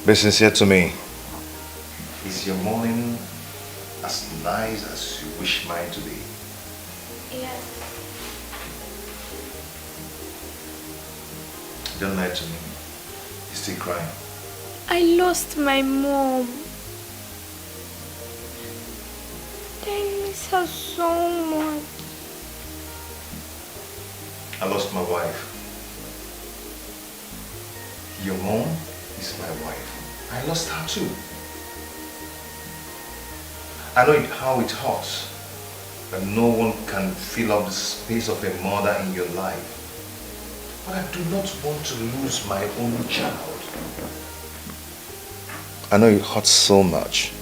Be sincere to me. Is your morning as nice as you wish mine to be? Yes. Don't lie to me. You're still crying. I lost my mom. I miss her so much. I lost my wife. Your mom is my wife. I lost her too. I know how it hurts that no one can fill up the space of a mother in your life. But I do not want to lose my only child. I know it hurts so much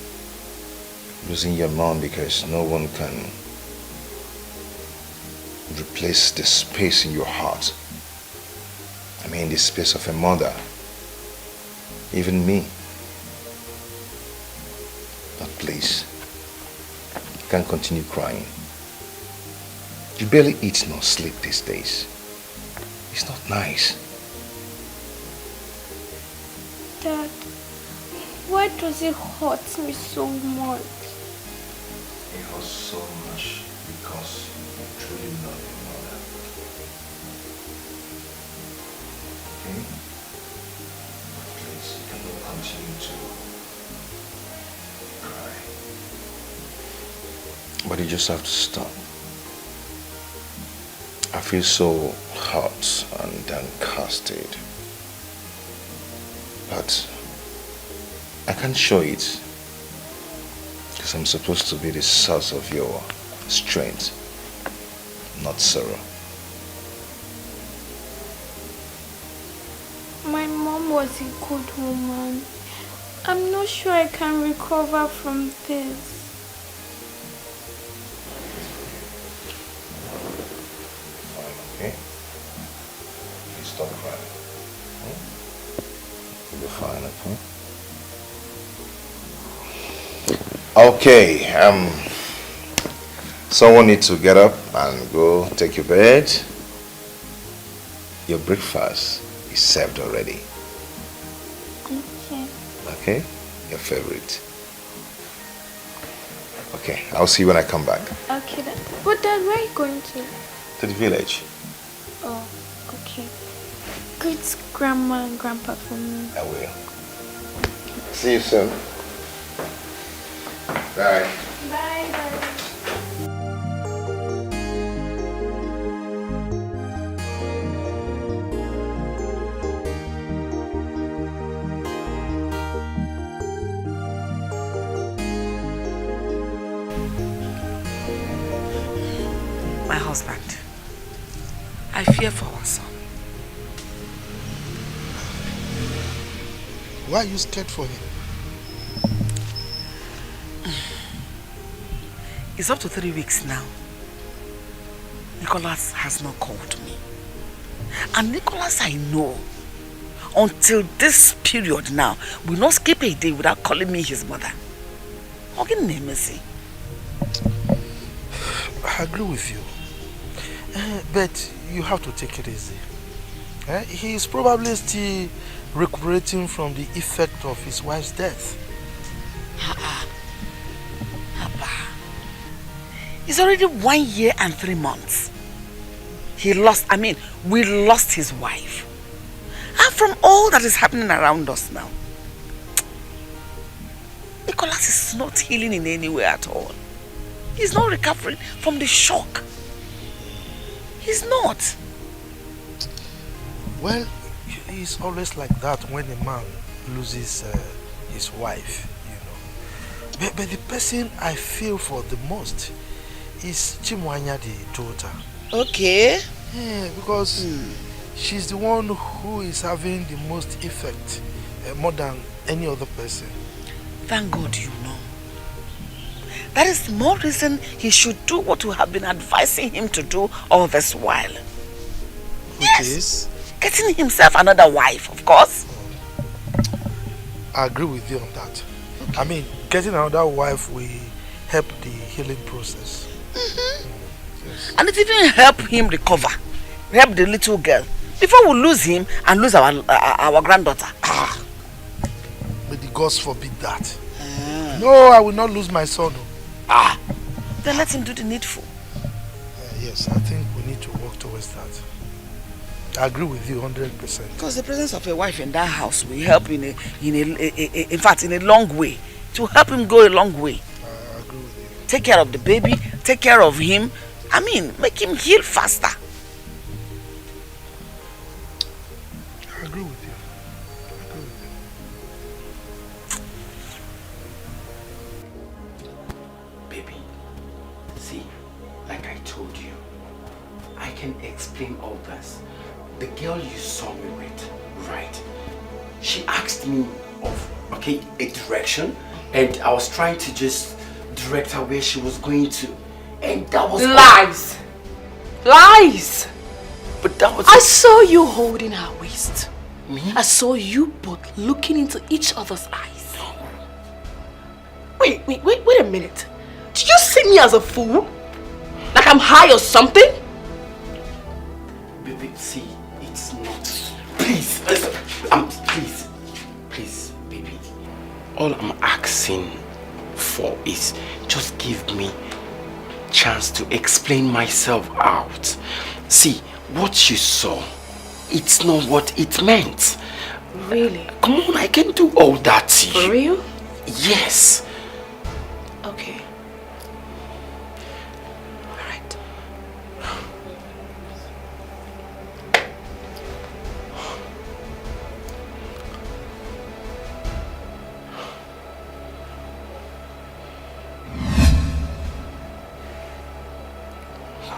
losing your mom because no one can replace the space in your heart. I mean, the space of a mother. Even me. But please, you can't continue crying. You barely eat nor sleep these days. It's not nice. Dad, why does it hurt me so much? It hurts so much because you truly love your mother. Okay? But please, you cannot continue to cry. But you just have to stop. I feel so hurt and downcasted. But I can't show it because I'm supposed to be the source of your strength, not sorrow. My mom was a good woman. I'm not sure I can recover from this. Okay? Please stop crying. You'll be fine, okay? Okay, someone needs to get up and go take your bed. Your breakfast is served already. Okay. Okay? Your favorite. Okay, I'll see you when I come back. Okay, then. But Dad, where are you going to? To the village. Oh, okay. Greet Grandma and Grandpa for me. I will. See you soon. Bye. Bye, bye. My husband, I fear for our son. Why are you scared for him? It's up to 3 weeks now. Nicholas has not called me. And Nicholas, I know, until this period now, will not skip a day without calling me his mother. How can you name me? I agree with you. But you have to take it easy. He is probably still recuperating from the effect of his wife's death. It's already 1 year and 3 months. We lost his wife. And from all that is happening around us now, Nicholas is not healing in any way at all. He's not recovering from the shock. He's not. Well, it's always like that when a man loses his wife, you know. But the person I feel for the most is Chimwanya, the daughter. Okay. Yeah, because she's the one who is having the most effect, more than any other person. Thank God you know. That is more reason he should do what we have been advising him to do all this while. Which is? Getting himself another wife, of course. I agree with you on that. Okay. I mean, getting another wife will help the healing process. Yes. And it even help him recover. Help the little girl. Before we lose him and lose our granddaughter. gods forbid that. No, I will not lose my son. Then let him do the needful. Yes, I think we need to work towards that. I agree with you 100%. Because the presence of a wife in that house will help in a long way. To help him go a long way. I agree with you. Take care of the baby, take care of him. I mean, make him heal faster. I agree with you. Baby, see, like I told you, I can explain all this. The girl you saw me with, right? She asked me of, a direction, and I was trying to just direct her where she was going to. And that was... Lies! Lies! But that was... I saw you holding her waist. Me? I saw you both looking into each other's eyes. Wait a minute. Did you see me as a fool? Like I'm high or something? Baby, see, it's not... Please, listen. Please, baby. All I'm asking for is just give me chance to explain myself out. See, what you saw, it's not what it meant. Really? Come on, I can do all that to you. For real? Yes. Okay. Alright.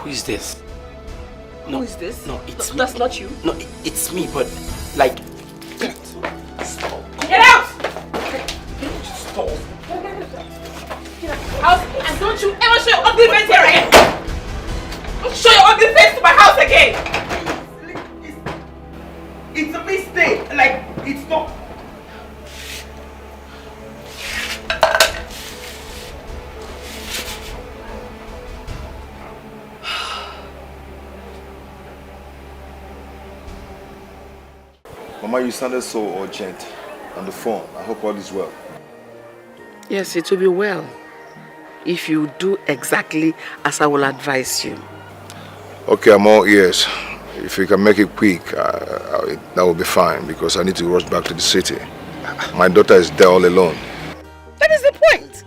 Who is this? Who is this? No, it's me. That's not you. No, it's me, but like... Stop. Get out! Stop. House, and don't you ever show your ugly face here again! Don't show your ugly face to my house again! It's a mistake. Like, it's not... Mama, you sounded so urgent on the phone. I hope all is well. Yes, it will be well if you do exactly as I will advise you. Okay, I'm all ears. If you can make it quick, that will be fine because I need to rush back to the city. My daughter is there all alone. That is the point.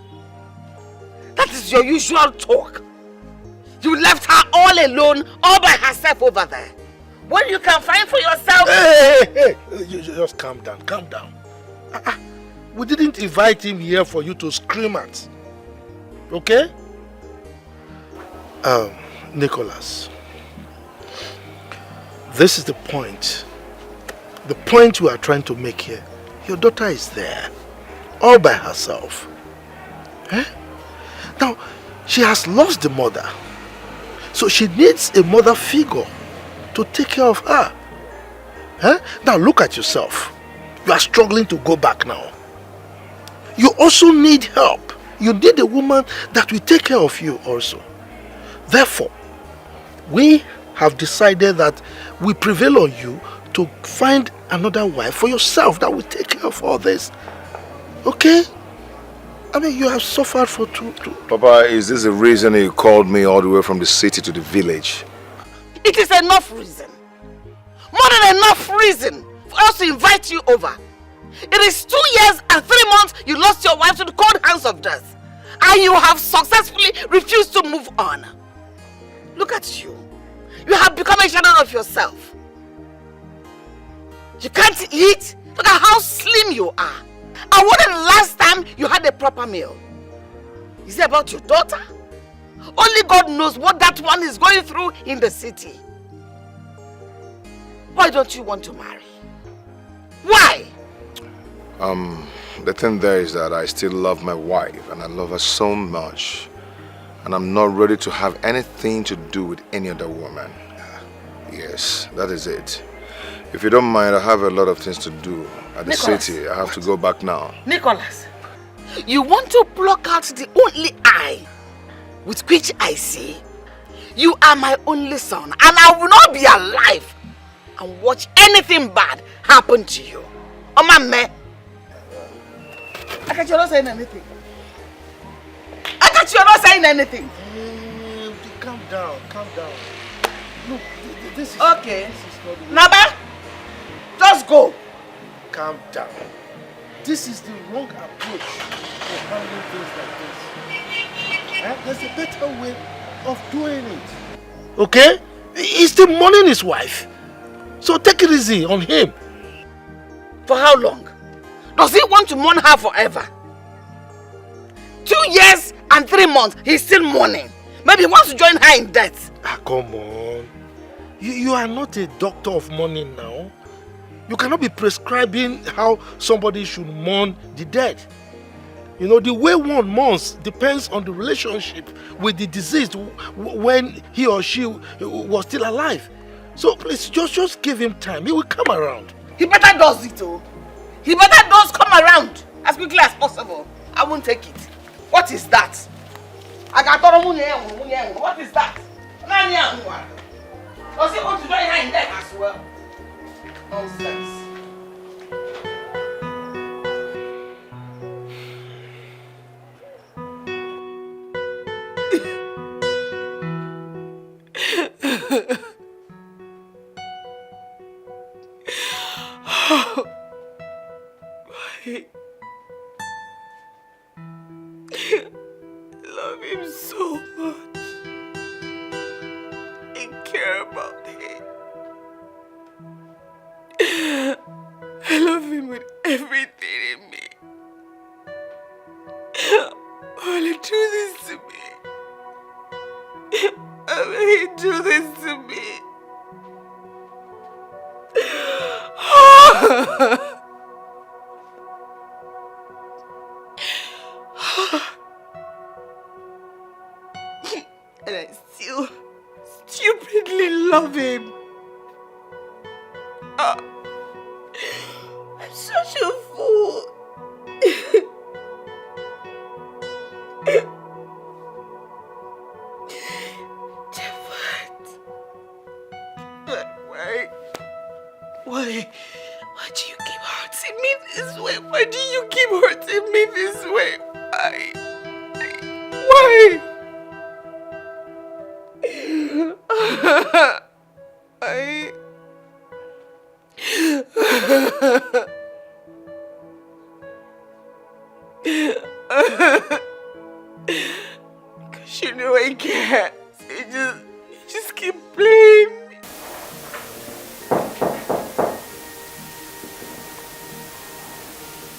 That is your usual talk. You left her all alone, all by herself over there. When you can find for yourself... Hey! You just calm down, calm down. We didn't invite him here for you to scream at. Okay? Nicholas. This is the point. The point we are trying to make here. Your daughter is there. All by herself. Eh? Now, she has lost the mother. So she needs a mother figure to take care of her. Eh? Now look at yourself. You are struggling to go back now. You also need help. You need a woman that will take care of you also. Therefore, we have decided that we prevail on you to find another wife for yourself that will take care of all this. Okay? I mean, you have suffered for two. Papa, is this the reason you called me all the way from the city to the village? It is enough reason. More than enough reason for us to invite you over. It is 2 years and 3 months you lost your wife to the cold hands of death. And you have successfully refused to move on. Look at you. You have become a shadow of yourself. You can't eat. Look at how slim you are. And when the last time you had a proper meal? Is it about your daughter? Only God knows what that one is going through in the city. Why don't you want to marry? Why? The thing there is that I still love my wife and I love her so much. And I'm not ready to have anything to do with any other woman. Yes, that is it. If you don't mind, I have a lot of things to do at the city. I have to go back now. Nicholas, you want to pluck out the only eye with which I see? You are my only son and I will not be alive and watch anything bad happen to you. Omame. Akachi, you're not saying anything. Akachi, you're not saying anything. Calm down, calm down. Look, this is... Okay. This is not... Naba, just go. Calm down. This is the wrong approach for handling things like this. There's a better way of doing it. Okay? He's still mourning his wife. So take it easy on him. For how long? Does he want to mourn her forever? 2 years and 3 months, he's still mourning. Maybe he wants to join her in death. Come on. You are not a doctor of mourning now. You cannot be prescribing how somebody should mourn the dead. You know, the way one mourns depends on the relationship with the deceased when he or she was still alive. So please, just give him time. He will come around. He better does it, oh. He better does come around as quickly as possible. I won't take it. What is that? What is that? Does he want to join her in death as well? Nonsense. I love him so much. I care about him. I love him with everything in me. Why will he do this to me? Why will he do this to me? And I still stupidly love him. I'm such a fool. Why do you keep hurting me this way? Why do you keep hurting me this way? Why? Because you know I can't. You just keep playing me.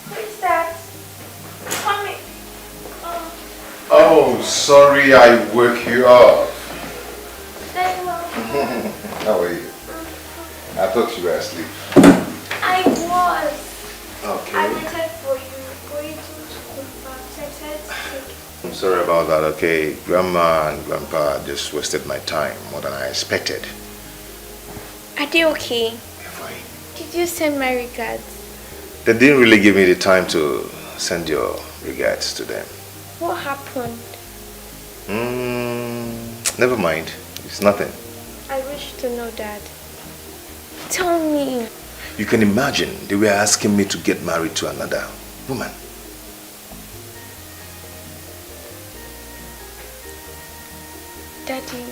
Who's that? Mommy. Oh, sorry I woke you up. How are you? I thought you were asleep. I was. Okay. I waited for you to come back. So I decided to take it. I'm sorry about that, okay? Grandma and Grandpa just wasted my time more than I expected. Are they okay? They're fine. Did you send my regards? They didn't really give me the time to send your regards to them. What happened? Never mind. It's nothing. I wish to know that. Tell me. You can imagine they were asking me to get married to another woman. Daddy,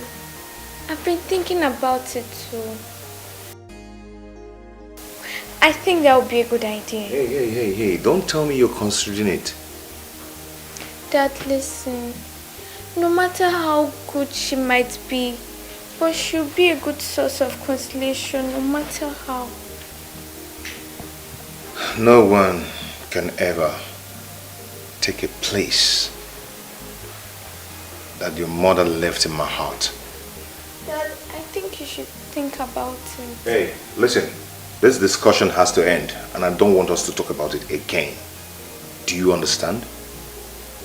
I've been thinking about it too. I think that would be a good idea. Hey, don't tell me you're considering it. Dad, listen. No matter how good she might be, but she'll be a good source of consolation no matter how. No one can ever take a place that your mother left in my heart. Dad, I think you should think about it. Hey, listen. This discussion has to end, and I don't want us to talk about it again. Do you understand?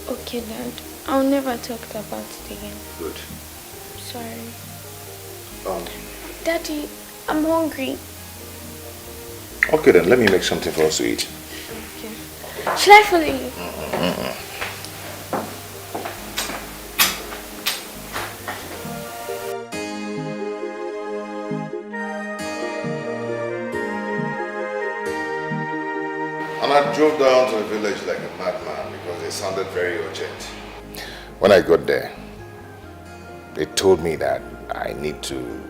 Okay, Dad. I'll never talk about it again. Good. Sorry. Daddy, I'm hungry. Okay then, let me make something for us to eat. Okay. Should I follow you? And I drove down to the village like a madman because they sounded very urgent. When I got there, they told me that I need to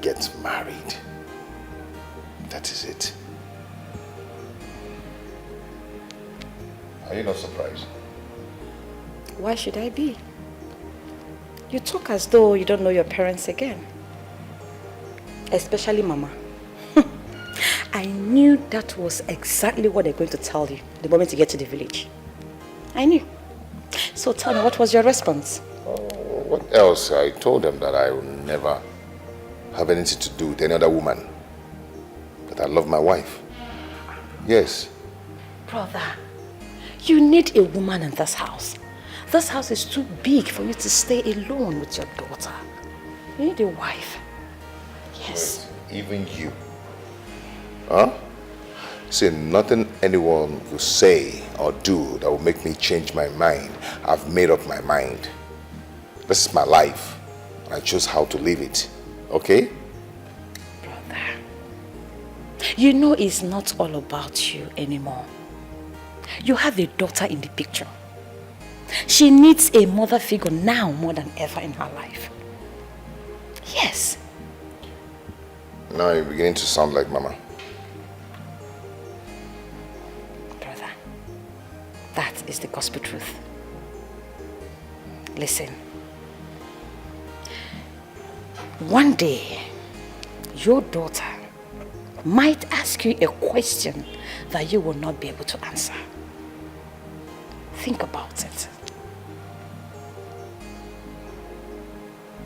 get married. That is it. Are you not surprised? Why should I be? You talk as though you don't know your parents again. Especially Mama. I knew that was exactly what they're going to tell you the moment you get to the village. I knew. So tell me, what was your response? What else? I told them that I will never have anything to do with any other woman. That I love my wife. Yes. Brother, you need a woman in this house. This house is too big for you to stay alone with your daughter. You need a wife. Yes. Wait, even you. Huh? See, nothing anyone will say or do that will make me change my mind. I've made up my mind. This is my life. I choose how to live it. Okay? Brother, you know it's not all about you anymore. You have a daughter in the picture. She needs a mother figure now more than ever in her life. Yes. Now you're beginning to sound like Mama. Brother, that is the gospel truth. Listen. One day, your daughter might ask you a question that you will not be able to answer. Think about it.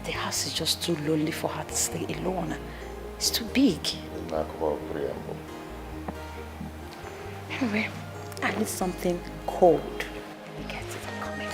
The house is just too lonely for her to stay alone. It's too big. Anyway, I need something cold. Let me get it. I'm coming.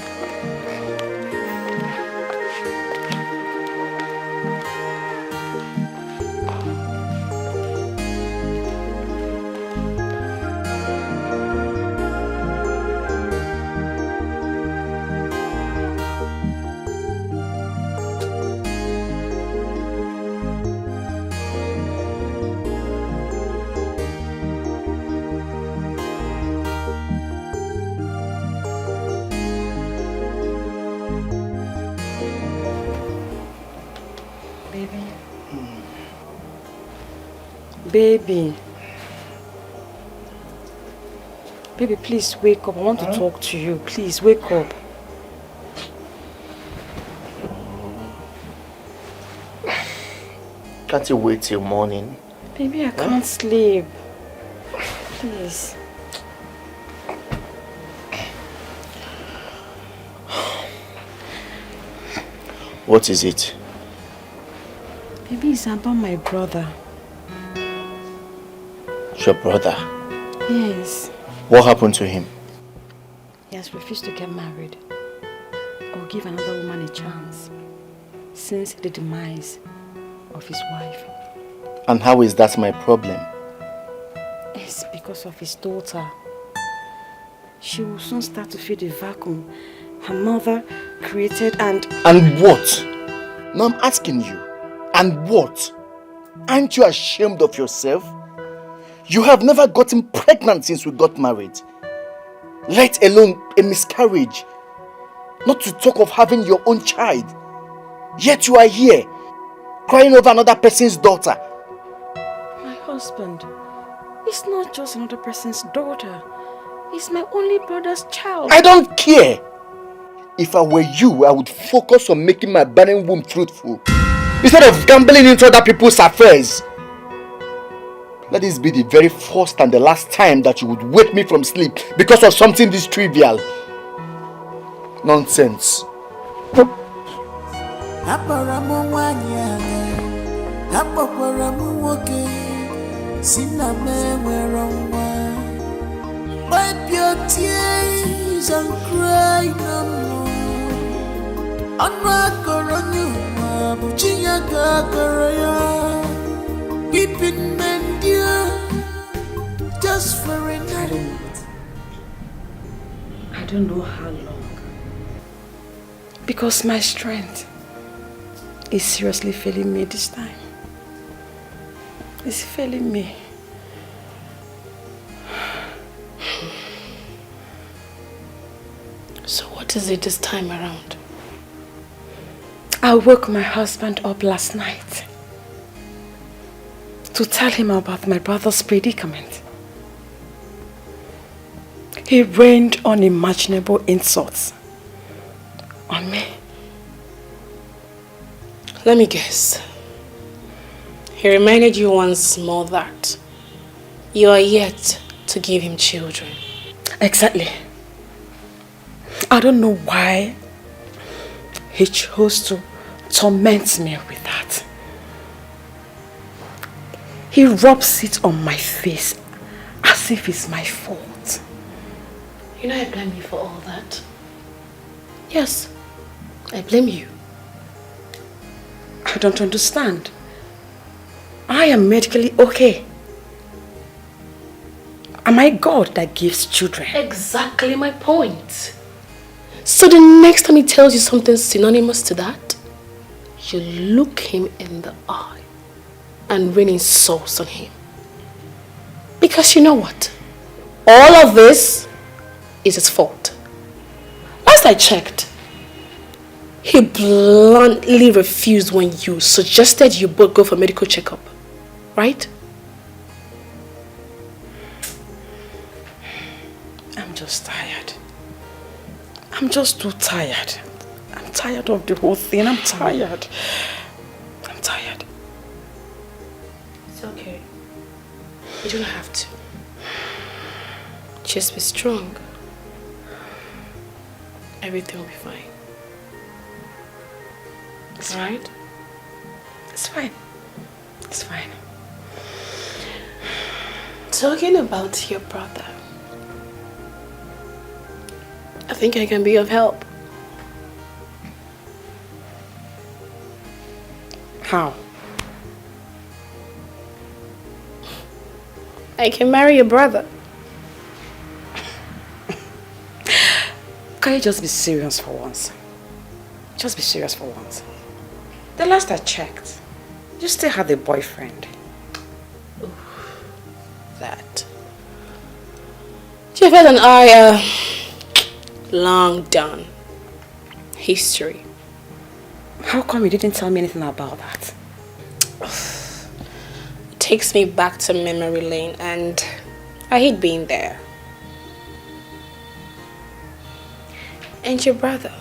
Baby. Baby, please wake up. I want to talk to you. Please wake up. Can't you wait till morning? Baby, I can't sleep. Please. What is it? Baby, it's about my brother. Your brother? Yes. What happened to him? He has refused to get married or give another woman a chance since the demise of his wife. And how is that my problem? It's because of his daughter. She will soon start to feel the vacuum her mother created and... And what? Now I'm asking you. And what? Aren't you ashamed of yourself? You have never gotten pregnant since we got married. Let alone a miscarriage. Not to talk of having your own child. Yet you are here, crying over another person's daughter. My husband, it's not just another person's daughter. It's my only brother's child. I don't care. If I were you, I would focus on making my barren womb fruitful, instead of gambling into other people's affairs. Let this be the very first and the last time that you would wake me from sleep because of something this trivial. Nonsense. Wipe your tears and cry no more. Keeping men dear just for a night. I don't know how long. Because my strength is seriously failing me this time. It's failing me. So what is it this time around? I woke my husband up last night to tell him about my brother's predicament. He rained unimaginable insults on me. Let me guess. He reminded you once more that you are yet to give him children. Exactly. I don't know why he chose to torment me with that. He rubs it on my face as if it's my fault. You know I blame you for all that. Yes, I blame you. I don't understand. I am medically okay. Am I God that gives children? Exactly my point. So the next time he tells you something synonymous to that, you look him in the eye and rain insults on him. Because you know what? All of this is his fault. Last I checked, he bluntly refused when you suggested you both go for medical checkup, right? I'm just tired. I'm just too tired. I'm tired of the whole thing. I'm tired. I'm tired. It's okay. You don't have to. Just be strong. Everything will be fine. Alright? It's fine. It's fine. Talking about your brother, I think I can be of help. How? I can marry your brother. Can you just be serious for once? Just be serious for once. The last I checked, you still had a boyfriend. That. Jeff and I are long done. History. How come you didn't tell me anything about that? It takes me back to memory lane and I hate being there. And your brother?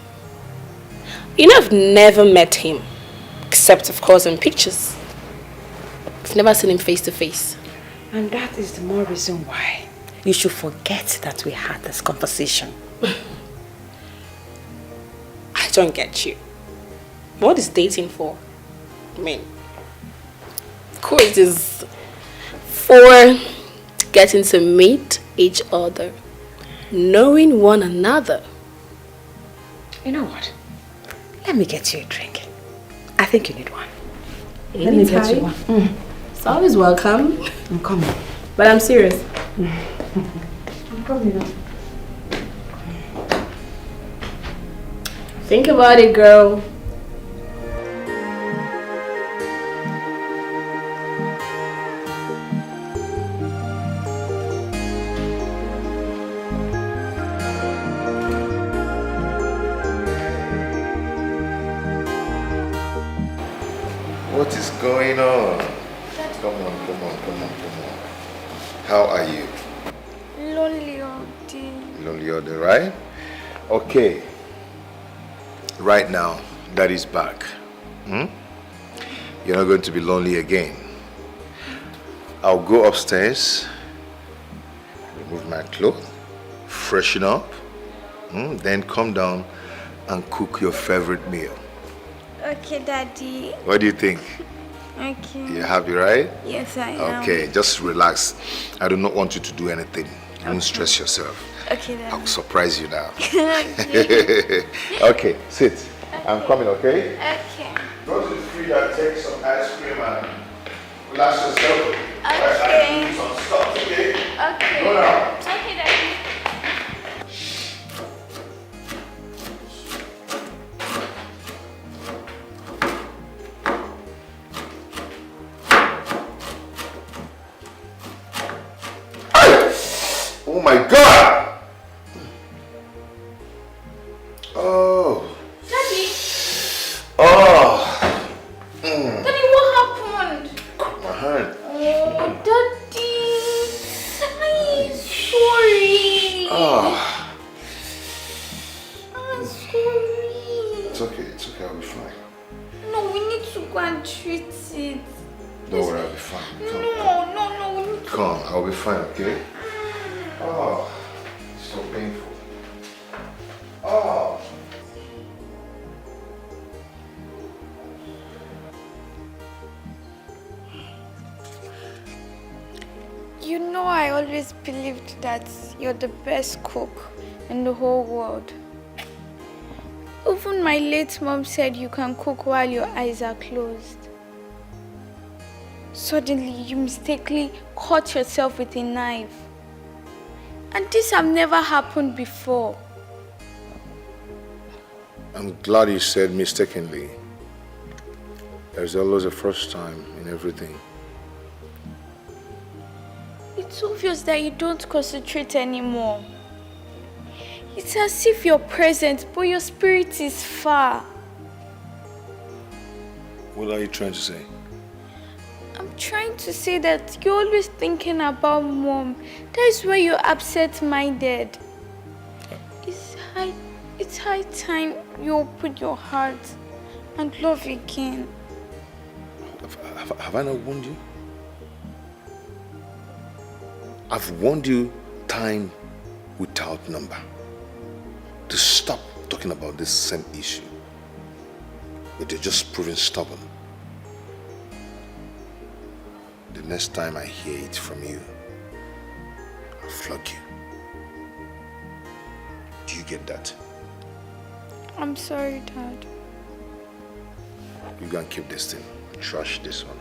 You know, I've never met him, except of course in pictures. I've never seen him face to face. And that is the more reason why you should forget that we had this conversation. I don't get you. What is dating for? I mean, of course it is for getting to meet each other, knowing one another. You know what? Let me get you a drink. I think you need one. Anytime. Let me get you one. It's always welcome. I'm coming. But I'm serious. I'm coming now. Think about it, girl. What is going on? Come on. How are you? Lonely all day. Lonely all day, right? Okay. Right now, Daddy's back. You're not going to be lonely again. I'll go upstairs, remove my clothes, freshen up, then come down and cook your favorite meal. Okay, Daddy. What do you think? Okay. You're happy, right? Yes, I am. Okay, just relax. I do not want you to do anything. Don't stress yourself. Okay, Daddy. I'll surprise you now. Okay, sit. Okay. I'm coming, okay? Okay. Go to the fridge and take some ice cream and relax yourself. Okay. Do some stuff, okay? Okay. Go now. Okay, Daddy. Oh my God! fine, okay? Oh, so painful. Oh. You know, I always believed that you're the best cook in the whole world. Even my late mom said you can cook while your eyes are closed. Suddenly, you mistakenly cut yourself with a knife. And this has never happened before. I'm glad you said mistakenly. There's always a first time in everything. It's obvious that you don't concentrate anymore. It's as if you're present, but your spirit is far. What are you trying to say? I'm trying to say that you're always thinking about mom. That is why you're absent-minded. It's high time you open your heart and love again. Have I not warned you? I've warned you time without number to stop talking about this same issue. But you're just proving stubborn. The next time I hear it from you, I'll flog you. Do you get that? I'm sorry, Dad. You can keep this thing. Trash this one.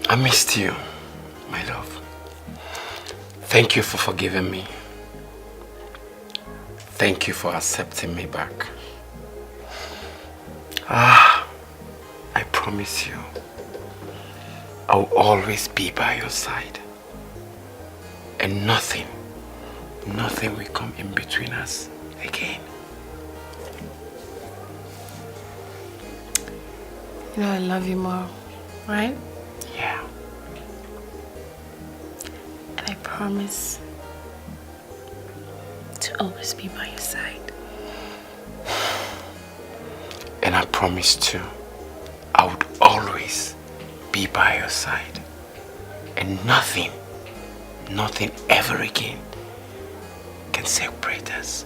I missed you, my love. Thank you for forgiving me. Thank you for accepting me back. I promise you, I'll always be by your side. And nothing will come in between us again. You know I love you more, right? Yeah. And I promise to always be by your side. And I promise too, I would always be by your side. And nothing ever again can separate us.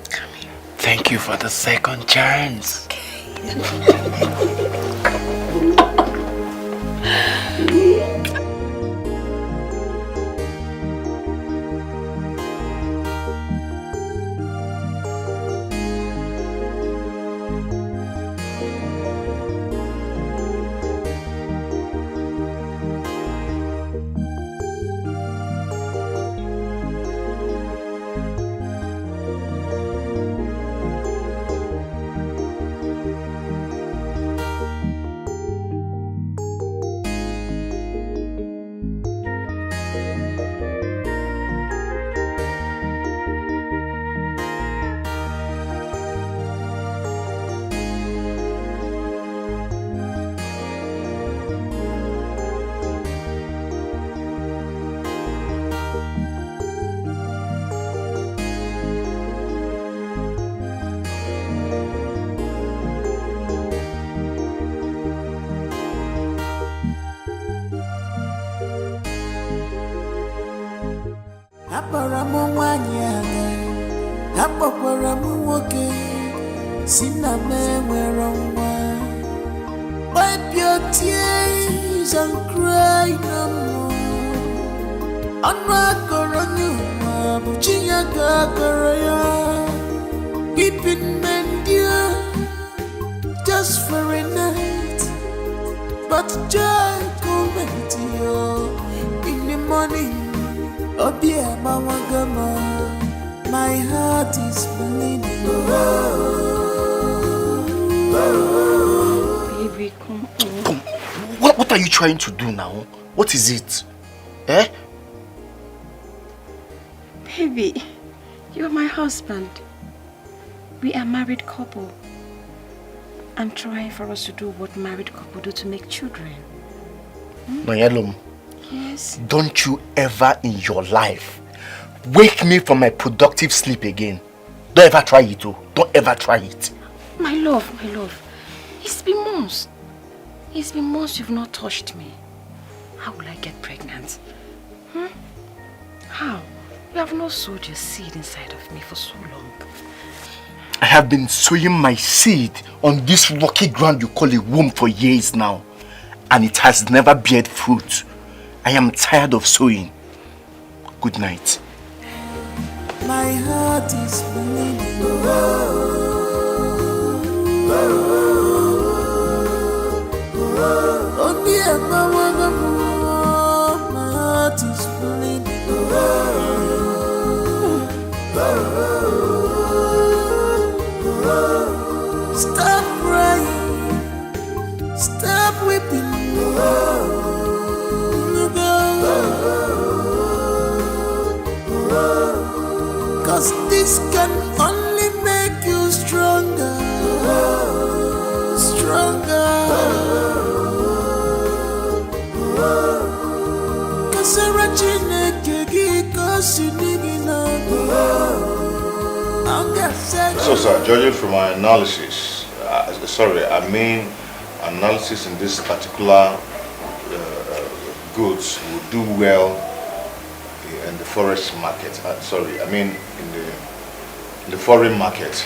Come here. Thank you for the second chance. Wipe your tears and cry no more. Keeping men dear just for a night, but joy coming to you in the morning. Oh dear, my heart is bleeding. Baby, come on. What are you trying to do now? What is it? Eh? Baby, you're my husband. We are a married couple. I'm trying for us to do what married couple do to make children. Mayalum, Yes? don't you ever in your life wake me from my productive sleep again. Don't ever try it, oh. Don't ever try it. My love. It's been months. It's been months you've not touched me. How will I get pregnant? How? You have not sowed your seed inside of me for so long. I have been sowing my seed on this rocky ground you call a womb for years now. And it has never beared fruit. I am tired of sowing. Good night. My heart is bleeding. Oh dear, my heart is bleeding. Stop crying, stop weeping. Cause this can only make you stronger. Cause Rajinda cause you need So sir, judging from my analysis, analysis in this particular goods will do well in the forest market. In the foreign market.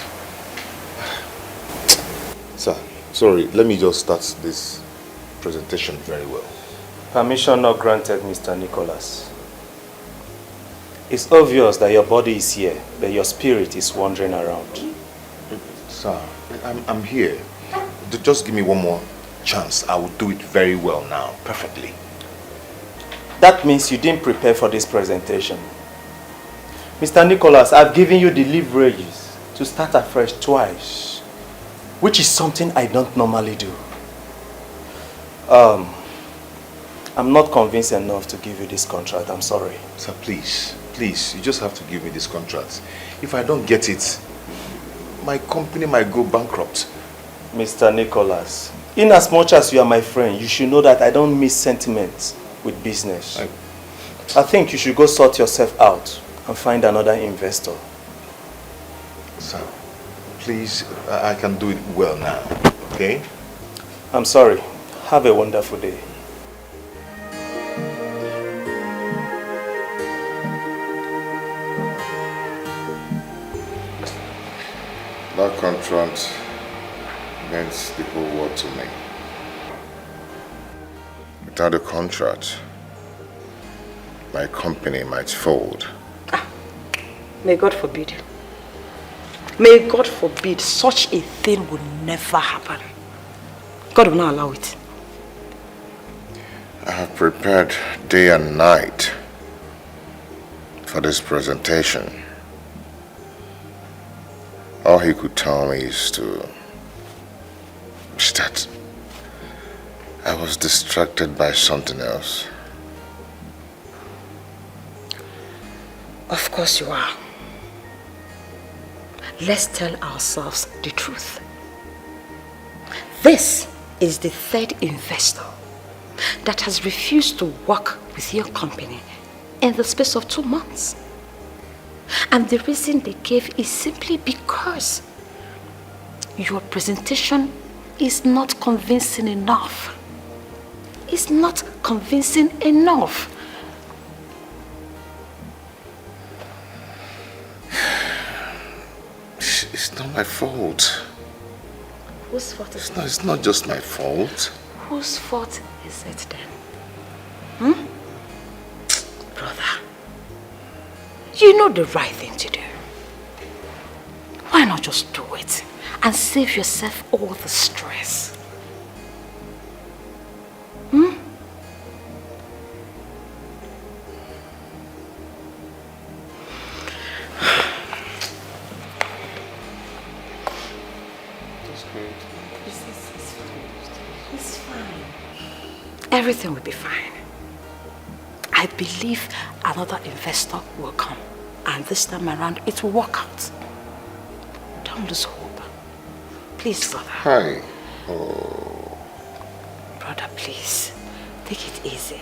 Sir, sorry, let me just start this presentation very well. Permission not granted, Mr. Nicholas. It's obvious that your body is here, but your spirit is wandering around. Sir, I'm here. Just give me one more chance. I will do it very well now, perfectly. That means you didn't prepare for this presentation. Mr. Nicholas, I've given you the leverages to start afresh twice, which is something I don't normally do. I'm not convinced enough to give you this contract. I'm sorry. Sir, please, you just have to give me this contract. If I don't get it, my company might go bankrupt. Mr. Nicholas, in as much as you are my friend, you should know that I don't mix sentiments with business. I think you should go sort yourself out and find another investor. Sir, please, I can do it well now, okay? I'm sorry. Have a wonderful day. That contract means the whole world to me. Without a contract, my company might fold. May God forbid. May God forbid such a thing will never happen. God will not allow it. I have prepared day and night for this presentation. All he could tell me is that I was distracted by something else. Of course you are. Let's tell ourselves the truth. This is the third investor that has refused to work with your company in the space of 2 months. And the reason they gave is simply because your presentation is not convincing enough. It's not convincing enough. It's not my fault. Whose fault is it? It's not just my fault. Whose fault is it then? Brother, you know the right thing to do. Why not just do it and save yourself all the stress? It's fine. Everything will be fine. I believe another investor will come, and this time around it will work out. Don't lose hope. Please, brother. Hi. Oh. Brother, please. Take it easy.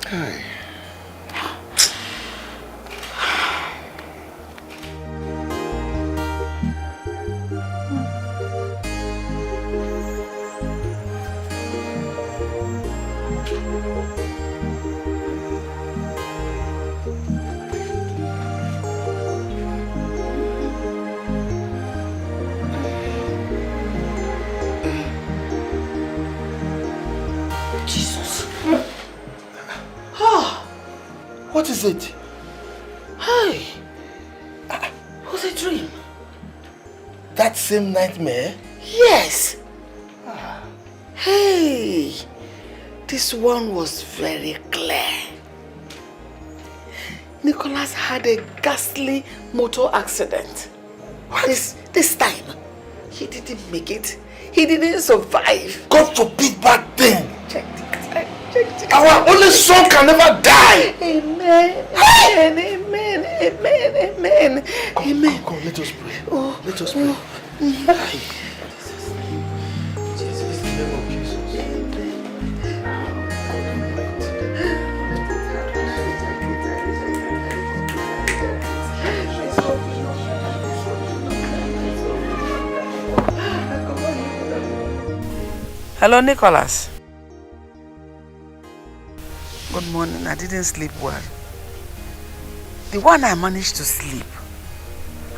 Hi. is it? Hey! What's a dream? That same nightmare? Yes! Hey! This one was very clear. Nicholas had a ghastly motor accident. This time, he didn't make it. He didn't survive. God forbid bad thing. Check it. Our only son can never die. Amen. Amen. Amen. Amen. Come, let us pray. Oh. Let us pray. Jesus, in the name of Jesus. Hello, Nicholas. Good morning. I didn't sleep well. The one I managed to sleep,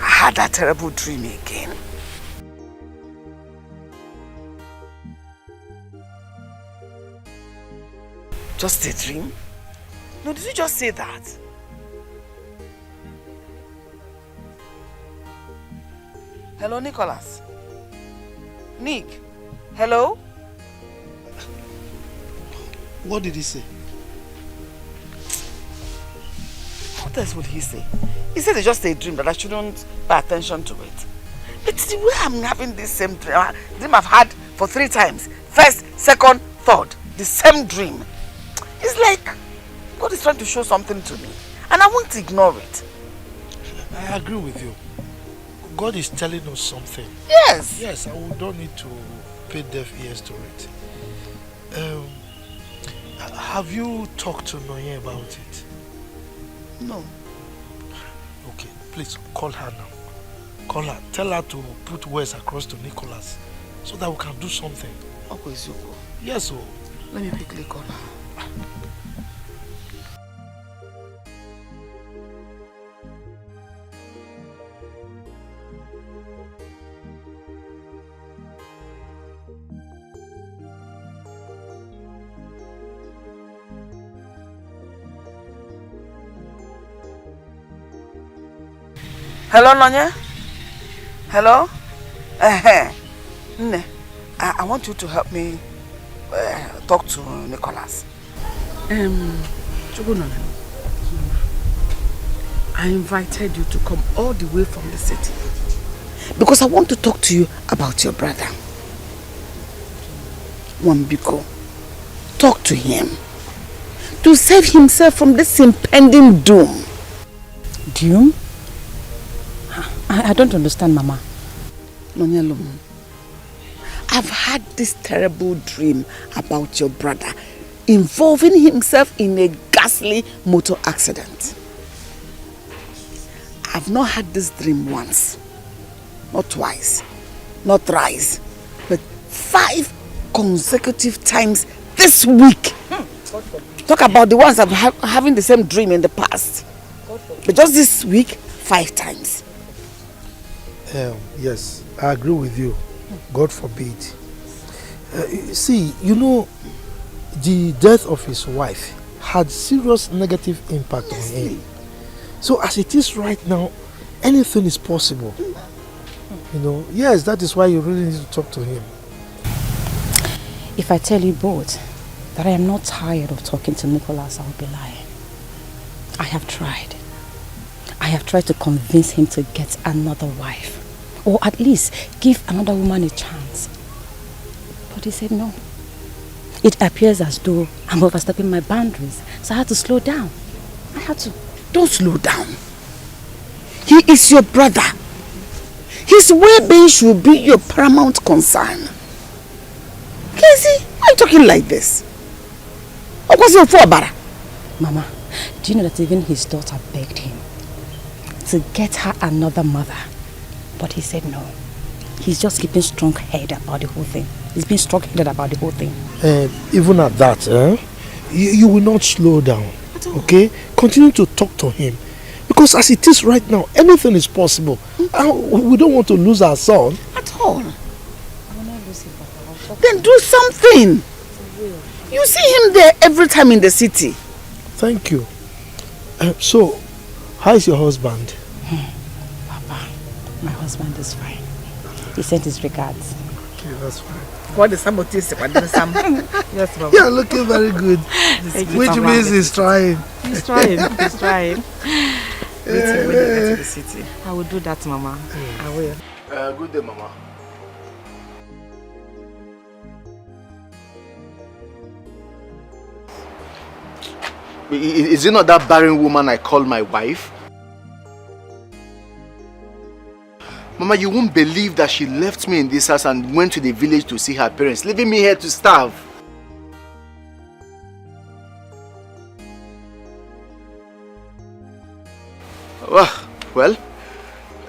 I had that terrible dream again. Just a dream? No, did you just say that? Hello, Nicholas. Nick. Hello? What did he say? What else would he say? He said it's just a dream, that I shouldn't pay attention to it. It's the way I'm having this same dream I've had for 3 times. First, second, third. The same dream. It's like God is trying to show something to me. And I won't ignore it. I agree with you. God is telling us something. Yes. Yes, and we don't need to pay deaf ears to it. Have you talked to Noye about it? No. Okay, please call her now. Call her. Tell her to put words across to Nicholas so that we can do something. Okay, Zuko. Yes, oh. Let me quickly call her. Hello, Nonya? Hello? Nne, I want you to help me talk to Nicholas. I invited you to come all the way from the city because I want to talk to you about your brother. Wambiko, talk to him to save himself from this impending doom. Doom? I don't understand, Mama. Nonyelum, I've had this terrible dream about your brother involving himself in a ghastly motor accident. I've not had this dream once, not twice, not thrice, but 5 consecutive times this week. Talk about the ones I've having the same dream in the past. But just this week, 5 times. Yes, I agree with you. God forbid. See, you know, the death of his wife had serious negative impact on him. So as it is right now, anything is possible. You know, yes, that is why you really need to talk to him. If I tell you both that I am not tired of talking to Nicholas, I will be lying. I have tried. I have tried to convince him to get another wife. Or at least give another woman a chance. But he said no. It appears as though I'm overstepping my boundaries. So I had to slow down. I had to. Don't slow down. He is your brother. His well-being should be your paramount concern. Casey, why are you talking like this? What's your for, Bara? Mama, do you know that even his daughter begged him to get her another mother? But he said no. He's just keeping strong-headed about the whole thing. He's been strong-headed about the whole thing. Even at that, you will not slow down. Okay? Continue to talk to him. Because as it is right now, anything is possible. We don't want to lose our son. At all. Then do something. You see him there every time in the city. Thank you. So, how is your husband? Papa, my husband is fine. He sent his regards. Okay, that's fine. What is somebody say? Yes, Mama. You're looking very good. Which means he's trying. He's trying. He's trying. Waiting when you get to the city. I will do that, Mama. I will. Good day, Mama. Is it not that barren woman I call my wife? Mama, you won't believe that she left me in this house and went to the village to see her parents, leaving me here to starve. Well,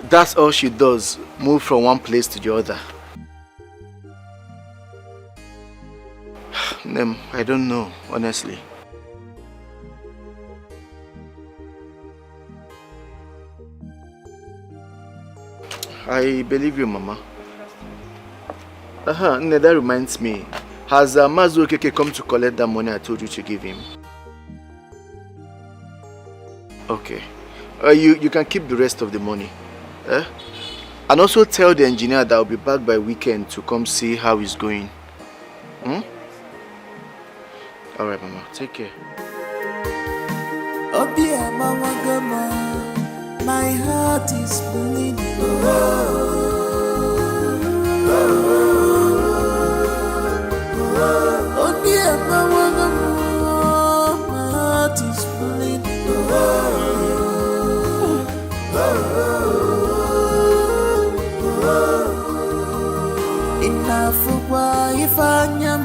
that's all she does, move from one place to the other. I don't know, honestly. I believe you, Mama. That reminds me. Has Mazu Okeke come to collect that money I told you to give him? Okay. You can keep the rest of the money. And also tell the engineer that I'll be back by weekend to come see how he's going. Alright, Mama. Take care. Oh dear, Mama Gama, my heart is bleeding. Oh dear, Mama Gama, my heart is bleeding. Enough for why if I am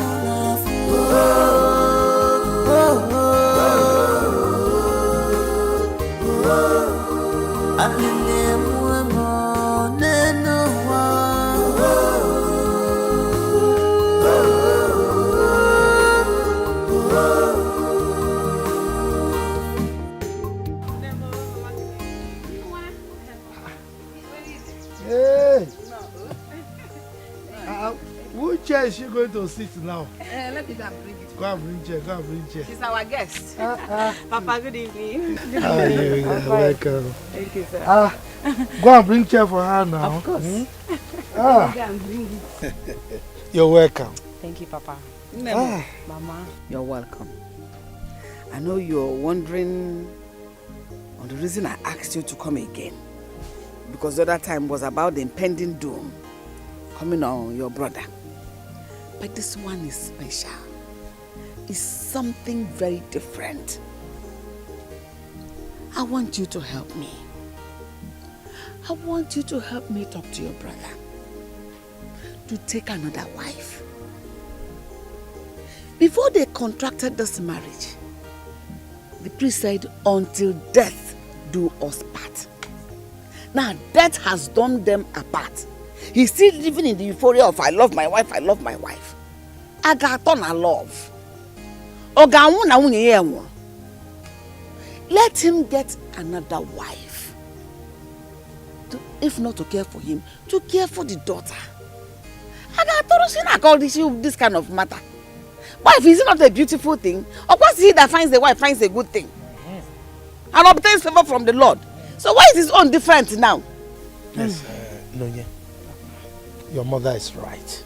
Which chair is she going to sit now? Let me go and bring it. Go and bring chair, go and bring chair. She's our guest. Papa, good evening. Good evening. Welcome. Thank you, sir. Go and bring chair for her now. Of course. Go and bring it. You're welcome. Thank you, Papa. Mama, you're welcome. I know you're wondering on the reason I asked you to come again. Because the other time was about the impending doom coming on your brother. But this one is special. It's something very different. I want you to help me. I want you to help me talk to your brother to take another wife. Before they contracted this marriage, the priest said, until death do us part. Now death has done them apart. He's still living in the euphoria of I love my wife, I love my wife. I got on a love. Let him get another wife. If not to care for him, to care for the daughter. I got all this kind of matter. Wife, is it not a beautiful thing? Of course, he that finds a wife finds a good thing. And obtains favor from the Lord. So why is his own different now? Yes, Nonye, your mother is right.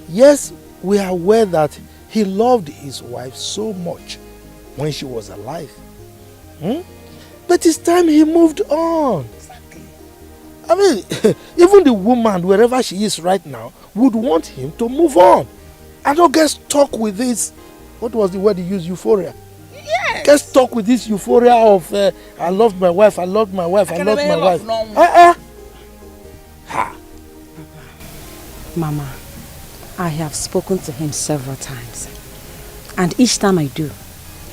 Yes, we are aware that he loved his wife so much when she was alive. But it's time he moved on. Exactly. I mean, even the woman, wherever she is right now, would want him to move on. And don't get stuck with this, what was the word he used, euphoria? Yes. Get stuck with this euphoria of, I love my wife, I love my wife, I love my wife. Papa, Mama, I have spoken to him several times. And each time I do,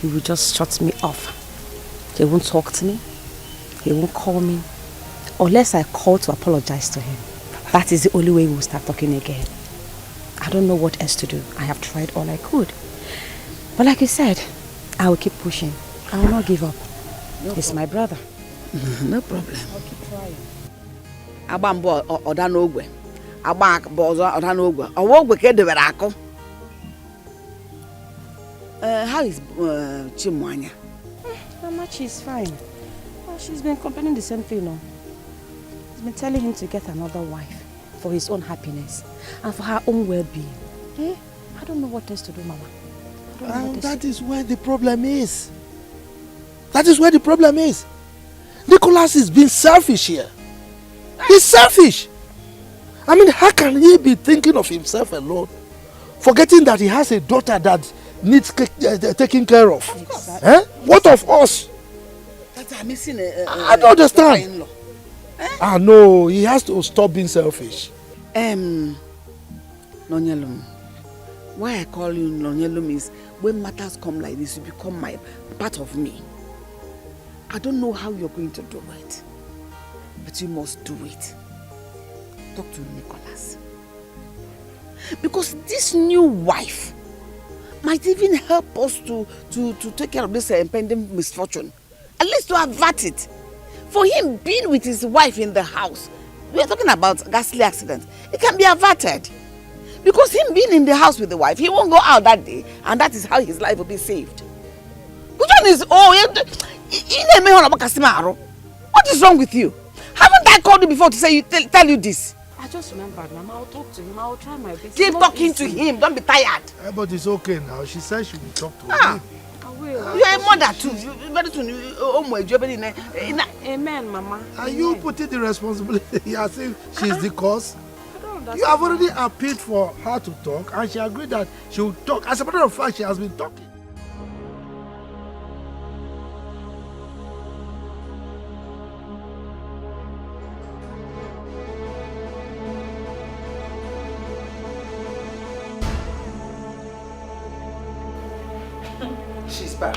he will just shut me off. He won't talk to me. He won't call me. Unless I call to apologize to him. That is the only way we will start talking again. I don't know what else to do. I have tried all I could. But like you said, I will keep pushing. I will not give up. He's my brother. No problem. I'll keep trying. Abambo Odanogwe. Abambo Odanogwe. Awogwe kedebere akụ. How is Chimwanya? Mama, she's fine. Well, she's been complaining the same thing, no? She's been telling him to get another wife for his own happiness and for her own well-being. Eh? I don't know what else to do, Mama. And that is where the problem is. That is where the problem is. Nicholas is being selfish here. He's selfish. I mean, how can he be thinking of himself alone, forgetting that he has a daughter that needs taking care of? Exactly. Eh? What of us? That I'm missing I don't understand. No, he has to stop being selfish. Nonyelum. Why I call you Nonyelum is when matters come like this, you become my part of me. I don't know how you're going to do it, but you must do it. Talk to Nicholas. Because this new wife might even help us to take care of this impending misfortune. At least to avert it. For him being with his wife in the house, we are talking about a ghastly accident. It can be averted. Because him being in the house with the wife, he won't go out that day, and that is how his life will be saved. Which one is what is wrong with you? Haven't I called you before to say tell you this? I just remembered, Mama. I'll talk to him. I'll try my best. Keep talking to him. Don't be tired. But it's okay now. She said she will talk to him. I will. You are a mother too. Very soon. Amen, Mama. Are you putting the responsibility as if she's the cause? You have already appealed for her to talk, and she agreed that she will talk. As a matter of fact, she has been talking. She's back.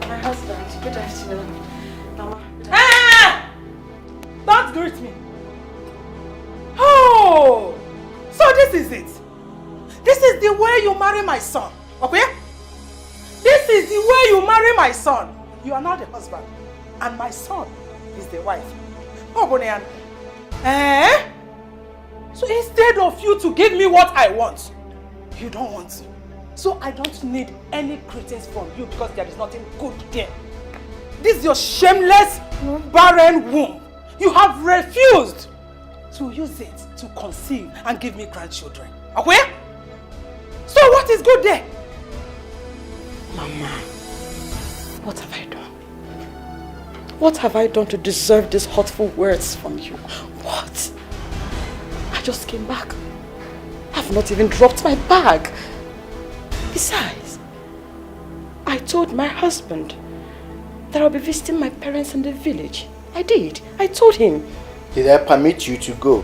My husband, good afternoon. Mama. Ah! Don't greet me. Oh! So this is it. This is the way you marry my son. Okay? This is the way you marry my son. You are not the husband. And my son is the wife. Oh, Bonian. Eh? So instead of you to give me what I want, you don't want to. So I don't need any greetings from you because there is nothing good there. This is your shameless, barren womb. You have refused to use it to conceive and give me grandchildren. Okay? So what is good there? Mama, what have I done? What have I done to deserve these hurtful words from you? What? I just came back. I've not even dropped my bag. Besides, I told my husband that I'll be visiting my parents in the village. I did. I told him. Did I permit you to go?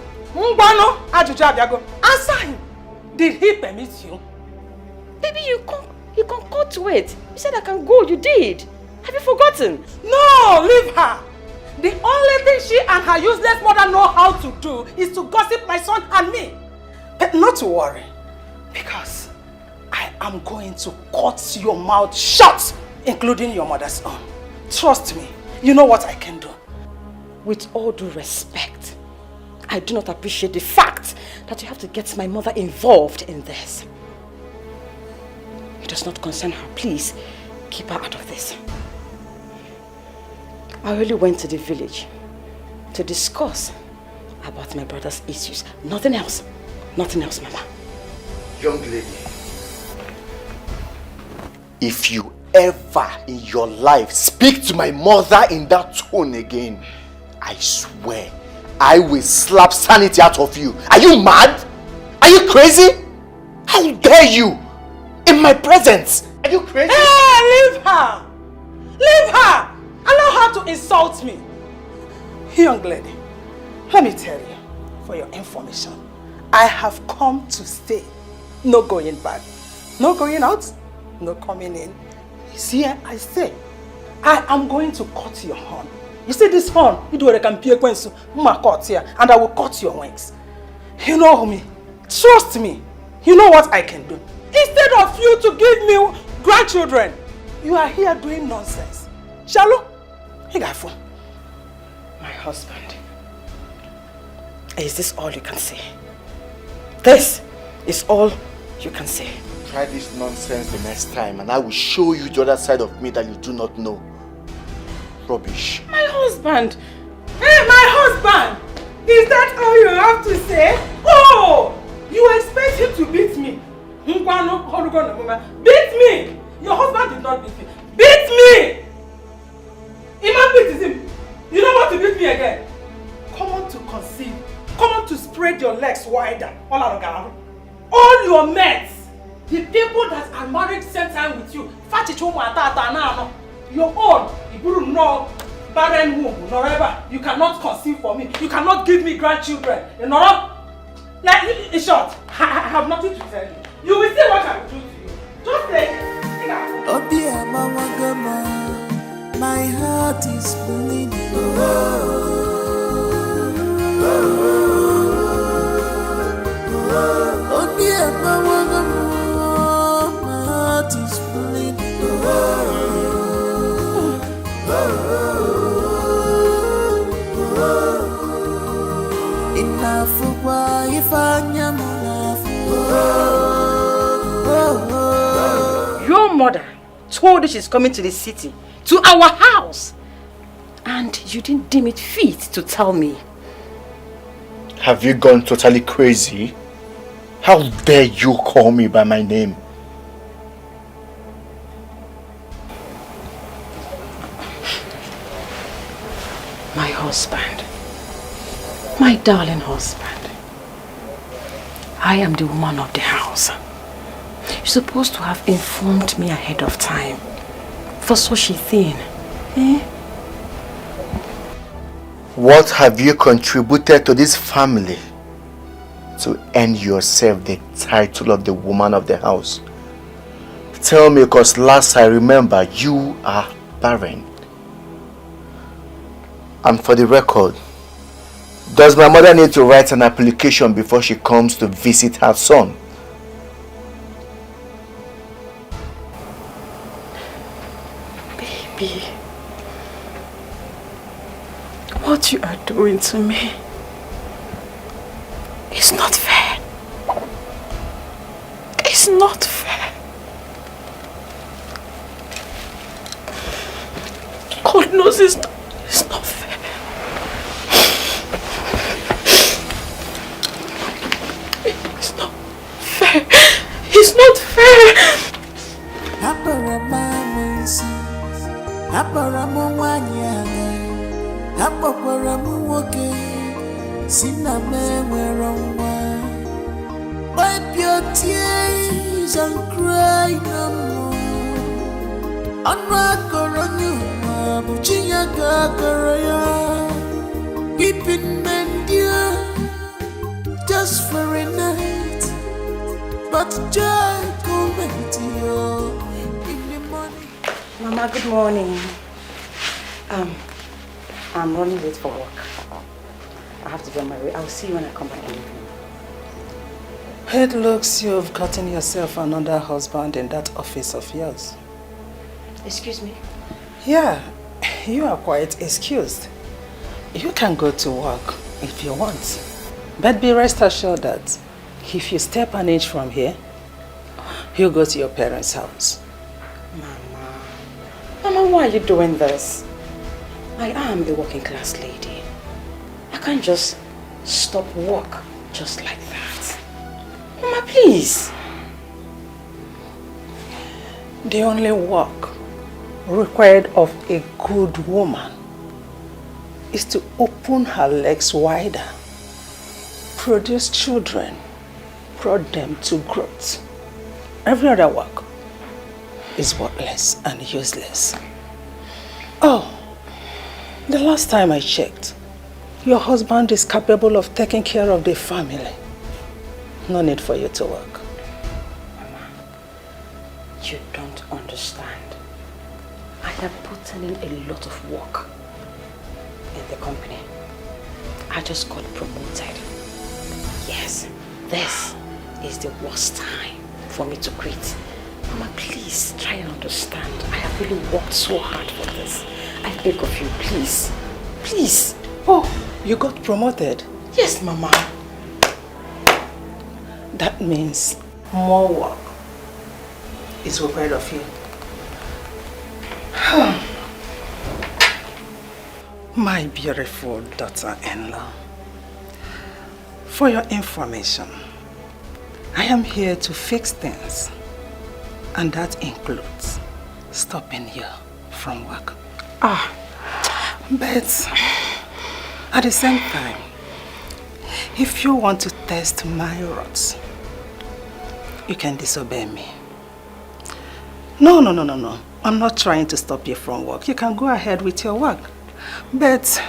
Answer him. Did he permit you? Baby, you can cut to it. You said I can go. You did. Have you forgotten? No, leave her. The only thing she and her useless mother know how to do is to gossip my son and me. But not to worry, because I am going to cut your mouth shut, including your mother's own. Trust me, you know what I can do. With all due respect, I do not appreciate the fact that you have to get my mother involved in this. It does not concern her. Please, keep her out of this. I only went to the village to discuss about my brother's issues. Nothing else. Nothing else, Mama. Young lady, if you ever in your life speak to my mother in that tone again, I swear I will slap sanity out of you. Are you mad? Are you crazy? How dare you? In my presence. Are you crazy? Hey, leave her! Leave her! Allow her to insult me. Young lady, let me tell you, for your information, I have come to stay. No going back. No going out. No coming in. You see, I stay. I am going to cut your horn. You see this horn? You do what I can pay and I will cut your wings. You know me. Trust me. You know what I can do. Instead of you to give me grandchildren, you are here doing nonsense. Shalom, you got phone. My husband, is this all you can say? This is all you can say. Try this nonsense the next time and I will show you the other side of me that you do not know. Rubbish. My husband! Hey, my husband! Is that all you have to say? Oh! You expect him to beat me? Beat me! Your husband did not beat me. Beat me! Iman beats him. You don't want to beat me again. Come on to conceive. Come on to spread your legs wider. All your mates, the people that are married same time with you, your own, you wouldn't know, barren womb, whatever. You cannot conceive for me. You cannot give me grandchildren. You know? Like, in short, I have nothing to tell you. You will see what I will do to you. Just take it. Oh dear Mama Gama, my heart is bleeding. Oh dear Mama Gama, my heart is bleeding. Enough for why if I'm Your mother told you she's coming to the city, to our house, and you didn't deem it fit to tell me. Have you gone totally crazy? How dare you call me by my name? My husband, my darling husband, I am the woman of the house. You're supposed to have informed me ahead of time for such a thing. Eh? What have you contributed to this family to earn yourself the title of the woman of the house? Tell me, because last I remember you are barren. And for the record, does my mother need to write an application before she comes to visit her son? Baby, what you are doing to me is not fair. It's not fair. God knows it's not fair. It's not fair. It's not fair. Wipe your tears and cry no more. Weeping men dear, just for a night, but joy coming to you in the morning. Mama, good morning. I'm running late for work. I have to be on my way. I'll see you when I come back in the evening. It looks you've gotten yourself another husband in that office of yours. Excuse me? Yeah, you are quite excused. You can go to work if you want. But be rest assured that if you step an inch from here, you go to your parents' house. Mama, why are you doing this? I am a working class lady. I can't just stop work just like that. Mama, please. The only work required of a good woman is to open her legs wider, produce children, prod them to growth. Every other work is worthless and useless. Oh, the last time I checked, your husband is capable of taking care of the family. No need for you to work. Mama, you don't understand. I have put in a lot of work in the company. I just got promoted. Yes. this is the worst time for me to quit. Mama, please try and understand. I have really worked so hard for this. I beg of you, please. Please. Oh, you got promoted? Yes, Mama. That means more work is required of you. My beautiful daughter-in-law, for your information, I am here to fix things, and that includes stopping you from work. But at the same time, if you want to test my words, you can disobey me. No. I'm not trying to stop you from work. You can go ahead with your work. But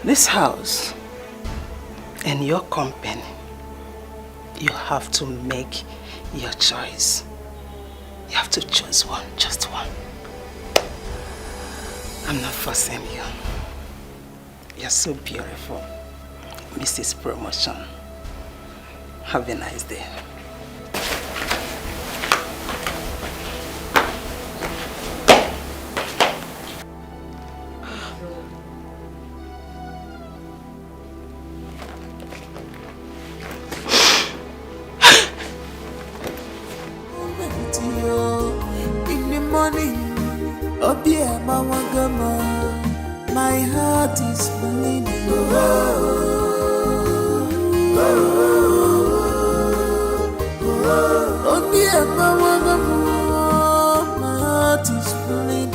this house and your company, you have to make your choice. You have to choose one, just one. I'm not forcing you. You're so beautiful, Mrs. Promotion. Have a nice day. In the morning, my heart is bleeding. My heart is bleeding.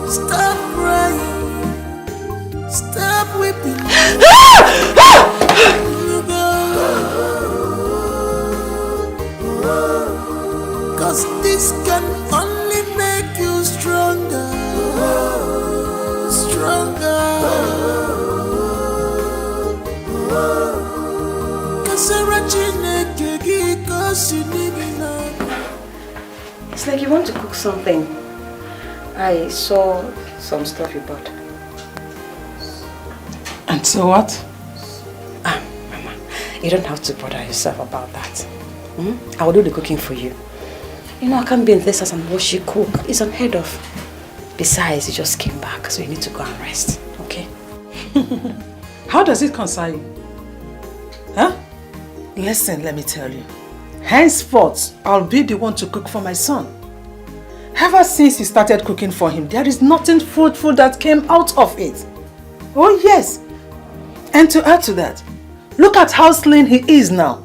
Stop crying. Stop weeping. Cause this can only make you stronger. It's like you want to cook something. I saw some stuff you bought. And so what? Mama, you don't have to bother yourself about that. I will do the cooking for you. You know, I can't be in this house and watch you cook. It's unheard of. Besides, you just came back, so you need to go and rest, okay? How does it concern you? Huh? Listen, let me tell you. Henceforth, I'll be the one to cook for my son. Ever since you started cooking for him, there is nothing fruitful that came out of it. Oh yes. And to add to that, look at how slim he is now.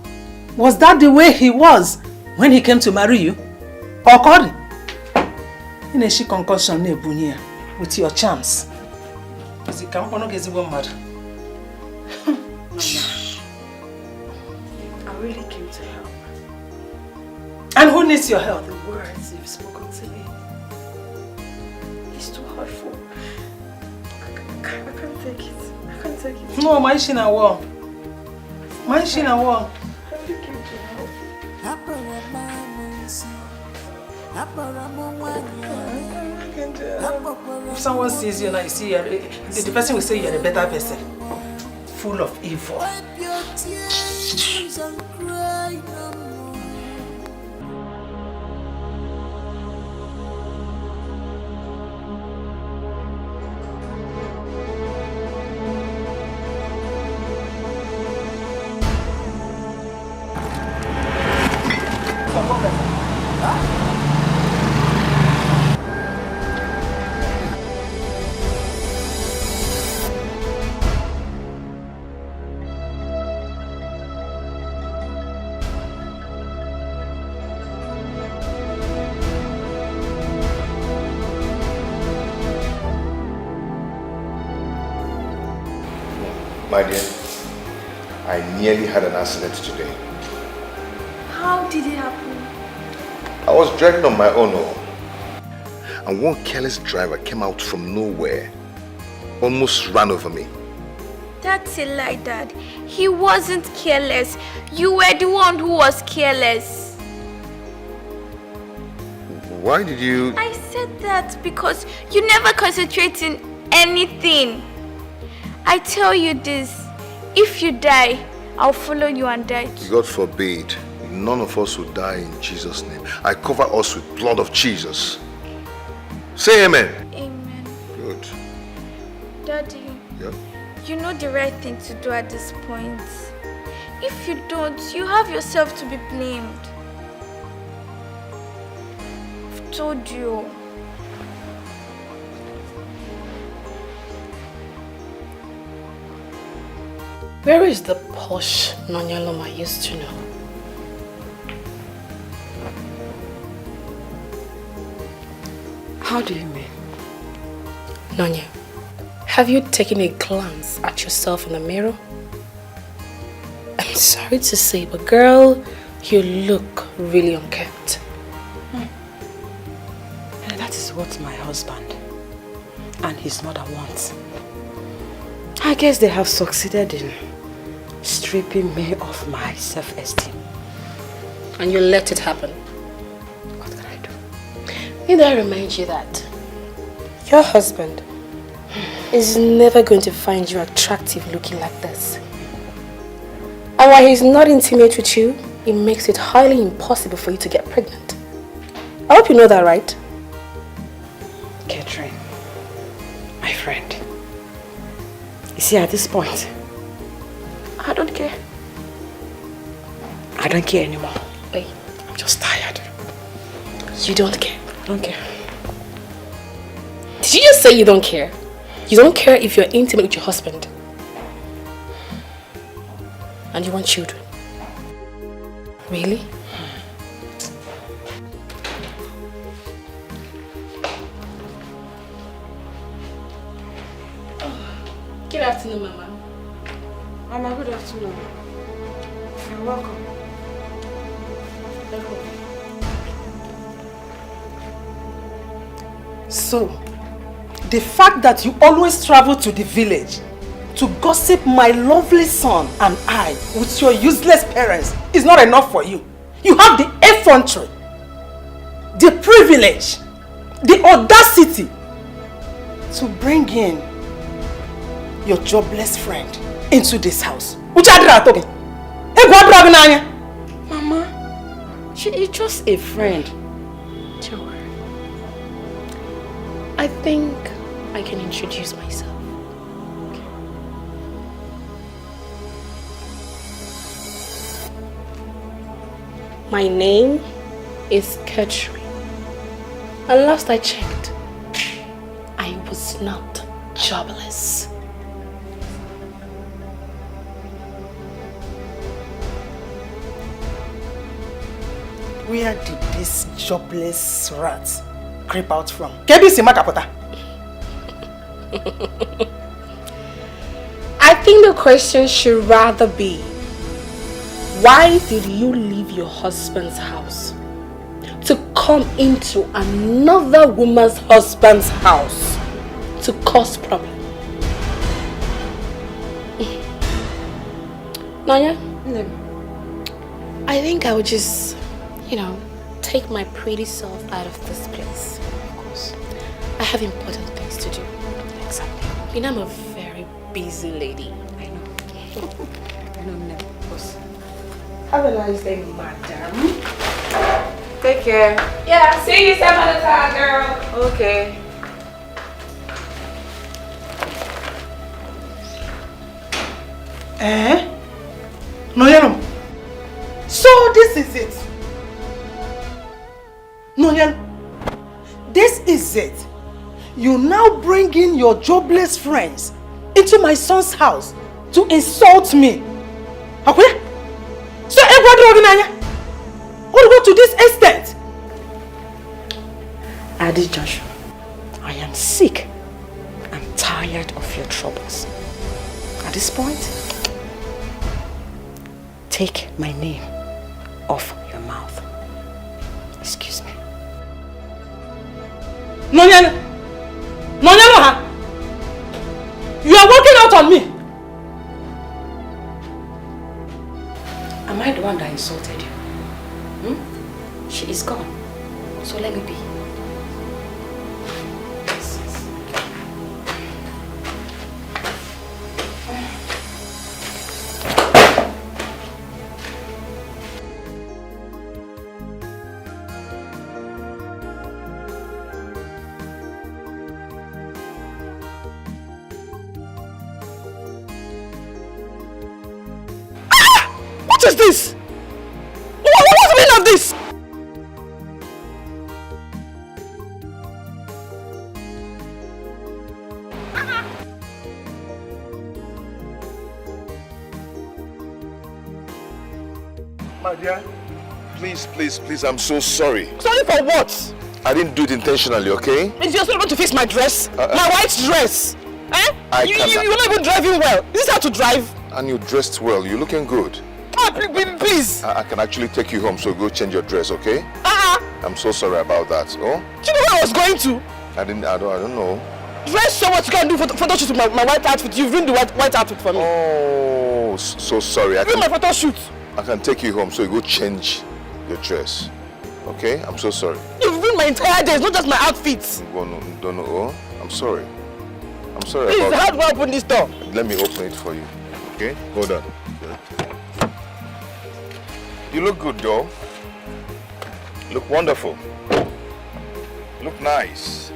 Was that the way he was when he came to marry you? Or Cody? In a she concussion with your charms. Mama, I really came to help. And who needs your help? The words you've spoken to me. It's too hurtful. I can't take it. I can't take it. No, my shina wall. My shina wall. I really came to help. If someone sees you now, you see the person will say you're a better person. Full of evil. My dear, I nearly had an accident today. How did it happen? I was driving on my own, and one careless driver came out from nowhere, almost ran over me. That's a lie, Dad. He wasn't careless. You were the one who was careless. Why did you... I said that because you never concentrate in anything. I tell you this, if you die, I'll follow you and die too. God forbid. None of us will die in Jesus' name. I cover us with blood of Jesus. Say amen. Amen. Good. Daddy, Yeah? you know the right thing to do at this point. If you don't, you have yourself to be blamed. I've told you. Where is the posh Nonyalom I used to know? How do you mean? Nonya, have you taken a glance at yourself in the mirror? I'm sorry to say, but girl, you look really unkempt. And that is what my husband and his mother want. I guess they have succeeded in stripping me of my self-esteem. And you let it happen. What can I do? Need I remind you that your husband is never going to find you attractive looking like this. And while he's not intimate with you, it makes it highly impossible for you to get pregnant. I hope you know that, right? Catherine, my friend, you see, at this point, I don't care. I don't care anymore. Wait, I'm just tired. you don't care? I don't care. Did you just say you don't care? You don't care if you're intimate with your husband? And you want children? Really? Good afternoon, Mama. Mama, good afternoon. You're welcome. So, the fact that you always travel to the village to gossip my lovely son and I with your useless parents is not enough for you. You have the effrontery, the privilege, the audacity to bring in your jobless friend into this house. Mama, she is just a friend. Don't worry. I think I can introduce myself. My name is Katrin. And last I checked, I was not jobless. Where did this jobless rat creep out from? I think the question should rather be, why did you leave your husband's house to come into another woman's husband's house to cause problem? Nanya? I think I would just, take my pretty self out of this place. Of course. I have important things to do. Exactly. I'm a very busy lady. I know. I know, of course. Have a nice day, madam. Take care. Yeah, see you some other time, girl. Okay. Noyel. So this is it. Noyel, this is it. You now bring in your jobless friends into my son's house to insult me. Okay? So Ekwedike, what do you go to this extent? Adi Joshua, I am sick and tired of your troubles. At this point, take my name off your mouth. Excuse me. Nonyel, you are walking out on me. Am I the one that insulted you? She is gone, so let me be. is this? What's the meaning of this? My dear, please, I'm so sorry. Sorry for what? I didn't do it intentionally, okay? Is you're not going to fix my dress? My white dress? Eh? You're not even driving well. Is this how to drive? And you dressed well, you're looking good. Oh, please. I can actually take you home, so go change your dress, okay? I'm so sorry about that, oh? Do you know where I was going to? I don't know. Dress so what you can do photo shoot with my white outfit. You've ruined the white outfit for me. Oh, so sorry. Ruined my photo shoot. I can take you home, so you go change your dress. Okay? I'm so sorry. You've ruined my entire day, it's not just my outfit. Don't know. Oh, I'm sorry. I'm sorry Please, about how do I open this door? Let me open it for you. Okay? Hold on. You look good, though. Look wonderful. Look nice.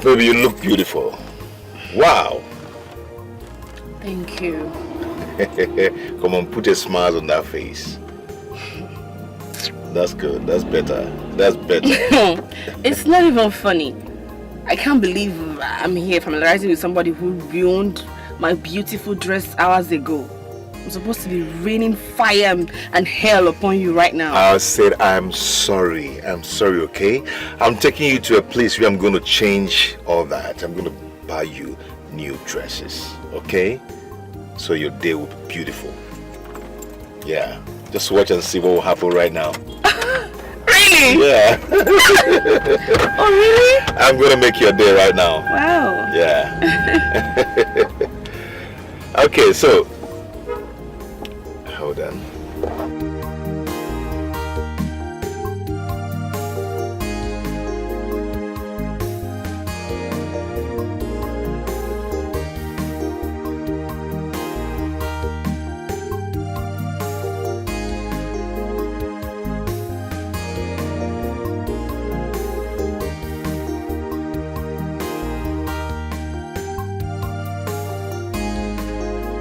Baby, you look beautiful. Wow. Thank you. Come on, put a smile on that face. That's good. That's better. That's better. It's not even funny. I can't believe I'm here familiarizing with somebody who ruined my beautiful dress hours ago. I'm supposed to be raining fire and hell upon you right now. I said I'm sorry. I'm sorry, okay? I'm taking you to a place where I'm going to change all that. I'm going to buy you new dresses, okay? So your day will be beautiful. Yeah. Just watch and see what will happen right now. Really? Yeah. Oh, really? I'm going to make your day right now. Wow. Yeah. Okay, so hold on.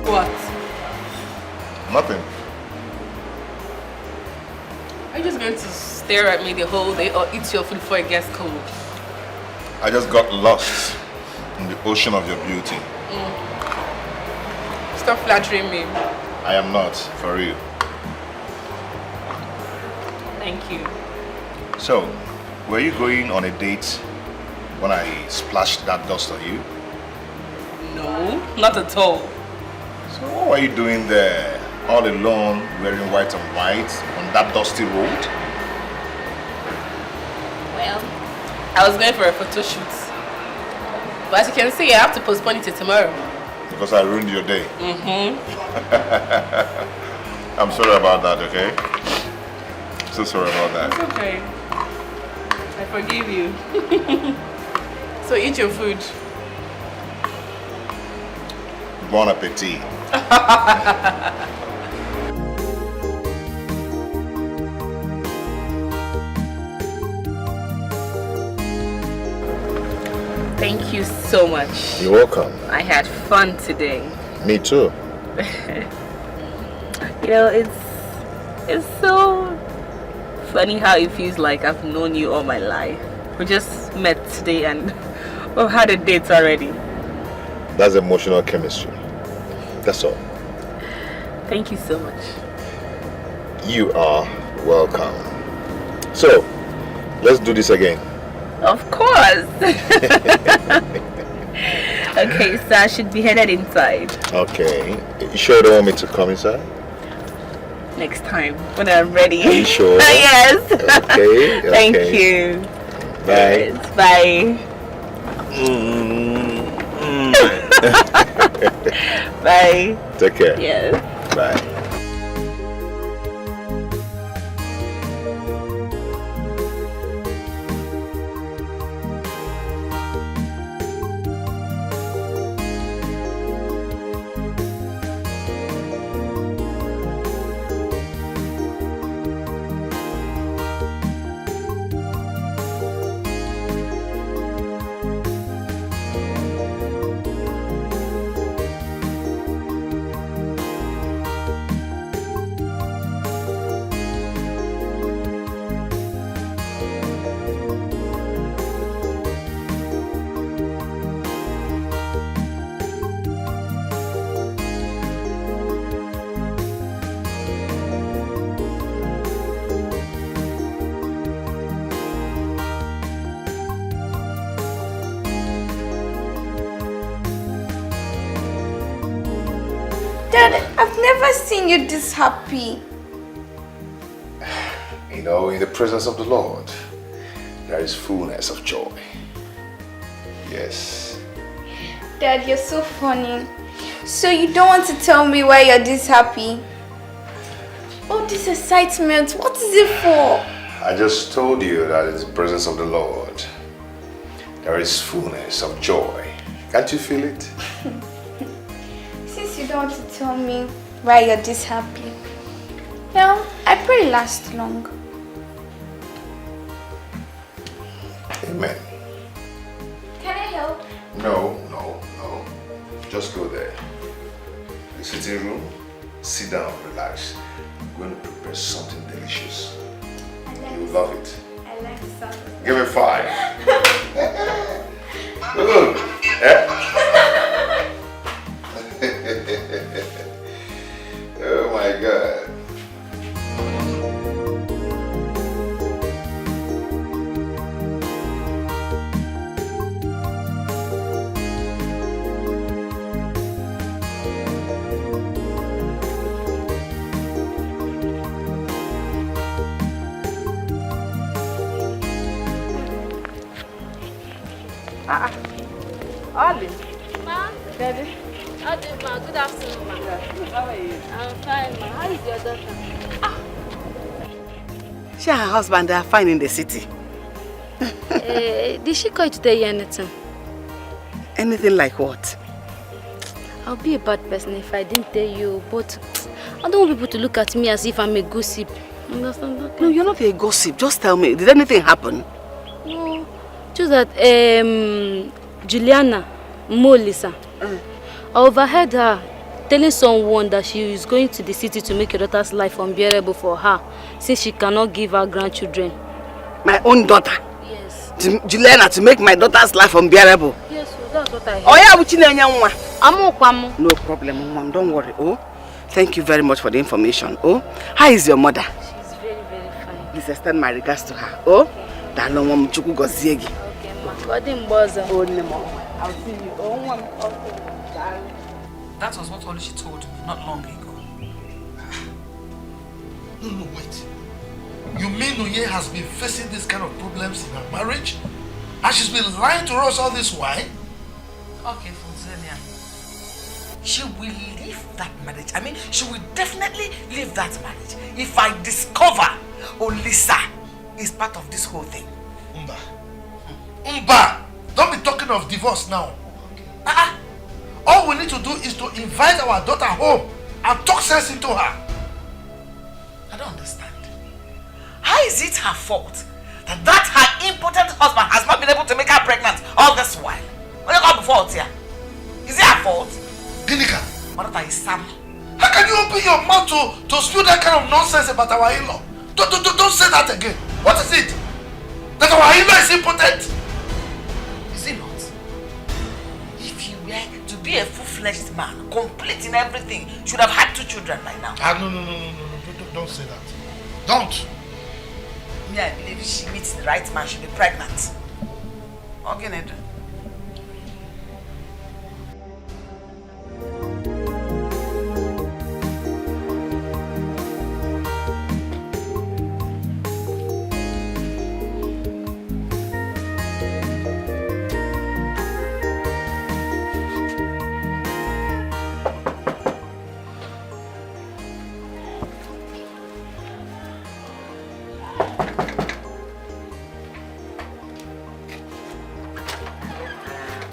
What? Nothing. Are you just going to stare at me the whole day or eat your food before it gets cold? I just got lost in the ocean of your beauty. Stop flattering me. I am not, for real. Thank you. So, were you going on a date when I splashed that dust on you? No, not at all. So what were you doing there, all alone, wearing white and white, on that dusty road? Well, I was going for a photo shoot. But as you can see, I have to postpone it till tomorrow. Because I ruined your day. I'm sorry about that, okay? So sorry about that. It's okay. I forgive you. So eat your food. Bon appetit. Thank you so much. You're welcome. I had fun today. Me too. You know, it's so funny how it feels like I've known you all my life. We just met today and we've had a date already. That's emotional chemistry. That's all. Thank you so much. You are welcome. So, let's do this again. Of course. Okay, so I should be headed inside. Okay. You sure you don't want me to come inside? Next time, when I'm ready. Are you sure? Yes. Okay. Thank you. Bye. Yes, bye. Bye. Take care. Yes. Bye. Dad, I've never seen you this happy. You know, in the presence of the Lord, there is fullness of joy. Yes. Dad, you're so funny. So you don't want to tell me why you're this happy? Oh, this excitement, what is it for? I just told you that in the presence of the Lord, there is fullness of joy. Can't you feel it? Since you don't want to tell me why you're this happy, well, I pray it lasts long. Amen. Can I help? No. Just go there. The sitting room, sit down, relax. I'm going to prepare something delicious. You'll love it. I like the sound. Give it 5. Good. Oh my God. Ollie, Ma? Daddy? How do you, ma? Good afternoon, ma. How are you? I'm fine, ma. How is your daughter? She and her husband are fine in the city. Did she call you to tell you anything? Anything like what? I'll be a bad person if I didn't tell you, but I don't want people to look at me as if I'm a gossip. Understand that? No, you're not a gossip. Just tell me, did anything happen? No, just that Juliana Molisa, I overheard her telling someone that she is going to the city to make your daughter's life unbearable for her, since she cannot give her grandchildren. My own daughter? Yes. Juliana, to make my daughter's life unbearable? Yes, so that's what I heard. Oh yeah, which Amu. No problem, Mom. Don't worry. Oh, thank you very much for the information. Oh, how is your mother? She's very, very fine. Please extend my regards to her. Oh, Akachukwu goziegi. Okay, ma. Oh, no, I'll see you. Oh, that was what she told me not long ago. No, wait. You mean Uye has been facing this kind of problems in her marriage? And she's been lying to us all this while? Okay, Fonzenia. She will leave that marriage. I mean, she will definitely leave that marriage if I discover Olisa is part of this whole thing. Umba! Don't be talking of divorce now. Okay. All we need to do is to invite our daughter home and talk sense into her. I don't understand. How is it her fault that her impotent husband has not been able to make her pregnant all this while? What you before here? Is it her fault? Ginika, Marital is Sam. how can you open your mouth to spew that kind of nonsense about our in-law? Don't say that again. What is it? That our in-law is impotent? Is it not? If you were to be a full-fledged man, complete in everything, should have had 2 children by now. No. Don't say that. Don't. Me, I believe if she meets the right man, she'll be pregnant. What can I do?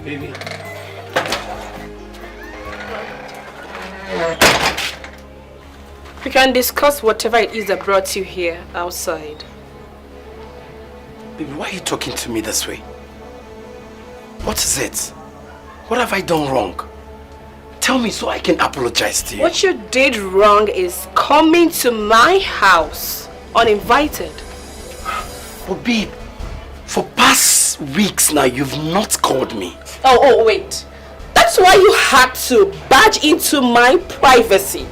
Baby. We can discuss whatever it is that brought you here outside. Baby, why are you talking to me this way? What is it? What have I done wrong? Tell me so I can apologize to you. What you did wrong is coming to my house uninvited. But babe, for past weeks now, you've not called me. Oh, wait. That's why you had to barge into my privacy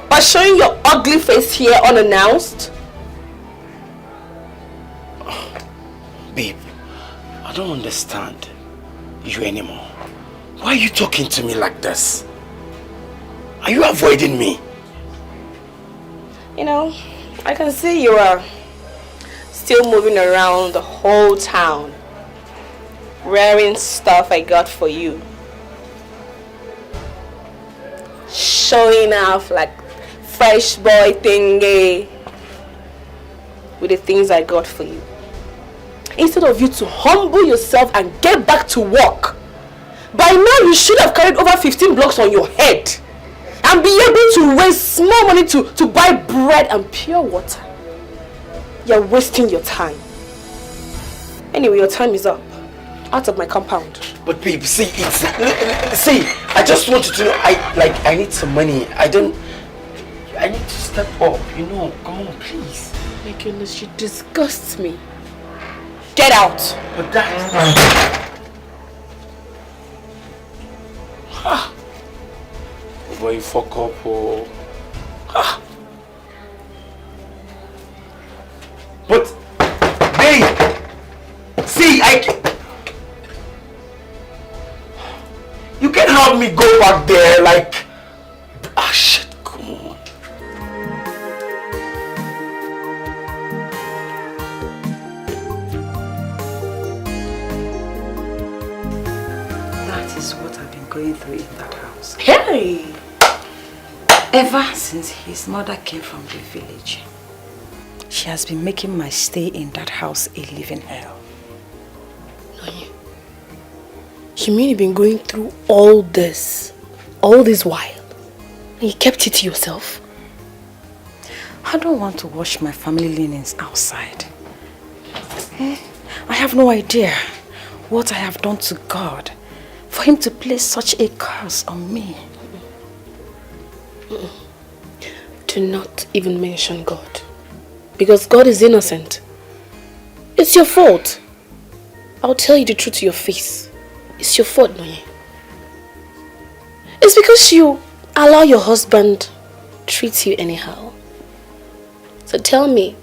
by showing your ugly face here unannounced? Babe, I don't understand you anymore. Why are you talking to me like this? Are you avoiding me? You know, I can see you are still moving around the whole town wearing stuff I got for you, showing off like fresh boy thingy with the things I got for you, instead of you to humble yourself and get back to work. By now you should have carried over 15 blocks on your head and be able to raise small money to buy bread and pure water. You're wasting your time. Anyway, your time is up. Out of my compound. But babe, see, I just want you to know, I need some money. I need to step up, you know. Come on, please. My goodness, you disgust me. Get out. But that... Boy, fuck up, oh. But, babe, see, you can help me go back there, like... Ah, shit, come on. That is what I've been going through in that house. Hey! Ever since his mother came from the village, she has been making my stay in that house a living hell. You mean you've been going through all this while, and you kept it to yourself? I don't want to wash my family linens outside. I have no idea what I have done to God for him to place such a curse on me. Do not even mention God, because God is innocent. It's your fault. I'll tell you the truth to your face. It's your fault, Noye. It's because you allow your husband treat you anyhow. So tell me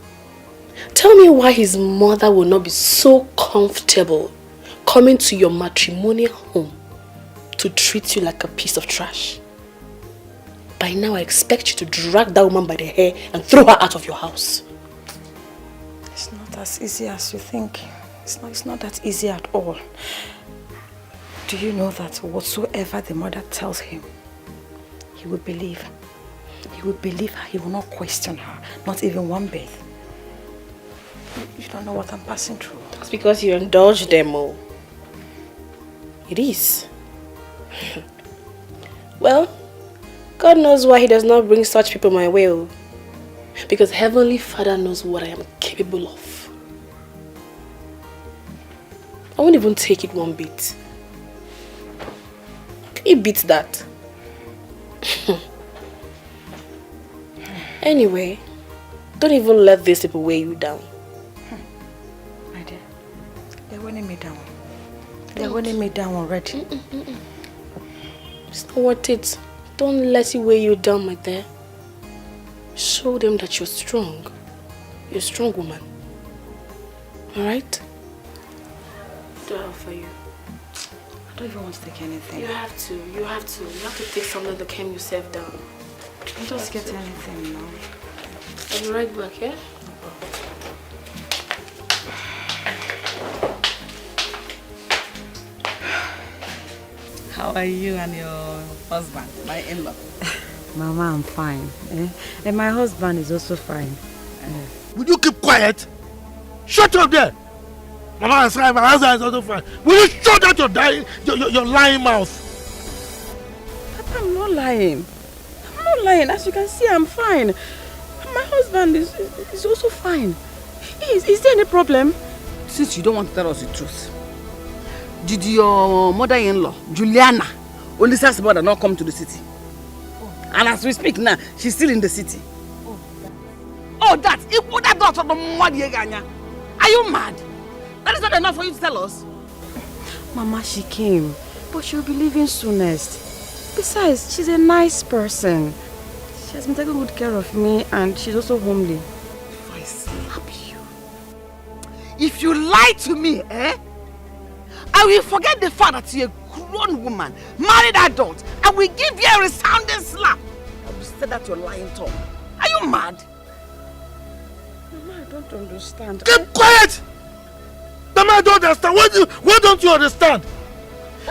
why his mother will not be so comfortable coming to your matrimonial home to treat you like a piece of trash. By now I expect you to drag that woman by the hair and throw her out of your house. It's not as easy as you think. It's not that easy at all. Do you know that whatsoever the mother tells him, he will believe? He will believe her. He will not question her. Not even one bit. You don't know what I'm passing through. That's because you indulge them all. It is. Well, God knows why he does not bring such people my way. Because Heavenly Father knows what I am capable of. I won't even take it one bit. Can you beat that? Anyway, don't even let these people weigh you down. My dear, they're weighing me down. They're weighing me down already. It's not worth it. Don't let it weigh you down, my dear. Show them that you're strong. You're a strong woman. Alright? Do I offer you? I don't even want to take anything. You have to. You have to take something to calm yourself down. I just get anything now. I'll be right back, yeah? How are you and your husband, my in-law? Mama, I'm fine. And my husband is also fine. Will you keep quiet? Shut up there! Mama is fine, my husband is also fine. Will you shut out your lying mouth? Papa, I'm not lying. I'm not lying. As you can see, I'm fine. My husband is also fine. Is there any problem? Since you don't want to tell us the truth, did your mother-in-law, Juliana, Olisa's mother, not come to the city? And as we speak now, she's still in the city. Oh, that daughter of the Mwadieganya. Are you mad? That is not enough for you to tell us. Mama, she came, but she'll be leaving soonest. Besides, she's a nice person. She has been taking good care of me, and she's also homely. If I slap you, if you lie to me, I will forget the fact that you're a grown woman, married adult, and will give you a resounding slap. I will say that you're lying tongue. Are you mad? Mama, I don't understand. Keep quiet! Mama, I don't understand. Why don't you understand?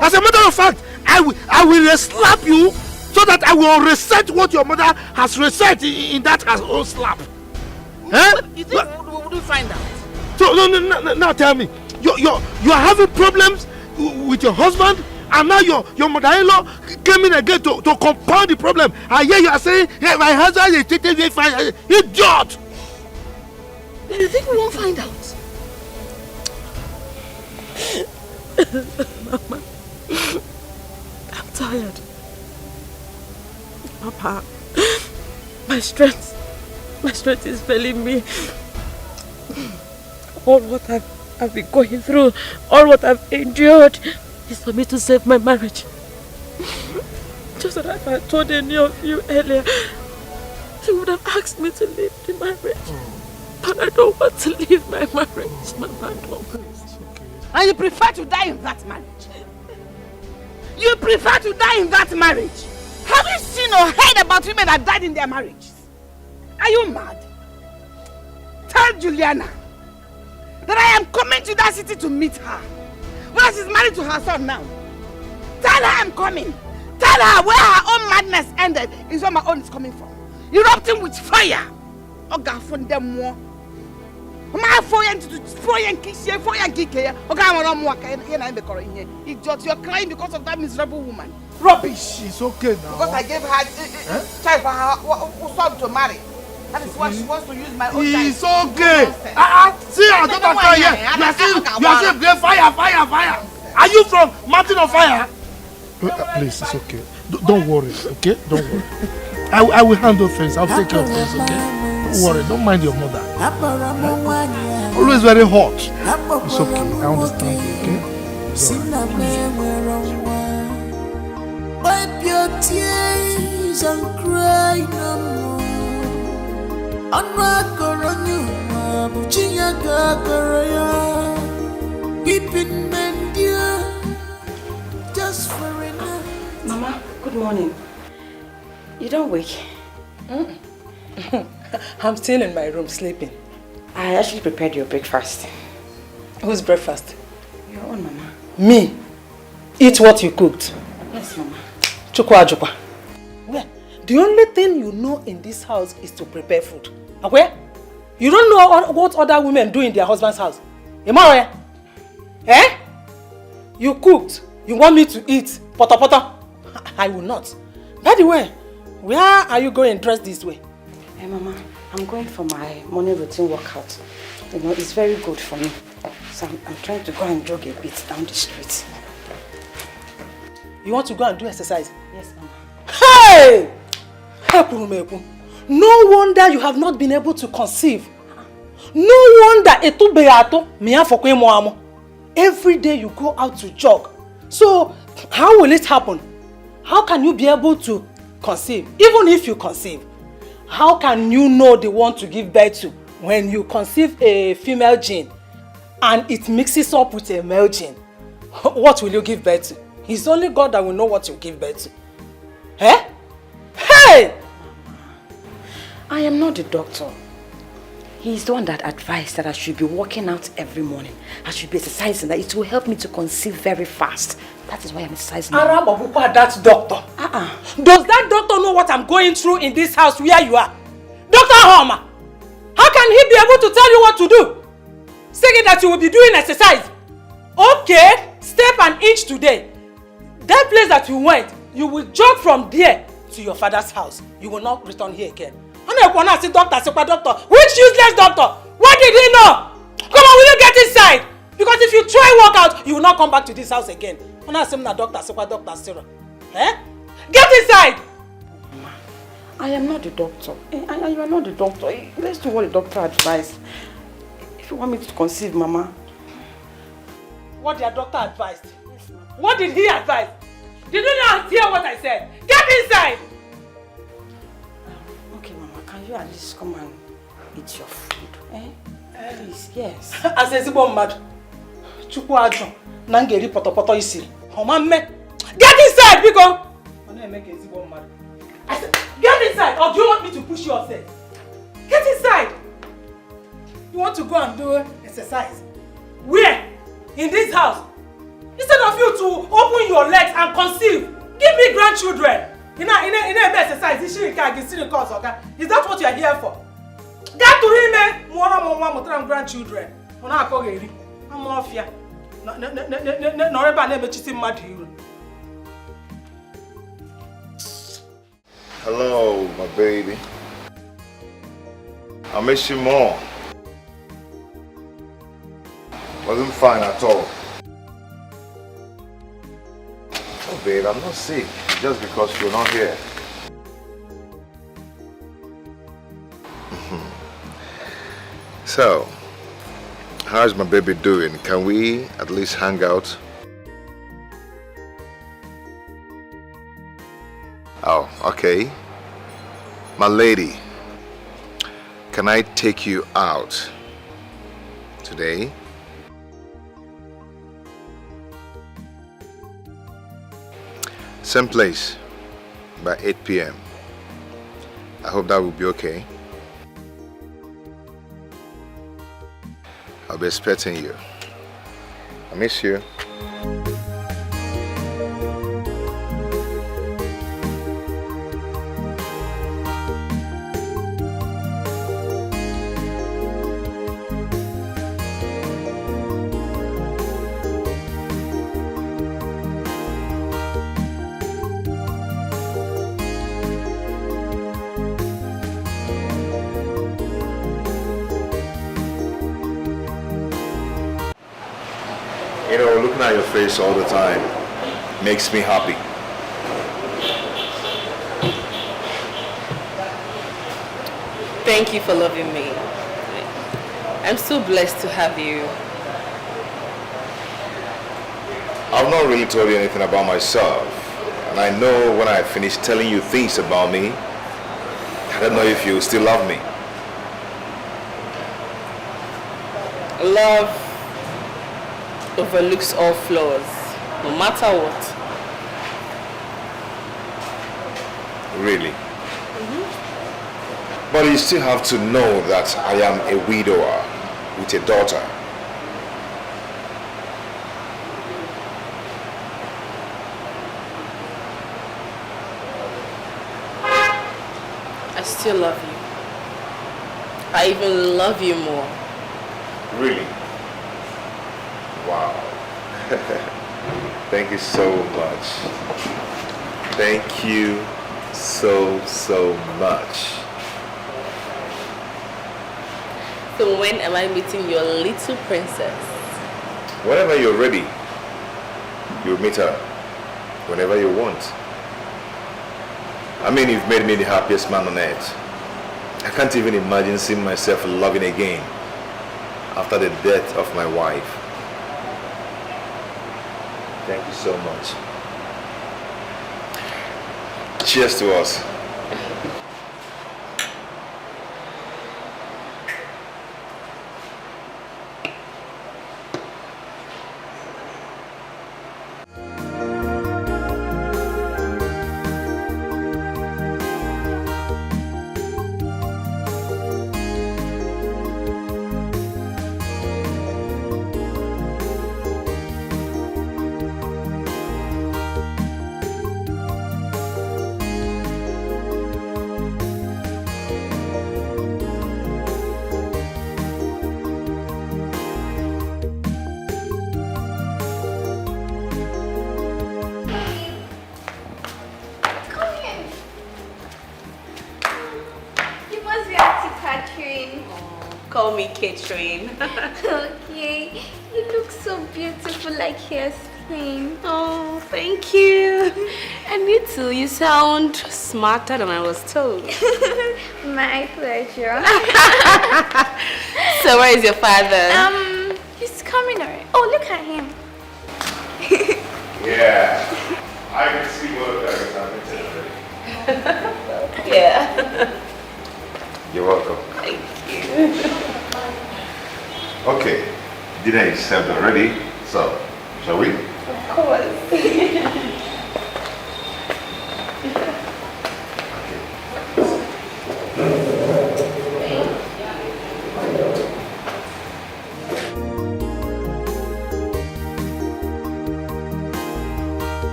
As a matter of fact, I will slap you so that I will reset what your mother has reset in that her own slap. You think we'll find out? So no, now tell me, you're having problems with your husband, and now your mother-in-law came in again to compound the problem. And here you are saying, hey, my husband is taking me fine. Idiot! You think we won't find out? Mama, I'm tired. Papa, my strength is failing me. All what I've been going through, all what I've endured is for me to save my marriage. Just that if I told any of you earlier, you would have asked me to leave the marriage. But I don't want to leave my marriage, Mama, I don't. And you prefer to die in that marriage? You prefer to die in that marriage? Have you seen or heard about women that died in their marriages? Are you mad? Tell Juliana that I am coming to that city to meet her. Well, she's married to her son now. Tell her I'm coming. Tell her where her own madness ended is where my own is coming from. Erupting with fire. Oga from them more. My fire to fire and kiss you, fire and kick you. Oga, I'm not here. You're crying because of that miserable woman. Rubbish. It's okay now. Because I gave her child for her son to marry. That is why she wants to use my own child. It's okay. See, I don't know here. You are saying fire. Are you from Mountain of Fire? Please, it's okay. Don't worry, okay? Don't worry. I will handle things. I'll take care of things, okay? Don't worry. Don't mind your mother. Always very hot. It's okay. I understand you, okay? It's Wipe your tears and cry no more. Weeping men dear, just for enough. Mama, good morning. You don't wake? I'm still in my room sleeping. I actually prepared your breakfast. Whose breakfast? Your own, Mama. Me? Eat what you cooked? Yes, Mama. Chukwa. Well, the only thing you know in this house is to prepare food. Okay? You don't know what other women do in their husband's house. Am I right? Eh? You cooked. You want me to eat. Poto. I will not. By the way, where are you going dressed this way? Hey, Mama, I'm going for my morning routine workout. You know, it's very good for me. So I'm trying to go and jog a bit down the street. You want to go and do exercise? Yes, Mama. Hey! No wonder you have not been able to conceive. No wonder every day you go out to jog. So, how will it happen? How can you be able to conceive? Even if you conceive, how can you know the one to give birth to when you conceive a female gene and it mixes up with a male gene? What will you give birth to? It's only God that will know what you give birth to. Eh? Hey! I am not the doctor. He's the one that advised that I should be working out every morning. I should be exercising, that it will help me to conceive very fast. That is why I'm exercising. That doctor. Does that doctor know what I'm going through in this house where you are? Dr. Homer, how can he be able to tell you what to do? Saying that you will be doing exercise. Okay, step an inch today. That place that you went, you will jog from there to your father's house. You will not return here again. Doctor, which useless doctor? What did he know? Come on, will you get inside? Because if you try work out, you will not come back to this house again. Doctor, eh? Get inside! Mama, I am not the doctor. You are not the doctor. Let's do what the doctor advised. If you want me to conceive, Mama. What the doctor advised? Yes, what did he advise? Did you not hear what I said? Get inside! Okay, Mama, can you at least come and eat your food? Eh? Please, yes. As a zibo mad. Chukwu Ajino. Nangeri poto isi. Get inside, because I said, get inside, or do you want me to push you upstairs? Get inside! You want to go and do exercise? Where? In this house? Instead of you to open your legs and conceive, give me grandchildren. In a exercise, is that what you are here for? Get to him, more grandchildren. I'm off here. Hello, my baby. I miss you more. Wasn't fine at all. Oh, babe, I'm not sick just because you're not here. So, how's my baby doing? Can we at least hang out? Oh, okay. My lady, can I take you out today? Same place, by 8 p.m. I hope that will be okay. I'll be expecting you. I miss you. You know, looking at your face all the time makes me happy. Thank you for loving me. I'm so blessed to have you. I've not really told you anything about myself. And I know when I finish telling you things about me, I don't know if you still love me. Love overlooks all flaws, no matter what. Really? But you still have to know that I am a widower with a daughter. I still love you. I even love you more. Really? Wow. Thank you so much. Thank you so much. So when am I meeting your little princess? Whenever you're ready, you'll meet her. Whenever you want. I mean, you've made me the happiest man on earth. I can't even imagine seeing myself loving again after the death of my wife. Thank you so much. Cheers to us. Call me Catherine. Okay, you look so beautiful like hairspring. Oh, thank you. And you too, you sound smarter than I was told. My pleasure. So where is your father? He's coming already. Oh, look at him. Yeah, I can see what that is happening. Yeah. You're welcome. Thank you. Okay, dinner is served already, so shall we? Of course.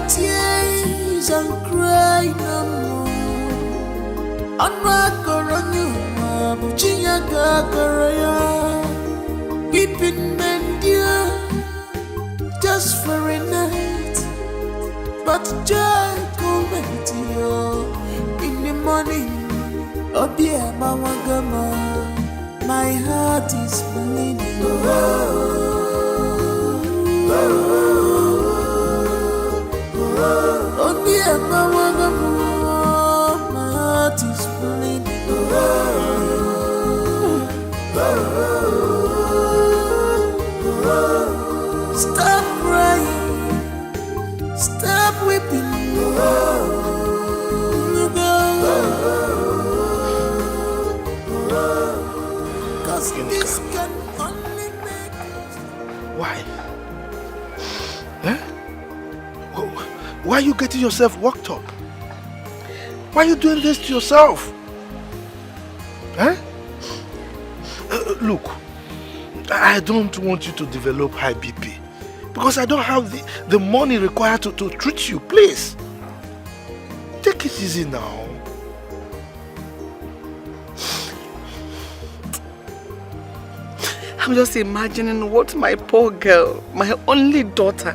Tears and cry no more. Anwakoronyuma buchinya gagaraya. Weeping men dear, just for a night. But joy coming to you in the morning. Oh dear mawagama, my heart is bleeding. Oh dear, my heart is bleeding. Stop crying, stop weeping. can only make us. Why? Eh? Why are you getting yourself worked up? Why are you doing this to yourself? Eh? Look, I don't want you to develop high BP because I don't have the money required to treat you. Please, take it easy now. I'm just imagining what my poor girl, my only daughter,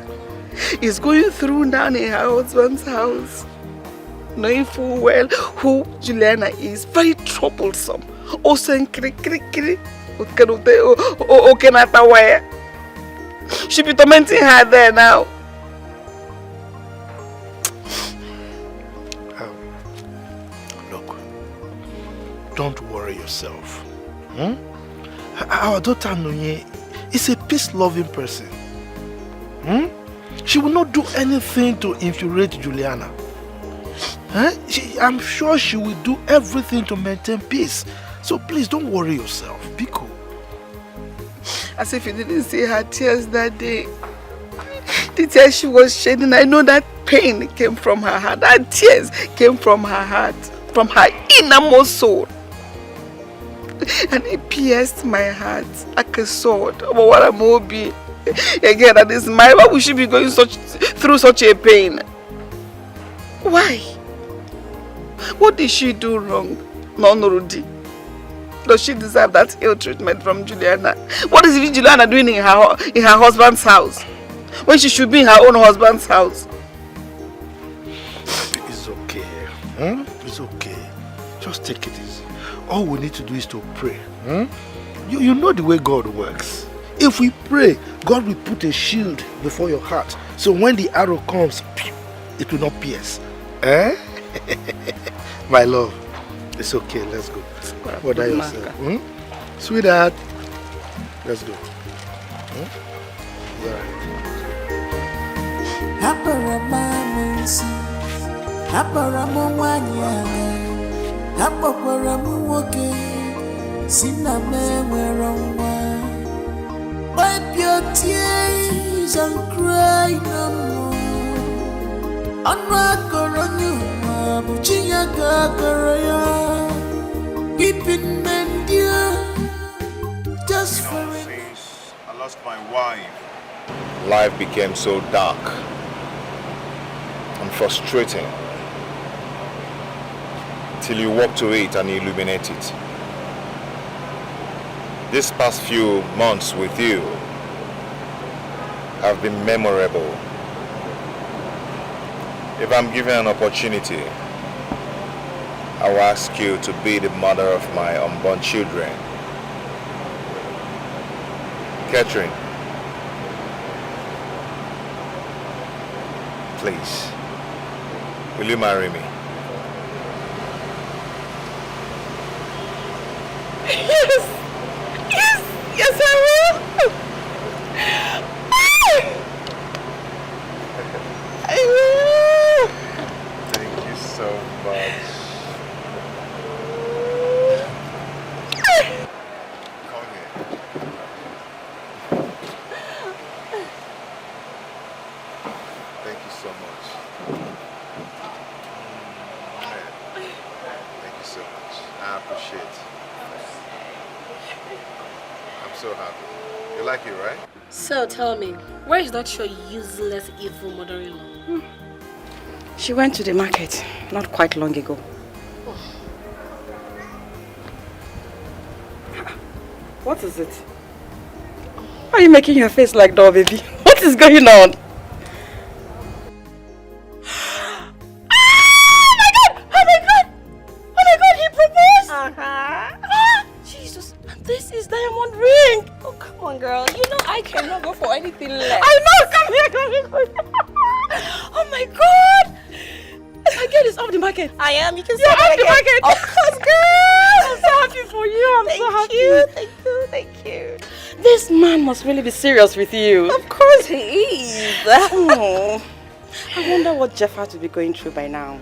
is going through down in her husband's house. Knowing full well who Juliana is, very troublesome. Also, she'll be tormenting her there now. Look, don't worry yourself. Our daughter Nonye is a peace-loving person. She will not do anything to infuriate Juliana. I'm sure she will do everything to maintain peace. So please don't worry yourself. Be cool. As if you didn't see her tears that day. The tears she was shedding, I know that pain came from her heart. That tears came from her heart, from her innermost soul. And it pierced my heart like a sword. But what am I be? Again, at this mind, why would she be going through such a pain? Why? What did she do wrong? No, Norudi. Does she deserve that ill treatment from Juliana? What is Juliana doing in her husband's house? When she should be in her own husband's house? It's okay. It's okay. Just take it easy. All we need to do is to pray. You know the way God works. If we pray, God will put a shield before your heart. So when the arrow comes, it will not pierce. Eh? My love, it's okay. Let's go. Bother yourself. Sweetheart, let's go. Wipe your tears and cry no more. Weeping men dear, just for since I lost my wife, life became so dark and frustrating till you walk to it and illuminate it. These past few months with you have been memorable. If I'm given an opportunity, I will ask you to be the mother of my unborn children. Catherine, please, will you marry me? Yes! Yes! Yes, I will! I will! Thank you so much. Come here. Thank you so much. Thank you so much. I appreciate it. I'm so happy. You like it, right? So tell me, where is that your useless evil mother-in-law? She went to the market not quite long ago. What is it? Why are you making your face like that, baby? What is going on? Jesus, this is diamond ring. Oh, come on, girl. You know I cannot go for anything less. I know, come here. Oh my God. My girl is off the market. I am. You can see You're off the market. Of course, girl. I'm so happy for you. I'm so happy. Thank you. This man must really be serious with you. Of course he is. Oh, I wonder what Jeff had to be going through by now.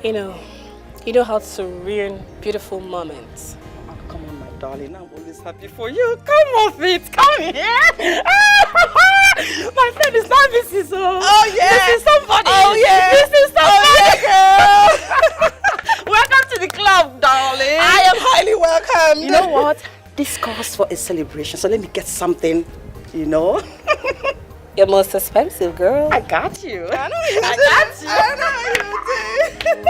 You know how to ruin beautiful moments. Oh, darling, I'm always happy for you. Come off it. Come here. My friend is not Mrs. Oh, yeah. This is somebody. Oh, yeah. This is somebody. Oh, yeah, welcome to the club, darling. I am highly welcome. You know what? This calls for a celebration, so let me get something, you know. You're most expensive, girl. I got you. I know you did. I know you did.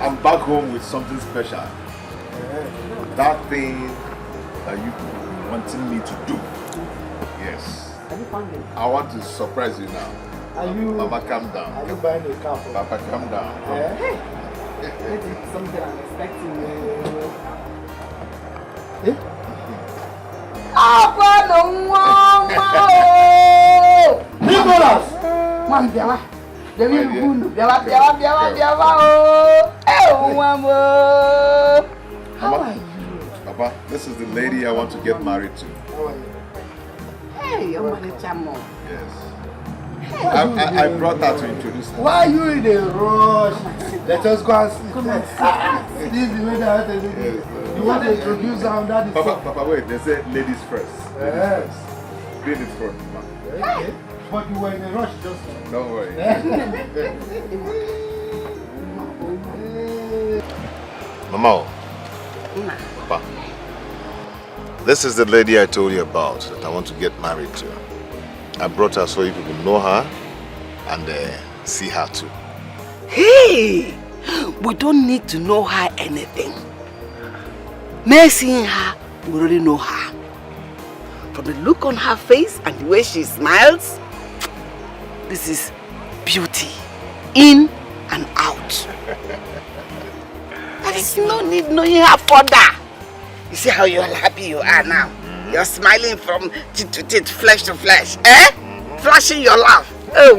I'm back home with something special. That thing that you wanting me to do. Yes. I want to surprise you now. Mama, calm down. Are you buying a car for Papa, calm down. Hey. This is something I'm expecting. Nicholas! Man, Biawa. How are you? Papa, this is the lady I want to get married to. How are you? Hey, I'm on the chamo. Yes. I brought her to introduce her. Why are you in a rush? Let us go and see. Come on. This is the way that I you want to introduce her on that? Papa, wait. They said ladies first. Ladies first. Be in the front, man. Okay. But you were in a rush just now. Don't worry. Mama. Papa. This is the lady I told you about that I want to get married to. I brought her so you people know her and see her too. Hey! We don't need to know her anything. Mere seeing her, we already know her. From the look on her face and the way she smiles, this is beauty, in and out. There is no need knowing her further. You see how happy you are now? You're smiling from teeth to teeth, flesh to flesh, eh? Flashing your laugh. Oh,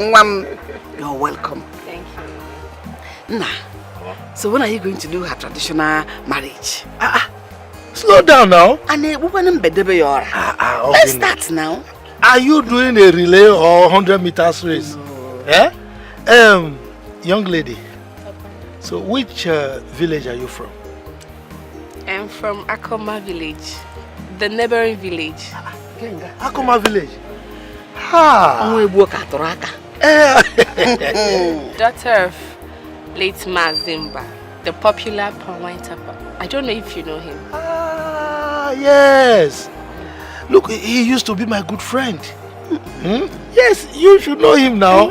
you're welcome. Thank you. Nah. So when are you going to do her traditional marriage? Slow down now. Let's start now. Are you doing a relay or 100 meters race? No. Young lady. So which village are you from? I'm from Akoma village, the neighboring village. Akoma village? Daughter of late Mazimba, the popular palm tapper. I don't know if you know him. Yes. Look, he used to be my good friend. Yes, you should know him now.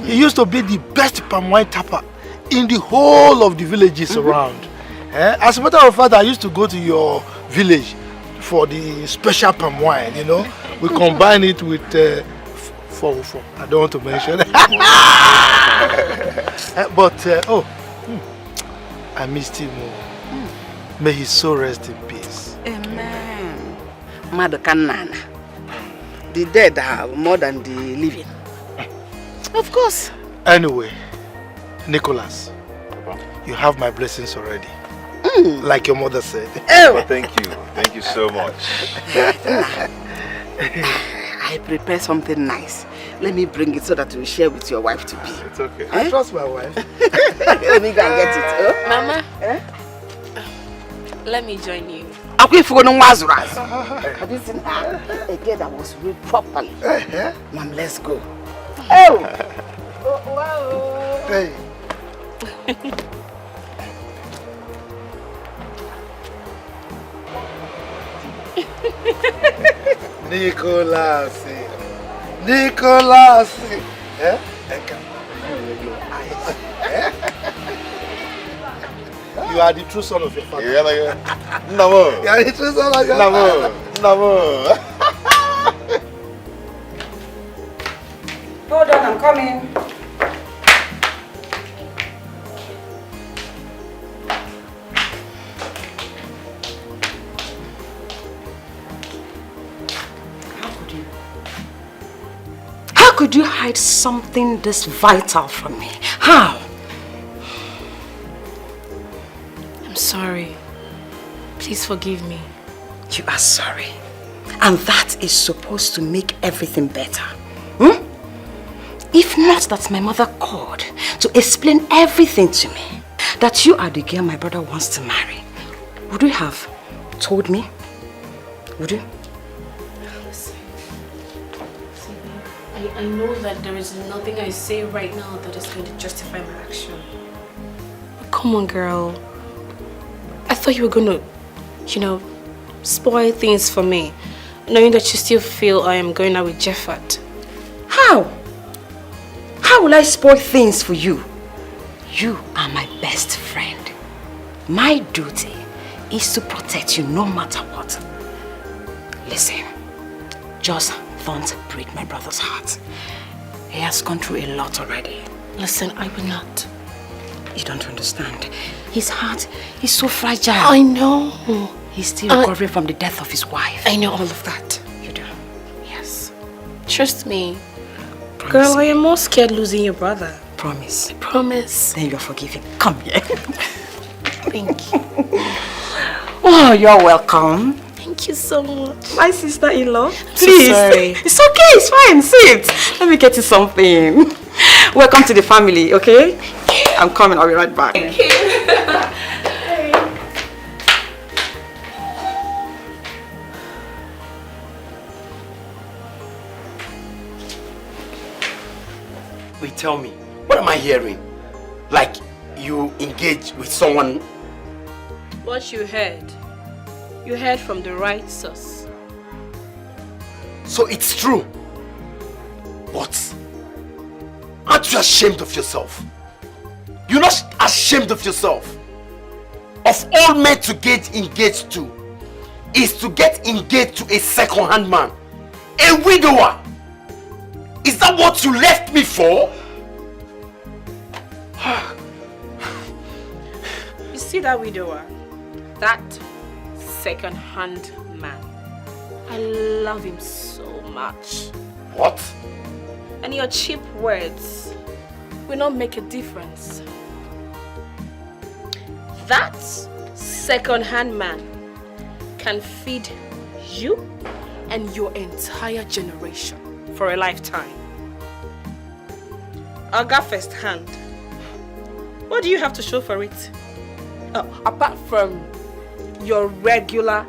He used to be the best palm wine tapper in the whole of the villages around. As a matter of fact, I used to go to your village for the special palm wine, you know. We combine it with for I don't want to mention. But I missed him. May his soul rest in peace. Amen. Madakanana. The dead are more than the living. Of course. Anyway, Nicholas, you have my blessings already. Like your mother said. Oh, thank you. Thank you so much. I prepared something nice. Let me bring it so that you share with your wife to be. It's okay. I trust my wife. Let me go and get it. Mama, let me join you. This is a girl that was raised properly. Mom, let's go. Oh! Wow! Hey. Nicholas. Nicholas. You are the true son of your father. No. You are the true son of your father. No. Hold on, I'm coming. How could you hide something this vital from me? How? I'm sorry. Please forgive me. You are sorry. And that is supposed to make everything better. Hmm? If not that my mother called to explain everything to me, that you are the girl my brother wants to marry, would you have told me? Would you? Listen, I know that there is nothing I say right now that is going to justify my action. But come on, girl. I thought you were going to, spoil things for me, knowing that you still feel I am going out with Jeffat. How? How will I spoil things for you? You are my best friend. My duty is to protect you no matter what. Listen, just don't break my brother's heart. He has gone through a lot already. Listen, I will not. You don't understand. His heart is so fragile. I know. He's still recovering from the death of his wife. I know all of that. You do? Yes. Trust me. Promise Girl, me. I am more scared losing your brother. Promise. I promise. Then you're forgiven. Come here. Thank you. Oh, you're welcome. Thank you so much. My sister-in-law. Please. So sorry. It's okay, it's fine. Sit. Let me get you something. Welcome to the family, okay? I'm coming, I'll be right back. Thank you. Wait, tell me, what am I hearing? Like, you engage with someone? What you heard from the right source. So it's true. What? Aren't you ashamed of yourself? You're not ashamed of yourself? Of all men to get engaged to, is to get engaged to a second-hand man, a widower. Is that what you left me for? You see that widower? That second-hand man. I love him so much. What? And your cheap words will not make a difference. That second-hand man can feed you and your entire generation for a lifetime. I'll go first hand. What do you have to show for it? Apart from your regular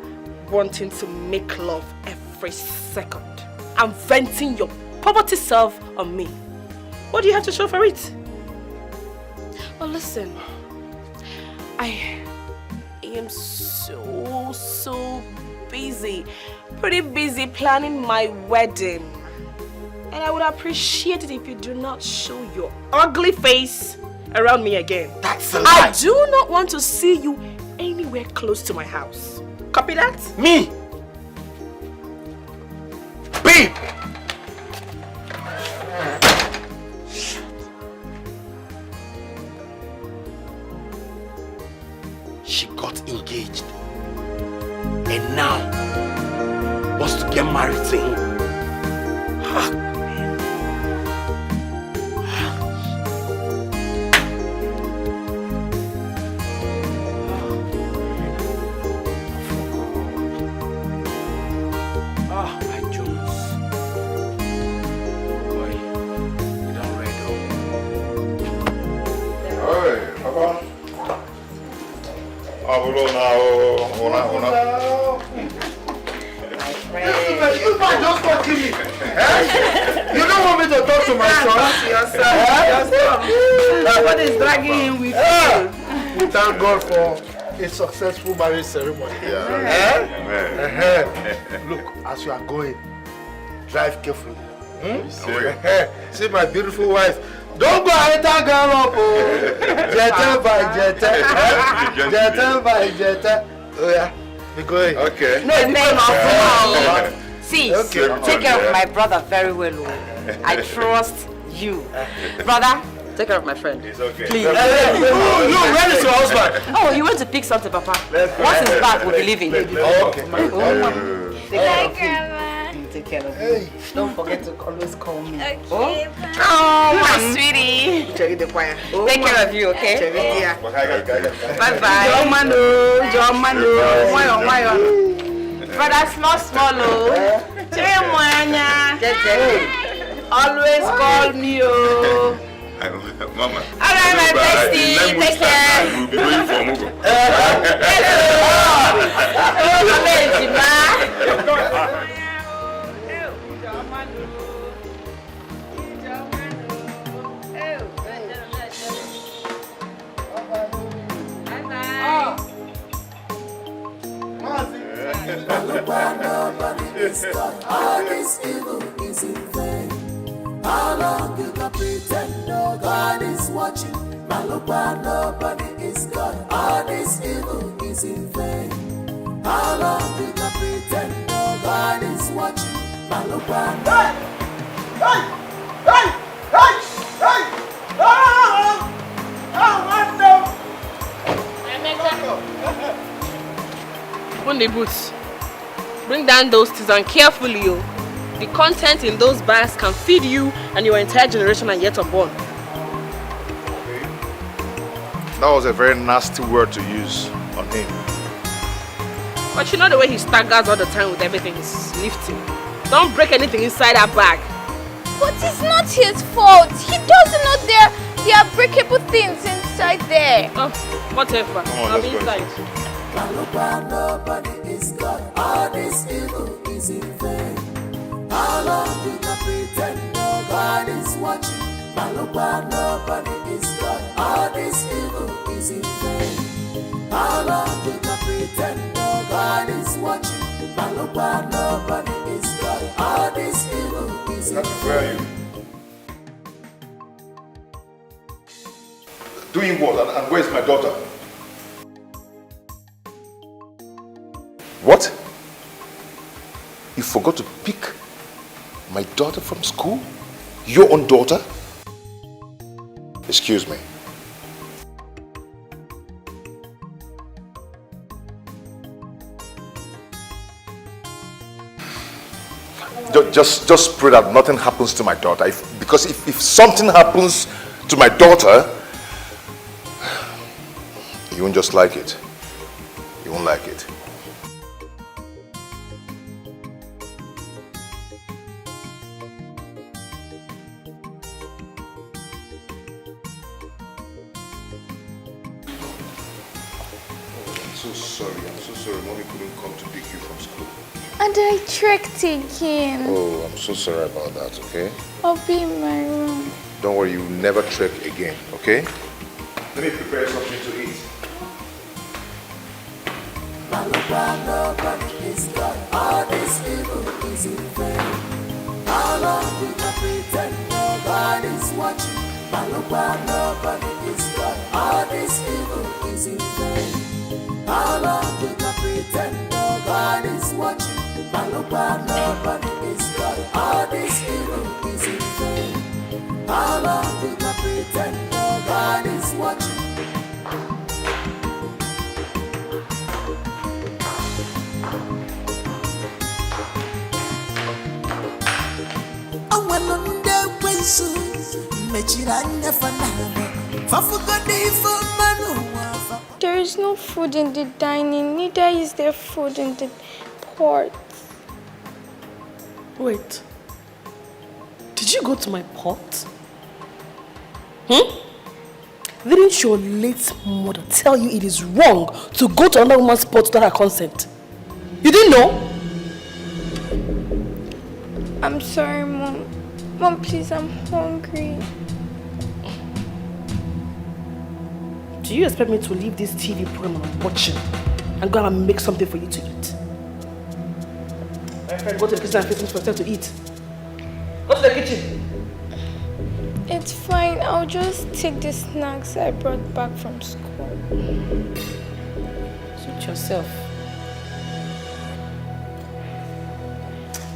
wanting to make love every second and venting your poverty self on me. What do you have to show for it? Well, listen. I am so busy. Pretty busy planning my wedding. And I would appreciate it if you do not show your ugly face around me again. That's a lie. I do not want to see you anywhere close to my house. Copy that? Me? Babe! She got engaged. And now wants to get married to him. You don't want me to talk to my son? Your son. Nobody is dragging him with you. We thank God for a successful marriage ceremony. Look, as you are going, drive carefully. See my beautiful wife. Don't go ahead and girl up. Jetta by jetta. Jetta by jetta. Oh yeah, we're going. Okay. See, take care of my brother very well. I trust You. Brother, take care of my friend. It's okay. Please. Look, where is your husband? Oh, he went to pick something, Papa. Once he's back, we'll be leaving. Okay. Bye, Grandma. Take care of me. Don't forget to always call me. Okay, Oh, my sweetie. Take care of you, okay? Bye-bye. Brother, small, always call me, oh. Mama. All right, my bestie. Take care. We'll be going for Mugo. Nobody is God. All this evil is in vain. How long you can pretend no God is watching? Malupa, nobody is God. All this evil is in vain. How long you can pretend no God is watching? Malupa, hey! Hey! Hey! Hey! Hey! Open the boots. Bring down those things and carefully, oh. The content in those bags can feed you and your entire generation and yet unborn. That was a very nasty word to use on him. But you know the way he staggers all the time with everything he's lifting. Don't break anything inside that bag. But it's not his fault. He doesn't know there are breakable things inside there. Oh, whatever. I'll be inside. Nobody is God. All this evil is in vain. How long you can pretend no God is watching? Malupa, nobody is God. All this evil is in vain. How long you can pretend no God is watching? Malupa, nobody is God. All this evil is in vain. Doing what? And where's my daughter? What? You forgot to pick my daughter from school? Your own daughter? Excuse me. Just pray that nothing happens to my daughter. Because if something happens to my daughter, you won't just like it. You won't like it. I'm so sorry. Mommy couldn't come to pick you from school. And I tricked again. Oh, I'm so sorry about that, okay? I'll be in my room. Don't worry, you'll never trek again, okay? Let me prepare something to eat. Nobody is God. All this evil is in vain. How long we can pretend no God is watching? Nobody is God. All this evil is in vain. How long we can pretend no God is watching? Nobody is God. All this evil is in vain. How long we can pretend no God is watching? There is no food in the dining, neither is there food in the pot. Wait. Did you go to my pot? Didn't your late mother tell you it is wrong to go to another woman's pot without her consent? You didn't know? I'm sorry, Mom. Mom, please, I'm hungry. Do you expect me to leave this TV program I'm watching and go and make something for you to eat? My friend, go to the kitchen and fix me for yourself to eat. Go to the kitchen. It's fine. I'll just take the snacks I brought back from school. Suit yourself.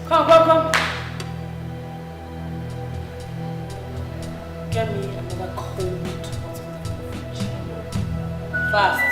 Come. cold hot fast.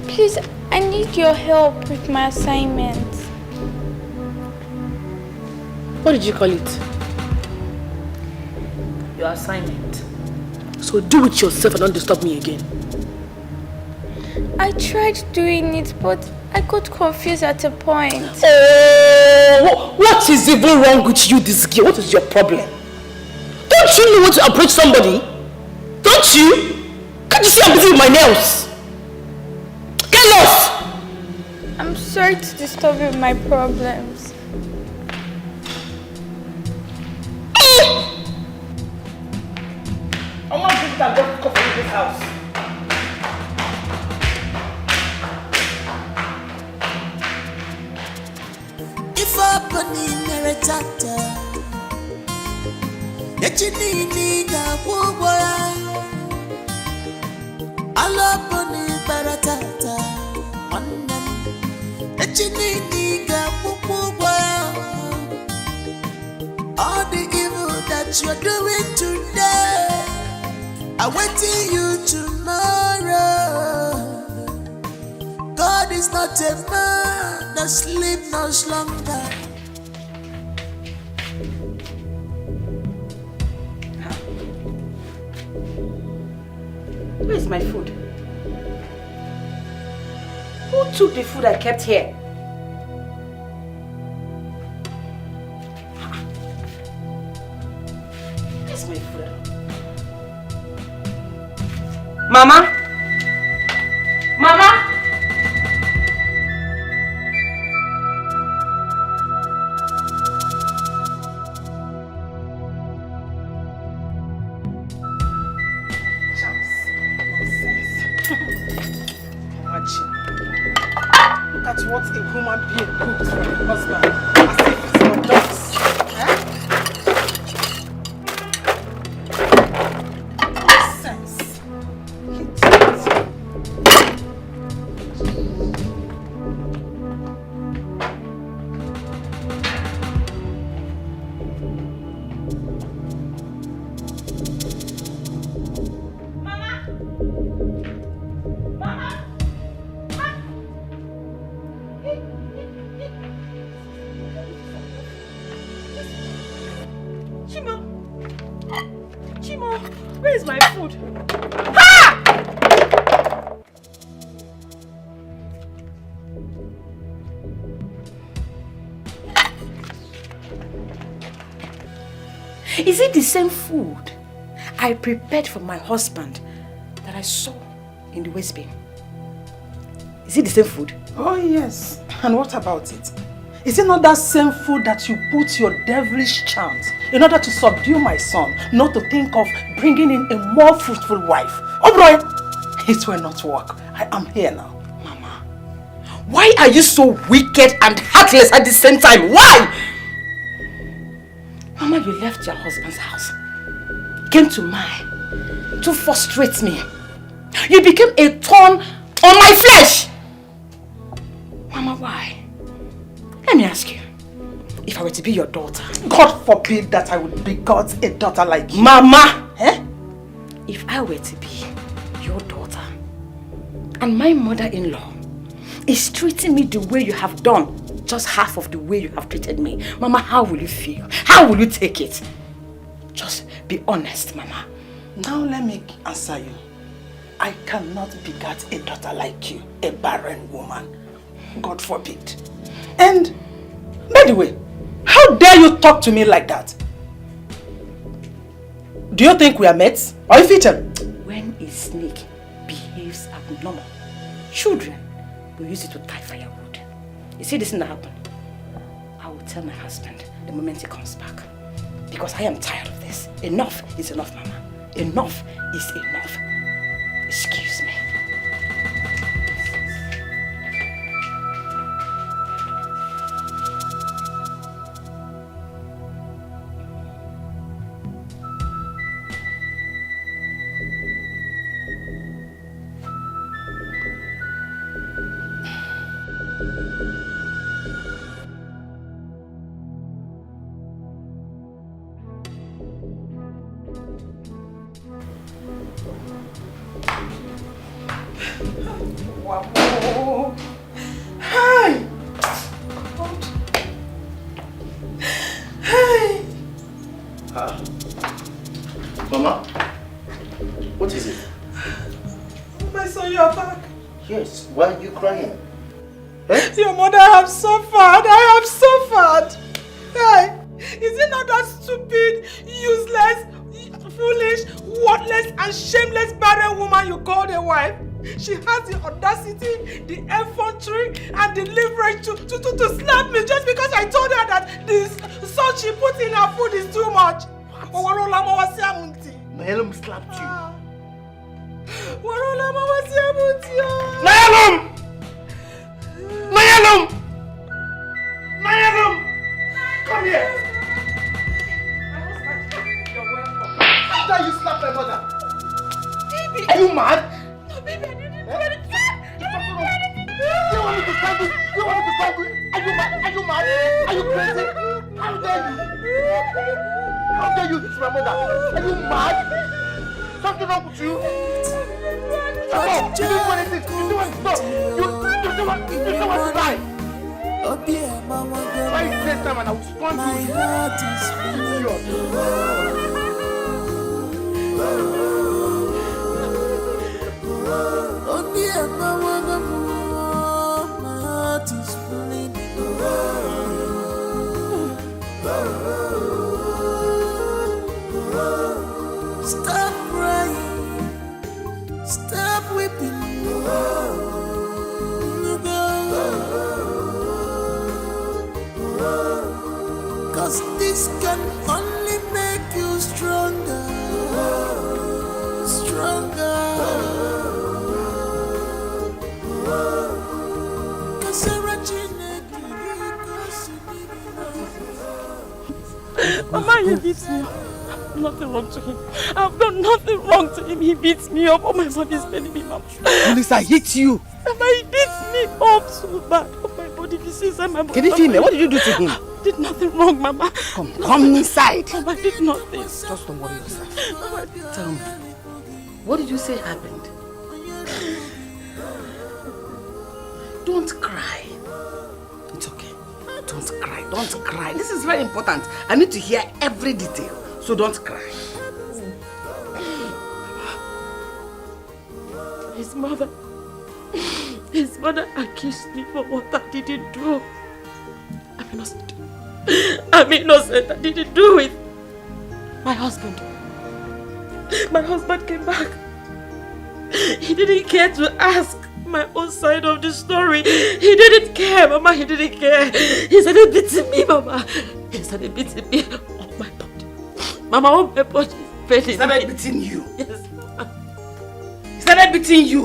Please, I need your help with my assignment. What did you call it? Your assignment. So do it yourself and don't disturb me again. I tried doing it, but I got confused at a point. Oh, what is even wrong with you, this girl? What is your problem? Don't you know how to approach somebody? Don't you? Can't you see I'm busy with my nails? Get lost! I'm sorry to disturb you with my problems. I want to drink that got coffee in this house. If open in Marital, that you need a woman. I'll open in Marital, on them. That you need a woman. All the evil that you're doing today, I wait till you tomorrow. God is not a man that sleep no slumber. Where is my food? Who took the food I kept here? Where's my food? Mama? Mama? Look at what a human being cooks for a husband, as if it's your dogs. Nonsense. Is it the same food I prepared for my husband that I saw in the waste bin? Is it the same food? Oh yes. And what about it? Is it not that same food that you put your devilish charms in order to subdue my son, not to think of bringing in a more fruitful wife? Oh boy, it will not work. I am here now. Mama, why are you so wicked and heartless at the same time? Why? Mama, you left your husband's house, came to mine to frustrate me. You became a thorn on my flesh. Mama, why? Let me ask you, if I were to be your daughter. God forbid that I would begot a daughter like you. Mama! If I were to be your daughter and my mother-in-law is treating me the way you have done, just half of the way you have treated me, Mama, how will you feel? How will you take it? Just be honest, Mama. Now let me answer you. I cannot beget a daughter like you, a barren woman. God forbid. And, by the way, how dare you talk to me like that? Do you think we are mates? Or you feature? When a snake behaves abnormal, children will use it to tie firewood. You see this thing that happened? I will tell my husband the moment he comes back. Because I am tired of this. Enough is enough, Mama. enough is enough. Excuse me. Mama, what is it? My son, you are back. Yes, why are you crying? Your mother have suffered. I have suffered. Hey, is it not that stupid, useless, foolish, worthless, and shameless barren woman you called a wife? She has the audacity, the effrontery, and the leverage to slap me just because I told her that the salt she put in her food is too much. Naelum slapped you. Naelum! Naelum! Naelum! Come here! You're welcome. After you slapped my mother. Baby. Are you mad? No, baby, I didn't do anything. You want me to strangle? You want me to strangle? Are you mad? Are you mad? Are you crazy? How dare you? How dare you hit my mother? Are you mad? Something wrong with you? Shut up! You didn't do anything. You don't want to stop. You don't want to die. Why is this time and I will spawn you? My heart is bleeding. Stop crying. Stop weeping. Cause this can only make you stronger. Stronger. Mama, he beats me up. I've done nothing wrong to him. I've done nothing wrong to him. He beats me up. Oh, my body is paining me, Mama. Lisa hit you. Mama, he beats me up so bad. Oh, my body, this is my body. Can you feel me? What did you do to him? I did nothing wrong, Mama. Come inside. Mama, I did nothing. Just don't worry yourself. Mama, tell me, what did you say happened? Don't cry. It's okay. Don't cry. Don't cry. This is very important. I need to hear every detail. So don't cry. His mother accused me for what I didn't do. I'm innocent. I'm innocent. I didn't do it. My husband came back. He didn't care to ask my own side of the story. He didn't care, Mama. He didn't care. He started beating me, Mama. He started beating me on my body. Mama, on my body is paining. He started beating you? Yes, Mama. He started beating you?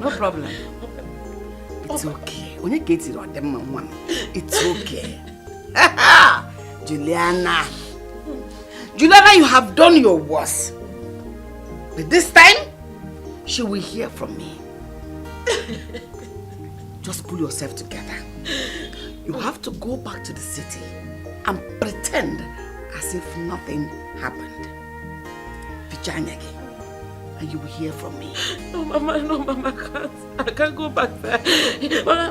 No problem. It's okay. When you get it on them one, it's okay. Juliana, you have done your worst. But this time, she will hear from me. Just pull yourself together. You have to go back to the city and pretend as if nothing happened. Vijayagi. And you will hear from me. No, Mama, I can't. I can't go back there.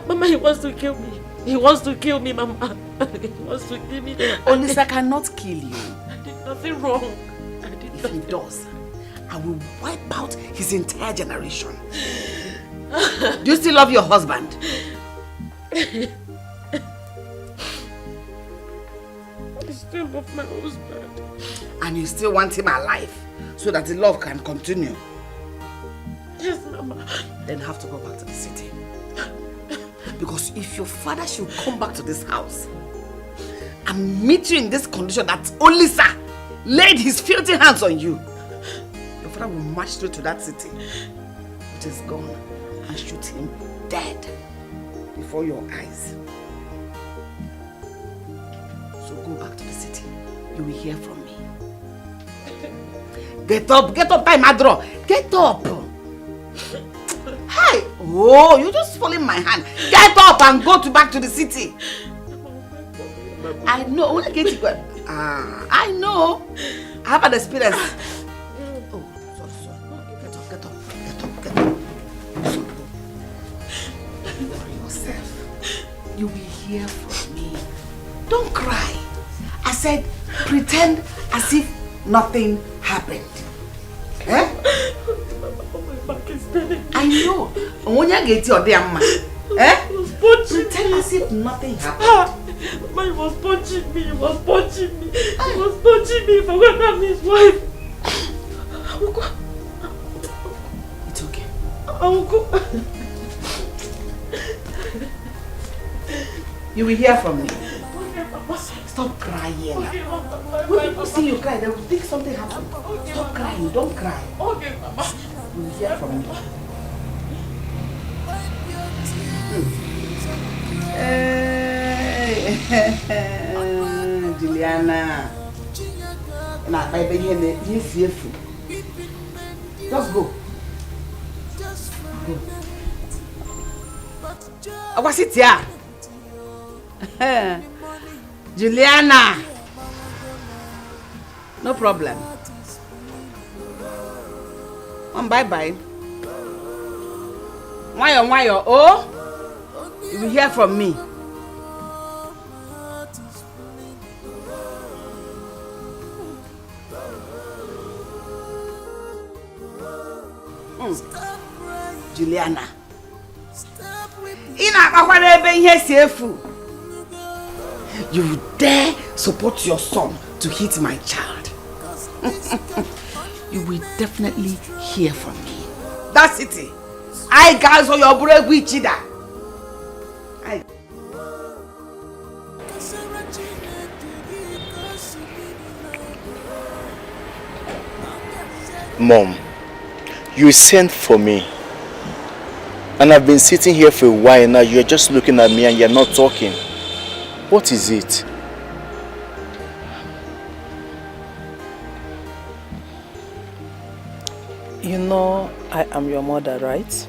Mama, he wants to kill me. He wants to kill me, Mama. He wants to kill me. Olisa cannot kill you. I did nothing wrong. If he does, I will wipe out his entire generation. Do you still love your husband? I still love my husband. And you still want him alive so that the love can continue? Yes, Mama. Then you have to go back to the city. Because if your father should come back to this house and meet you in this condition that Olisa laid his filthy hands on you, your father will march straight to that city with his gun and shoot him dead before your eyes. So go back to the city. You will hear from me. Get up, time, Adro. Get up. Hi. Oh, you just fall in my hand. Get up and go back to the city. I know. When I get it, I know. I have an experience. Oh, sorry. Get up. For yourself. You will hear from me. Don't cry. I said, pretend as if nothing happened. Eh? My back is paining. I know. When you get your damn man, pretend as if nothing happened. Man, he was punching me. He was punching me if I went at his wife. I will go. It's okay. I will go. You will hear from me. Okay, Papa. Stop crying. Okay, Papa. When people see you cry, they will think something happened. Stop crying. Don't cry. Okay, Papa. You will hear from me. Hey, Juliana. Nah, baby, yes. Just go. I was it here. Juliana. No problem. Bye. Why? Oh? You will hear from me. Juliana. You dare support your son to hit my child. You will definitely hear from me. That's it. I guys for your brave Wichida. Mom, you sent for me. And I've been sitting here for a while now. You're just looking at me and you're not talking. What is it? You know I am your mother, right?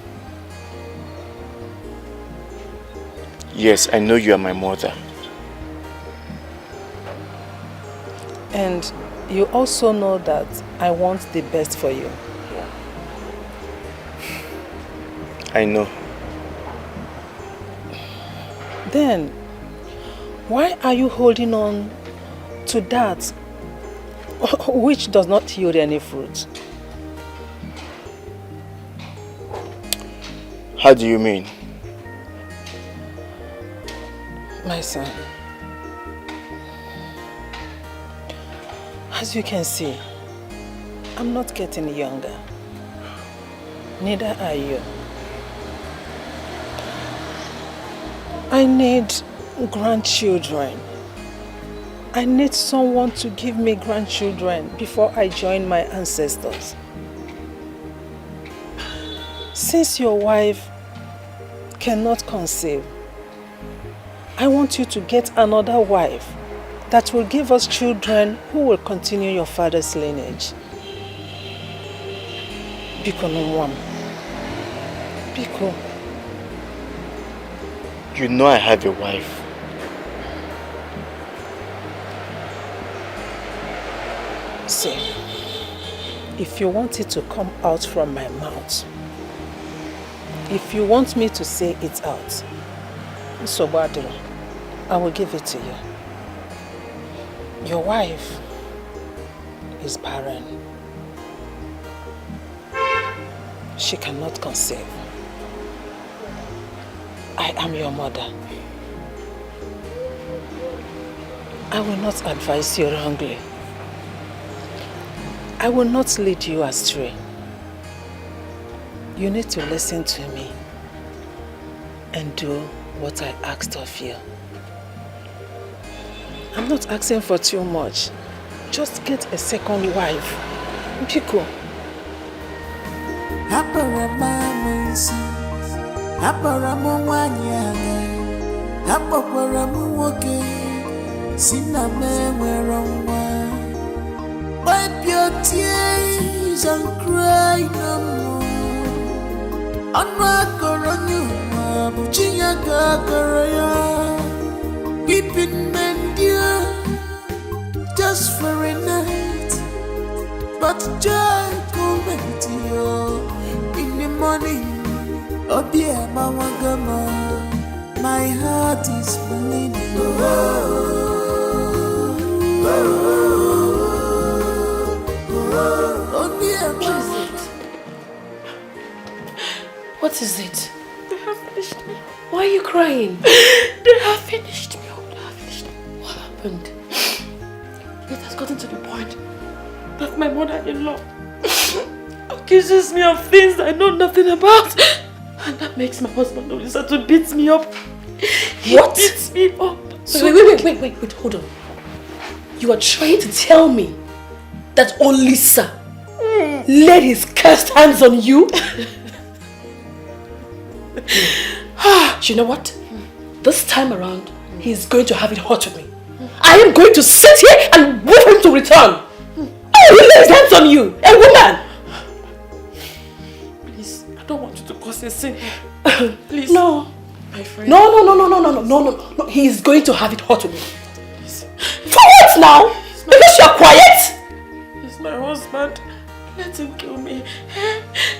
Yes, I know you are my mother. And you also know that I want the best for you. I know. Then, why are you holding on to that which does not yield any fruit? How do you mean? My son, as you can see, I'm not getting younger. Neither are you. I need grandchildren. I need someone to give me grandchildren before I join my ancestors. Since your wife cannot conceive, I want you to get another wife that will give us children who will continue your father's lineage. Biko no. Biko. You know I have a wife. See, if you want it to come out from my mouth, if you want me to say it out, Sobadro, I will give it to you. Your wife is barren. She cannot conceive. I am your mother. I will not advise you wrongly. I will not lead you astray. You need to listen to me and do what I asked of you. I'm not asking for too much. just get a second wife. Pico. Wipe your tears and cry no more. Anwakoronyuma buchinya gagaraya. Weeping men dear, just for a night, but joy coming to you in the morning. Oh dear, Mawagama, my heart is bleeding. What is it? They have finished me. Why are you crying? They have finished me. Oh, they have finished me. What happened? It has gotten to the point that my mother-in-law accuses me of things I know nothing about. And that makes my husband Olisa to beat me up. He beats me up. So wait, hold on. You are trying to tell me that Olisa laid his cursed hands on you? You know what? This time around, he's going to have it hot with me. I am going to sit here and wait for him to return. Oh, he laid his hands on you, a woman! Please, I don't want you to cause a sin. Please. No. My friend. No. He is going to have it hot with me. For what now? Because you are quiet? He's my husband. Let him kill me.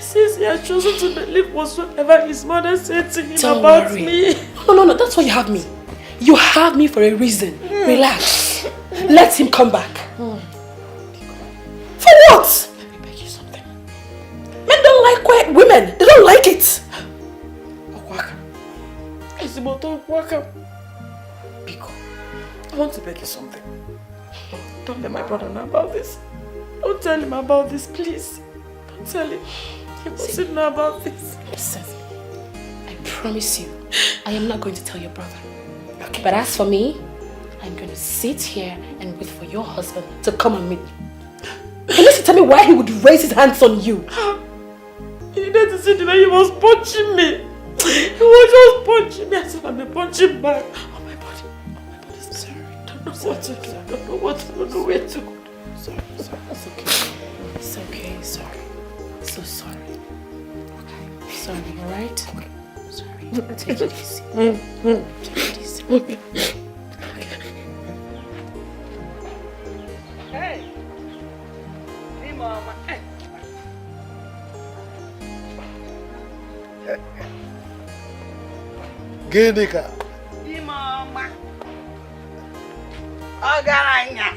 Since he has chosen to believe whatsoever his mother said to him about me. No, that's why you have me. You have me for a reason. Relax. Let him come back. For what? Let me beg you something. Men don't like quiet women. They don't like it. Okwaka. Izimoto Okwaka. Biko, I want to beg you something. Don't let my brother know about this. Don't tell him about this, please. Don't tell him. He mustn't know about this. Listen, I promise you, I am not going to tell your brother. Okay. But as for me, I'm going to sit here and wait for your husband to come and meet me. Unless you tell me why he would raise his hands on you. You needed to see the way he was punching me. He was just punching me as if I'm punching back. Oh my body. Sorry. I don't know what to do. I don't know what to do. I don't know where to go. Sorry. It's okay. It's okay. Sorry. So sorry. Okay. Sorry, alright? Sorry. Take it easy. Take it easy. Okay. Hey. Hey, Mama. Genika. Hey, Mama. Ogaranya.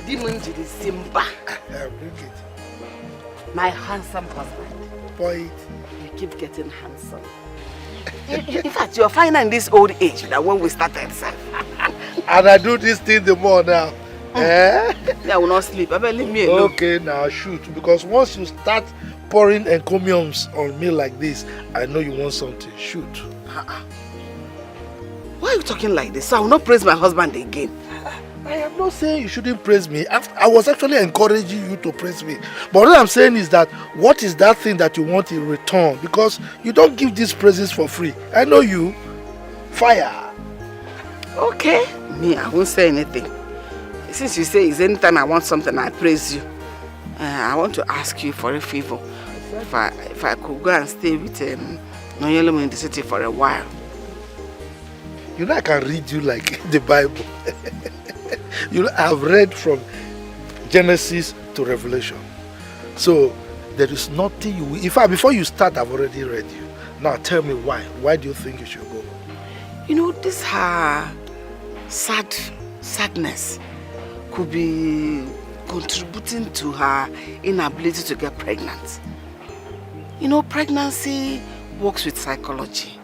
Demon to the Simba. Bring it. My handsome husband. Boy, you keep getting handsome. In fact, you're finer in this old age than when we started, sir. And I do this thing the more now. I will not sleep. I better leave me alone. Okay, now shoot. Because once you start pouring encomiums on me like this, I know you want something. Shoot. Why are you talking like this? I will not praise my husband again. I am not saying you shouldn't praise me. I was actually encouraging you to praise me. But what I'm saying is that, what is that thing that you want in return? Because you don't give these praises for free. I know you. Fire. Okay. Me, I won't say anything. Since you say it's anytime I want something, I praise you. I want to ask you for a favor. If I could go and stay with Noyelum in the city for a while. You know I can read you like the Bible. You know, I've read from Genesis to Revelation. So there is nothing you will... In fact, before you start, I've already read you. Now tell me why. Why do you think you should go? You know, this her sadness could be contributing to her inability to get pregnant. You know, pregnancy works with psychology.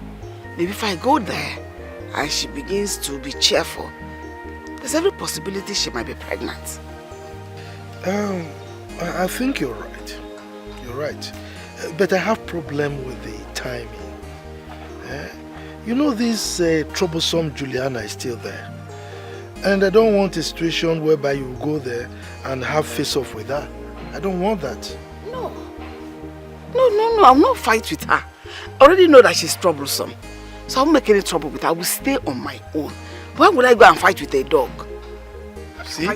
Maybe if I go there and she begins to be cheerful, there's every possibility she might be pregnant. I think you're right. You're right. But I have problem with the timing. You know, this troublesome Juliana is still there. And I don't want a situation whereby you go there and have face-off with her. I don't want that. No. No, I will not fight with her. I already know that she's troublesome. So I won't make any trouble with her. I will stay on my own. Why would I go and fight with a dog? See?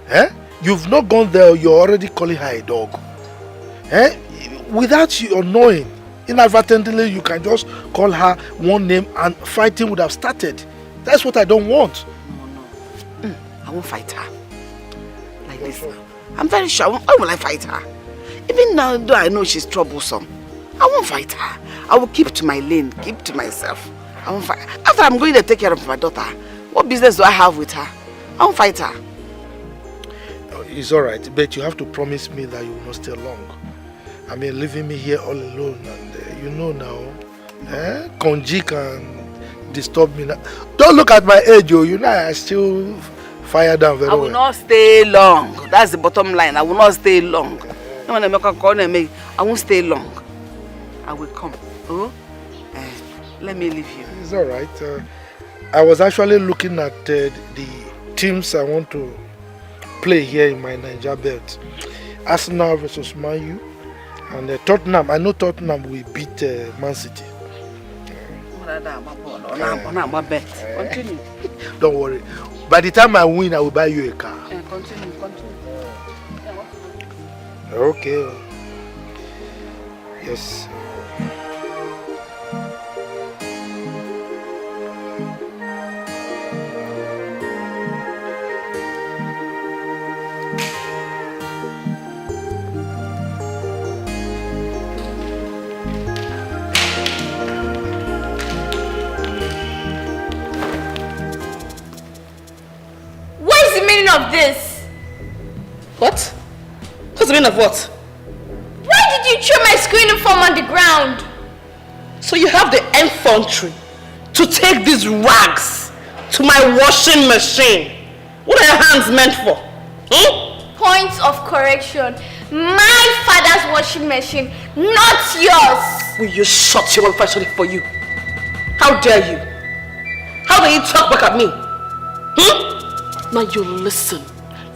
Eh? You've not gone there, you're already calling her a dog. Eh? Without you knowing, inadvertently you can just call her one name and fighting would have started. That's what I don't want. No. I won't fight her. Like this now. I'm very sure. Why will I fight her? Even now, though I know she's troublesome, I won't fight her. I will keep to my lane, keep to myself. I won't fight. After I'm going to take care of my daughter, what business do I have with her? I won't fight her. It's alright, but you have to promise me that you will not stay long. I mean, leaving me here all alone, and you know now, Konji can disturb me now. Don't look at my age, you know I still fire down very well. I will not stay long. That's the bottom line. I will not stay long. When Emeka call me, I won't stay long. I will come. Oh, let me leave you. It's alright. I was actually looking at the teams I want to play here in my Niger belt. Arsenal versus Man U. And Tottenham, I know Tottenham will beat Man City. Continue. Don't worry. By the time I win, I will buy you a car. Continue. Okay. Yes. Of this. What? What's the meaning of what? Why did you throw my school uniform on the ground? So you have the infantry to take these rags to my washing machine. What are your hands meant for? Point of correction. My father's washing machine, not yours. Will you shut your mouth if I shut it for you? How dare you? How dare you talk back at me? Now you listen.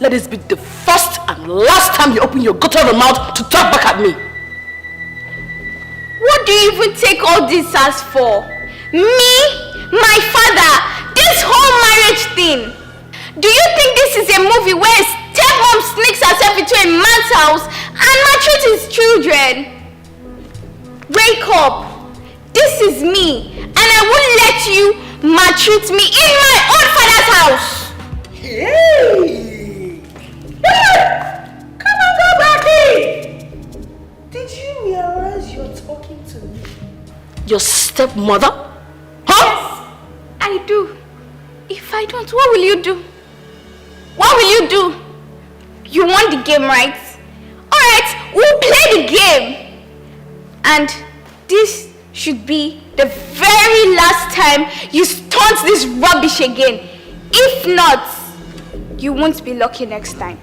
Let this be the first and last time you open your gutter of a mouth to talk back at me. What do you even take all this as for? Me? My father? This whole marriage thing? Do you think this is a movie where a stepmom sneaks herself into a man's house and maltreats his children? Wake up. This is me, and I won't let you maltreat me in my own father's house. Hey! Come on, go back in! Did you realize you're talking to me? Your stepmother? Yes, I do. If I don't, what will you do? What will you do? You want the game, right? Alright, we'll play the game. And this should be the very last time you stunt this rubbish again. If not, you won't be lucky next time.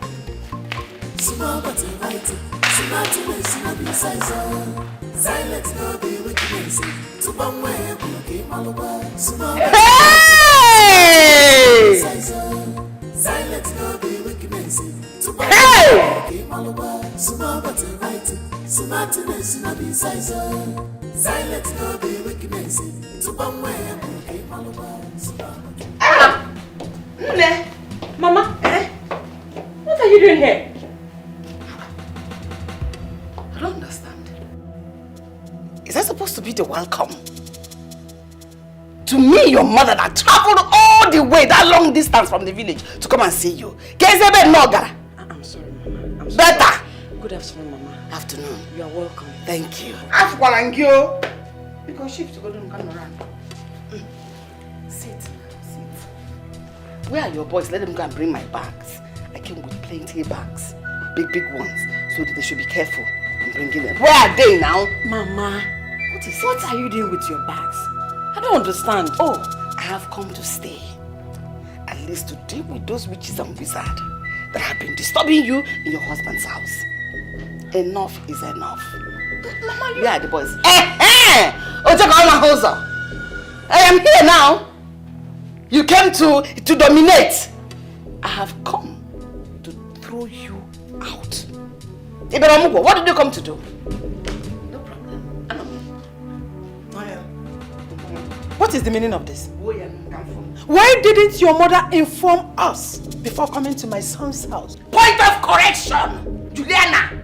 Mama, what are you doing here? I don't understand. Is that supposed to be the welcome? To me, your mother that traveled all the way, that long distance from the village to come and see you. I'm sorry, Mama. I'm sorry. Better. Good afternoon, Mama. Afternoon. You are welcome. Thank you. Because shift to go to come around. Sit. Where are your boys? Let them go and bring my bags. I came with plenty of bags. Big ones. So they should be careful in bringing them. Where are they now? Mama, What are you doing with your bags? I don't understand. Oh, I have come to stay. At least to deal with those witches and wizards that have been disturbing you in your husband's house. Enough is enough. Mama, Where are the boys? I am here now. You came to dominate. I have come to throw you out. Iberamugo, what did you come to do? No problem. What is the meaning of this? Why didn't your mother inform us before coming to my son's house? Point of correction, Juliana.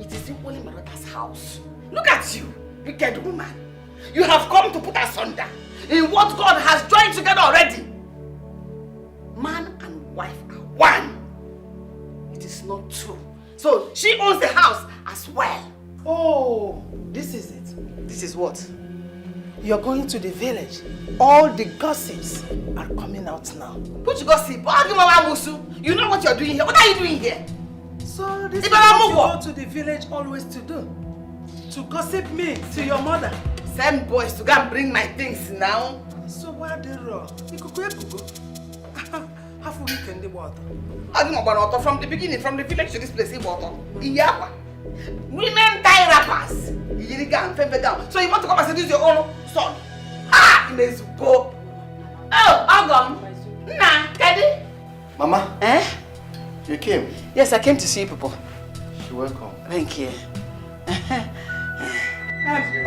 It is simply Marital's house. Look at you, wicked woman. You have come to put us under in what God has joined together already. Man and wife are one. It is not true. So she owns the house as well. Oh, this is it. This is what? You're going to the village. All the gossips are coming out now. Which gossip? You know what you're doing here. What are you doing here? So this is what you go to the village always to do. To gossip me to your mother. Send boys to go and bring my things now. So what the wrong? Half a week in the water. From the beginning, from the village to this place, women tie wrappers. So you want to come and seduce your own son? Ah, he may go. Oh, Ogum. Nah, Daddy. Mama. Eh? You came? Yes, I came to see you people. You're welcome. Thank you.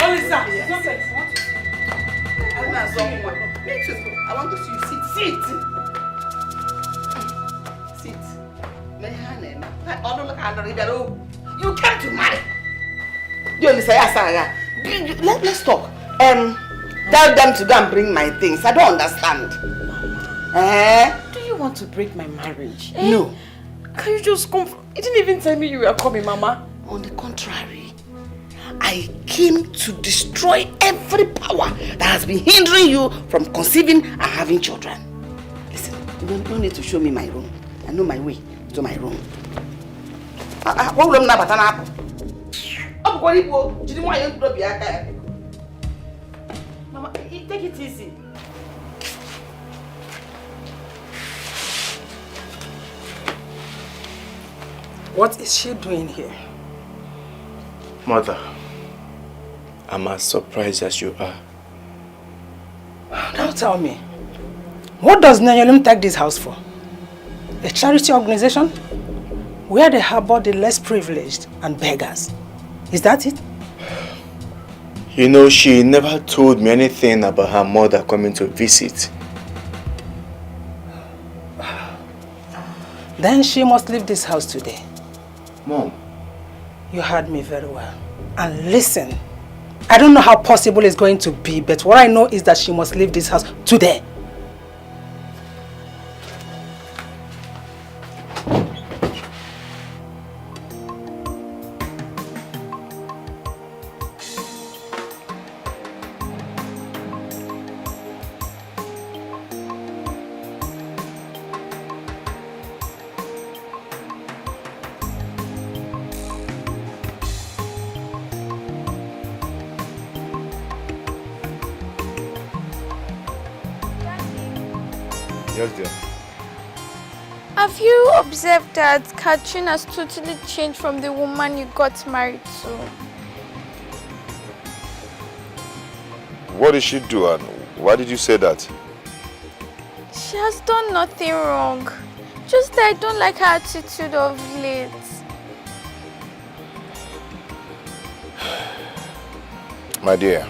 Olisa, yes. Don't say. I want to see you. Sit. You came to marry. Let's talk. Tell them to go and bring my things. I don't understand. Do you want to break my marriage? No. Can you just come? You didn't even tell me you were coming, Mama. On the contrary, I came to destroy every power that has been hindering you from conceiving and having children. Listen, you don't need to show me my room. I know my way to my room. What room na batana? Mama, take it easy. What is she doing here? Mother, I'm as surprised as you are. Now tell me, what does Nigerian take this house for? A charity organization where they harbor the less privileged and beggars. Is that it? You know, she never told me anything about her mother coming to visit. Then she must leave this house today. Mom. You heard me very well. And listen, I don't know how possible it's going to be, but what I know is that she must leave this house today. Yes, dear. Have you observed that Katrin has totally changed from the woman you got married to? What did she do and why did you say that? She has done nothing wrong. Just that I don't like her attitude of late. My dear,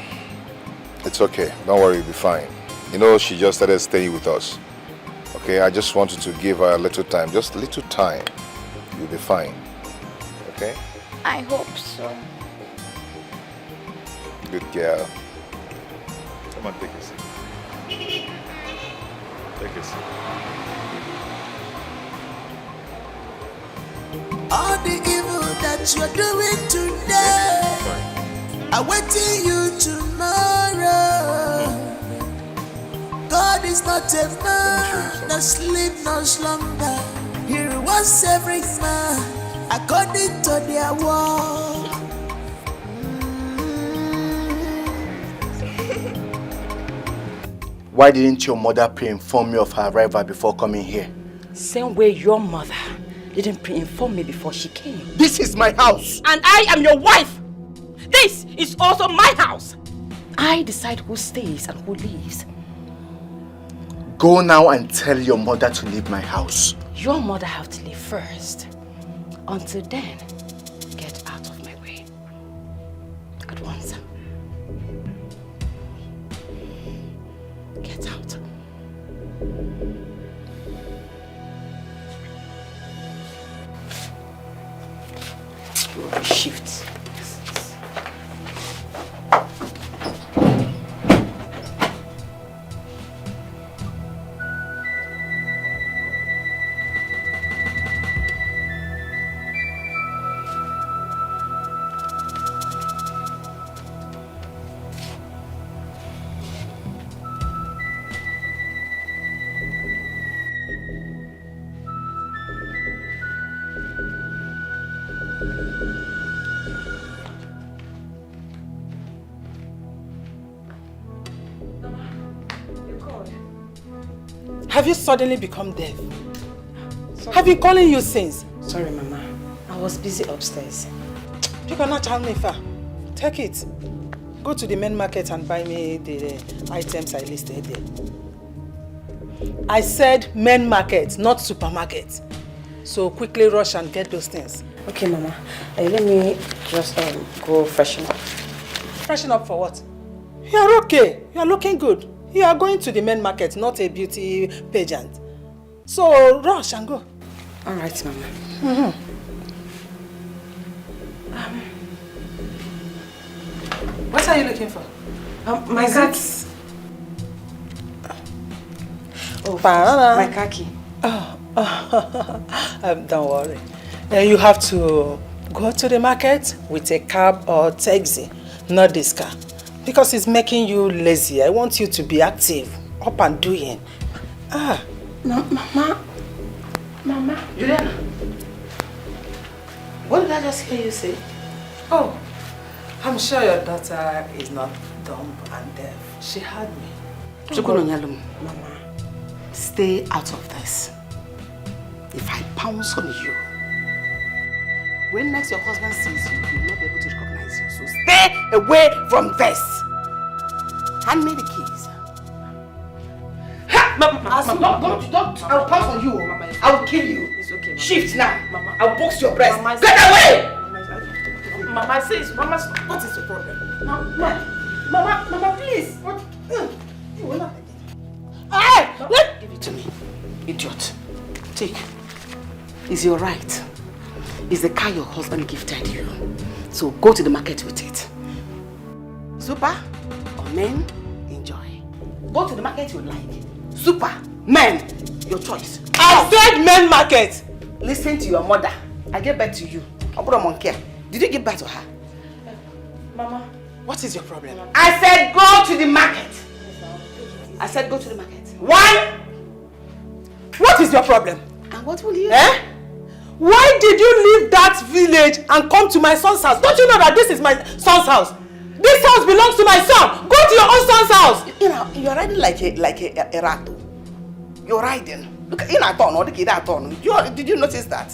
it's okay. Don't worry, you'll be fine. You know, she just started staying with us. Okay, I just wanted to give her a little time. Just a little time. You'll be fine. Okay? I hope so. Good girl. Come on, take a seat. Take a seat. All the evil that you're doing today, awaiting you tomorrow. God is not a man, no sleep, no slumber. He rewards every man according to their work. Why didn't your mother pre-inform me of her arrival before coming here? Same way your mother didn't pre-inform me before she came. This is my house! And I am your wife! This is also my house! I decide who stays and who leaves. Go now and tell your mother to leave my house. Your mother have to leave first. Until then, get out of my way. At once. Get out. Shift. Have you suddenly become deaf? Have been calling you since? Sorry, Mama. I was busy upstairs. You cannot tell me far. Take it. Go to the main market and buy me the items I listed there. I said main market, not supermarket. So quickly rush and get those things. Okay, Mama. Let me just go freshen up. Freshen up for what? You are okay. You are looking good. You are going to the main market, not a beauty pageant. So rush and go. All right, Mama. What are you looking for? My khaki. Oh, my khaki. Don't worry. You have to go to the market with a cab or taxi, not this car. Because it's making you lazy. I want you to be active, up and doing. Mama. Juliana. What did I just hear you say? Oh, I'm sure your daughter is not dumb and deaf. She heard me. Mama, stay out of this. If I pounce on you, when next your husband sees you, he will not be able to recognize you. So stay away from this. Hand me the keys. Don't. I'll pounce on you. Mama, I will kill you. It's okay, Mama. Shift now. Mama. I'll box your breast. Mama, get away! Mama says, Mama, what is your problem? Mama, please. What? You will not. Give it to me, idiot. Take. It's your right. It's the car your husband gifted you. So go to the market with it. Super or men, enjoy. Go to the market you like. Super, men, your choice. I said men market. Listen to your mother. I get back to you. Did you give back to her? Mama, what is your problem? I said go to the market. I said go to the market. One. What is your problem? And what will you do? Why did you leave that village and come to my son's house? Don't you know that this is my son's house? This house belongs to my son. Go to your own son's house. You know, you're riding like a rat. You're riding. Look, in a turn, or the kid at turn. Did you notice that?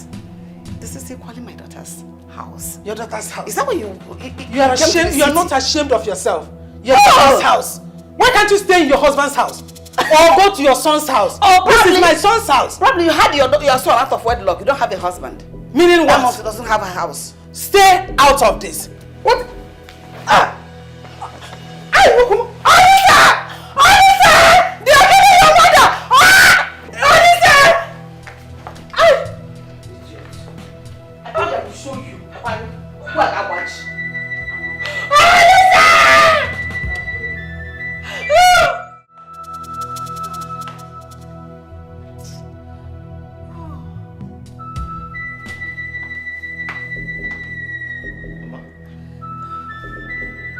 This is equally my daughter's house. Your daughter's house? Is that what you are ashamed? You're not ashamed of yourself. Your daughter's house. Why can't you stay in your husband's house? Or go to your son's house? Oh, this is my son's house. Probably you had your son out of wedlock. You don't have a husband. Meaning what? That must doesn't have a house. Stay out of this. What? They are killing your mother! I thought I would show you what I watch.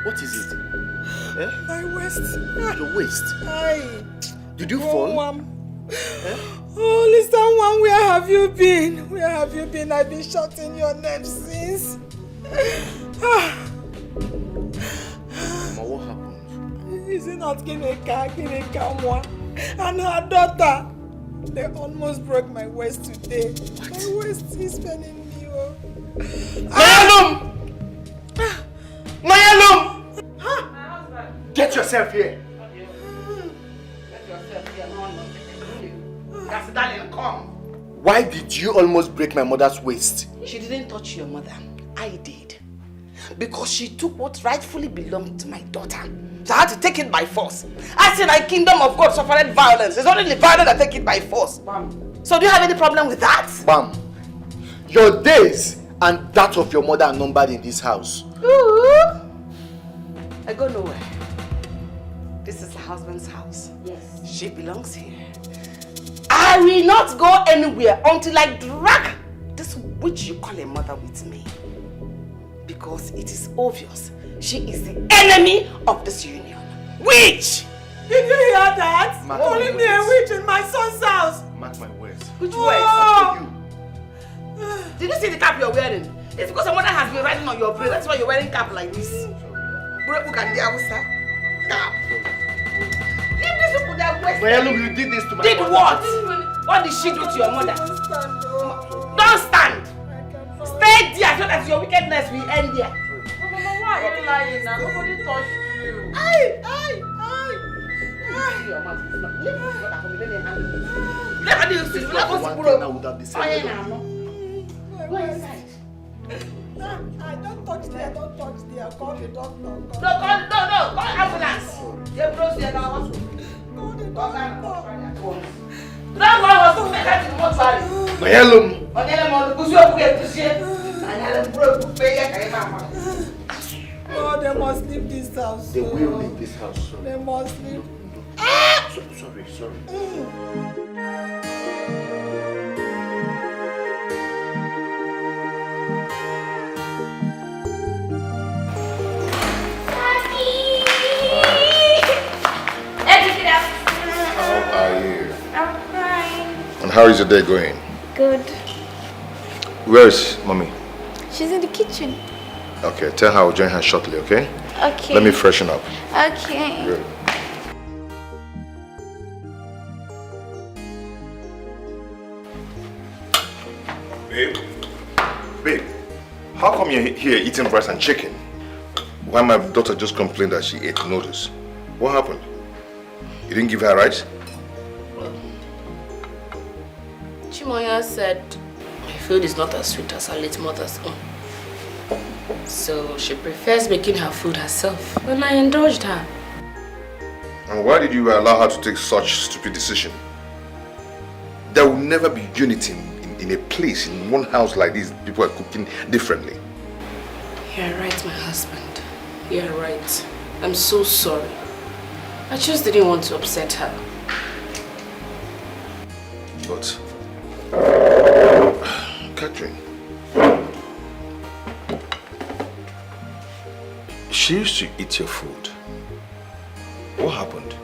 What is it? My waist. Your waist? Aye. Did you fall? Oh, listen, one, where have you been? Where have you been? I've been shouting your name since. Mama, what happened? Is it not Emeka one? And her daughter? They almost broke my waist today. What? My waist is paining me. Mayalum! Get yourself here. Get yourself here. Yes, darling, come. Why did you almost break my mother's waist? She didn't touch your mother. I did. Because she took what rightfully belonged to my daughter. So I had to take it by force. I said, the kingdom of God suffered violence. It's only the violent that take it by force. Bam. So do you have any problem with that? Bam. Your days and that of your mother are numbered in this house. Ooh. I go nowhere. This is her husband's house. Yes. She belongs here. I will not go anywhere until I drag this witch you call a mother with me. Because it is obvious she is the enemy of this union. Witch! Did you hear that? Mark Calling me a witch in my son's house. Mark my words. Which Oh. words? Did you see the cap you're wearing? It's because someone has been riding on your brain. That's why you're wearing cap like this. Cap. Leave these people their waist. Well, you did this to my Did mother. what? What did she do to your mother? Don't stand. Stay there so that your wickedness will end there. Mama, why are you lying now? Nobody touched you. Go inside. I don't touch there, don't touch there. Call the doctor. No, call ambulance. Call the doctor. Oh, they must leave this house. They will leave this house soon. They must leave. Sorry. How are you? I'm fine. And how is your day going? Good. Where is mommy? She's in the kitchen. Okay, tell her I'll join her shortly, okay? Okay. Let me freshen up. Okay. Good. Babe, how come you're here eating rice and chicken? Why my daughter just complained that she ate noodles? What happened? You didn't give her rice? Chimoya said my food is not as sweet as her late mother's own. So she prefers making her food herself. And I indulged her. And why did you allow her to take such stupid decision? There will never be unity in a place, in one house like this. People are cooking differently. You're right, my husband. You're right. I'm so sorry. I just didn't want to upset her. But, Catherine, she used to eat your food. What happened?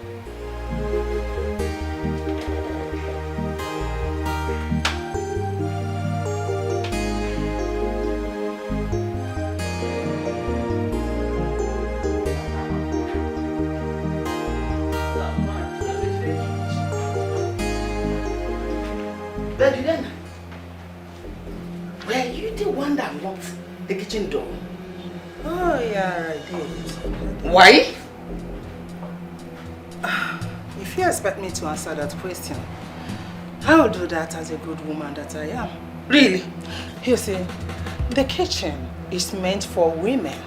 Rajinda, were you the one that locked the kitchen door? Oh, yeah, I did. Why? If you expect me to answer that question, I will do that as a good woman that I am. Really? You see, the kitchen is meant for women,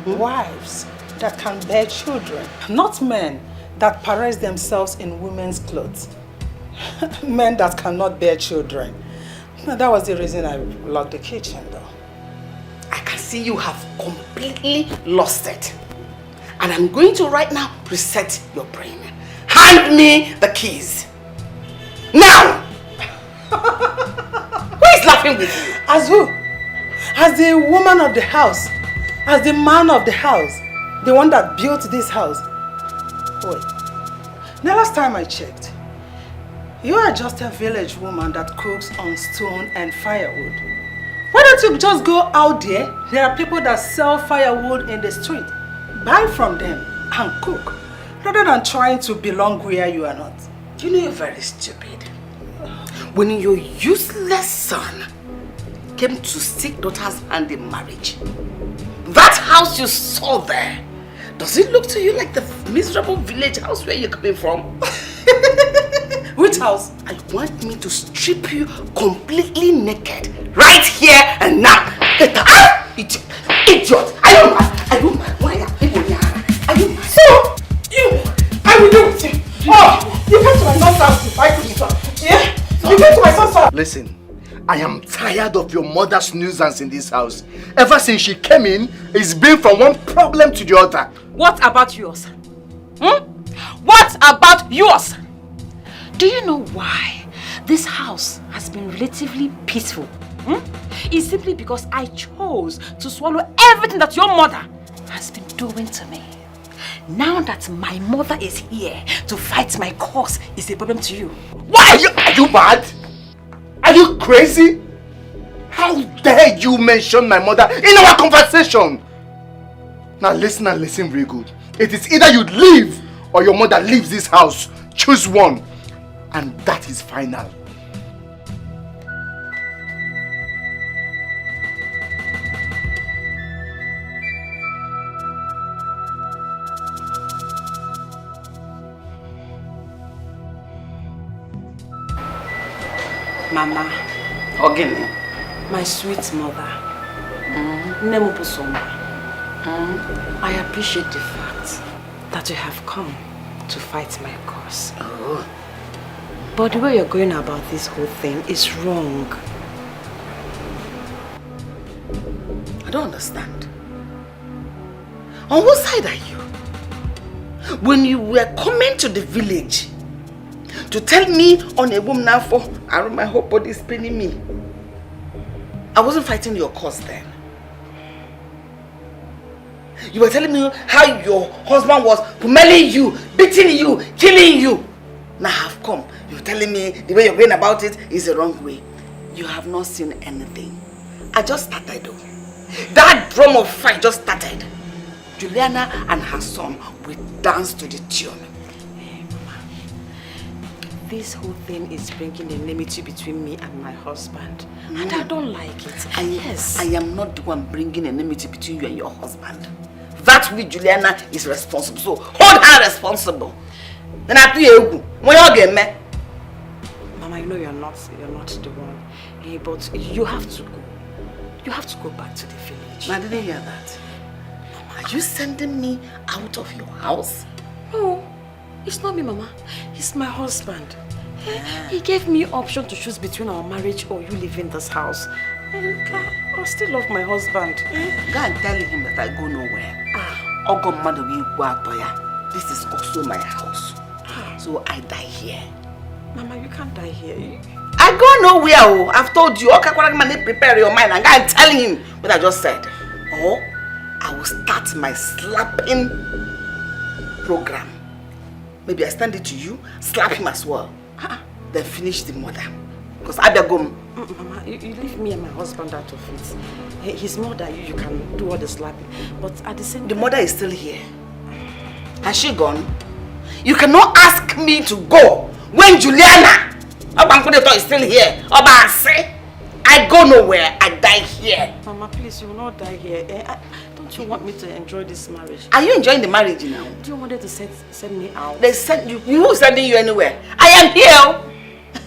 wives that can bear children, not men that parade themselves in women's clothes. Men that cannot bear children. That was the reason I locked the kitchen, though. I can see you have completely lost it. And I'm going to right now reset your brain. Hand me the keys. Now! Who is laughing with you? As who? As the woman of the house. As the man of the house. The one that built this house. Wait. The last time I checked, you are just a village woman that cooks on stone and firewood. Why don't you just go out there? There are people that sell firewood in the street. Buy from them and cook, rather than trying to belong where you are not. You know you're very stupid. When your useless son came to seek daughter's hand in marriage, that house you saw there, does it look to you like the miserable village house where you're coming from? Which this house? I want me to strip you completely naked right here and now. Get up. Ah! Idiot. Are you mad? Why are people here? Are you mad? So, I will do it. Oh, you came to my son's house to fight with son. Yeah? You came to my son's house. Listen, I am tired of your mother's nuisance in this house. Ever since she came in, it's been from one problem to the other. What about yours? What about yours? Do you know why this house has been relatively peaceful? It's simply because I chose to swallow everything that your mother has been doing to me. Now that my mother is here to fight my cause is a problem to you. Why? Are you mad? Are you crazy? How dare you mention my mother in our conversation? Now listen and listen very good. It is either you leave or your mother leaves this house. Choose one. And that is final. Mama, Ogini, my sweet mother, I appreciate the fact that you have come to fight my cause. Oh. But the way you're going about this whole thing is wrong. I don't understand. On what side are you? When you were coming to the village to tell me on a woman now for my whole body is paining me, I wasn't fighting your cause then. You were telling me how your husband was pummeling you, beating you, killing you. Now I've come. You're telling me the way you're going about it is the wrong way. You have not seen anything. I just started though. That drum of fight just started. Juliana and her son will dance to the tune. Hey, Mama. This whole thing is bringing enmity between me and my husband. And I don't like it. Yes. I am not the one bringing enmity between you and your husband. That way Juliana is responsible. So hold her responsible. Then I do when you get me. Mama, you know you're not the one. But you have to go. You have to go back to the village. I didn't hear that. Are you sending me out of your house? No, it's not me, Mama. It's my husband. He gave me option to choose between our marriage or you leaving this house. And I still love my husband. Go and tell him that I go nowhere. This is also my house. So I die here. Mama, you can't die here. I go nowhere. I've told you. Okay, prepare your mind and go and tell him what I just said. Or I will start my slapping program. Maybe I stand it to you, slap him as well. Then finish the mother. Because I better go. Mama, you leave me and my husband out of it. His mother, you can do all the slapping. But at the same time... The mother is still here. Has she gone? You cannot ask me to go when Juliana is still here. I go nowhere. I die here. Mama, please, you will not die here. Don't you want me to enjoy this marriage? Are you enjoying the marriage now? Do you want them to send me out? They send you. Who is sending you anywhere? I am here.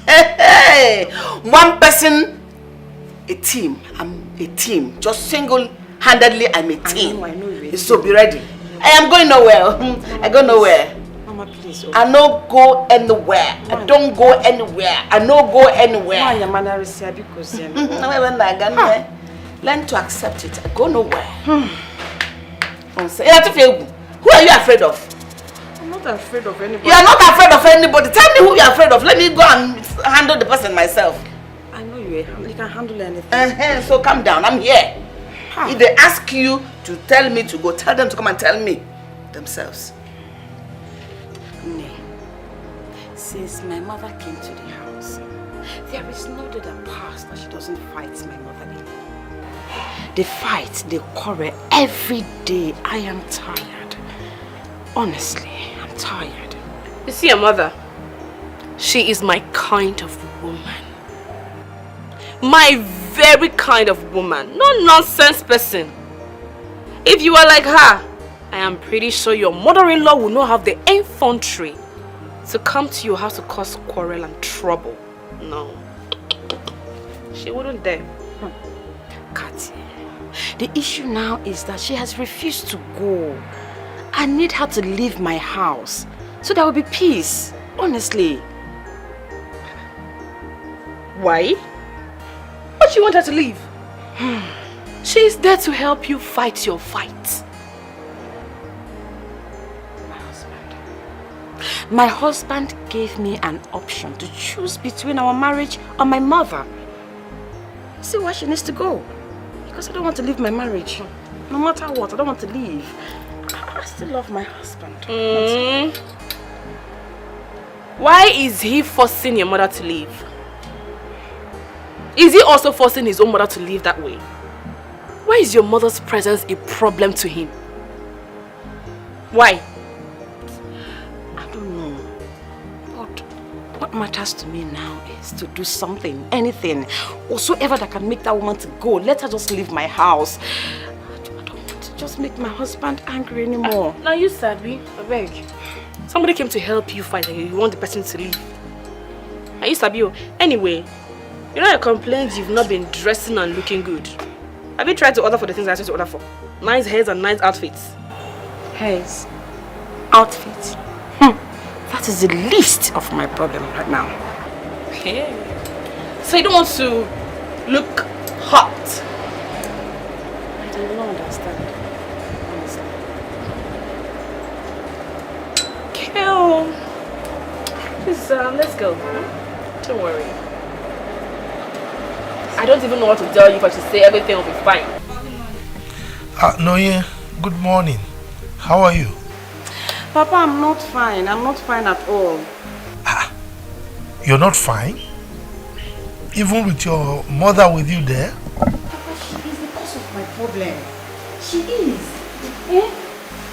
Hey, one person, a team. I'm a team. Just single-handedly, I'm a team. I know you. So be ready. I am going nowhere. I go nowhere. Mama, please. Okay. I no go anywhere. I don't go anywhere. I no go anywhere. Why your manner is here because learn to accept it. I go nowhere. Who are you afraid of? I'm not afraid of anybody. You are not afraid of anybody. Tell me who you are afraid of. Let me go and handle the person myself. I know you can handle anything. So calm down. I'm here. If they ask you to tell me to go, tell them to come and tell me themselves. Since my mother came to the house, there is no day that passed that she doesn't fight my mother in. They fight, they quarrel every day. I am tired. Honestly, I'm tired. You see your mother? She is my kind of woman. My very kind of woman. No nonsense person. If you are like her, I am pretty sure your mother-in-law will not have the infantry to come to your house to cause quarrel and trouble. No. She wouldn't dare. Kati, the issue now is that she has refused to go. I need her to leave my house so there will be peace, honestly. Why? Why do you want her to leave? She is there to help you fight your fight. My husband gave me an option to choose between our marriage or my mother. See why she needs to go. Because I don't want to leave my marriage. No matter what, I don't want to leave. I still love my husband. Why is he forcing your mother to leave? Is he also forcing his own mother to leave that way? Why is your mother's presence a problem to him? Why? I don't know. But what matters to me now is to do something, anything, whatsoever that can make that woman to go. Let her just leave my house. I don't want to just make my husband angry anymore. Now you Sabi, I beg. Somebody came to help you fight and you want the person to leave. Now you Sabi, anyway, you know your complaints you've not been dressing and looking good. Have you tried to order for the things I asked you to order for? Nice hairs and nice outfits. Hairs? Outfits? That is the least of my problem right now. Okay. So you don't want to look hot? I do not understand. Honestly. Okay. Please, let's go. Don't worry. I don't even know what to tell you if I should say everything will be fine. Noye, good morning. How are you? Papa, I'm not fine. I'm not fine at all. You're not fine? Even with your mother with you there? Papa, she is the cause of my problem. She is.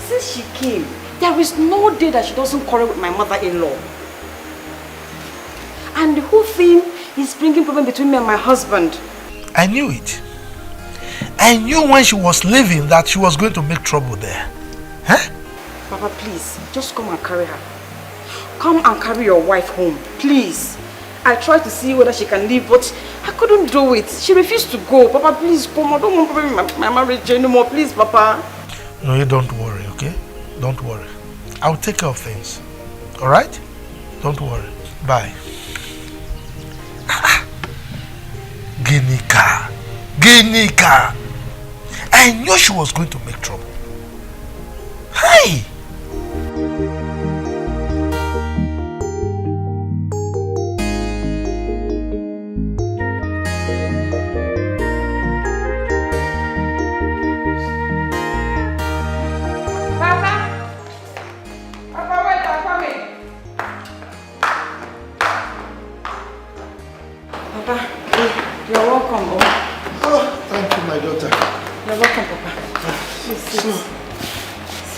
Since she came, there is no day that she doesn't quarrel with my mother-in-law. And the whole thing is bringing problem between me and my husband. I knew it. I knew when she was leaving that she was going to make trouble there. Huh? Papa, please, just come and carry her. Come and carry your wife home, please. I tried to see whether she can leave, but I couldn't do it. She refused to go. Papa, please come. I don't want to be my marriage anymore. Please, Papa. No, you don't worry, okay? Don't worry. I'll take care of things. Alright? Don't worry. Bye. Ginika. Ginika. I knew she was going to make trouble. Hi!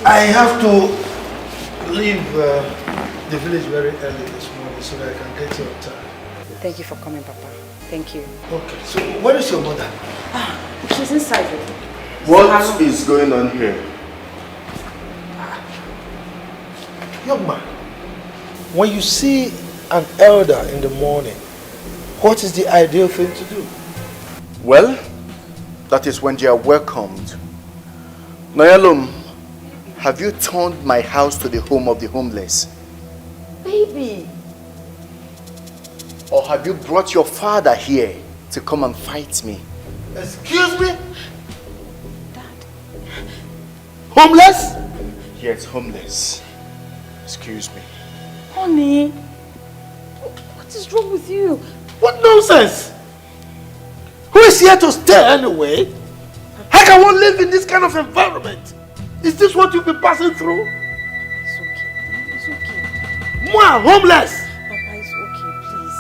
I have to leave the village very early this morning so that I can get here on time. Thank you for coming, Papa. Thank you. Okay, so where is your mother? She's inside. What is going on here? Young man, when you see an elder in the morning, what is the ideal thing to do? Well, that is when they are welcomed. Nayalum, have you turned my house to the home of the homeless? Baby. Or have you brought your father here to come and fight me? Excuse me? Dad. Homeless? Yes, homeless. Excuse me. Honey, what is wrong with you? What nonsense! Who is here to stay anyway? How can one live in this kind of environment? Is this what you've been passing through? It's okay. It's okay. Moi, homeless! Papa, it's okay. Please.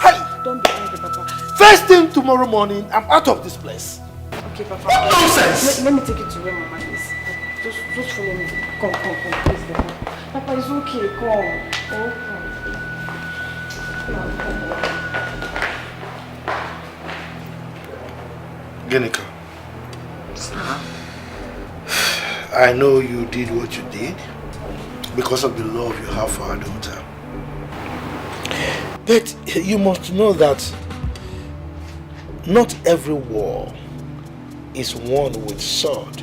Hey! Don't be angry, Papa. First thing tomorrow morning, I'm out of this place. Okay, Papa. What nonsense! Let me take you to where Mama is. Just follow me. Come, please, Papa. Papa, it's okay. Come. Oh, come. Ginika. I know you did what you did because of the love you have for our daughter. But you must know that not every war is won with sword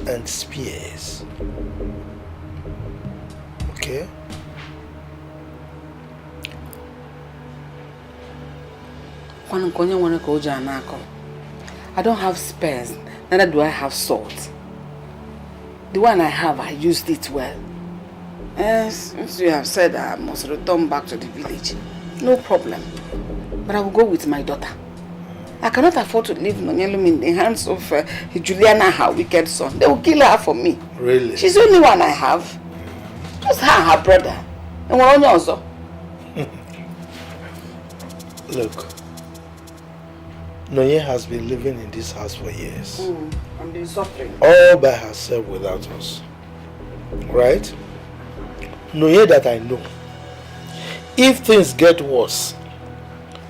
and spears. Okay? I don't have spares, neither do I have swords. The one I have, I used it well. Since you have said I must return back to the village, no problem. But I will go with my daughter. I cannot afford to leave Nonyelum in the hands of Juliana, her wicked son. They will kill her for me. Really? She's the only one I have. Just her and her brother. And we're only also. Look, Nonye has been living in this house for years. And been suffering. All by herself without us. Right? Nonye that I know, if things get worse,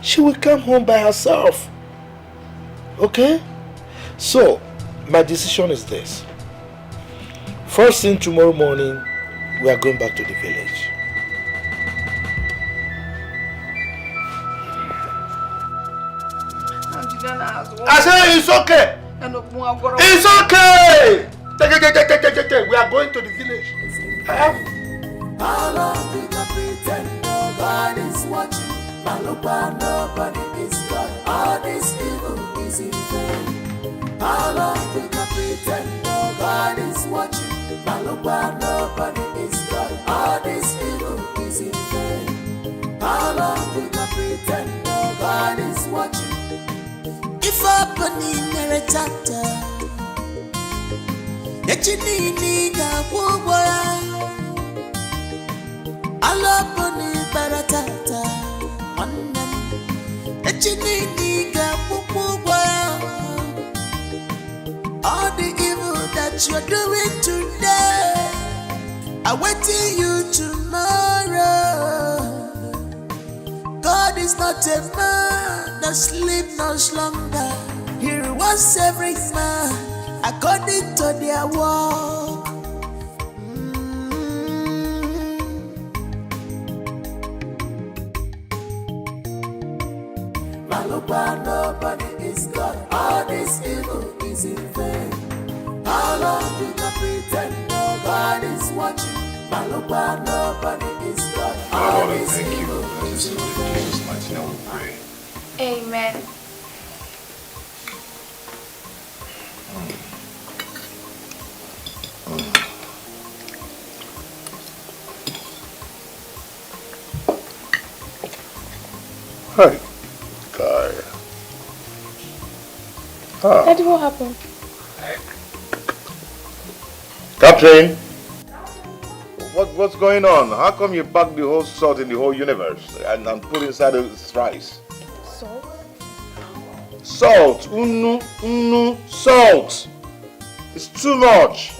she will come home by herself. Okay? So, my decision is this. First thing tomorrow morning, we are going back to the village. I said it's okay. It's okay. We are going to the village. How long we can pretend nobody's watching? Malupa, nobody is God. All this evil is in vain. How long we can pretend nobody's watching? Malupa, nobody is God. All this evil is in vain. How long we can pretend nobody's watching? If open in a chapter, Echinini Gabubora, Aloponi Baratata, Onny, Echinini Gabubora. All the evil that you're doing today, I'm waiting you tomorrow. God is not a man that sleep no slumber. He rewards every man according to their work. Malupa, nobody is God. All this evil is in vain. How long we can pretend God is watching? Malupa, nobody is God. All this evil is in vain. Amen. Hi, guy. Daddy, what happened? Captain! What's going on? How come you packed the whole salt in the whole universe and put inside this rice? Salt? Salt! Salt! It's too much!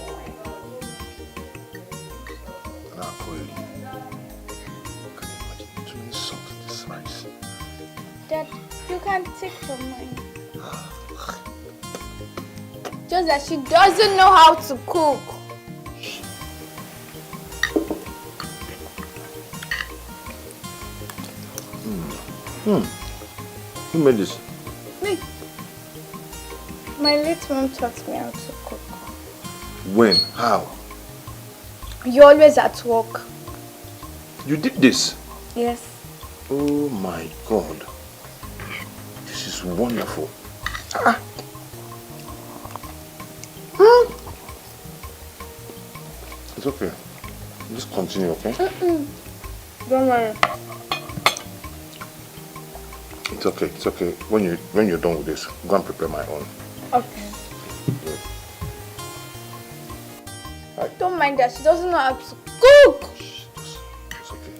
Dad, you can take from mine. Just that she doesn't know how to cook. Who made this? Me. My late mom taught me how to cook. When? How? You're always at work. You did this? Yes. Oh my God. This is wonderful. It's okay. Just continue, okay? Don't worry. It's okay, it's okay. When you're done with this, go and prepare my own. Okay. Good. Don't mind that. She doesn't know how to cook. It's okay.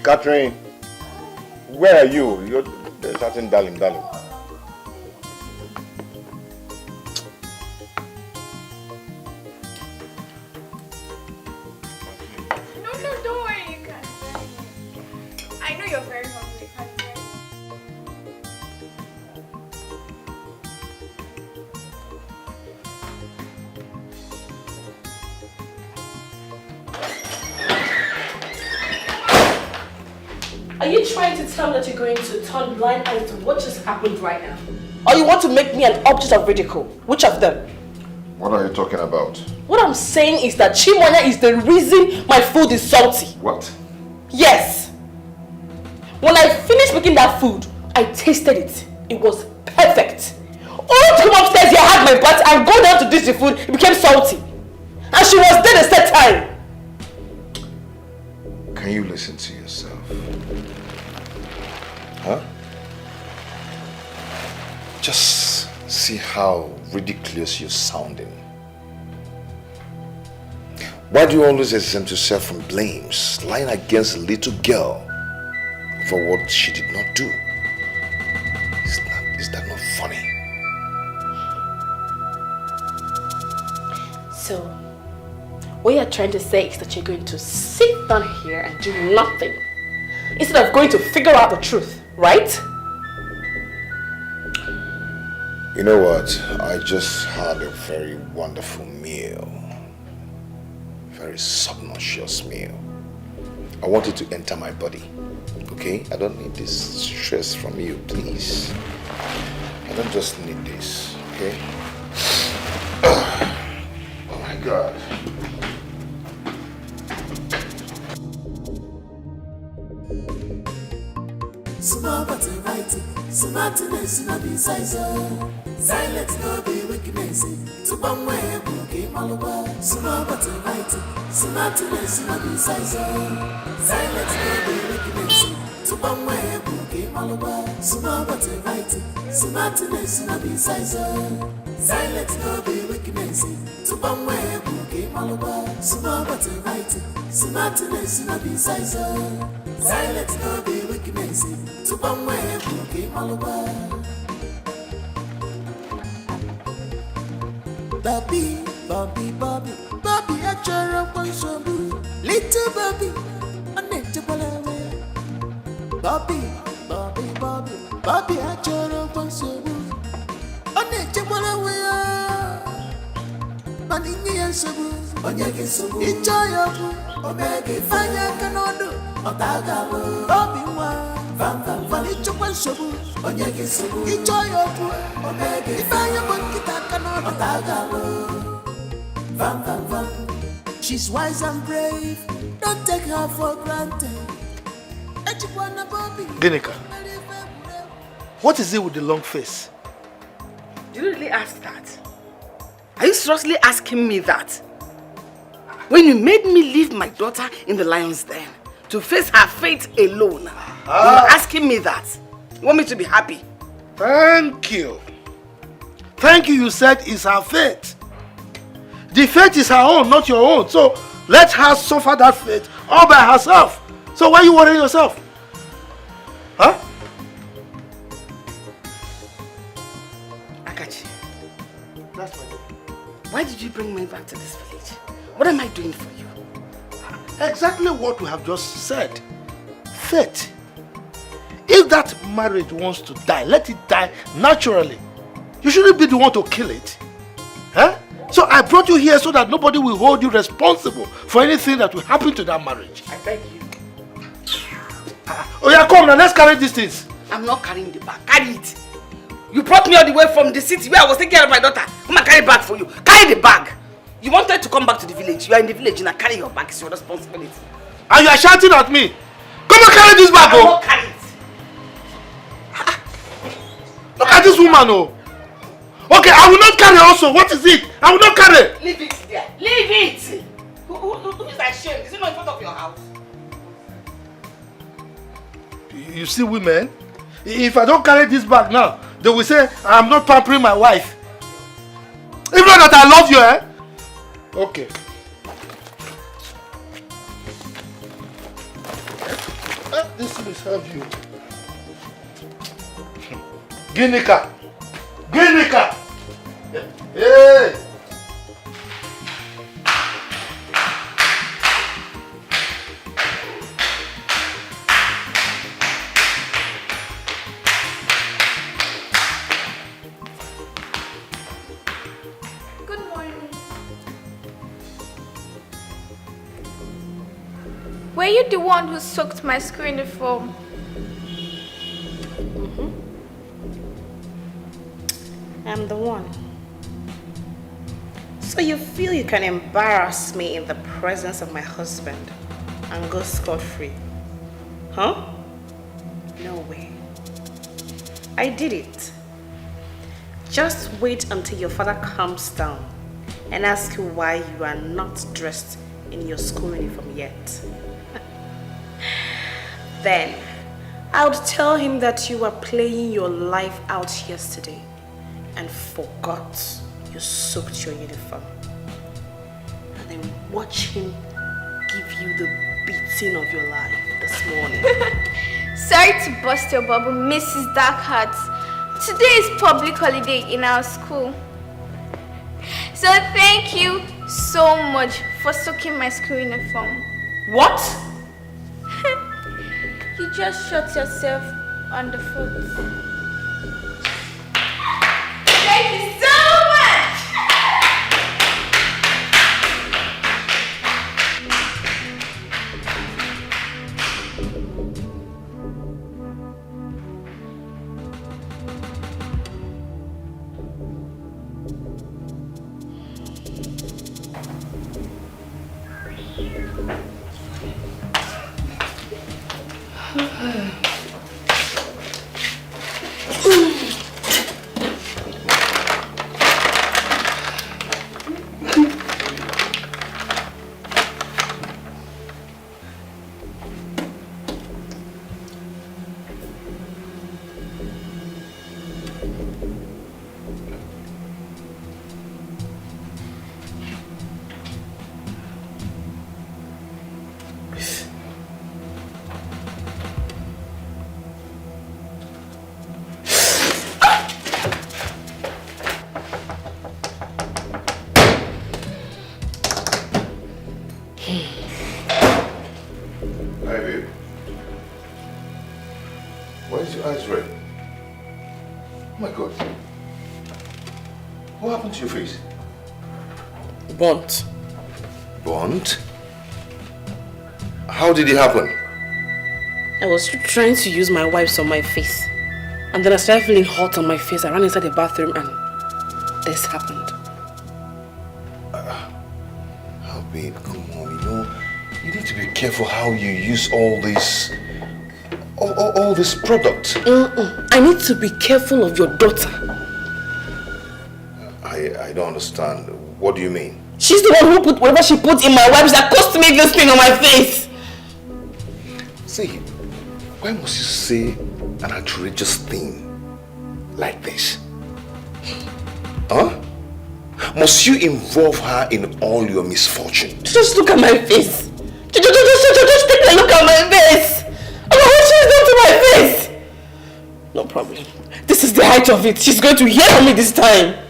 Catherine, where are you? You're starting darling. No, don't worry. You can join me. I know you're very hungry. You can join me. Are you trying to tell me that you're going to turn blind eyes to what just happened right now? Or you want to make me an object of ridicule? Which of them? What are you talking about? What I'm saying is that Chimonya is the reason my food is salty. What? Yes. When I finished making that food, I tasted it. It was perfect. Only to come upstairs here, had my bath and go down to dish the food, it became salty. And she was dead a set time. Can you listen to yourself? Huh? Just see how ridiculous you're sounding. Why do you always exempt yourself from blames, lying against a little girl for what she did not do? Is that not funny? So, what you're trying to say is that you're going to sit down here and do nothing instead of going to figure out the truth, right? You know what? I just had a very wonderful meal. Very subconscious meal. I want it to enter my body. Okay? I don't need this stress from you, please. I don't just need this. Okay? Oh my God. Small but mighty, smartness no be size. Silence no be weakness. To bomb way bookie maluba. Small but mighty, smartness no be size. Silence no be weakness. To bomb way bookie maluba. Small but mighty, smartness no be size. Silence no be weakness. To bomb way bookie maluba. Small but mighty, smartness no be size. Silence no be weakness. To bomb way bookie maluba. Bobby, Bobby, Bobby, Bobby, a jar of one so little Bobby, a native Bobby, Bobby, Bobby, Bobby, a jar of one so a native Manini and Sabu, Onyaki Sabu, Ichayabu, Omega, Fanya Canodo, Otaga, Bobby, Vanichuan Sabu, Onyaki Sabu, Ichayabu, Omega, Fanya Monkita Canodo, Otaga, she's wise and brave, don't take her for granted. Ginika, what is it with the long face? Did you really ask that? Are you seriously asking me that? When you made me leave my daughter in the lion's den to face her fate alone, you were asking me that? You want me to be happy? Thank you. Thank you, you said it's her fate. The fate is her own, not your own. So let her suffer that fate all by herself. So why are you worrying yourself? Huh? Akachi, that's my daughter. Why did you bring me back to this village? What am I doing for you? Exactly what we have just said. Fate. If that marriage wants to die, let it die naturally. You shouldn't be the one to kill it. Huh? So I brought you here so that nobody will hold you responsible for anything that will happen to that marriage. I beg you. Oh yeah, come now, let's carry these things. I'm not carrying the bag. Carry it. You brought me all the way from the city where I was taking care of my daughter. Come and carry the bag for you. Carry the bag. You wanted to come back to the village. You are in the village and I carry your bag. It's your responsibility. And you are shouting at me. Come and carry this bag, I will oh. not carry it. Look at this woman, oh. Okay, I will not carry also. What is it? I will not carry. Leave it there. Leave it. Who is ashamed? Is it not in front of your house? You see women? If I don't carry this bag now, they will say I'm not pampering my wife. Even though that I love you, eh? Okay. This will serve you. Ginika. Ginika. Hey. Were you the one who soaked my school uniform I'm the one. So you feel you can embarrass me in the presence of my husband and go scot-free? Huh? No way. I did it. Just wait until your father comes down and asks you why you are not dressed in your school uniform yet. Then I would tell him that you were playing your life out yesterday and forgot you soaked your uniform. And then watch him give you the beating of your life this morning. Sorry to burst your bubble, Mrs. Darkheart. Today is public holiday in our school. So thank you so much for soaking my school uniform. What? You just shot yourself on the foot. Thank you so much! To your face? Burnt. Burnt? How did it happen? I was trying to use my wipes on my face. And then I started feeling hot on my face. I ran inside the bathroom and this happened. Babe, come on, you know, you need to be careful how you use all this product. I need to be careful of your daughter. I don't understand. What do you mean? She's the one who put whatever she put in my wipes that cost me this thing on my face. See, why must you say an outrageous thing like this? Huh? Must you involve her in all your misfortune? Just look at my face. Just take a look at my face. I know what she's done to my face. No problem. This is the height of it. She's going to hear me this time.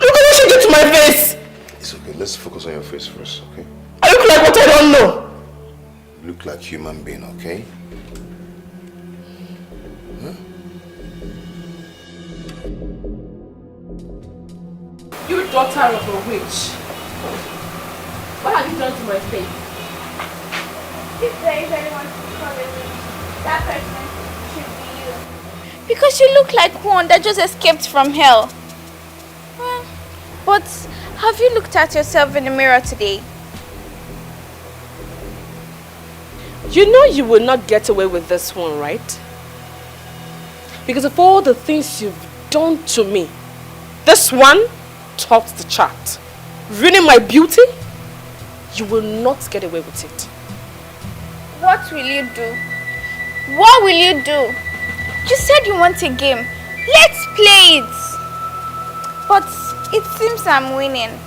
Look at what she did to my face. It's okay. Let's focus on your face first, okay? I look like what I don't know. You look like a human being, okay? Huh? You daughter of a witch. What have you done to my face? If there is anyone to call me, that person should be you. Because you look like one that just escaped from hell. Well, but have you looked at yourself in the mirror today? You know you will not get away with this one, right? Because of all the things you've done to me, this one tops the chart. Ruining my beauty, you will not get away with it. What will you do? What will you do? You said you want a game. Let's play it. But it seems I'm winning.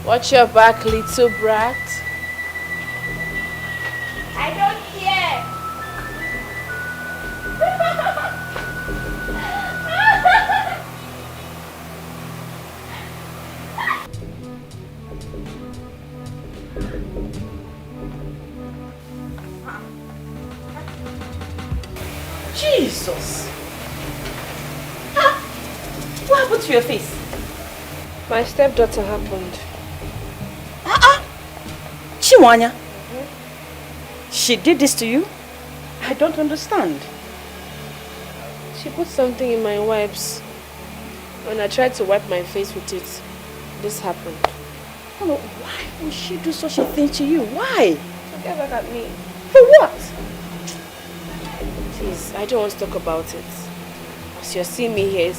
Watch your back, little brat. I don't care. Jesus! What happened to your face? My stepdaughter happened. Chiwanya? She did this to you? I don't understand. She put something in my wipes. When I tried to wipe my face with it, this happened. Oh, why would she do such a thing to you? Why? So get back at me. For what? Please, I don't want to talk about it. As you're seeing me here,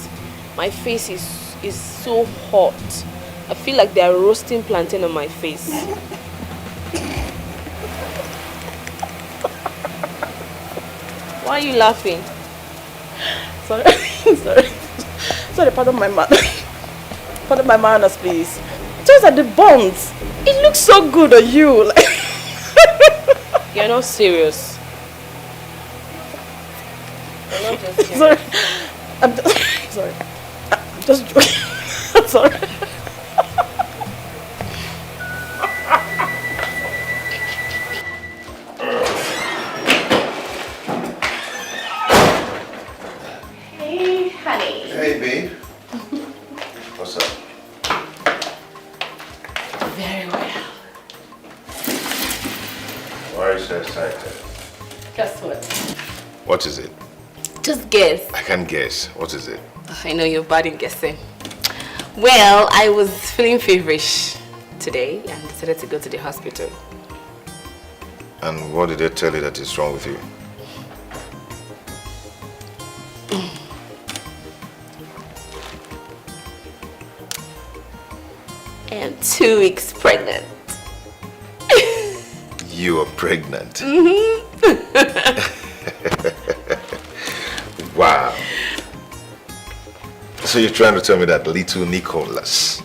my face is so hot. I feel like they are roasting plantain on my face. Why are you laughing? Sorry, sorry, pardon my man. Pardon my manners, please. Just at the bones. It looks so good on you. You're not serious. You're not just kidding. Sorry. I'm just sorry. I'm just joking. I'm sorry. Hey, honey. Hey, babe. What's up? Very well. Why are you so excited? Guess what? What is it? Just guess. I can't guess. What is it? I know you're bad in guessing. Well, I was feeling feverish today and decided to go to the hospital. And what did they tell you that is wrong with you? I am 2 weeks pregnant. You are pregnant. Mm-hmm. Wow. So you're trying to tell me that little Nicholas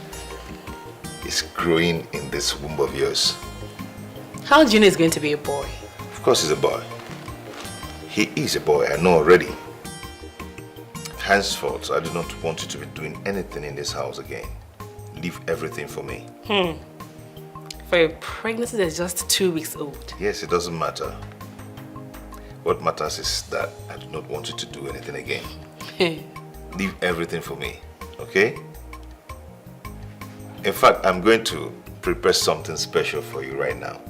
is growing in this womb of yours? How Ajino is going to be a boy? Of course he's a boy. He is a boy, I know already. Henceforth, I do not want you to be doing anything in this house again. Leave everything for me. For a pregnancy that's just 2 weeks old. Yes, it doesn't matter. What matters is that I do not want you to do anything again. Leave everything for me, okay? In fact, I'm going to prepare something special for you right now.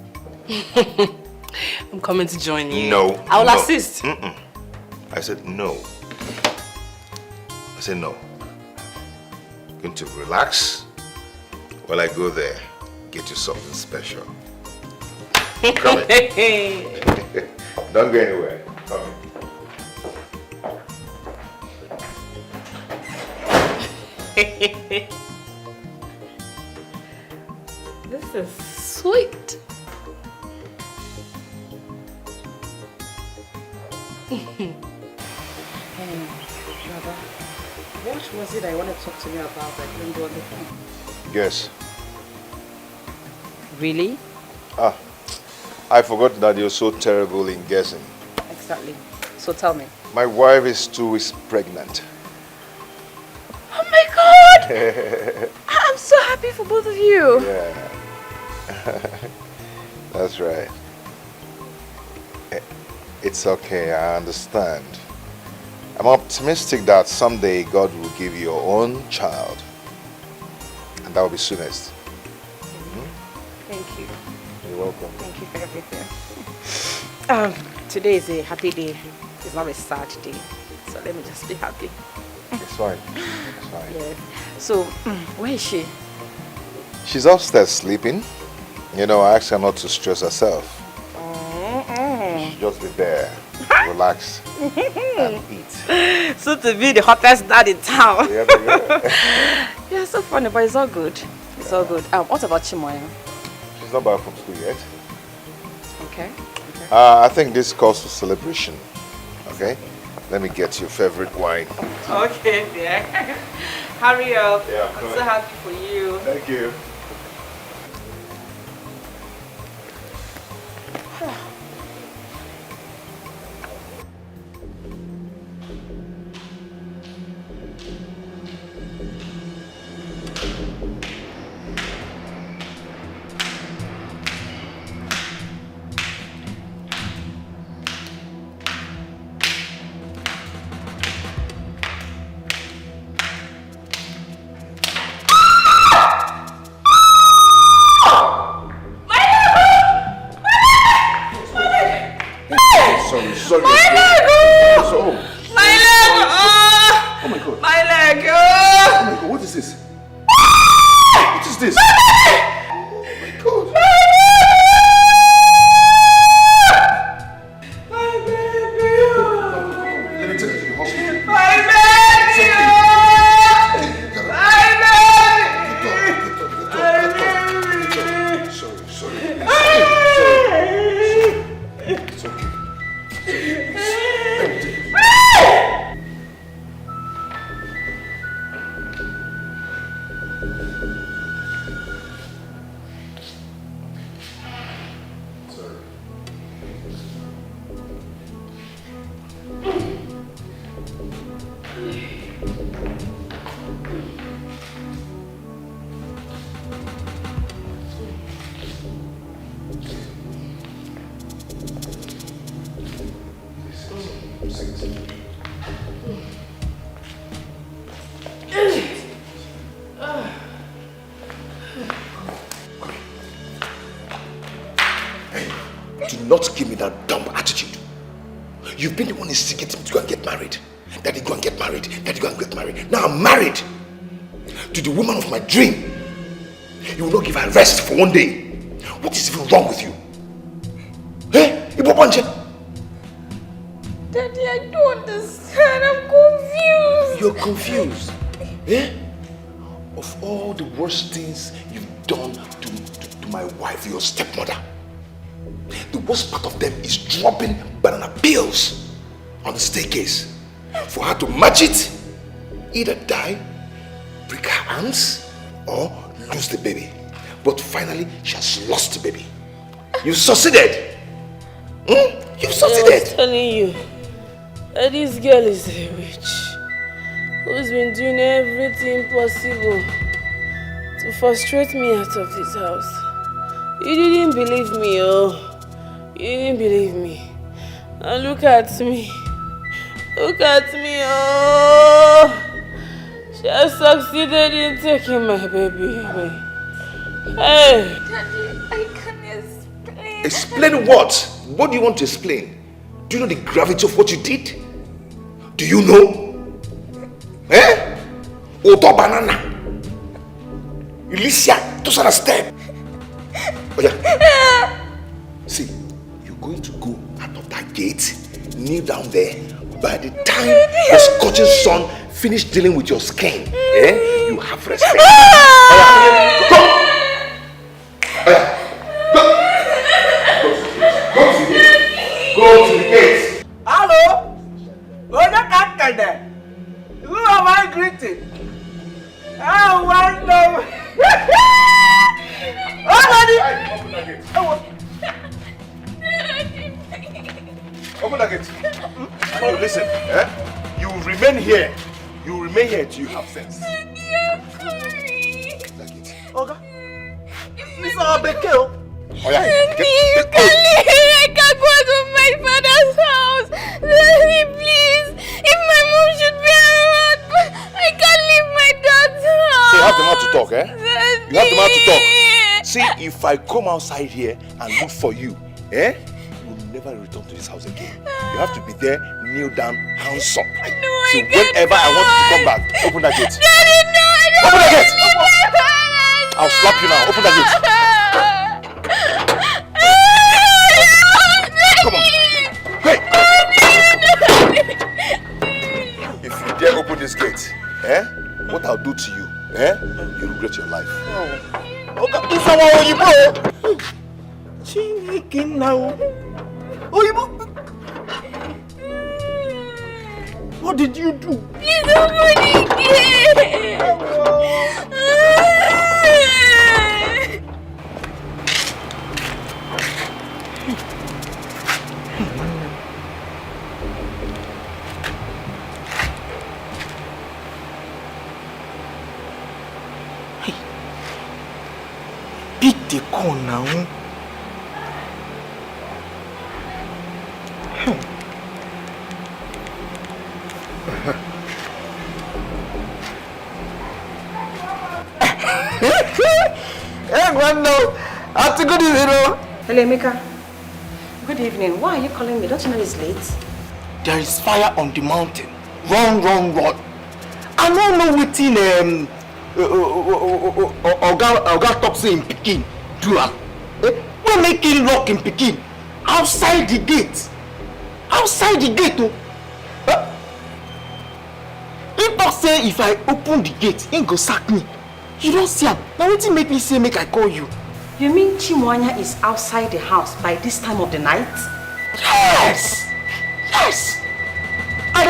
I'm coming to join you. No. I'll no. assist. I said no. I said no. Going to relax while I go there, get you something special. Come in. Don't go anywhere. Come in. This is sweet. Brother, what was it I wanted to talk to you about that I couldn't do on the phone? Yes. Really? I forgot that you're so terrible in guessing. Exactly. So tell me. My wife is 2 weeks pregnant. Oh my God! I'm so happy for both of you. Yeah. That's right. It's okay, I understand. I'm optimistic that someday God will give you your own child. And that will be soonest. Thank you. You're welcome. Thank you for everything. Today is a happy day. It's not a sad day. So let me just be happy. It's fine. It's fine. Yeah. So, where is she? She's upstairs sleeping. You know, I asked her not to stress herself. She'll just be there, relax, and eat. So to be the hottest dad in town. Yeah. Yeah, so funny, but it's all good. It's all good. What about Chimoya? She's not back from school yet. Okay. I think this calls for celebration. Okay? Let me get your favorite wine. Okay, dear. Hurry up. Yeah, I'm so happy for you. Thank you. do not give me that dumb attitude. You've been the one instigating me to go and get married. Daddy, go and get married. Daddy, go and get married. Now I'm married to the woman of my dream. You will not give her rest for one day. What is even wrong with you? Eh? Daddy, I don't understand. I'm confused. You're confused. Eh? Of all the worst things you've done to my wife, your stepmother, the worst part of them is dropping banana peels on the staircase for her to match it, either die, break her arms, or lose the baby. But finally, she has lost the baby. You succeeded. You succeeded. I was telling you that this girl is a witch who's been doing everything possible to frustrate me out of this house. You didn't believe me, oh. You didn't believe me. And look at me. Look at me, oh. She has succeeded in taking my baby away. Hey. Daddy, I can't explain. Explain what? What do you want to explain? Do you know the gravity of what you did? Do you know? Eh? Oto banana. Alicia, those are the steps. Oh yeah. See, you're going to go out of that gate, kneel down there. By the time the scorching sun finish dealing with your skin, you have respect. Oh yeah. Go! Oh yeah. Go to the gate. Hello? Who am I greeting? Oh, wonderful. Open the gate. No, listen. You remain here. You remain here till you have sense. Okay. This is our Micheal. Oh yeah. You can't leave. I can't go to my father's house. Daddy, please. If my mom should be around, I can't leave my dad's house. So you have the mouth to talk, eh? Daddy. You have the mouth to talk. See, if I come outside here and look for you, you will never return to this house again. You have to be there, kneel down, hands up. No, so whenever I want you to come back, open that gate. Daddy, no, I don't open that gate. I'll slap you now. Open that gate. Come on. Hey! If you dare open this gate, what I'll do to you, you regret your life. Okay, this is our Oyibo. Chineke now. Oyibo. What did you do? Please open the gate. Pick the cone now. Good evening. Hello, Emeka. Good evening. Why are you calling me? Don't you know it's late? There is fire on the mountain. Run. I don't know what in Oga Topsy in Pekin do. We're making lock in Pekin. Outside the gate. Outside the gate. If I say if I open the gate, he go sack me. You don't see him. Now what make me say make I call you? You mean Chimwanya is outside the house by this time of the night? Yes! And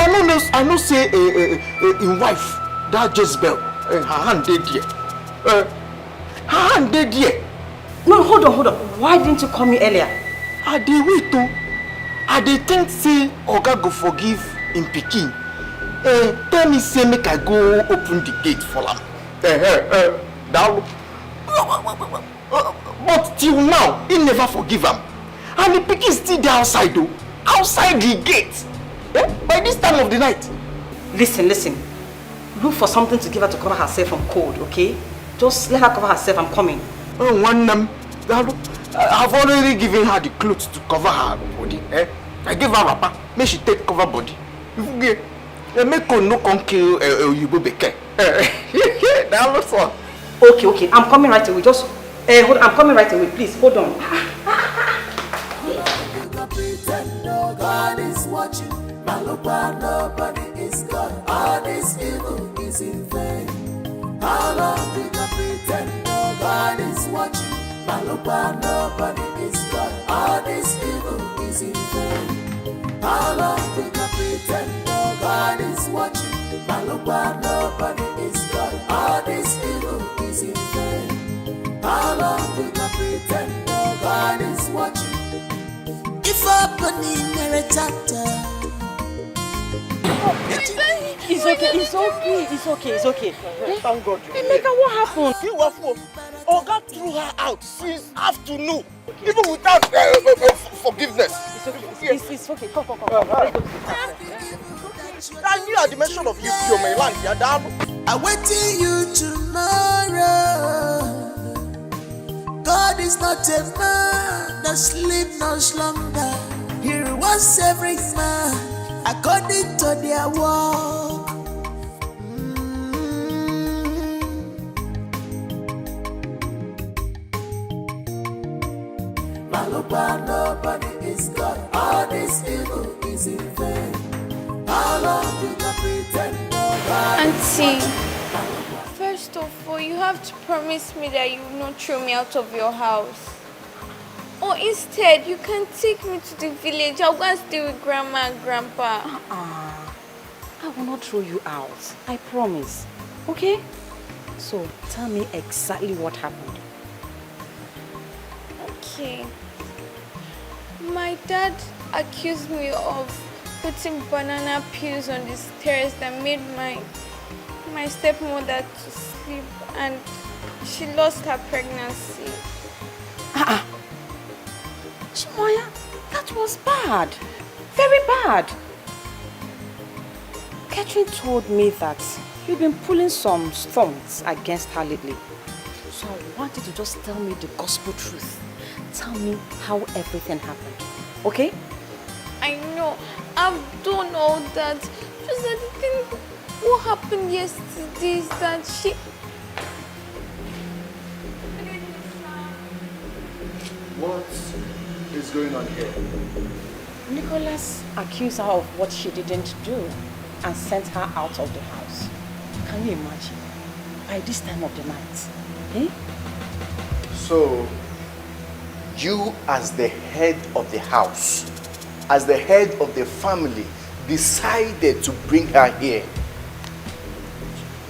I know say in wife, that Jezebel, her hand dead here. Her hand dead here. No, hold on. Why didn't you call me earlier? I dey wait too. I dey think say Oga go forgive in Pekin. Tell me say make I go open the gate for am. But till now, he never forgive him. And the Pekin is still there outside though. Outside the gate. By this time of the night. Listen. Look for something to give her to cover herself from cold, okay? Just let her cover herself. I'm coming. I've already given her the clothes to cover her body. I gave her wrapper. May she take cover body. Make her no come kill Beke. That was all. Okay, I'm coming right away. Just hold. I'm coming right away. Please hold on. God is watching. Malupa, nobody is God. All this evil is in vain. How long we can pretend? No, God is watching. Malupa, nobody is God. All this evil is in vain. How long we can pretend? No, God is watching. Malupa, nobody is God. All this evil is in vain. How long we can pretend? No, God is watching. If opening a chapter. It's okay. Thank God. Emeka, what happened? You were fool. Oga threw her out since afternoon, even without forgiveness. It's okay. Come. Let's go to the And you at the mention of your my land, you're down. Awaiting you tomorrow. God is not a man that sleep no slumber. He rewards every man according to their work. Malupa, nobody is God. All this evil is in vain. How long will you pretend nobody? Auntie, first of all, you have to promise me that you will not throw me out of your house. Or instead, you can take me to the village. I'll go and stay with Grandma and Grandpa. I will not throw you out. I promise. Okay? So, tell me exactly what happened. Okay. My dad accused me of putting banana peels on the stairs that made my stepmother to sleep, and she lost her pregnancy. Chimoya, that was bad. Very bad. Catherine told me that you've been pulling some stunts against her lately. So I wanted to just tell me the gospel truth. Tell me how everything happened. Okay? I know. I've done all that. Just that the thing, what happened yesterday is that she... What is going on here? Nicholas accused her of what she didn't do and sent her out of the house. Can you imagine? By this time of the night. Eh? So, you as the head of the house, as the head of the family, decided to bring her here.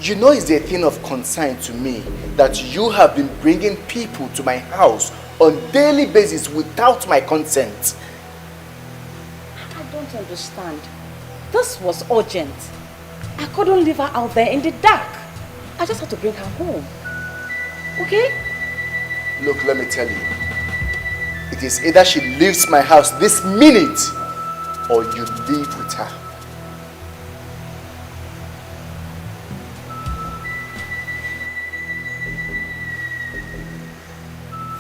You know it's a thing of concern to me that you have been bringing people to my house on a daily basis without my consent. I don't understand. This was urgent. I couldn't leave her out there in the dark. I just had to bring her home. Okay? Look, let me tell you. It is either she leaves my house this minute or you live with her.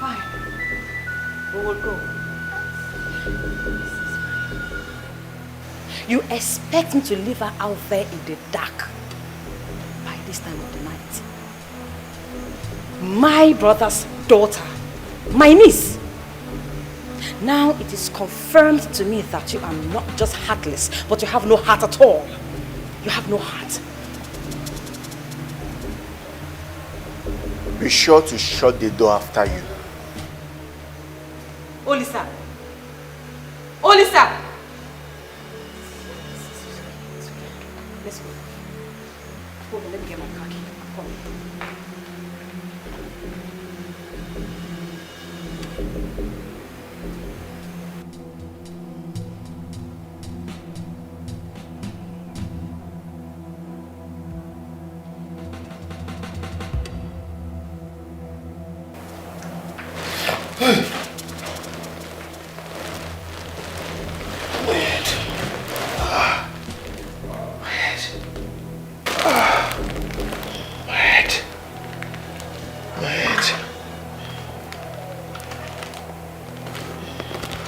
Fine. We will go. You expect me to leave her out there in the dark by this time of the night? My brother's daughter, my niece. Now it is confirmed to me that you are not just heartless, but you have no heart at all. You have no heart. Be sure to shut the door after you. Olisa! Olisa! Let's go. Hold on, let me get my car key. I'm coming.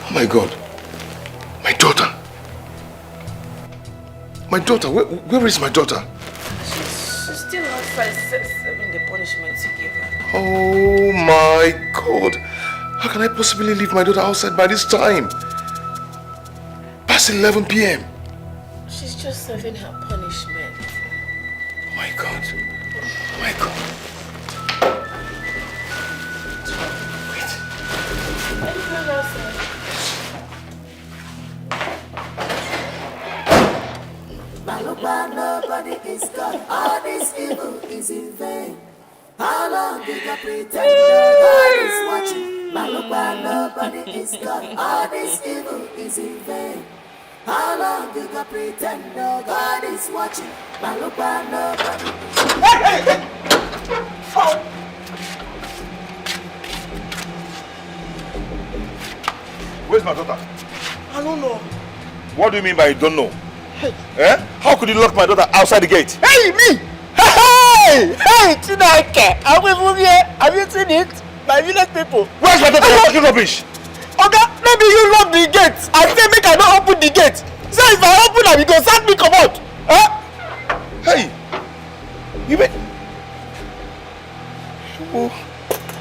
Oh my God. My daughter. My daughter. Where is my daughter? She's still outside serving the punishment you gave her. Oh my God. How can I possibly leave my daughter outside by this time? Past 11 p.m. She's just serving her punishment. Oh my God. Oh my God. Nobody is God. All this evil is in vain. How long did you pretend God is watching? Nobody is God. All this evil is in vain. How long did you pretend God is watching? Nobody. Hey! Oh! Where's my daughter? I don't know. What do you mean by you don't know? Hey. Eh? How could you lock my daughter outside the gate? Hey, me! Hey! Hey, Chineke! Have you seen it? My village people. Where's my daughter? You're talking rubbish. Okay, maybe you lock the gate. I say make I not open the gate. So if I open it, you go sack me come out. Huh? Hey! You mean... Oh.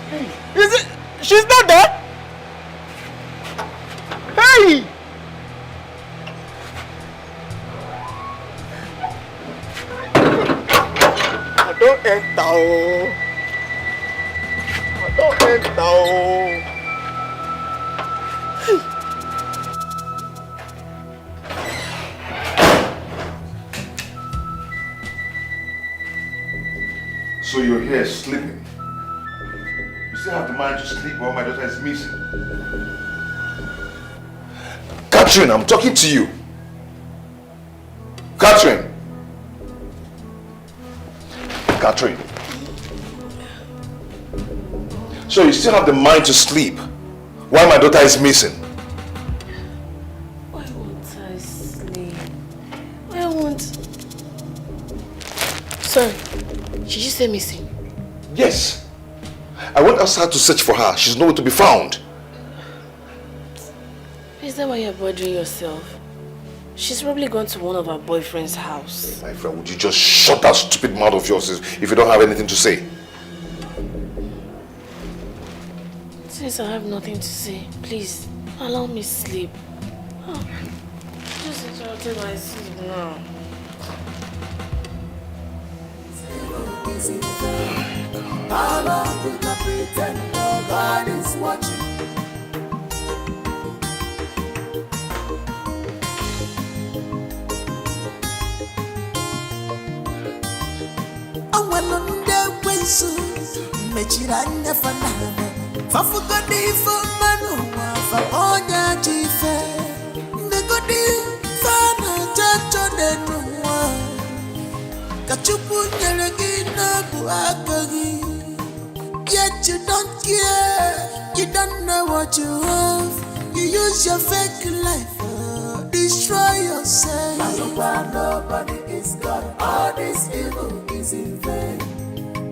Hey. Is it? She's not there? Hey! Don't enter. Don't enter. So you're here sleeping. You still have the mind to sleep while my daughter is missing. Catherine, I'm talking to you. Catherine. Catherine. So you still have the mind to sleep while my daughter is missing? Why won't I sleep? Why won't... Sorry, did you say missing? Yes. I went outside to search for her. She's nowhere to be found. Is that why you're bothering yourself? She's probably gone to one of her boyfriend's house. My friend, would you just shut that stupid mouth of yours if you don't have anything to say? Since I have nothing to say, please, allow me sleep. Oh, just interrupted my sleep now. How long will you pretend God is watching? Mechiranya fanana Fafugodi for manua Faponya chife Negodi fana chacho denua Kachupu nyerengina buagagi Yet you don't care You don't know what you have You use your fake life Destroy yourself Nobody is God All this evil is in vain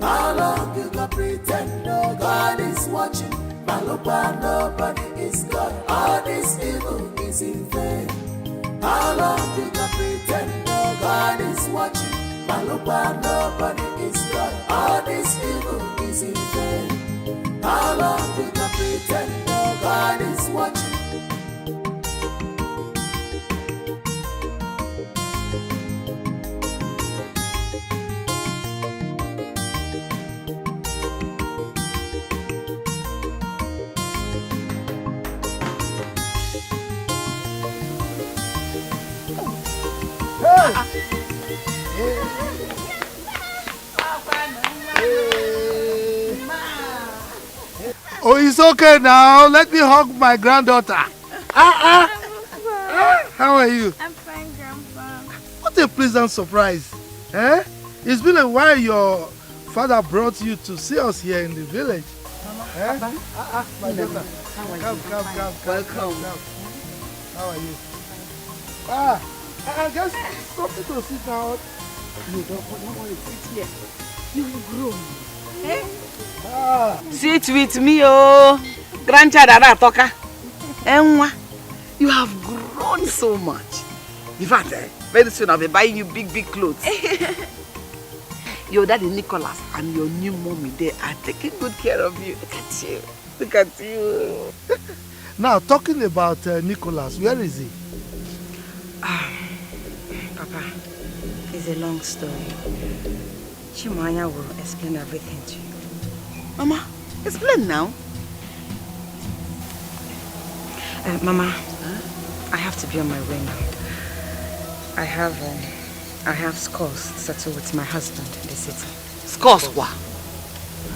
How long you gonna pretend God is watching? Malupa, nobody is God. All this evil is in vain. How long you gonna pretend God is watching? Malupa, nobody is God. All this evil is in vain. How long you gonna pretend God is watching? Oh, it's okay now. Let me hug my granddaughter. How are you? I'm fine, Grandpa. What a pleasant surprise. Eh? It's been a while your father brought you to see us here in the village. Eh? My daughter. Come. Welcome. How are you? I guess something to sit down. No, don't worry, sit here. You will grow. Eh? Sit with me, oh. Grandchild Aratoka. Enwa. You have grown so much. In fact, very soon I'll be buying you big clothes. Your daddy Nicholas and your new mommy, they are taking good care of you. Look at you. Look at you. Now, talking about Nicholas, where is he? Papa, it's a long story. Chimanya will explain everything to you. Mama, explain now. Mama, I have to be on my way now. I have scores settled with my husband in the city. Scores what?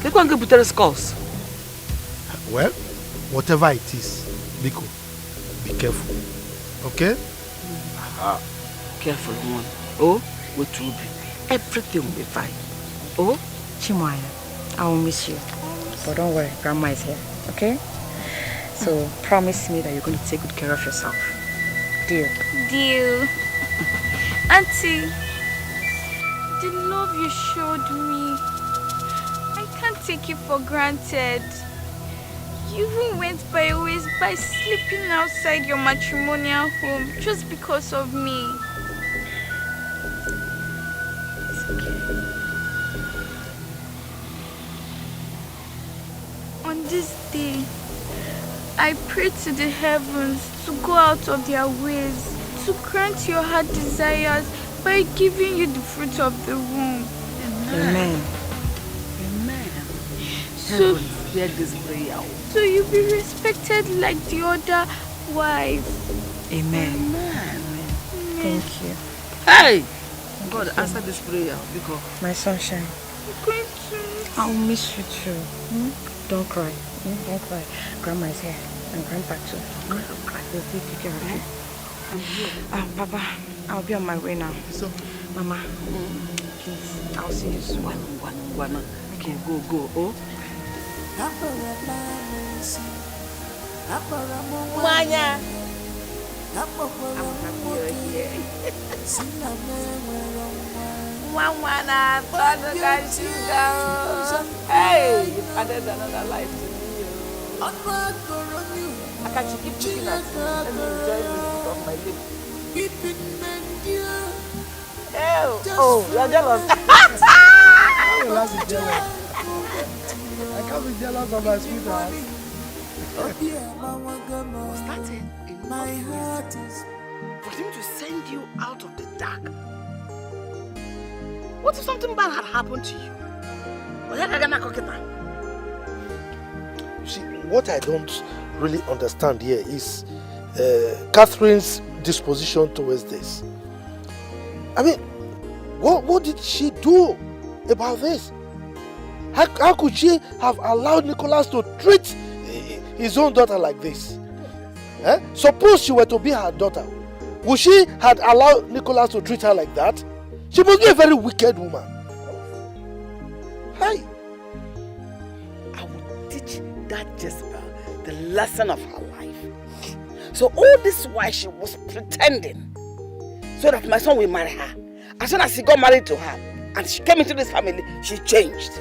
They can't get better scores. Well, whatever it is, Biko, be careful. Okay? Careful, one. Oh, what will be? Everything will be fine. Oh, Chimwanya, I will miss you. But don't worry, Grandma is here. Okay? So promise me that you're going to take good care of yourself. Deal. Deal. Auntie, the love you showed me, I can't take it for granted. You even went by ways by sleeping outside your matrimonial home just because of me. It's okay. On this day, I pray to the heavens to go out of their ways to grant your heart desires by giving you the fruit of the womb. Amen. Amen. So, hear this prayer. So you be respected like the other wives. Amen. Amen. Thank you. Hey! God, answer this prayer because my sunshine. I'm going to. I'll miss you too. Don't cry. Don't cry. Grandma is here and Grandpa too. Don't cry. They'll take care of you. Papa, I'll be on my way now. So, Mama, please, I'll see you soon. One. Okay, go. Oh. Manya. Hey, you've added another life to me. Akachukwu, keep looking at me. Let me enjoy this of my lips. Oh, you're jealous. I will be jealous. I can't be jealous of my sweetheart. Was that enough for him to send you out of the dark? What if something bad had happened to you? You see, what I don't really understand here is Catherine's disposition towards this. I mean, what did she do about this? How could she have allowed Nicholas to treat his own daughter like this? Suppose she were to be her daughter, would she have allowed Nicholas to treat her like that? She must be a very wicked woman. Hi. I will teach that Jezebel the lesson of her life. So all this while she was pretending so that my son will marry her. As soon as he got married to her and she came into this family, she changed.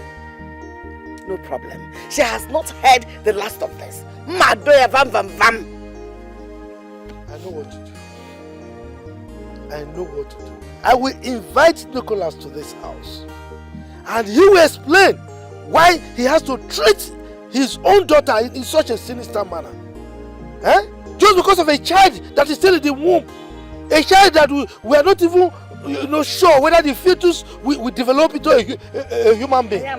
No problem. She has not heard the last of this. Madoya vam vam vam. I know what to do. I will invite Nicholas to this house. And he will explain why he has to treat his own daughter in such a sinister manner. Just because of a child that is still in the womb. A child that we are not even sure whether the fetus will develop into a human being. I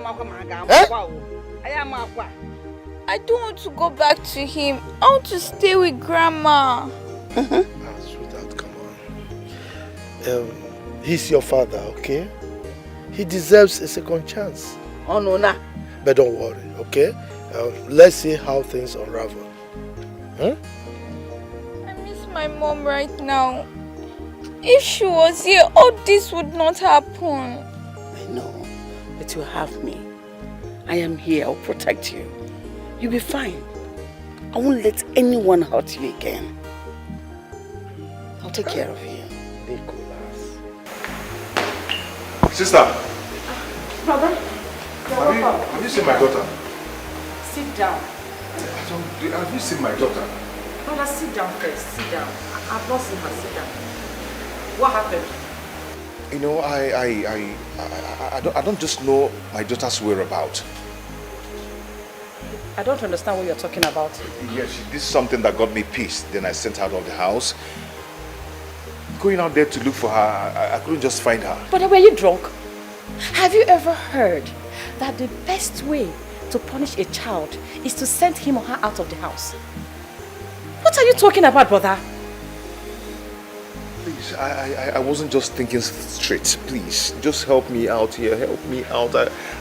don't want to go back to him. I want to stay with Grandma. Sweetheart, come on. He's your father, okay? He deserves a second chance. Oh, no, nah. But don't worry, okay? Let's see how things unravel. I miss my mom right now. If she was here, all this would not happen. I know, but you have me. I am here. I'll protect you. You'll be fine. I won't let anyone hurt you again. I'll take care of you. Nicholas. Sister. Brother, have you seen my daughter? Sit down. Have you seen my daughter? Brother, sit down first. Sit down. I've not seen her. Sit down. What happened? You know, I don't just know my daughter's whereabouts. I don't understand what you're talking about. Yes, she did something that got me pissed. Then I sent her out of the house. Going out there to look for her, I couldn't just find her. But were you drunk? Have you ever heard that the best way to punish a child is to send him or her out of the house? What are you talking about, brother? Please, I wasn't just thinking straight. Please, just help me out here. Help me out.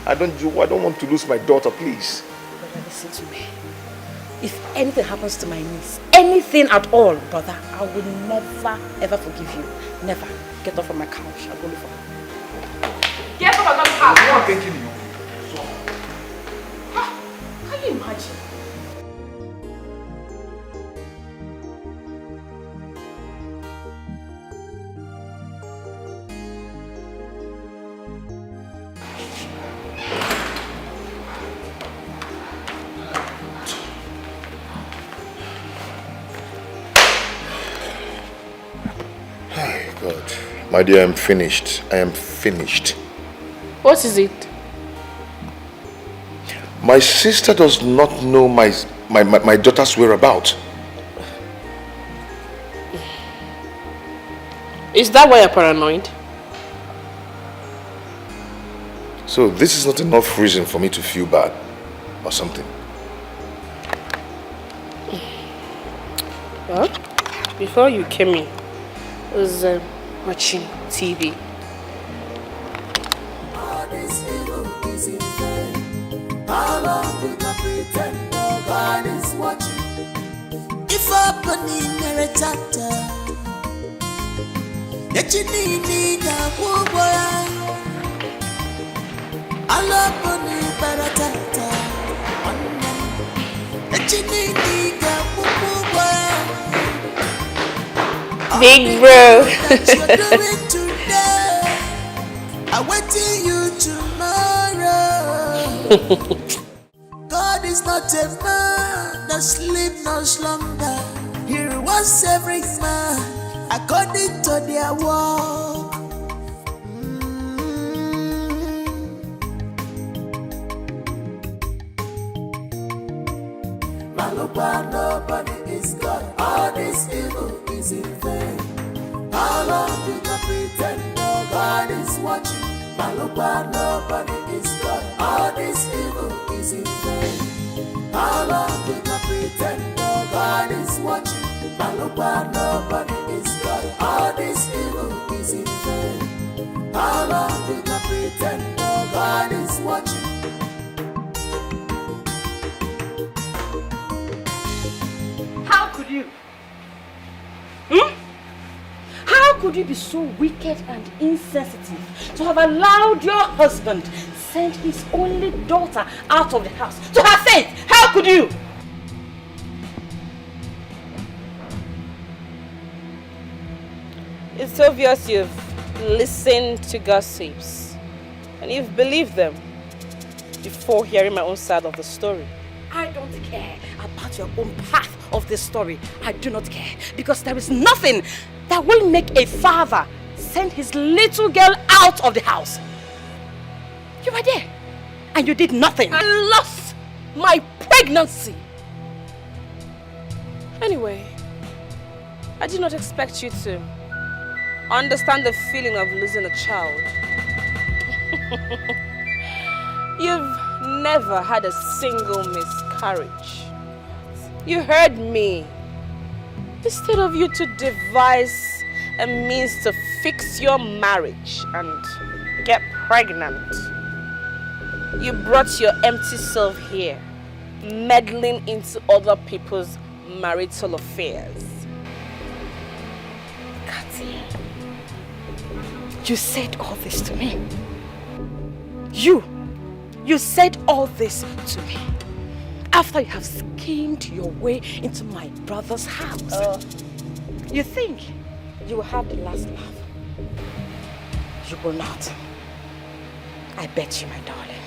I don't want to lose my daughter, please. Brother, listen to me. If anything happens to my niece, anything at all, brother, I will never, ever forgive you. Never. Get off from my couch. I'll go look for her. Get off of my couch. I'm not thinking you. Can you imagine? God. My dear, I'm finished. I am finished. What is it? My sister does not know my daughter's whereabouts. Is that why you're paranoid? So this is not enough reason for me to feel bad or something. Well, before you came in, I was watching TV. All this evil is in vain. How long will I pretend no God is watching? If open in Marital, Echinini ga kuboya. All open in Marital, Echinini ga kuboya. Big bro. I'm waiting you tomorrow. God is not a man that sleep no slumber. He rewards every man according to their work. Malupa, nobody is God. All this evil is in vain. How long will I pretend no God is watching? Malupa, nobody is God. All this evil is in vain. How long will I pretend no God is watching? Malupa, nobody is God. All this evil is in vain. How long will I pretend no God is watching? How could you? How could you be so wicked and insensitive to have allowed your husband send his only daughter out of the house to her fate? How could you? It's obvious you've listened to gossips and you've believed them before hearing my own side of the story. I don't care about your own path of this story. I do not care, because there is nothing that will make a father send his little girl out of the house. You were there and you did nothing. I lost my pregnancy. Anyway, I did not expect you to understand the feeling of losing a child. You've never had a single miscarriage. You heard me. Instead of you to devise a means to fix your marriage and get pregnant, you brought your empty self here, meddling into other people's marital affairs. Kati, you said all this to me. You said all this to me after you have schemed your way into my brother's house. You think you will have the last laugh? You will not. I bet you, my darling.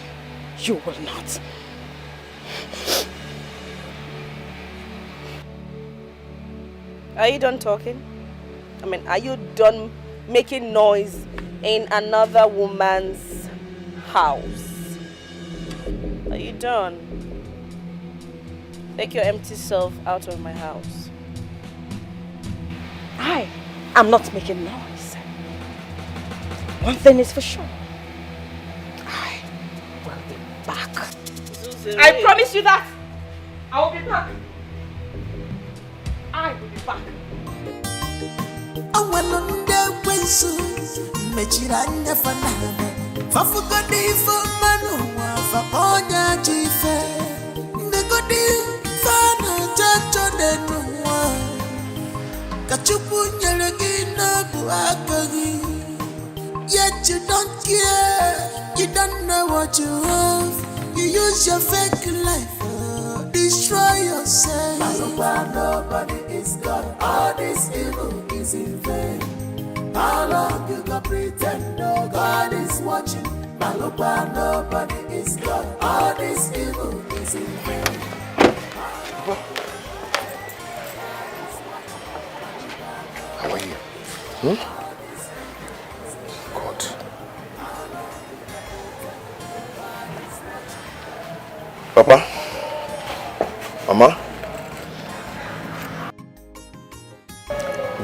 You will not. Are you done talking? I mean, are you done making noise in another woman's house? Are you done? Take your empty self out of my house. I am not making noise. One thing is for sure. I will be back. I promise you that. I will be back. I will be back. Yet you don't care, you don't know what you have. You use your fake life, destroy yourself. Nobody is God, all this evil is in vain. How long you gonna pretend no God is watching? Nobody is God, all this evil is in vain. How are you? God. Papa? Mama?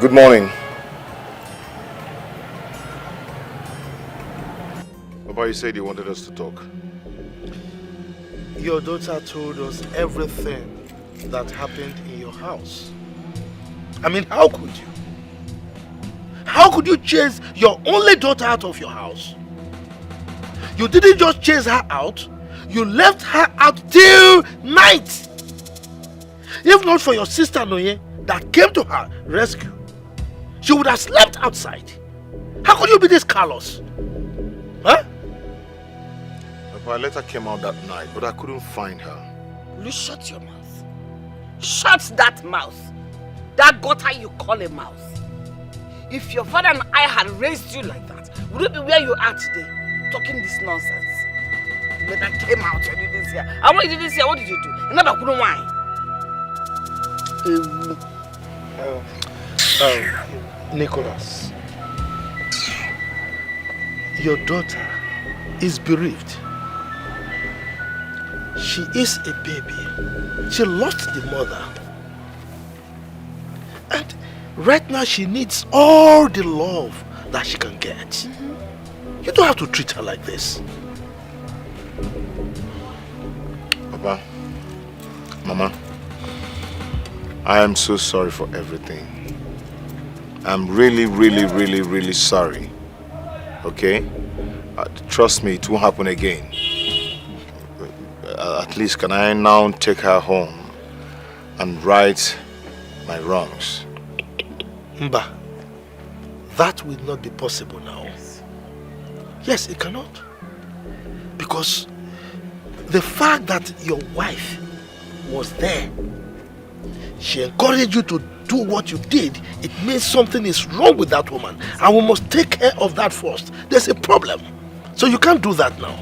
Good morning. Papa, you said you wanted us to talk. Your daughter told us everything that happened in your house. I mean, how could you? How could you chase your only daughter out of your house? You didn't just chase her out, you left her out till night. If not for your sister Noye that came to her rescue, she would have slept outside. How could you be this callous? Huh? Papa, a letter came out that night, but I couldn't find her. Will you shut your mouth? Shut that mouth. That gutter you call a mouth. If your father and I had raised you like that, would you be where you are today, talking this nonsense? The letter came out and you didn't see her. And when you didn't see her, what did you do? You never couldn't whine. Nicholas, your daughter is bereaved. She is a baby. She lost the mother. And right now she needs all the love that she can get. You don't have to treat her like this. Papa, Mama, I am so sorry for everything. I'm really sorry. Okay? Trust me, it won't happen again. At least can I now take her home and right my wrongs? Mba, that will not be possible now. Yes, it cannot. Because the fact that your wife was there, she encouraged you to do what you did, it means something is wrong with that woman. And we must take care of that first. There's a problem. So you can't do that now.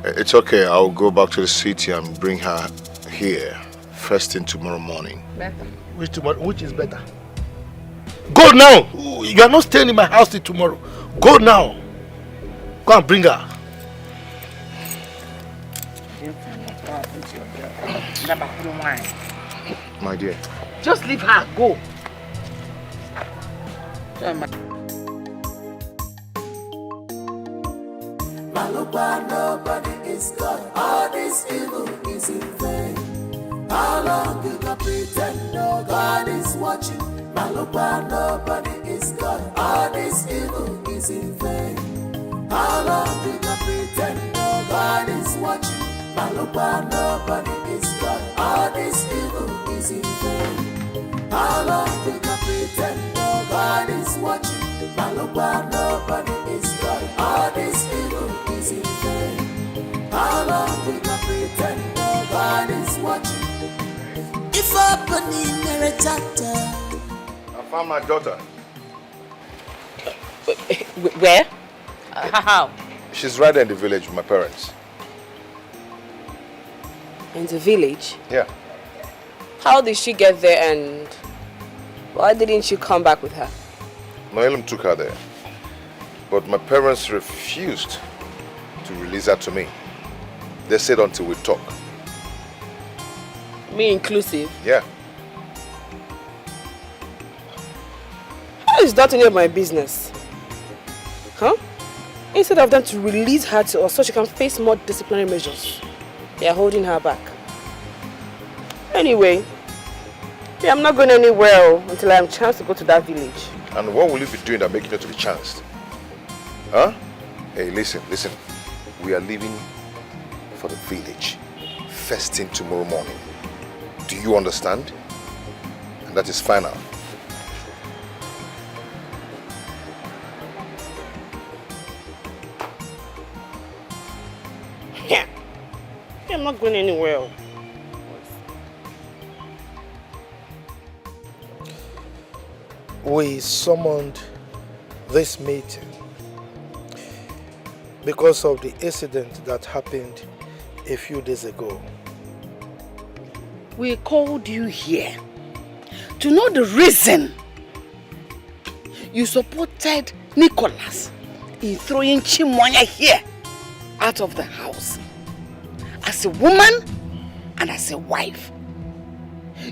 It's okay, I'll go back to the city and bring her here first thing tomorrow morning. Better. Which is better? Go now! You are not staying in my house till tomorrow. Go now. Go and bring her. My dear. Just leave her. Go. Nobody is God. All this evil is in vain. How long you gonna pretend no God is watching? Nobody is God. All this evil is in vain. How long you gonna pretend no God is watching? Nobody is God. All this evil is in vain. How long you gonna pretend no God is watching? Nobody is God. All this evil is in vain. How long we gonna pretend no God is watching? If opening Marital, I found my daughter. Where? How? She's right there in the village with my parents. In the village? Yeah. How did she get there and why didn't you come back with her? Noelim took her there, but my parents refused to release her to me. They said until we talk. Me inclusive? Yeah. How is that any of my business? Huh? Instead of them to release her to us so she can face more disciplinary measures, they are holding her back. Anyway, I'm not going anywhere until I have a chance to go to that village. And what will you be doing that make you not to be chanced? Huh? Hey, listen. We are leaving for the village first thing tomorrow morning. Do you understand? And that is final. Yeah. I'm not going anywhere. We summoned this meeting because of the incident that happened a few days ago. We called you here to know the reason you supported Nicholas in throwing Chimwanya here out of the house. As a woman and as a wife,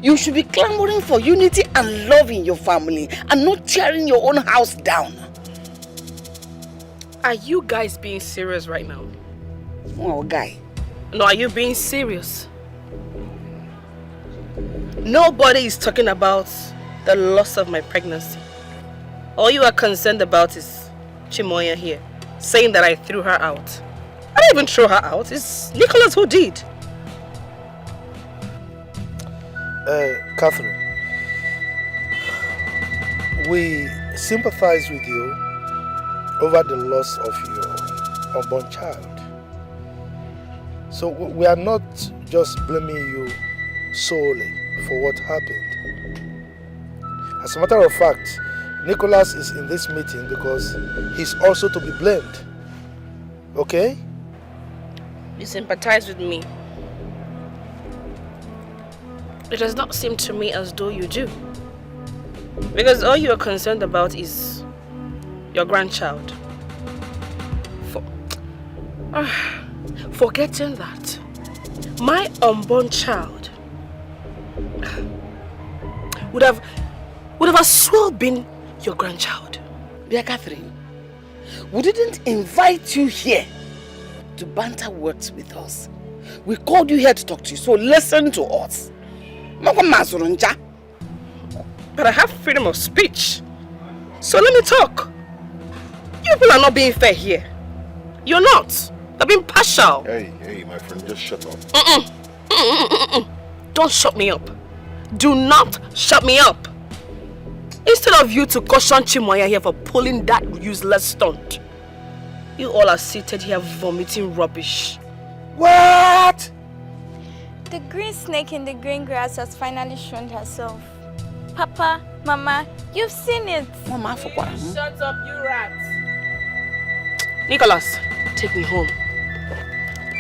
you should be clamoring for unity and love in your family and not tearing your own house down. Are you guys being serious right now? Oh, guy. No, are you being serious? Nobody is talking about the loss of my pregnancy. All you are concerned about is Chimoya here, saying that I threw her out. I didn't even throw her out. It's Nicholas who did. Catherine, we sympathize with you over the loss of your unborn child. So we are not just blaming you solely for what happened. As a matter of fact, Nicholas is in this meeting because he's also to be blamed. Okay? You sympathize with me. It does not seem to me as though you do. Because all you are concerned about is your grandchild. Forgetting that my unborn child would have as well been your grandchild. Dear Catherine, we didn't invite you here to banter words with us. We called you here to talk to you, so listen to us. But I have freedom of speech. So let me talk. You people are not being fair here. You're not. You're being partial. Hey, my friend, just shut up. Don't shut me up. Do not shut me up. Instead of you to caution Chimoya here for pulling that useless stunt, you all are seated here vomiting rubbish. What? The green snake in the green grass has finally shown herself. Papa, Mama, you've seen it. Mama, for what? Shut up, you rat. Nicholas, take me home.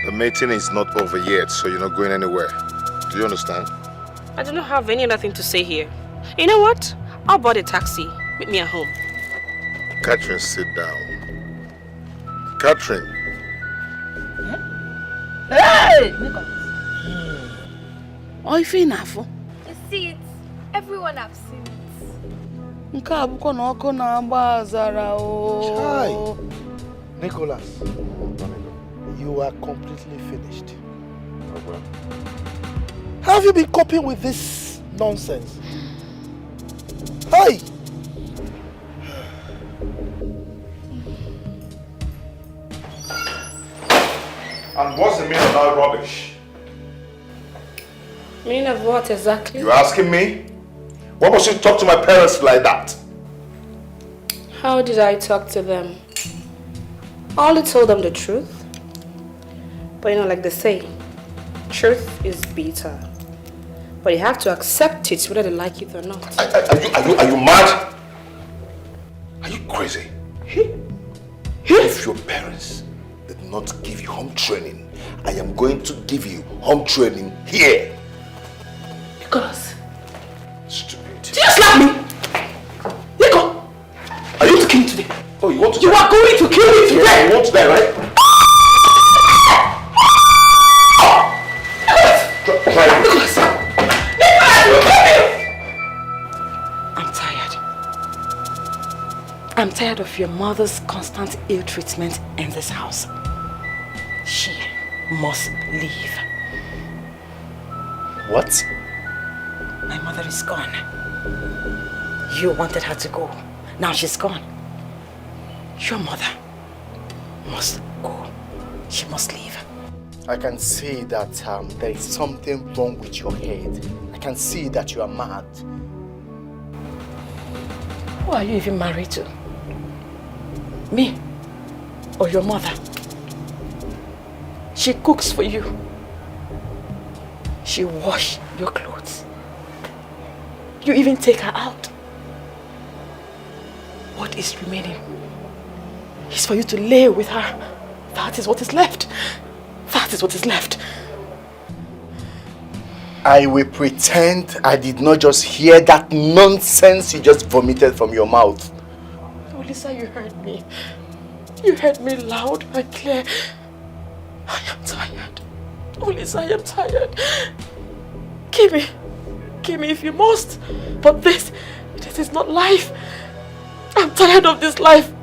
The meeting is not over yet, so you're not going anywhere. Do you understand? I do not have any other thing to say here. You know what? I'll board a taxi. Meet me at home. Catherine, sit down. Catherine. Hey! Nicholas. Oh, if enough. You see it. Everyone has seen it. Chai. Nicholas, you are completely finished. How have you been coping with this nonsense? Hey! And what's the meaning of that rubbish? Meaning of what exactly? You asking me? Why must you talk to my parents like that? How did I talk to them? I only told them the truth. But you know, like they say, truth is bitter. But you have to accept it whether they like it or not. Are you mad? Are you crazy? If your parents did not give you home training, I am going to give you home training here. Nicholas. Stupid. Did you slap me? Nico! Are you to kill me today? Oh, you want to die? You are going to kill me today! Yeah, you want to die, right? Nicholas! Nicholas, you kill me! I'm tired. I'm tired of your mother's constant ill treatment in this house. She must leave. What? My mother is gone. You wanted her to go. Now she's gone. Your mother must go. She must leave. I can see that there is something wrong with your head. I can see that you are mad. Who are you even married to? Me? Or your mother? She cooks for you. She washes your clothes. You even take her out. What is remaining is for you to lay with her. That is what is left. That is what is left. I will pretend I did not just hear that nonsense you just vomited from your mouth. Oh, Lisa, you heard me. You heard me loud and clear. I am tired. Oh, Lisa, I am tired. Kill me. Kill me if you must. But this is not life. I'm tired of this life.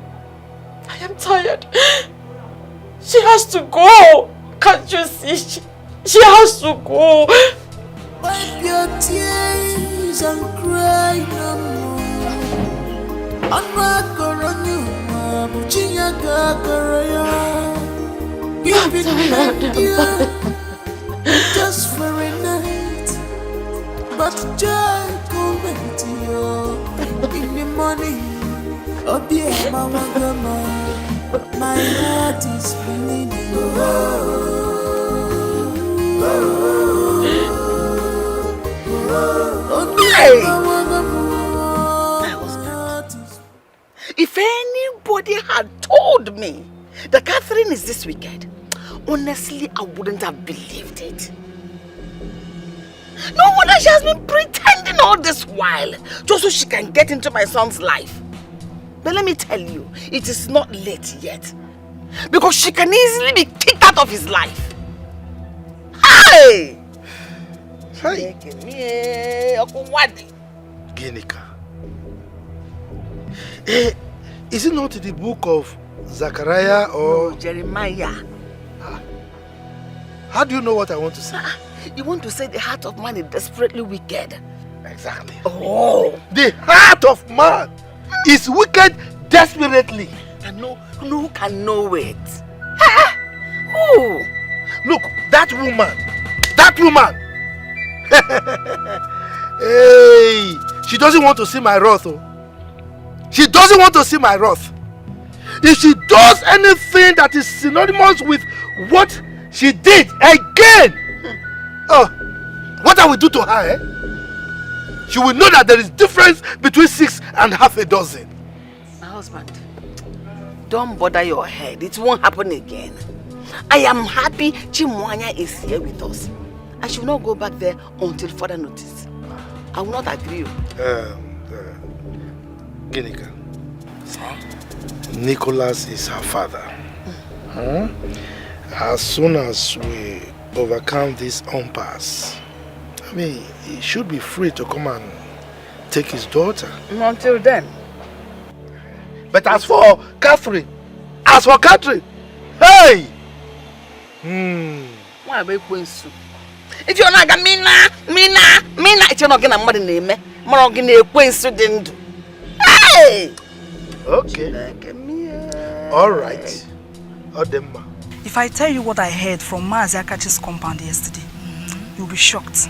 I am tired. She has to go. Can't you see? She has to go. Wipe your tears and cry no more. You've been here just for a night, but joy coming to you in the morning. Oh dear, mama, my heart is bleeding. If anybody had told me that Catherine is this wicked, honestly, I wouldn't have believed it. No wonder she has been pretending all this while, just so she can get into my son's life. But let me tell you, it is not late yet, because she can easily be kicked out of his life. Hey! Hey! Ginika. Is it not the book of Zechariah or... No, Jeremiah. How do you know what I want to say? You want to say the heart of man is desperately wicked. Exactly. Oh! The heart of man is wicked desperately. And who can know it? Who? Look, that woman. Hey, she doesn't want to see my wrath. Oh. She doesn't want to see my wrath. If she does anything that is synonymous with what she did again, what I will do to her, she will know that there is difference between 6 and half a dozen. My husband, don't bother your head. It won't happen again. I am happy Chimwanya is here with us. I should not go back there until further notice. I will not agree. Ginika. Nicholas is her father. As soon as we overcome this impasse, I mean, he should be free to come and take his daughter. Until then. But as for Catherine, hey! If you're not gonna Mina, it's not gonna mother name, more gonna coincidence. Hey! Okay. All right. Odemma. If I tell you what I heard from Mazi Akachi's compound yesterday, you'll be shocked.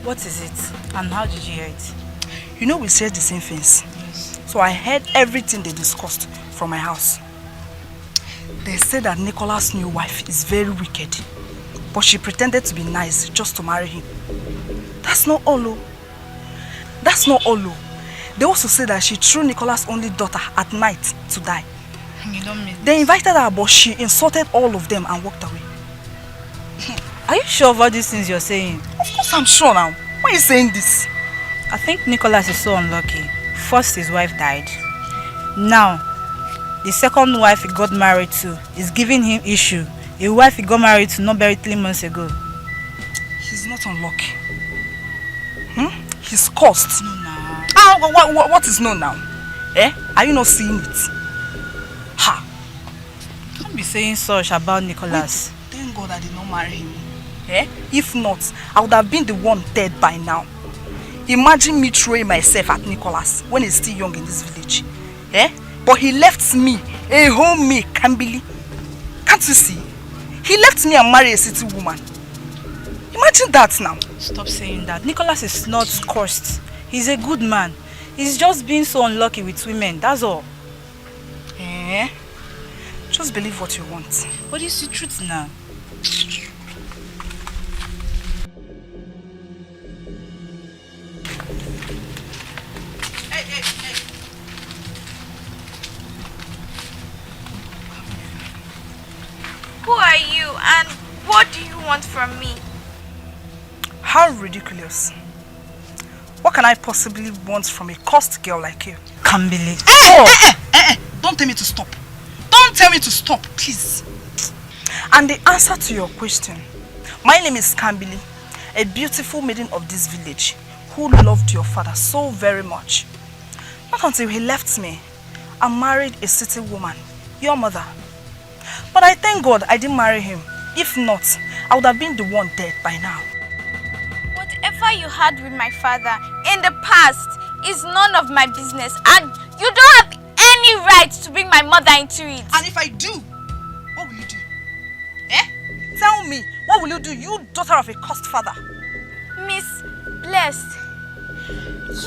What is it? And how did you hear it? You know we said the same things. So I heard everything they discussed from my house. They said that Nicholas' new wife is very wicked, but she pretended to be nice just to marry him. That's not all. That's not all. They also said that she threw Nicholas' only daughter at night to die. You don't mean They invited her, but she insulted all of them and walked away. Are you sure of all these things you're saying? Of course I'm sure now. Why are you saying this? I think Nicholas is so unlucky. First, his wife died. Now, the second wife he got married to is giving him issue. A wife he got married to not buried 3 months ago. He's not unlucky. He's cursed. No, now. What is no now? Eh? Are you not seeing it? Ha! Don't be saying such about Nicholas. Wait, thank God I did not marry him. Eh? If not, I would have been the one dead by now. Imagine me throwing myself at Nicholas when he's still young in this village. Eh? But he left me, a homemade Kambili. Can't you see? He left me and married a city woman. Imagine that now. Stop saying that. Nicholas is not cursed. He's a good man. He's just being so unlucky with women, that's all. Eh? Just believe what you want. What is the truth now? Hey. Who are you and what do you want from me? How ridiculous. What can I possibly want from a cursed girl like you? Can't believe. Don't tell me to stop. Don't tell me to stop, please. And the answer to your question, my name is Kambili, a beautiful maiden of this village who loved your father so very much. Not until he left me and married a city woman, your mother. But I thank God I didn't marry him. If not, I would have been the one dead by now. Whatever you had with my father in the past is none of my business, and you don't have any right to bring my mother into it. And if I do, what will you do? Eh? Tell me, what will you do, you daughter of a cursed father? Miss Blessed,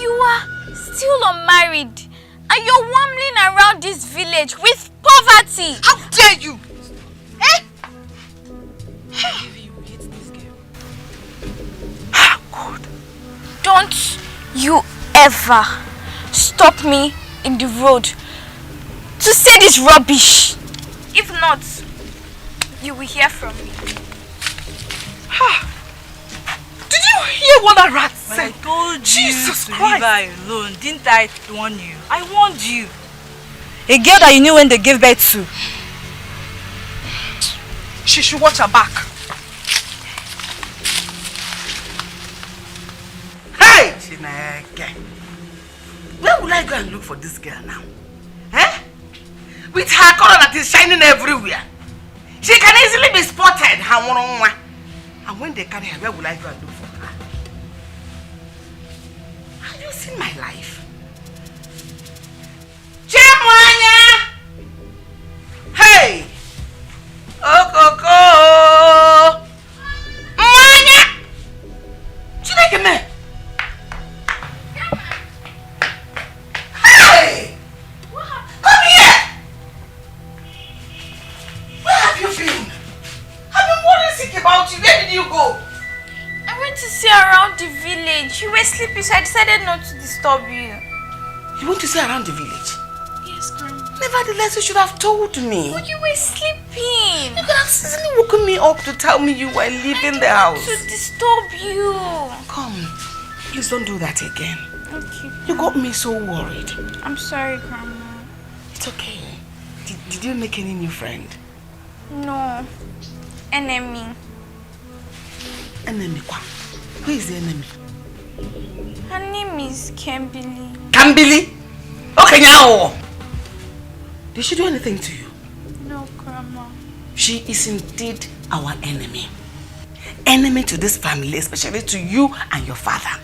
you are still unmarried and you're wandering around this village with poverty. How dare you? Eh? God. Don't you ever stop me in the road to say this rubbish. If not, you will hear from me. Did you hear what that rat said? I told you Jesus to Christ. leave her alone. Didn't I warn you? I warned you. A girl that you knew when they gave birth to. She should watch her back. Hey! Where will I go and look for this girl now? Eh? With her color that is shining everywhere. She can easily be spotted. And when they carry her, where will I go and look for her? Have you seen my life? Chimwanya! Hey! Okoko! Mwanya! Chineke me! Hey! Come here! Where have you been? I've been worried sick about you. Where did you go? I went to see around the village. You were sleeping, so I decided not to disturb you. You went to see around the village? Yes, Grandma. Nevertheless, you should have told me. But you were sleeping. You could have easily woken me up to tell me you were leaving the house. To disturb you. Come, please don't do that again. Okay. You got me so worried. I'm sorry, Grandma. It's okay. Did you make any new friend? No. Enemy. Enemy kwa? Who is the enemy? Her name is Kambili. Kambili? Okay, now. Did she do anything to you? No, Grandma. She is indeed our enemy. Enemy to this family, especially to you and your father.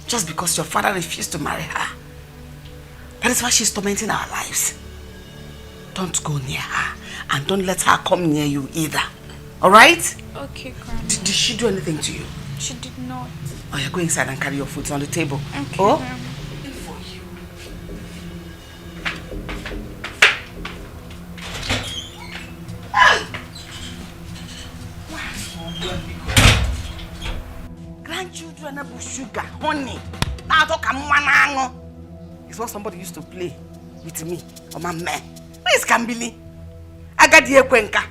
Just because your father refused to marry her. That is why she's tormenting our lives. Don't go near her. And don't let her come near you either. Alright? Okay, Grandma. Did she do anything to you? She did not. Oh, yeah, go inside and carry your food on the table. Okay, oh? Grandma. For you. Grandchildren have sugar, honey. Now talk a it's what somebody used to play with me or my man. Where is Kambili? I got the Ekwenka.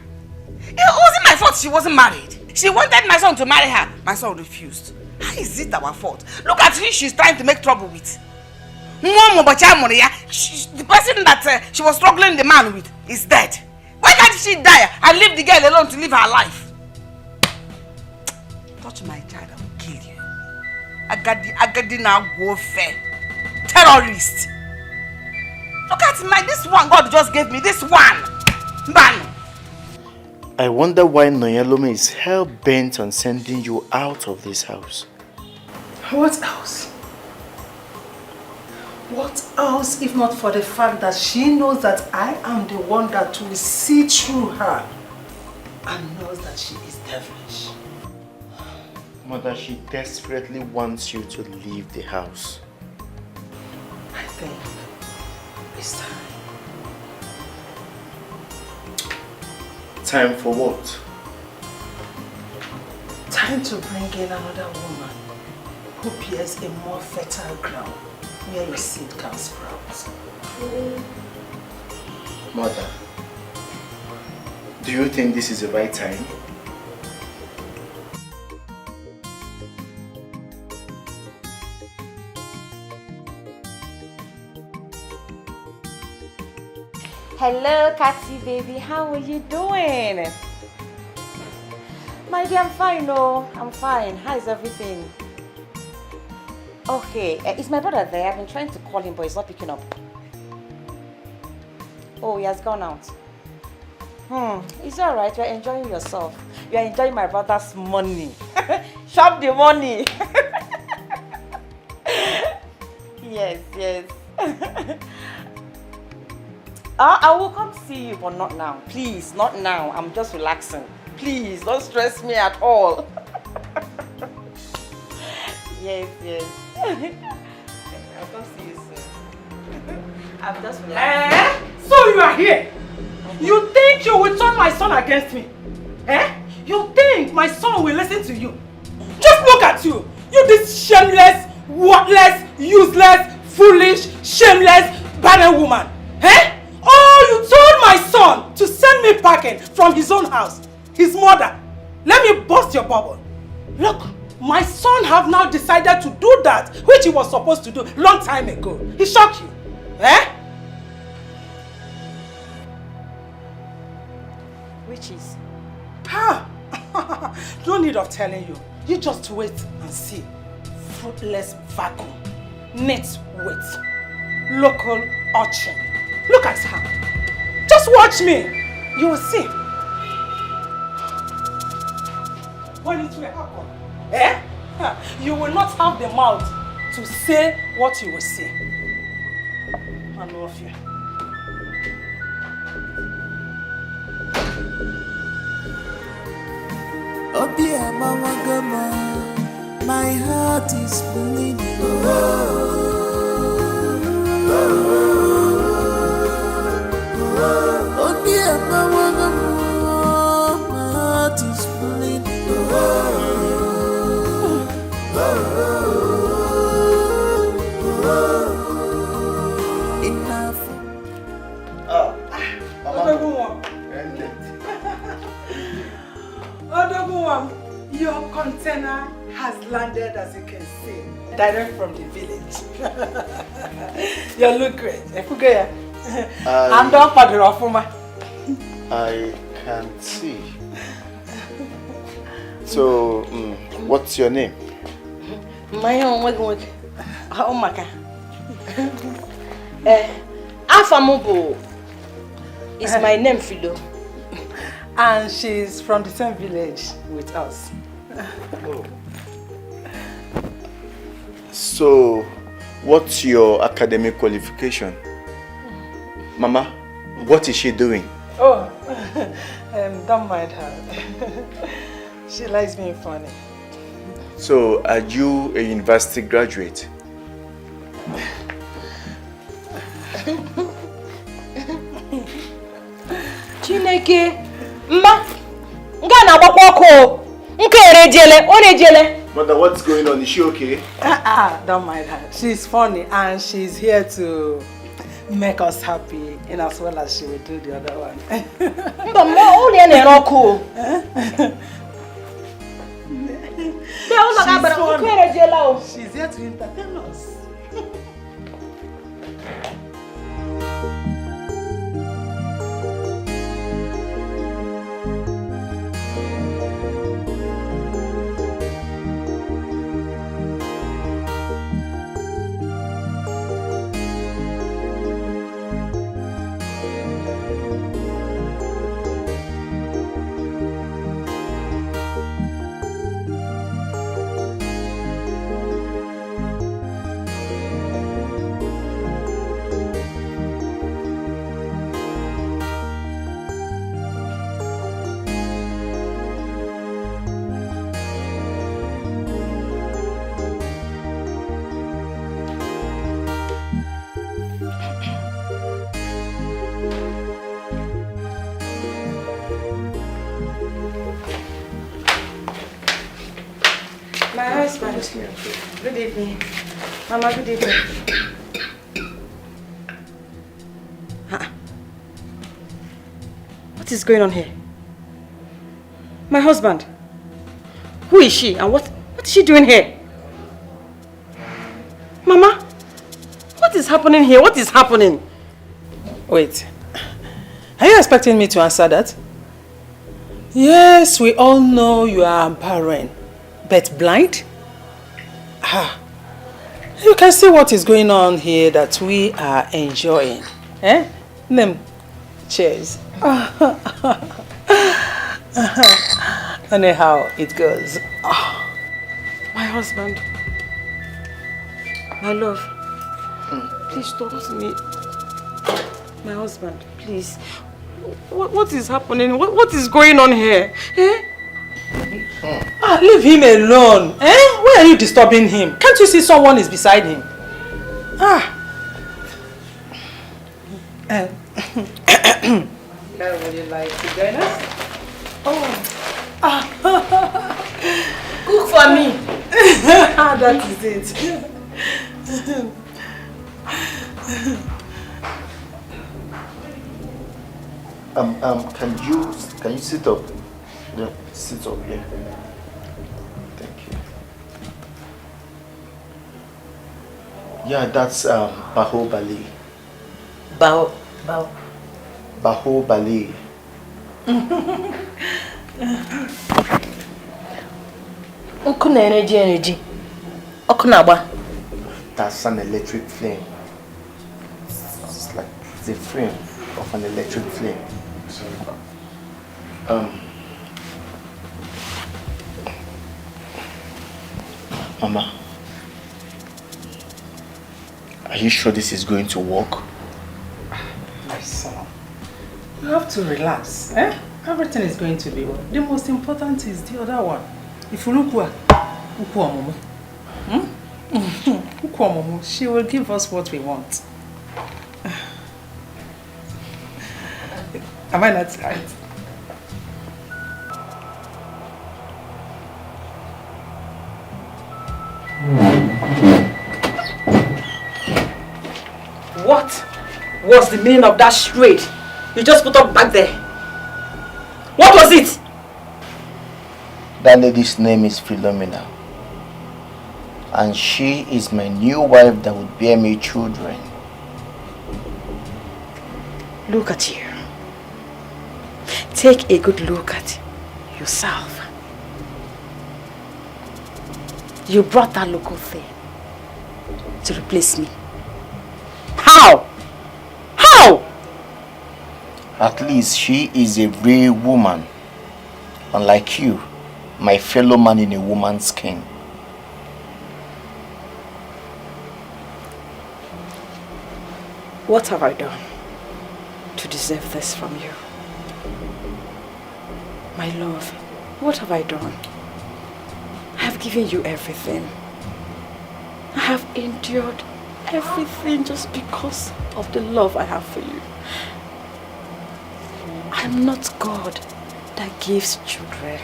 It wasn't my fault she wasn't married. She wanted my son to marry her. My son refused. How is it our fault? Look at who she's trying to make trouble with. The person that she was struggling the man with is dead. Why can't she die and leave the girl alone to live her life? Touch my child, I will kill you. Agadi now warfare. Terrorist. Look at this one God just gave me. This one. Man. I wonder why Nonyelome is hell-bent on sending you out of this house. What else? What else if not for the fact that she knows that I am the one that will see through her and knows that she is devilish. Mother, she desperately wants you to leave the house. I think it's time. Time for what? Time to bring in another woman who bears a more fertile ground where your seed can sprout. Mother, do you think this is the right time? Hello, Cathy baby. How are you doing? My dear, I'm fine, no. I'm fine. How is everything? Okay, is my brother there? I've been trying to call him, but he's not picking up. Oh, he has gone out. It's alright. You're enjoying yourself. You're enjoying my brother's money. Shop the money. Yes. I will come see you, but not now. Please, not now. I'm just relaxing. Please, don't stress me at all. Yes. I'll come see you soon. I'm just relaxing. So you are here? You think you will turn my son against me? You think my son will listen to you? Just look at you. You this shameless, worthless, useless, foolish, shameless, barren woman. Oh, you told my son to send me packing from his own house. His mother. Let me burst your bubble. Look, my son have now decided to do that which he was supposed to do long time ago. He shocked you. Which is? No need of telling you. You just wait and see. Fruitless vacuum. Net weight. Local urchin. Look at her. Just watch me. You will see. When it will happen, you will not have the mouth to say what you will say. I know of you. Oh dear Mama Gama, my heart is bleeding. Oh dear Mama Gama, my heart is bleeding. Enough. Your container has landed, as you can see, direct from the village. You look great. I'm done for the Rafuma. I can't see. So, what's your name? My own Omaka. Afamubu is my name, Fido. And she's from the same village with us. Oh. So, what's your academic qualification? Mama, what is she doing? Oh, don't mind her. She likes being funny. So, are you a university graduate? Chineke, Ma, Ngana Bakwako, Onejele. Mother, what's going on? Is she okay? Don't mind her. She's funny and she's here to make us happy in as well as she will do the other one. She's here to entertain us. My husband. Good evening. Mama, good evening. What is going on here? My husband. Who is she and what is she doing here? Mama, what is happening here? What is happening? Wait. Are you expecting me to answer that? Yes, we all know you are barren, but blind? You can see what is going on here that we are enjoying. Eh? Cheers. Anyhow, it goes. My husband. My love. Please talk to me. My husband, please. What is happening? What is going on here? Eh? Leave him alone. Eh? Why are you disturbing him? Can't you see someone is beside him? Would you like to join us? Cook for me. That is it. Can you sit up? Yeah, sit up here. Thank you. Yeah, that's Bahubali. Bahubali. Energy. Okunaba. That's an electric flame. It's like the flame of an electric flame. Mama, are you sure this is going to work? My son, you have to relax. Eh? Everything is going to be well. The most important is the other one. If you look well, she will give us what we want. Am I not right? What was the meaning of that charade you just put up back there? What was it? That lady's name is Philomena. And she is my new wife that would bear me children. Look at you. Take a good look at yourself. You brought that local thing to replace me. How? How? At least she is a real woman. Unlike you, my fellow man in a woman's skin. What have I done to deserve this from you? My love, what have I done? I have given you everything. I have endured everything just because of the love I have for you. I'm not God that gives children.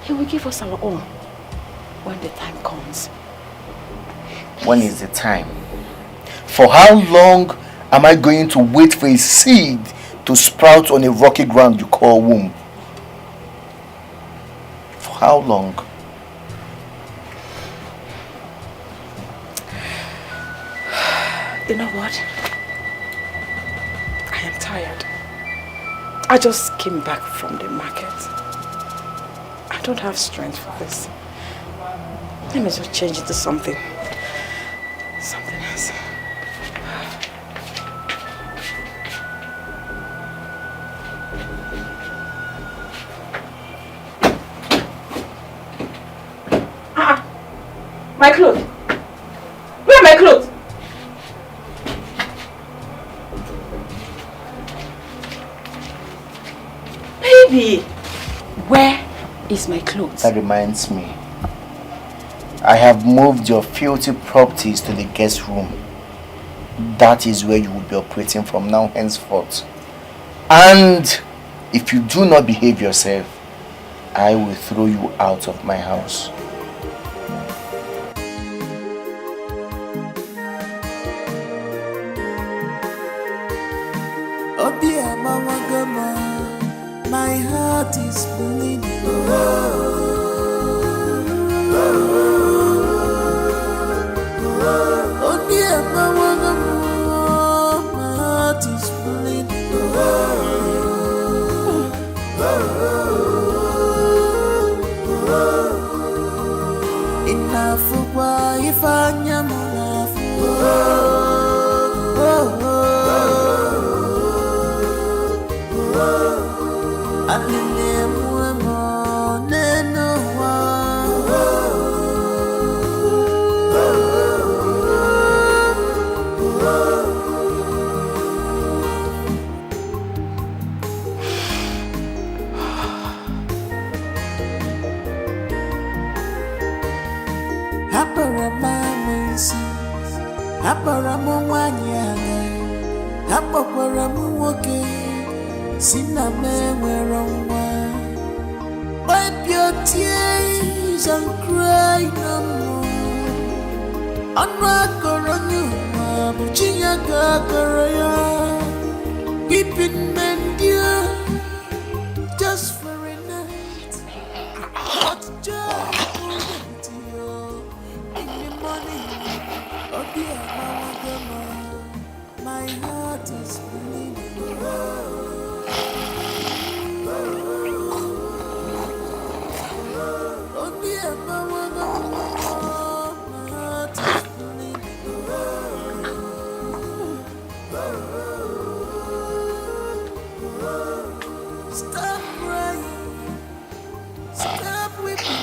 He will give us our own when the time comes. When is the time? For how long am I going to wait for a seed to sprout on a rocky ground you call womb? For how long? You know what? I am tired. I just came back from the market. I don't have strength for this. Let me just change it to something else. My clothes. Where are my clothes? Baby, where is my clothes? That reminds me. I have moved your filthy properties to the guest room. That is where you will be operating from now henceforth. And if you do not behave yourself, I will throw you out of my house. My heart is bleeding. Oh dear, my heart is bleeding. Enough for why if I am wipe your tears and cry no more. Weeping men dear, just for a night. What joy to you in the morning. Oh dear, my heart is bleeding. Stop crying, stop weeping.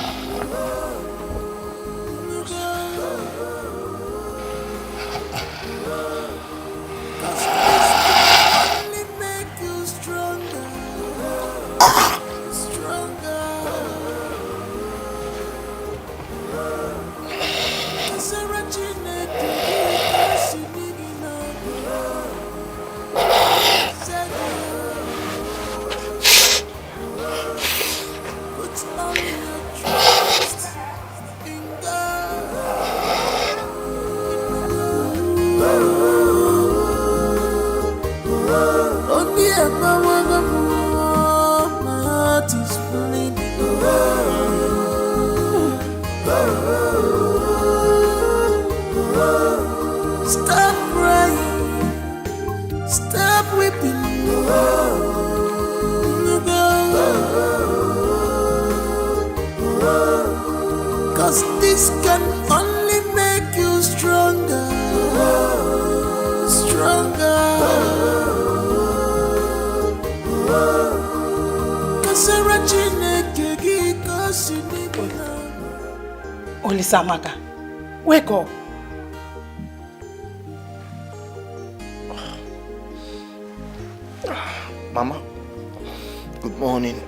Cause this only make you stronger, stronger. Cause Rajinda stop crying, stop weeping. Cause this can only make you stronger, stronger. Cause Rajinda cause you need Olisamaka, wake up. Mama, good morning.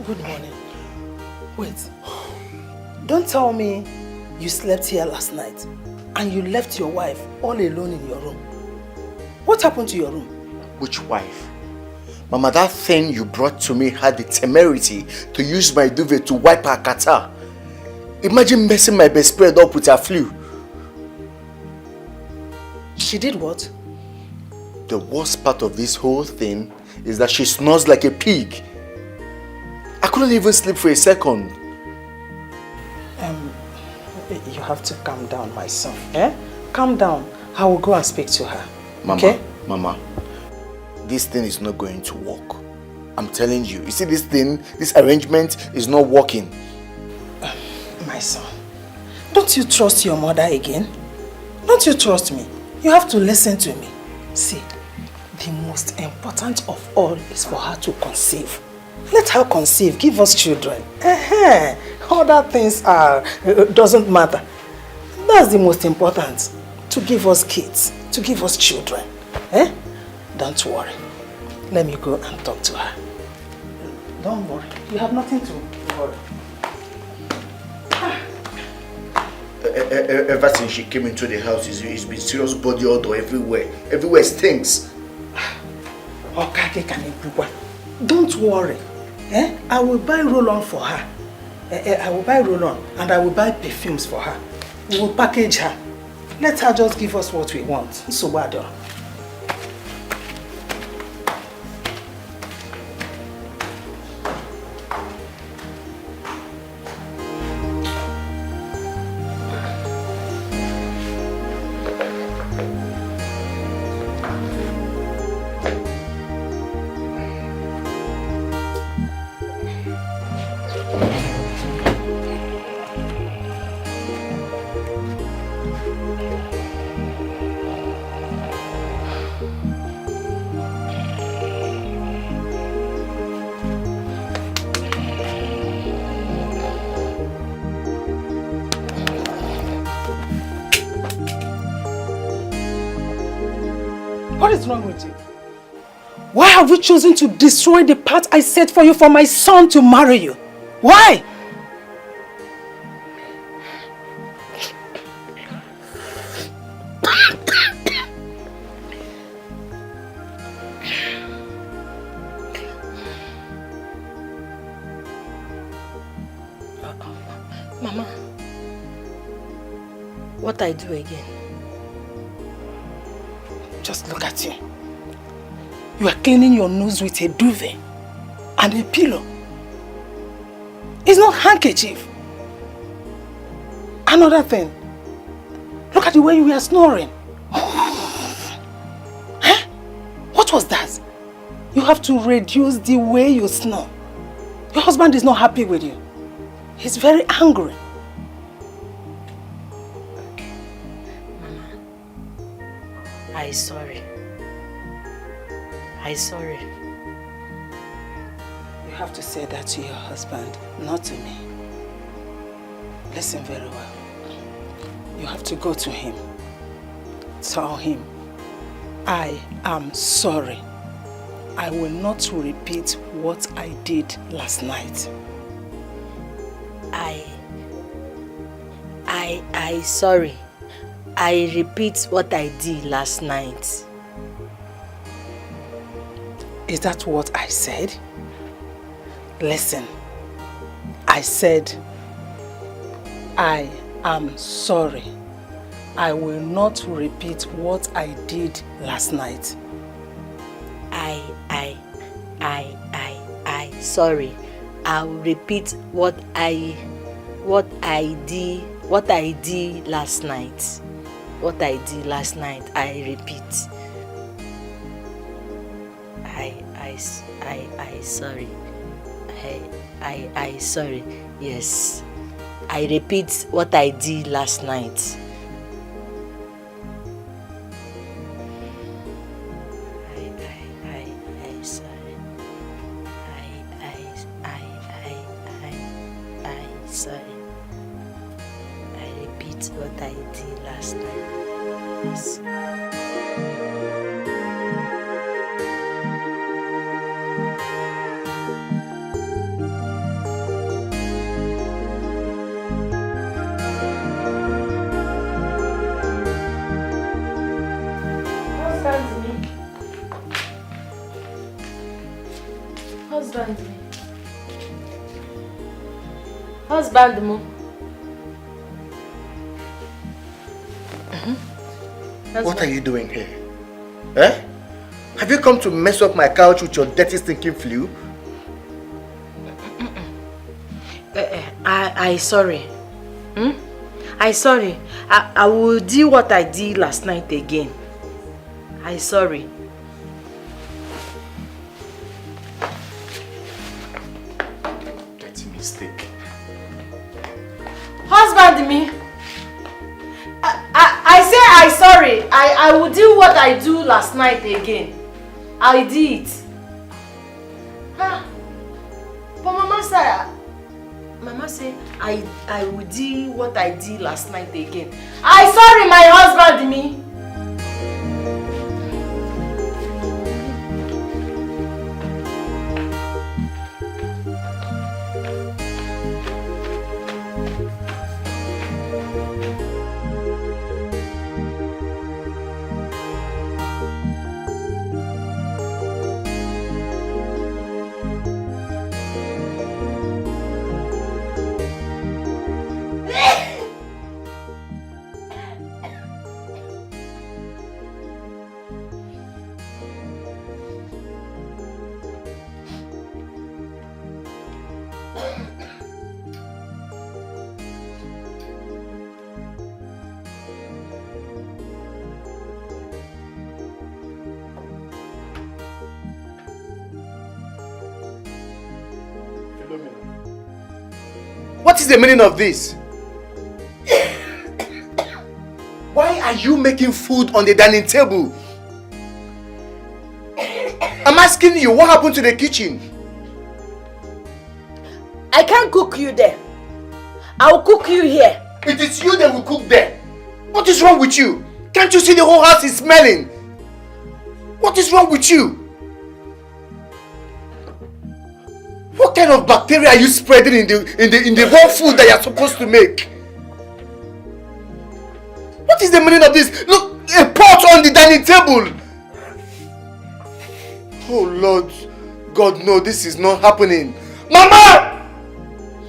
Good morning. Wait. Don't tell me you slept here last night and you left your wife all alone in your room. What happened to your room? Which wife? Mama, that thing you brought to me had the temerity to use my duvet to wipe her kata. Imagine messing my best spread up with her flu. She did what? The worst part of this whole thing is that she snores like a pig. I couldn't even sleep for a second. You have to calm down, my son. Eh? Calm down. I will go and speak to her. Mama, okay? Mama, this thing is not going to work. I'm telling you. You see this arrangement is not working. My son, don't you trust your mother again? Don't you trust me? You have to listen to me. See, the most important of all is for her to conceive. Let her conceive, give us children. Other things doesn't matter. That's the most important. To give us kids, to give us children. Don't worry. Let me go and talk to her. Don't worry. You have nothing to worry. Ever since she came into the house, it's been serious body odor everywhere. Everywhere stinks. Don't worry. I will buy roll-on for her. I will buy roll-on and I will buy perfumes for her. We will package her. Let her just give us what we want. So bad. What is wrong with you? Why have you chosen to destroy the path I set for you for my son to marry you? Why? Mama, what I do again? Just look at you. You are cleaning your nose with a duvet and a pillow. It's not handkerchief. Another thing. Look at the way you were snoring. What was that? You have to reduce the way you snore. Your husband is not happy with you. He's very angry. I'm sorry. I'm sorry. You have to say that to your husband, not to me. Listen very well. You have to go to him. Tell him, I am sorry. I will not repeat what I did last night. I sorry. I repeat what I did last night. Is that what I said? Listen, I said, I am sorry. I will not repeat what I did last night. Sorry. I'll repeat what I did last night. What I did last night, I repeat. I sorry. I sorry. Yes. I repeat what I did last night. I sorry. I sorry. I repeat what I did last night. Yes. Husband mo. What are you doing here? Eh? Have you come to mess up my couch with your dirty stinking flu? I sorry. I sorry. I will do what I did last night again. I sorry. That's a mistake. Husband me. I say I sorry. I will do what I do last night again. I did. Huh? But Mama say I will do what I did last night again. I sorry my husband me. What is the meaning of this? Why are you making food on the dining table? I'm asking you, what happened to the kitchen? I can't cook you there. I'll cook you here. It is you that will cook there. What is wrong with you? Can't you see the whole house is smelling? What is wrong with you? What kind of bacteria are you spreading in the whole food that you're supposed to make? What is the meaning of this? Look, a pot on the dining table. Oh Lord, God, no, this is not happening. Mama!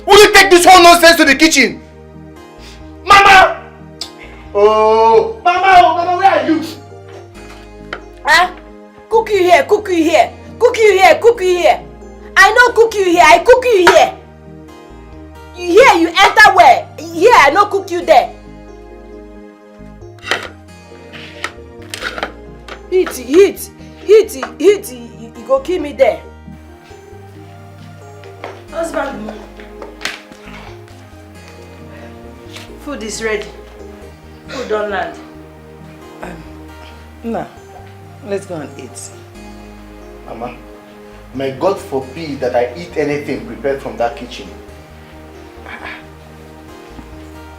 Will you take this whole nonsense to the kitchen? Mama! Oh, Mama, where are you? Huh? Cook you here, cook you here. Cook you here, cook you here. I don't cook you here, I cook you here. Here you enter where? Here I don't cook you there. Heat, you go kill me there. Husband, food is ready. Food don't land. Nah, let's go and eat. Mama, may God forbid that I eat anything prepared from that kitchen.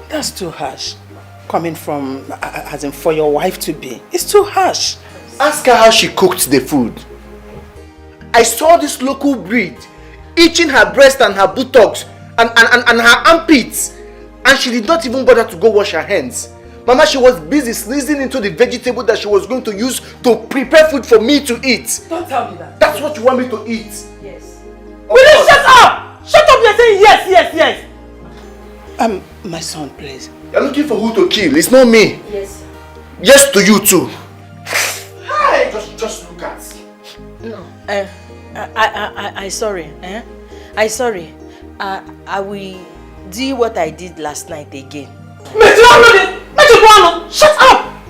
That's too harsh. Coming from, as in for your wife to be. It's too harsh. Ask her how she cooked the food. I saw this local breed itching her breast and her buttocks and her armpits. And she did not even bother to go wash her hands. Mama, she was busy sneezing into the vegetable that she was going to use to prepare food for me to eat. Don't tell me that. That's what you want me to eat? Yes. Will you shut up? Shut up, you're saying yes. My son, please. You're looking for who to kill. It's not me. Yes. Yes to you too. Hey, just look at. No. I sorry. I sorry. I will do what I did last night again. Shut up!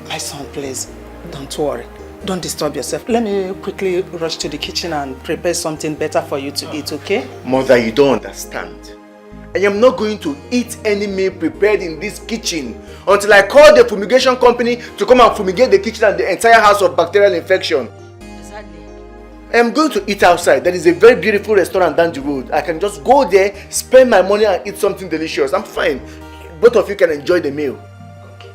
My son, please. Don't worry. Don't disturb yourself. Let me quickly rush to the kitchen and prepare something better for you to eat, okay? Mother, you don't understand. I am not going to eat any meal prepared in this kitchen until I call the fumigation company to come and fumigate the kitchen and the entire house of bacterial infection. Exactly. I am going to eat outside. There is a very beautiful restaurant down the road. I can just go there, spend my money and eat something delicious. I'm fine. Both of you can enjoy the meal. Okay.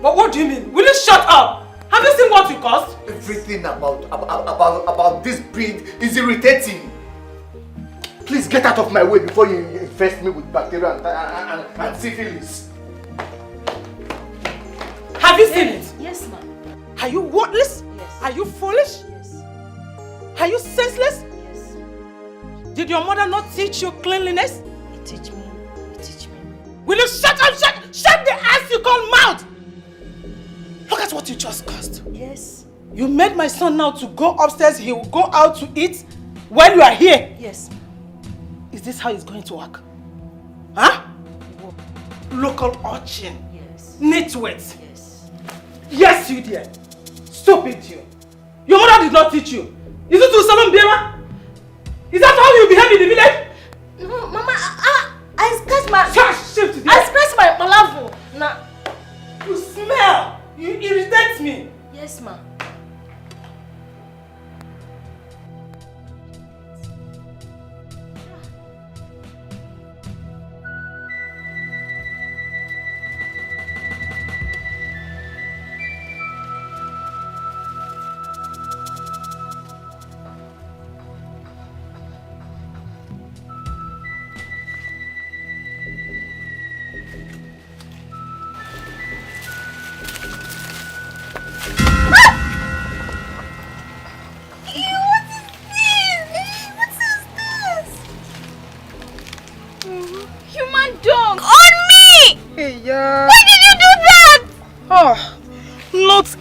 But what do you mean? Will you shut up? Have you seen what you cost? Everything about this breed is irritating. Please get out of my way before you infest me with bacteria and syphilis. Have you seen it? Yes, ma'am. Are you worthless? Yes. Are you foolish? Yes. Are you senseless? Yes. Did your mother not teach you cleanliness? You teach me. Will you shut up? Shut the ass you call mouth! Look at what you just caused. Yes. You made my son now to go upstairs. He will go out to eat while you are here. Yes. Is this how it's going to work? Huh? local urchin. Yes. Nitwit. Yes. Yes, you dear. Stupid you. Your mother did not teach you. Is it to Salon Biema? Is that how you behave in the village? No, Mama, I scratched my... Shift I scratched my palaver. Now, you smell. You irritate me. Yes, ma.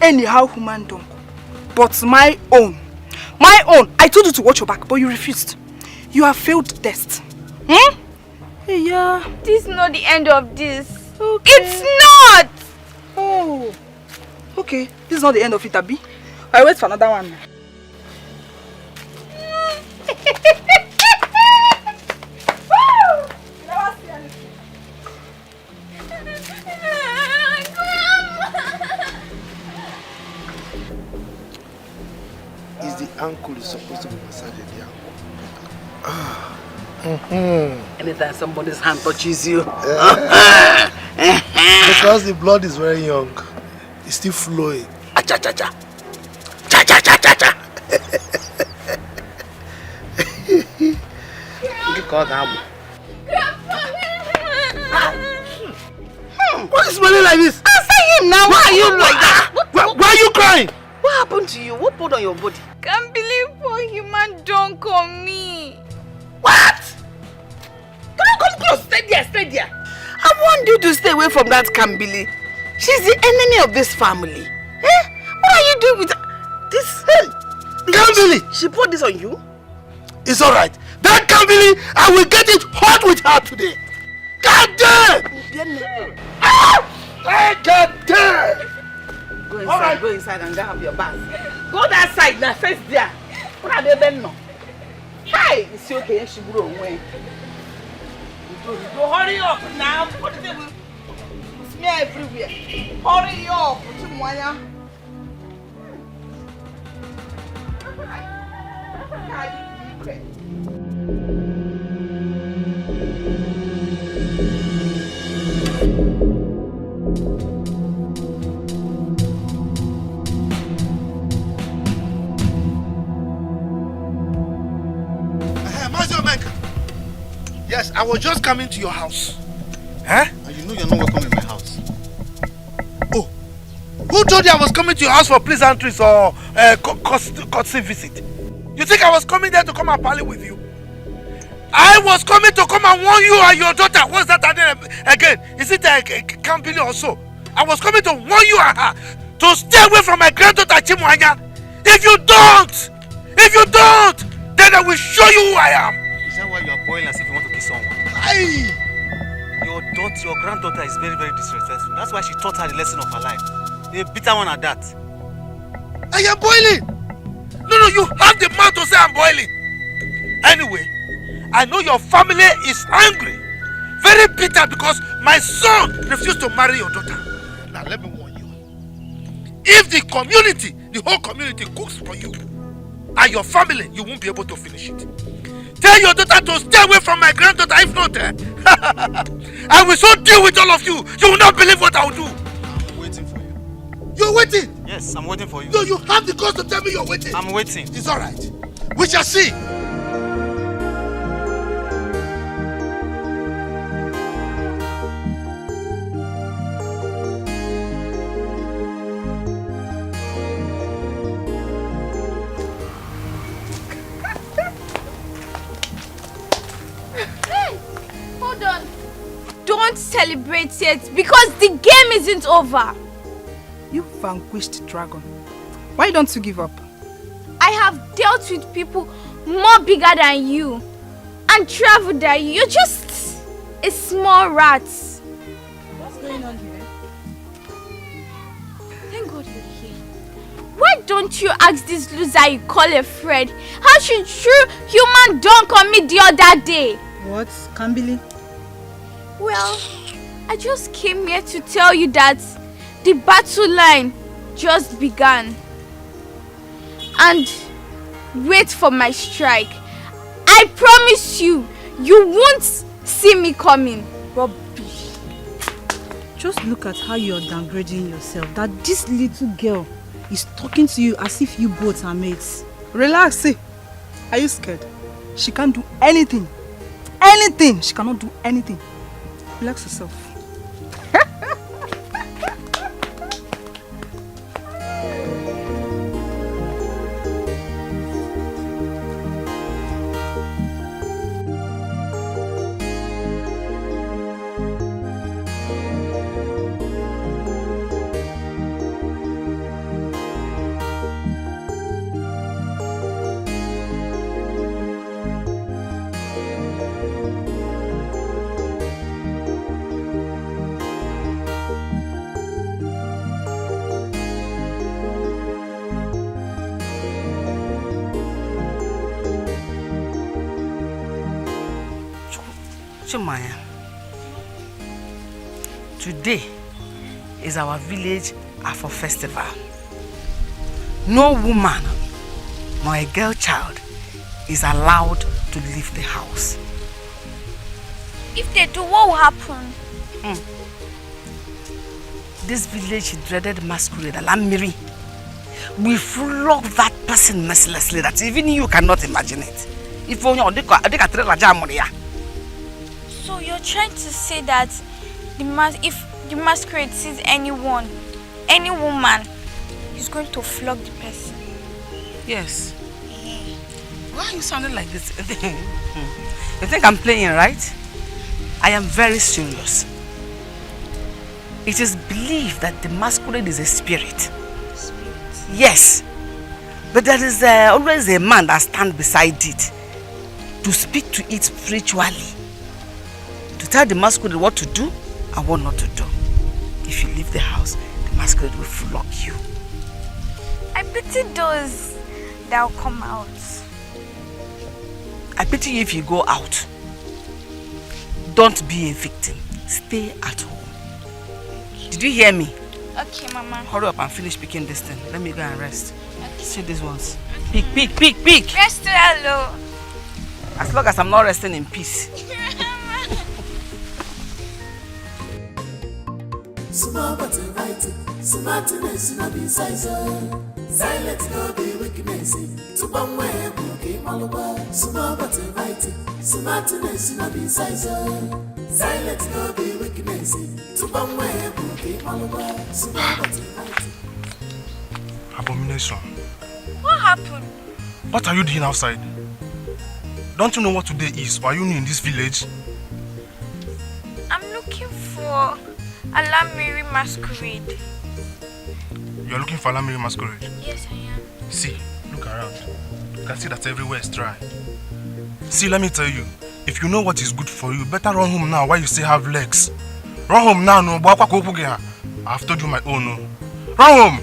Anyhow, human dog, but my own. My own. I told you to watch your back, but you refused. You have failed the test. Yeah. This is not the end of this. Okay. It's not! Oh. Okay. This is not the end of it, Abi. I wait for another one. Uncle is supposed to be massaging the ankle. Anytime somebody's hand touches you. Because the blood is very young. It's still flowing. Cha-cha-cha-cha. Cha-cha-cha-cha-cha. What is smelling like this? Answer him now. Why are you like that? Why are you crying? What happened to you? What put on your body? Can't believe poor human don't on me. What? Come close. Stay there. I want you to stay away from that Kambili. She's the enemy of this family. Eh? What are you doing with this? Kambili! She put this on you? It's alright. That Kambili, I will get it hot with her today. God damn! God damn! Go inside and go have your bath. Go that side now, face there. What are they doing now? Hi! It's okay, she will away. Go hurry up now. What is it? Smear everywhere. Hurry up. Yes, I was just coming to your house. Huh? And you know you're not welcome in my house. Oh, who told you I was coming to your house for pleasantries or courtesy visit? You think I was coming there to come and parley with you? I was coming to come and warn you and your daughter. What's that again? Is it a company or so? I was coming to warn you and her to stay away from my granddaughter Chimwanya. If you don't, then I will show you who I am. Is that why you are boiling as if you want to kiss someone? Aye. Your granddaughter is very, very disrespectful. That's why she taught her the lesson of her life. A bitter one at that. I am boiling. No, you have the mouth to say I'm boiling. Anyway, I know your family is angry. Very bitter because my son refused to marry your daughter. Now let me warn you. If the whole community cooks for you and your family, you won't be able to finish it. Tell your daughter to stay away from my granddaughter. If not, I will so deal with all of you. You will not believe what I will do. I'm waiting for you. You're waiting? Yes, I'm waiting for you. No, you have the cause to tell me you're waiting. I'm waiting. It's all right. We shall see. Don't celebrate yet because the game isn't over. You vanquished dragon. Why don't you give up? I have dealt with people more bigger than you and traveled than you. You're just a small rat. going on here? Thank God you're here. Why don't you ask this loser you call a friend how she threw human dunk on me the other day? What? Kambili? Well, I just came here to tell you that the battle line just began. And wait for my strike. I promise you, you won't see me coming. Rubbish. Just look at how you're downgrading yourself. That this little girl is talking to you as if you both are mates. Relax, see. Are you scared? She can't do anything. Anything! She cannot do anything. Relax yourself. Maya, today is our village Afro festival. No woman nor a girl child is allowed to leave the house. If they do, what will happen? This village dreaded masquerade, Alamiri, we flog that person mercilessly that even you cannot imagine it. If only So you're trying to say that if the masquerade sees anyone, any woman, he's going to flog the person? Yes. Why are you sounding like this? You think I'm playing, right? I am very serious. It is believed that the masquerade is a spirit. Yes. But there is always a man that stands beside it to speak to it spiritually. To tell the masquerade what to do and what not to do. If you leave the house, the masquerade will flog you. I pity those that will come out. I pity you if you go out. Don't be a victim. Stay at home. Did you hear me? Okay, Mama. Hurry up and finish picking this thing. Let me go and rest. Okay. See these ones. Pick, pick, pick, pick. Rest hello. As long as I'm not resting in peace. Small but inviting, smartness no be size. Silence no be weakness. To one way, bookie maluba. Small but inviting, smartness no be size. Silence no be weakness. To one way, bookie maluba. Small but inviting. Abomination. What happened? What are you doing outside? Don't you know what today is? Why are you new in this village? I'm looking for Alamiri masquerade. You're looking for Alamiri masquerade? Yes, I am. See, look around. You can see that everywhere is dry. See, let me tell you, if you know what is good for you, better run home now while you still have legs. Run home now, no. I've told you my own, no. Run home!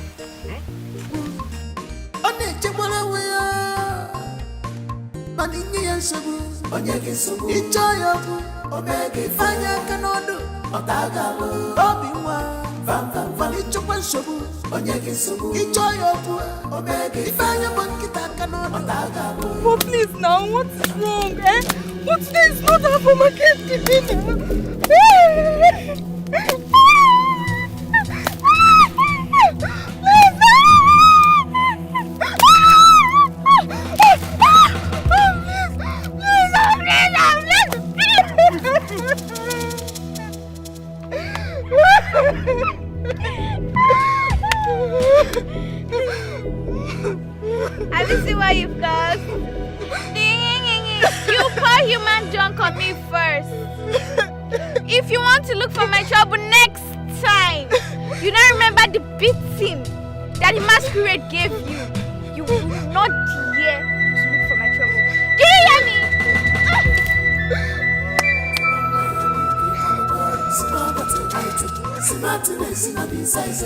Oh, please now, what is wrong, eh? What today is not our market dinner. Have you seen what you've done? You pour human junk on me first. If you want to look for my trouble next time, you don't remember the beating that the masquerade gave you. You will not dare to look for my trouble. Do you hear me? Smartness no be size.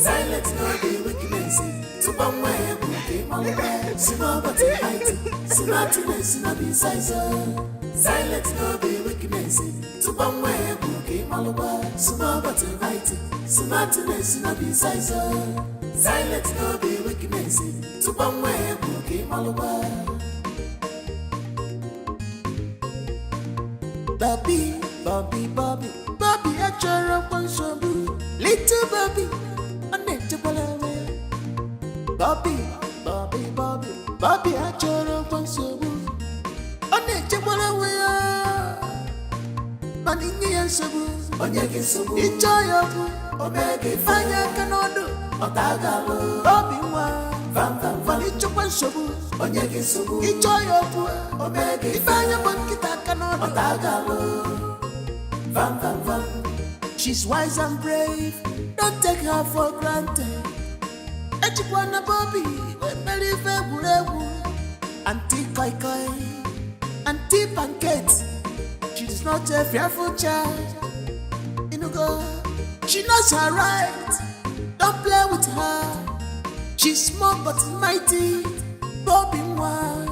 Silence no be weakness. To one way, okay, malware. Small but height. Smartness no be size. Silence no be weakness. To one way, okay, malware. Small but height. Smartness no be size. Silence no be weakness. To one way, okay, malware. Bobby, Bobby, Bobby, Bobby, I try up on some little Bobby, unnaturable. Bobby, Bobby, Bobby, Bobby, I try up on some unnaturable. Manini and Sabu, Onyaki Sabu, enjoy your Omega, Fire cannot do, Otagalo, Bobby, Van Van Sabu, Onyaki Sabu, enjoy your Omega, Fire Monkita cannot Otagalo. Van Van Van. She's wise and brave, don't take her for granted. Echikwana Bobby, very favorable. Auntie Koi Koi, Auntie Pancake. She's not a fearful child. You know, go. She knows her right. Don't play with her. She's small but mighty. Bobby one.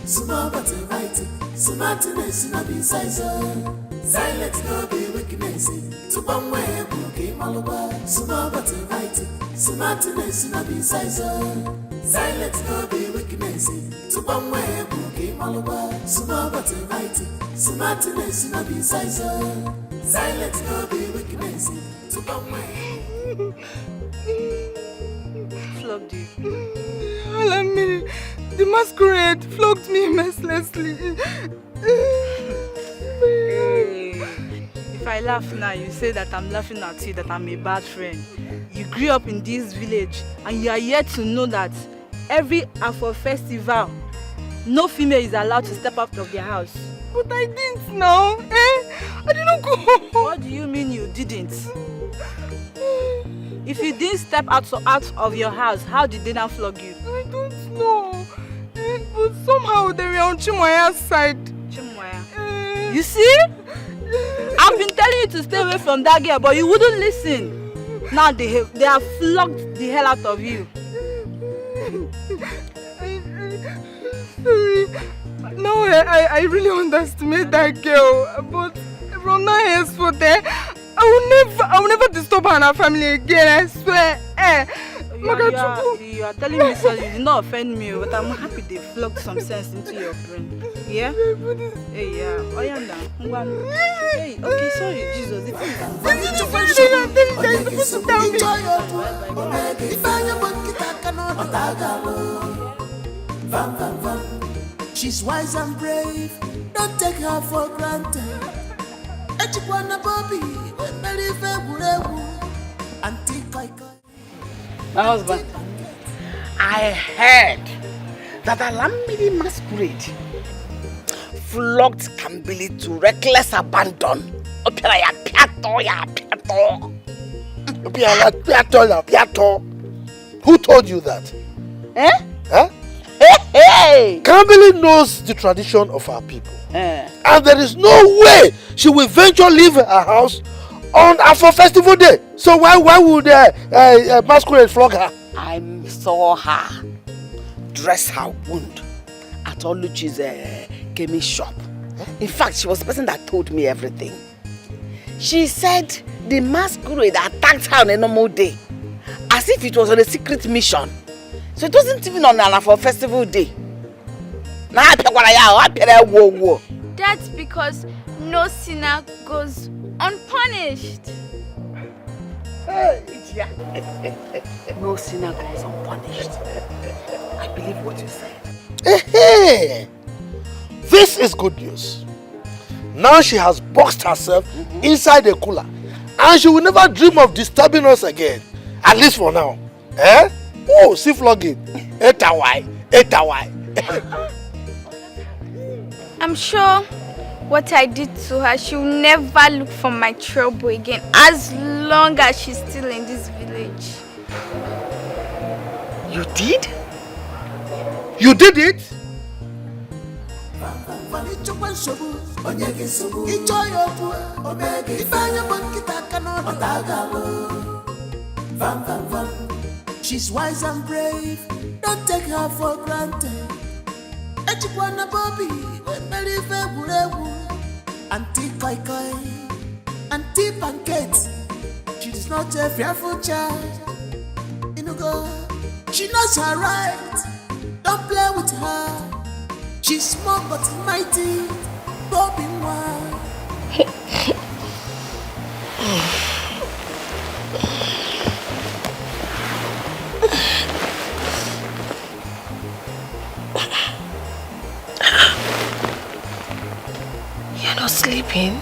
Small but mighty. Smartness no be size. Silence no be weakness. To one way, okay, malwa. Small but mighty. Smartness no be size. Silence no be weakness. To one way, okay, malwa. Small but mighty. Smartness no be size. Silence no be weakness. To one way. Flogged you. The masquerade flogged me mercilessly. If I laugh now, you say that I'm laughing at you, that I'm a bad friend. You grew up in this village and you are yet to know that every Afro festival, no female is allowed to step out of their house. But I didn't now. I didn't go. What do you mean you didn't? If you didn't step out of your house, how did they now flog you? I don't know. But somehow they were on Chimoya's side. Chimoya? You see? I've been telling you to stay away from that girl, but you wouldn't listen. Now they have flogged the hell out of you. Sorry. No, I really underestimate that girl. But from now henceforth, I will never disturb her and her family again, I swear. You are telling me sorry, you did not offend me, but I'm happy they flogged some sense into your brain. Yeah? Hey, yeah. Oh, yeah, now. Hey, okay, sorry, Jesus. It's she's wise and brave, don't take her for granted. Echikwana Bobby, very favorable. Auntie Koi Koi. My husband, I heard that Alamidi masquerade flogged Kambili to reckless abandon. Who told you that? Eh? Huh? Hey! Kambili knows the tradition of our people. And there is no way she will venture leave her house on Afro Festival Day. So why would masquerade flog her? I saw her dress her wound at Luchy's chemist shop. In fact, she was the person that told me everything. She said the masquerade attacked her on a normal day, as if it was on a secret mission. So it wasn't even on an Afro Festival Day. That's because no sinner goes unpunished. No sinner goes unpunished. I believe what you said. Hey, this is good news. Now she has boxed herself inside a cooler, and she will never dream of disturbing us again. At least for now. Eh? Oh, see flogging. Etawai. I'm sure what I did to her, she'll never look for my trouble again as long as she's still in this village. You did? You did it? She's wise and brave, don't take her for granted. Echikwana Bobby, believe Auntie Koi Koi, Auntie Pancake. She's not a fearful child. She knows her right, don't play with her. She's small but mighty, Bobby one. You're not sleeping?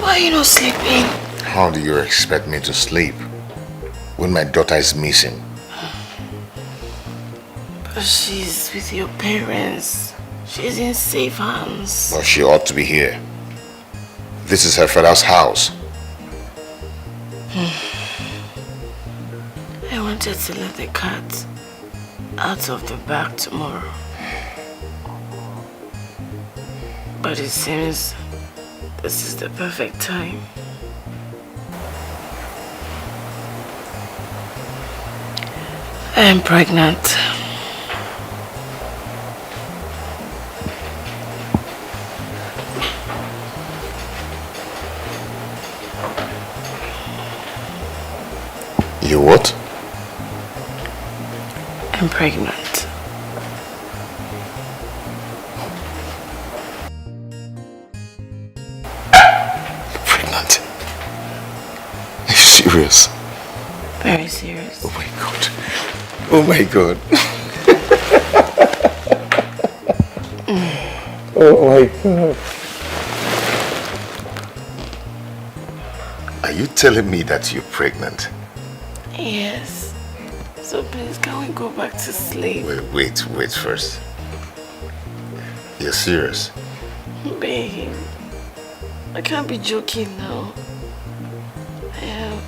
Why are you not sleeping? How do you expect me to sleep when my daughter is missing? But she's with your parents. She's in safe hands. Well, she ought to be here. This is her father's house. I wanted to let the cat out of the bag tomorrow. But it seems this is the perfect time. I am pregnant. You what? I'm pregnant. Pregnant? Are you serious? Very serious. Oh my God. Oh my God. Oh my God. Are you telling me that you're pregnant? Yes. So please, can we go back to sleep? Wait first. You're serious? Babe, I can't be joking now. I am.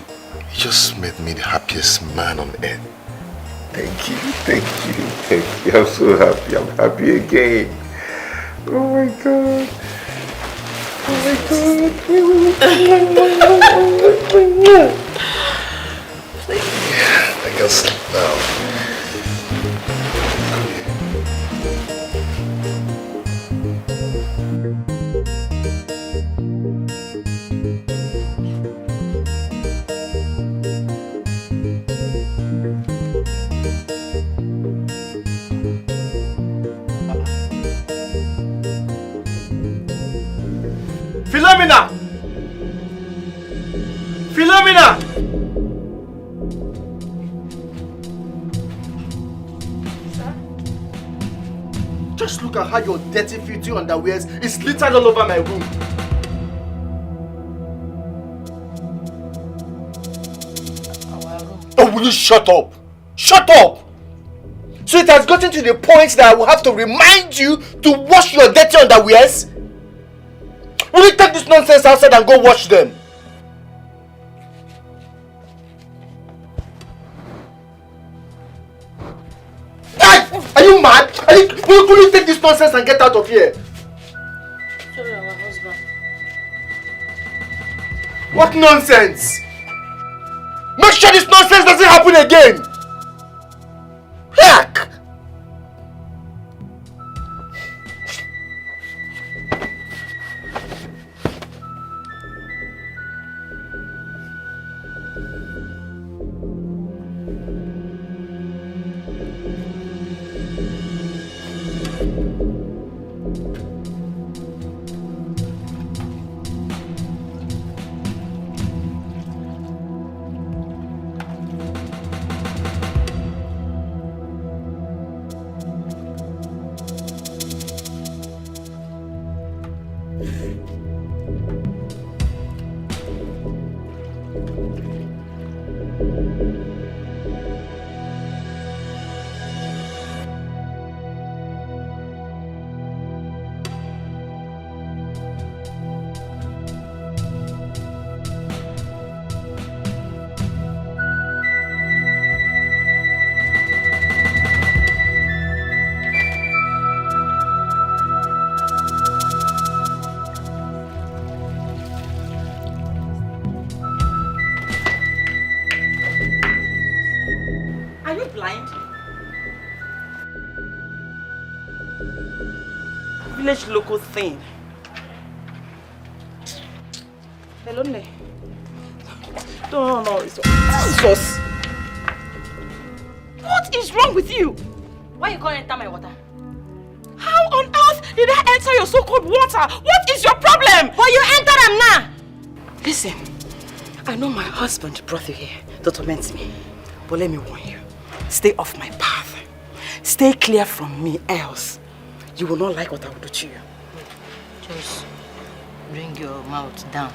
You just made me the happiest man on earth. Thank you. I'm so happy. I'm happy again. Oh my God. Oh my God. I can sleep now. Philomena! Just look at how your dirty filthy underwears is littered all over my room. Oh, will you shut up? Shut up! So it has gotten to the point that I will have to remind you to wash your dirty underwears? Will you take this nonsense outside and go wash them? Are you mad? Will you take this nonsense and get out of here? Sorry, our husband. What nonsense? Make sure this nonsense doesn't happen again! Heck! village local thing. Hello, Ne. No, it's Jesus. What is wrong with you? Why you can't enter my water? How on earth did I enter your so-called water? What is your problem? But you enter them now. Listen, I know my husband brought you here to torment me. But let me warn you, stay off my path. Stay clear from me, else you will not like what I will do to you. Just bring your mouth down.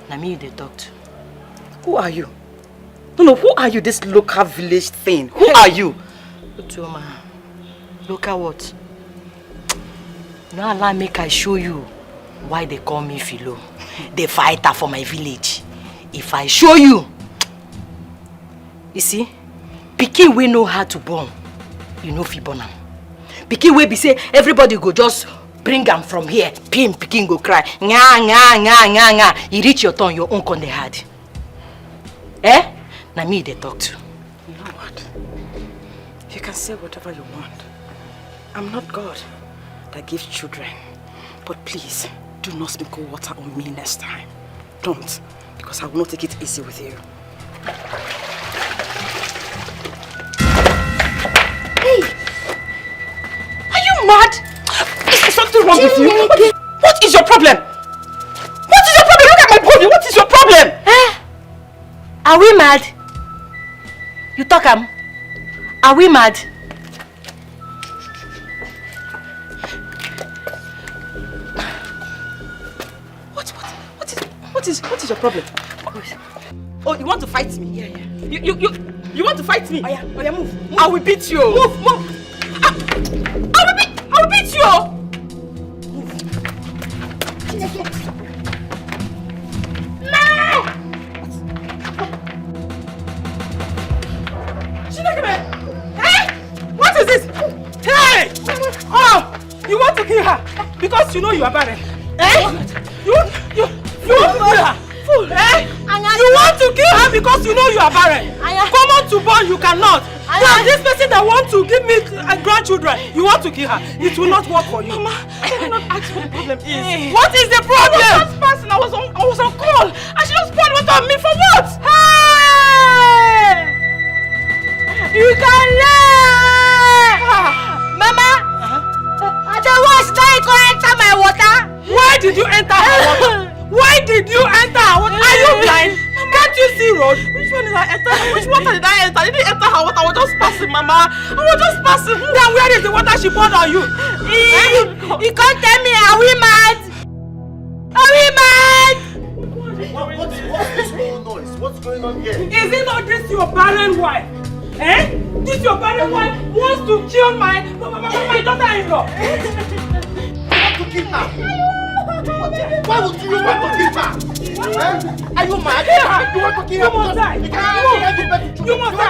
Now me they talk to. Who are you? No, who are you, this local village thing? Who are you? Utoma. Local what? Now allow me I show you why they call me Philo. The fighter for my village. If I show you, you see, pikin we know how to born. You know fi born am. Pikin we be say everybody go just bring am from here. Pikin go cry. Nga. You reach your turn, your own con dey hard. Eh? Now me they talk to. You know what? You can say whatever you want. I'm not God that gives children. But please, do not sprinkle water on me next time. Don't, because I will not take it easy with you. Hey! Are you mad? Is there something wrong with you? What is your problem? What is your problem? Look at my body. What is your problem? Eh? Are we mad? You talk Are we mad? What is your problem? Oh, you want to fight me? Yeah. You want to fight me? Oh yeah, move. I will beat you. Move. I will beat you. What is this? Hey! Oh, you want to kill her because you know you are barren. You want to kill her? Fool, You want to kill her because you know you are barren. Come on to born, you cannot. Now this person that want to give me grandchildren, you want to kill her. It will not work for you. Mama, I cannot ask what the problem is. What is the problem? I was on call. And she just poured water on me for what? Hey! You can learn! Mama! The worst guy go enter my water. Why did you enter her water? Why did you enter her water? Are you blind? Can't you see road? Which one did I enter? Which water did I enter? I didn't enter her water. I was just passing, Mama. I was just passing. Then where is the water she poured on you? You can't tell me, are we mad? Are we mad? What's this whole noise? What's going on here? Is it not this your barren wife? This your barren wife wants to kill my daughter-in-law. You want to kill her? Why would you want to kill her? Are you mad? You want to kill her? You must die. You must die.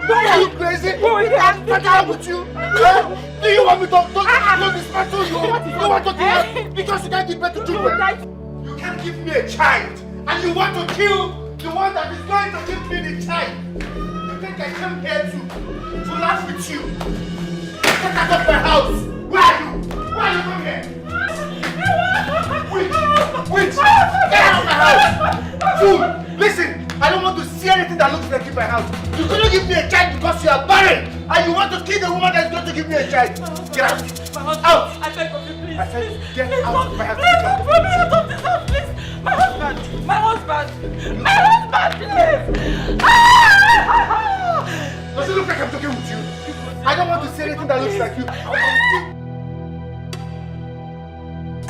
Are you crazy? What's wrong with you? Do you want me to dismantle you? You want to kill her because you can't give birth to children? You can't give me a child, and you want to kill the one that is going to give me the child. You think I came here to laugh with you? Get out of my house! Where are you? Why are you coming here? Wait! Get out of my house! Fool! Listen! I don't want to see anything that looks like in my house. You couldn't give me a child because you are barren, and you want to kill the woman that's going to give me a child. Get out! Out! I beg of you, please. I said, get out of my house. Let me out of this house, please. My husband, please. Does it look like I'm talking with you? I don't want to see anything that looks like you.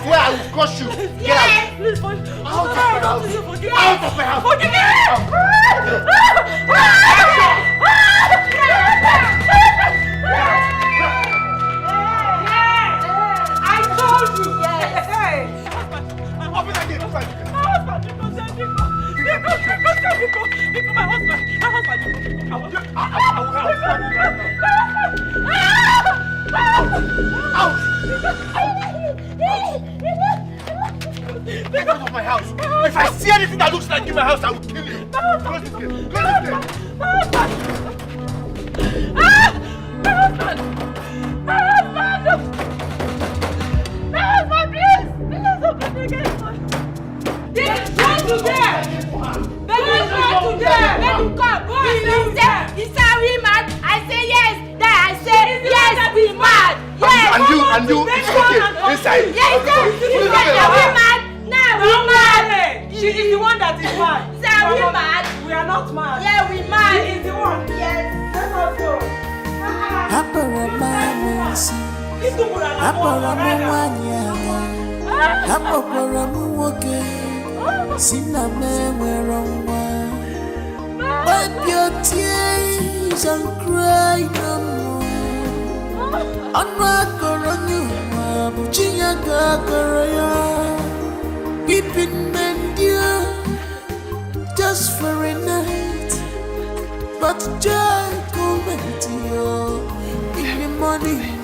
Where I will crush you. Get out. Please, Out of my house. Out of my house. Forgive me. I told you. Open that gate. My husband, Get out of my house. If I see anything that looks like in my house, I will kill you. Close this gate. Close this gate. My husband! And you, it's okay. Inside. Yeah, are we mad? No, we're mad. She is the one that is mad. Are we mad? We are not mad. Yeah, we mad. She is the one. Yes. Let us go. Wipe your tears and cry no more. Weeping men dear, just for a night, but joy coming to you in the morning.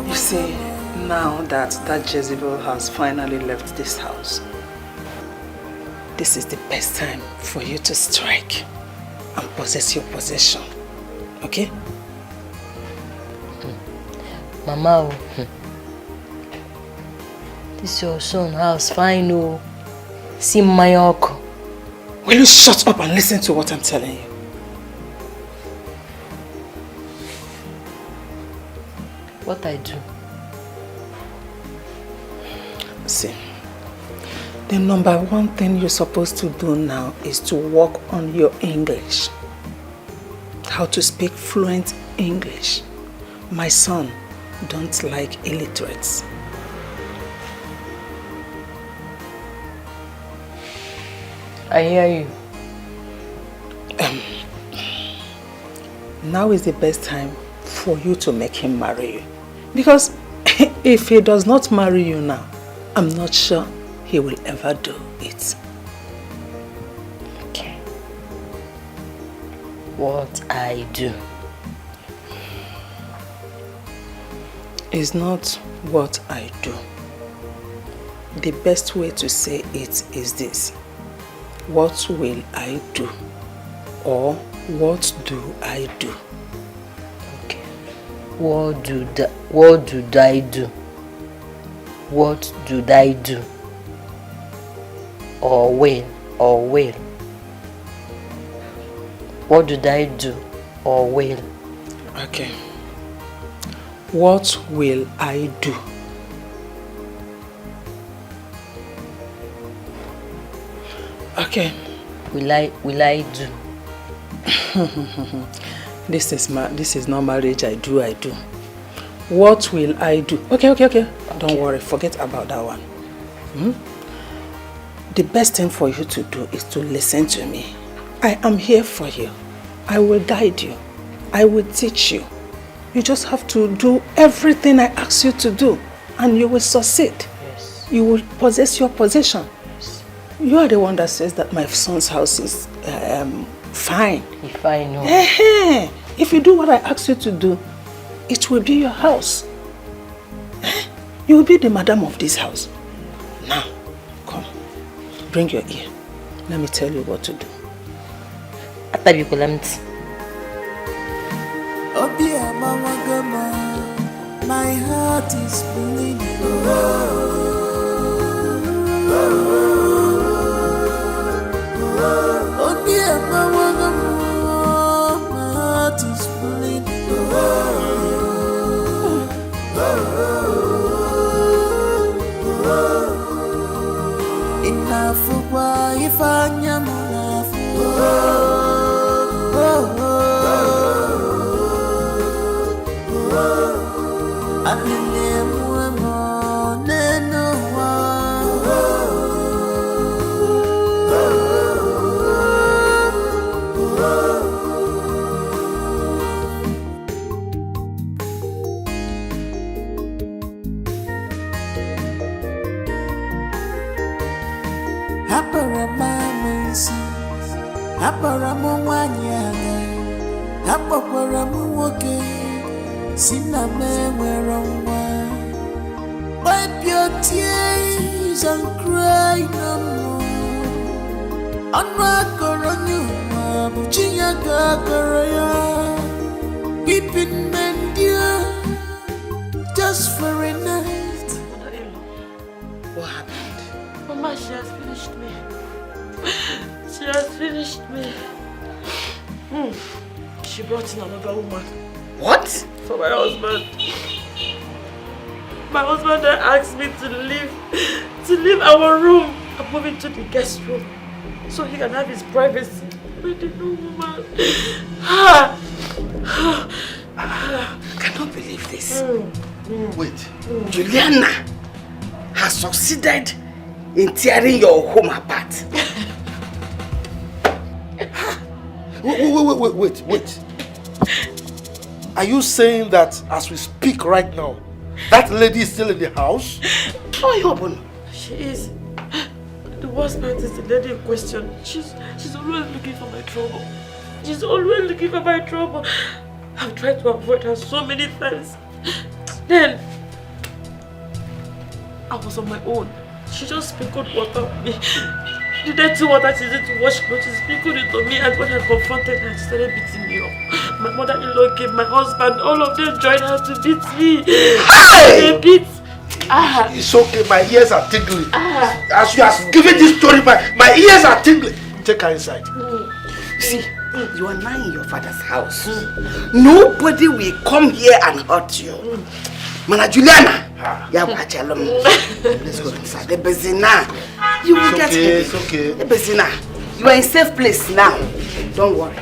You see, now that Jezebel has finally left this house, this is the best time for you to strike and possess your possession. Okay? Mama, this your son house fine, oh. See my uncle. Will you shut up and listen to what I'm telling you? What I do? See, the number one thing you're supposed to do now is to work on your English. How to speak fluent English. My son don't like illiterates. I hear you. Now is the best time for you to make him marry you. Because if he does not marry you now, I'm not sure he will ever do it. Okay. What I do? Is not what I do. The best way to say it is this. What will I do? Or what do I do? Okay. What do I do? What do I do? Or will? What did I do or will? Okay. What will I do? Okay. Will I do? This is not marriage. I do. What will I do? Okay. Don't worry. Forget about that one. The best thing for you to do is to listen to me. I am here for you. I will guide you. I will teach you. You just have to do everything I ask you to do and you will succeed. Yes. You will possess your possession. Yes. You are the one that says that my son's house is fine. If I know. If you do what I ask you to do, it will be your house. You will be the madam of this house. Now, come. Bring your ear. Let me tell you what to do. My heart is bleeding. Oh dear, my heart is bleeding. Enough of why if I am enough. Wipe your tears and cry no more. Weeping men dear, just for a night. What happened? Mama, she has finished me. She has finished me. She brought in another woman. What? For my husband. My husband then asked me to leave our room and move into the guest room so he can have his privacy with the new woman. I cannot believe this. Wait, Juliana has succeeded in tearing your home apart. Wait. Are you saying that as we speak right now, that lady is still in the house? She is. The worst part is the lady in question. She's always looking for my trouble. She's always looking for my trouble. I've tried to avoid her so many times. Then, I was on my own. She just sprinkled water on me. The dirty water she used to wash clothes, she sprinkled it on me, and when I confronted her, she started beating me up. My mother-in-law came, my husband, all of them joined her to beat me. They beat. It's okay, my ears are tingling. As you have given this story, my ears are tingling. Take her inside. See, you are now in your father's house. Nobody will come here and hurt you. Mana Juliana, let's go inside. The Bezina, you will get it. It's okay. The Bezina, you are in safe place now. Don't worry.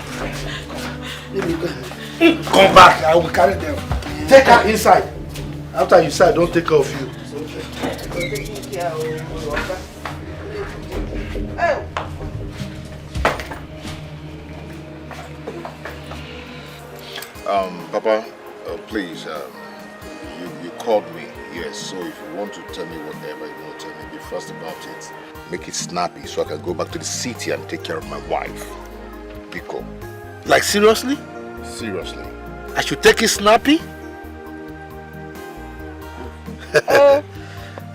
Let me go. Come back, I will carry them. Take her inside. After you say, don't take her off you. Papa, please, you called me, yes, so if you want to tell me whatever you want to tell me, be first about it. Make it snappy so I can go back to the city and take care of my wife. Biko. Like seriously? Seriously. I should take it snappy?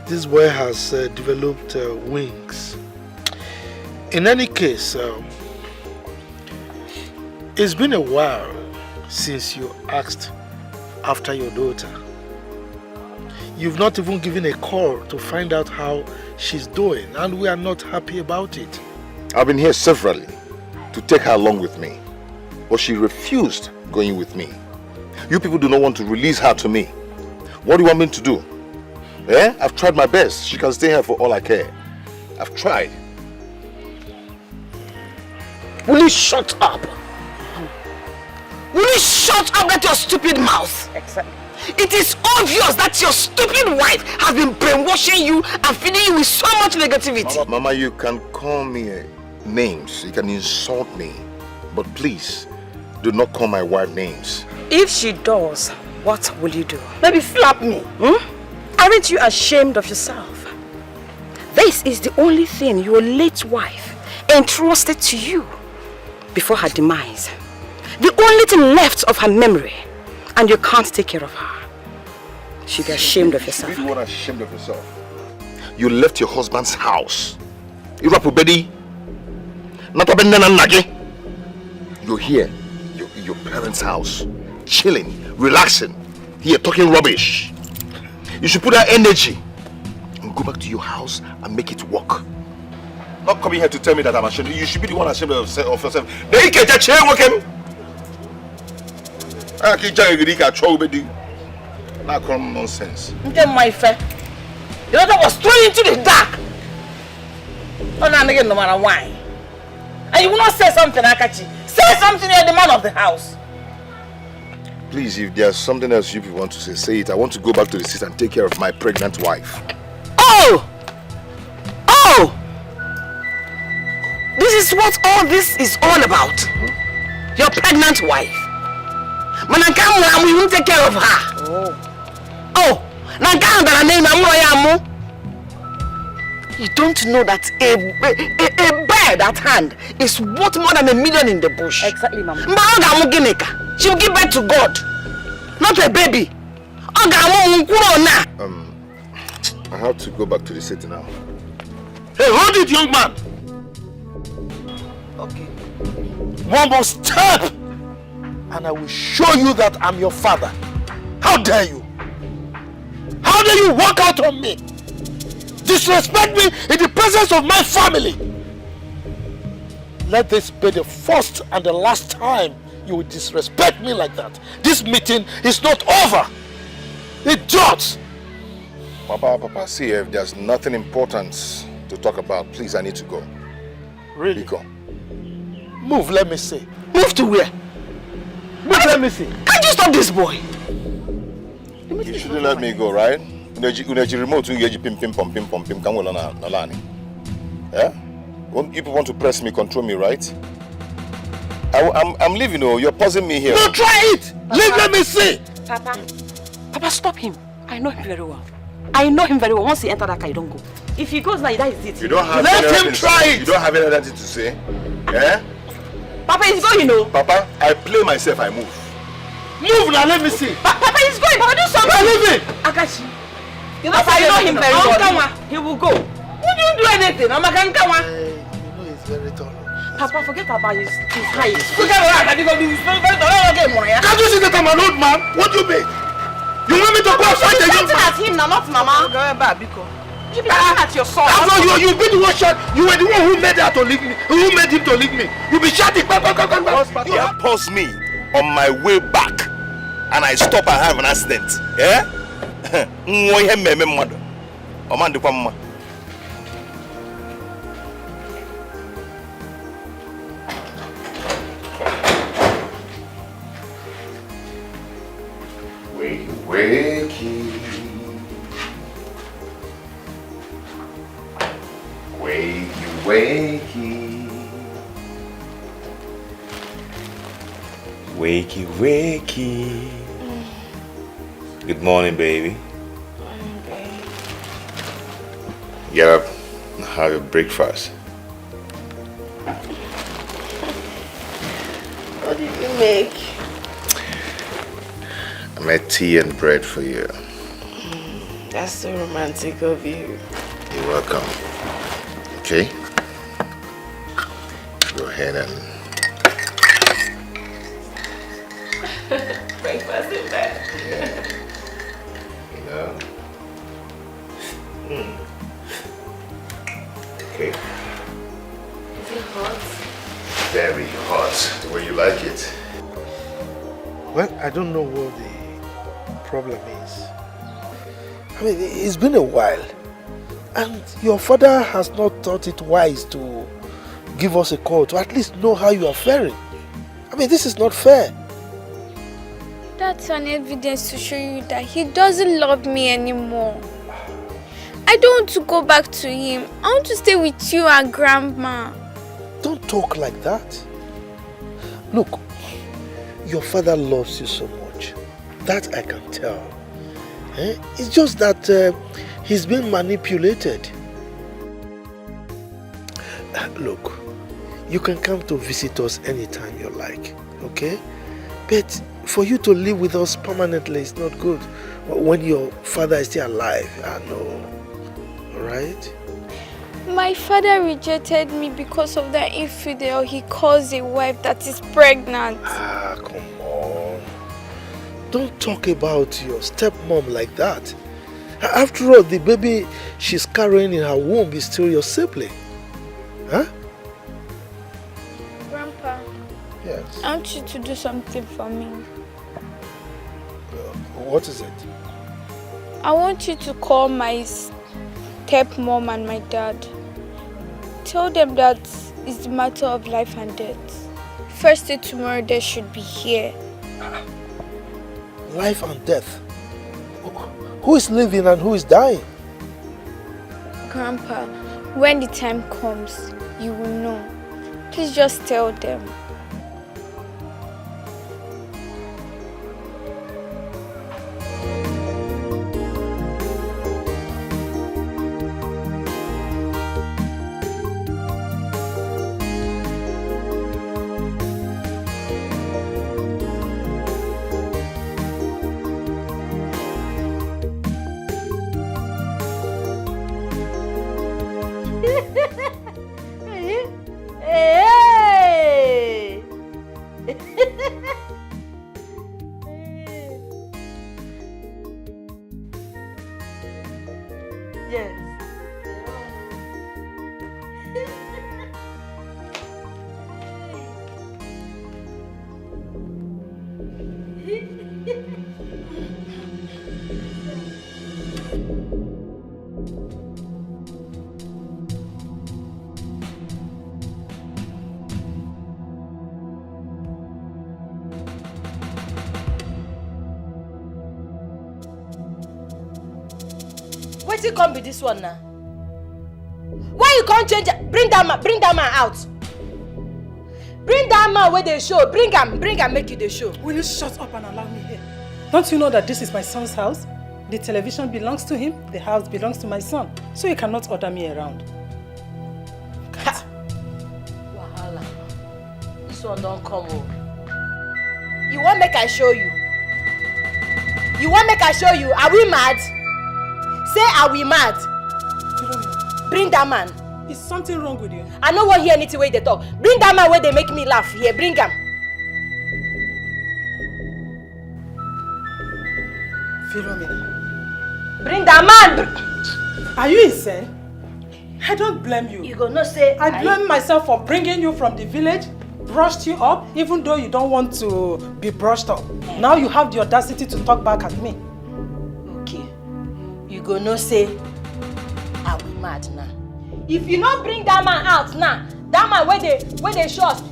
This boy has developed wings. In any case, it's been a while since you asked after your daughter. You've not even given a call to find out how she's doing, and we are not happy about it. I've been here severally to take her along with me, but she refused going with me. You people do not want to release her to me. What do you want me to do? Eh? I've tried my best. She can stay here for all I care. I've tried. Will you shut up? Will you shut up with your stupid mouth? Exactly. It is obvious that your stupid wife has been brainwashing you and feeding you with so much negativity. Mama, you can call me names. You can insult me. But please, do not call my wife names. If she does, what will you do? Maybe slap me. Aren't you ashamed of yourself? This is the only thing your late wife entrusted to you before her demise. The only thing left of her memory, and you can't take care of her. You should be ashamed of yourself. You are ashamed of yourself. You left your husband's house. You're here, your parents' house, chilling, relaxing, here talking rubbish. You should put that energy and go back to your house and make it work. Not coming here to tell me that I'm ashamed. You should be the one ashamed of yourself. They can't change working. I can't change. Not come nonsense. My friend, the other was thrown into the dark. No matter why. And you will not say something, Akachi. Say something, you're the man of the house. Please, if there's something else you people want to say it. I want to go back to the city and take care of my pregnant wife. Oh! This is what all this is all about. Your pregnant wife. Manakamu, we won't take care of her. Oh! You don't know that a bird at hand is worth more than 1 million in the bush. Exactly, Mama. She will give birth to God, not a baby. I have to go back to the city now. Hey, hold it, young man. Okay. One more step, and I will show you that I'm your father. How dare you? How dare you walk out on me? Disrespect me in the presence of my family. Let this be the first and the last time you will disrespect me like that. This meeting is not over. It just. Papa, see, if there's nothing important to talk about, please, I need to go. Really? Go. Move, let me see. Move to where? Move, let me see. Can't you stop this boy? You shouldn't let me go, right? Uneji remote pim come on lani. Yeah? You people want to press me, control me, right? I'm leaving. Oh, you're pausing me here. No, try it. Leave, let me see. Papa, stop him. I know him very well. I know him very well. Once he enters that car, you don't go. If he goes now, that is it. You don't have Let him try it. You don't have anything to say. Yeah? Papa is going, you know. Papa, I play myself, I move. Move now, let me see. Papa is going. Papa, do something. I'm leaving. Akachi. Papa, you know him very well. He will go. Would you do anything? I'm a gankawa. You know he's very tall. Papa, forget about his height. Forget about that. Can't you see that I'm an old man? What do you mean? You want me to go outside the young man? at him now, not mama. You be shouting at your son. You be the one shot. You were the one who made her to leave me. Who made him to leave me? You be shouting. You have paused me on my way back, and I stop and have an accident. Yeah? Wakey. Good morning, baby. Get up and have your breakfast. What did you make? I made tea and bread for you. That's so romantic of you. You're welcome. Okay? Go ahead and... Breakfast in bed. Yeah. You know? Okay. Is it hot? Very hot. The way you like it. Well, I don't know what the problem is. I mean, it's been a while. And your father has not thought it wise to give us a call to at least know how you are faring. I mean, this is not fair. That's an evidence to show you that he doesn't love me anymore. I don't want to go back to him. I want to stay with you and Grandma. Don't talk like that. Look, your father loves you so much. That I can tell. It's just that he's been manipulated. Look, you can come to visit us anytime you like, okay? But for you to live with us permanently is not good. When your father is still alive, I know. Alright? My father rejected me because of the infidel he calls a wife that is pregnant. Ah, come on. Don't talk about your stepmom like that. After all, the baby she's carrying in her womb is still your sibling. Huh? Grandpa. Yes. I want you to do something for me. What is it? I want you to call my stepmom and my dad. Tell them that it's a matter of life and death. First day tomorrow they should be here. Life and death? Who is living and who is dying? Grandpa, when the time comes, you will know. Please just tell them. Yes. Wait till come with this one now. Why you can't change? Bring that man out. Bring that man where they show. Bring him, make you the show. Will you shut up and allow me here? Don't you know that this is my son's house? The television belongs to him, the house belongs to my son. So you cannot order me around. Ha! Wahala. This one don't come over. You want make I show you? You want make I show you? Are we mad? Say, are we mad? Bring that man. Is something wrong with you? I don't want to hear anything where they talk. Bring that man where they make me laugh here. Bring him. Philomena. Bring that man. Are you insane? I don't blame you. You gonna say I blame myself for bringing you from the village, brushed you up, even though you don't want to be brushed up. Now you have the audacity to talk back at me. Okay. You gonna say, are we mad now? If you not bring that man out now, that man where they show us.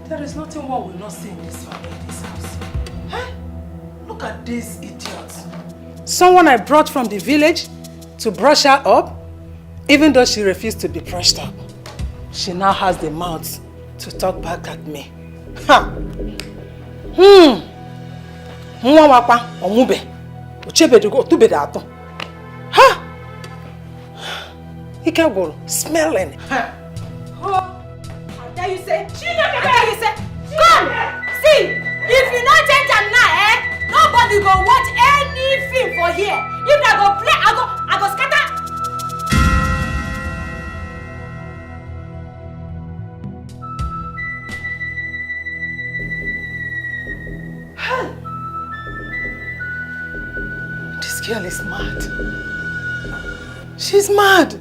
There is nothing one will not see in this family, in this house. Huh? Look at these idiots. Someone I brought from the village to brush her up, even though she refused to be brushed up. She now has the mouth to talk back at me. Ha! Mwawapa omube. Uchebede go tubede ato. Ha! Ikagoro smelling. Ha! There you say, there you say, come, see, if you not change them now, nobody go watch any film for here. If I go play, I go scatter. This girl is mad. She's mad.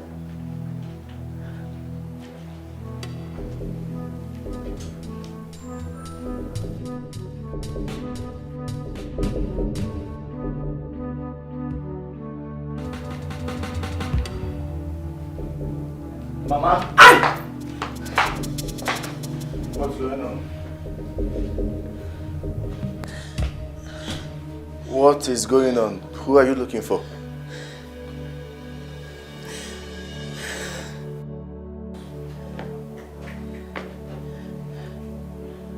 Mama? What's going on? What is going on? Who are you looking for?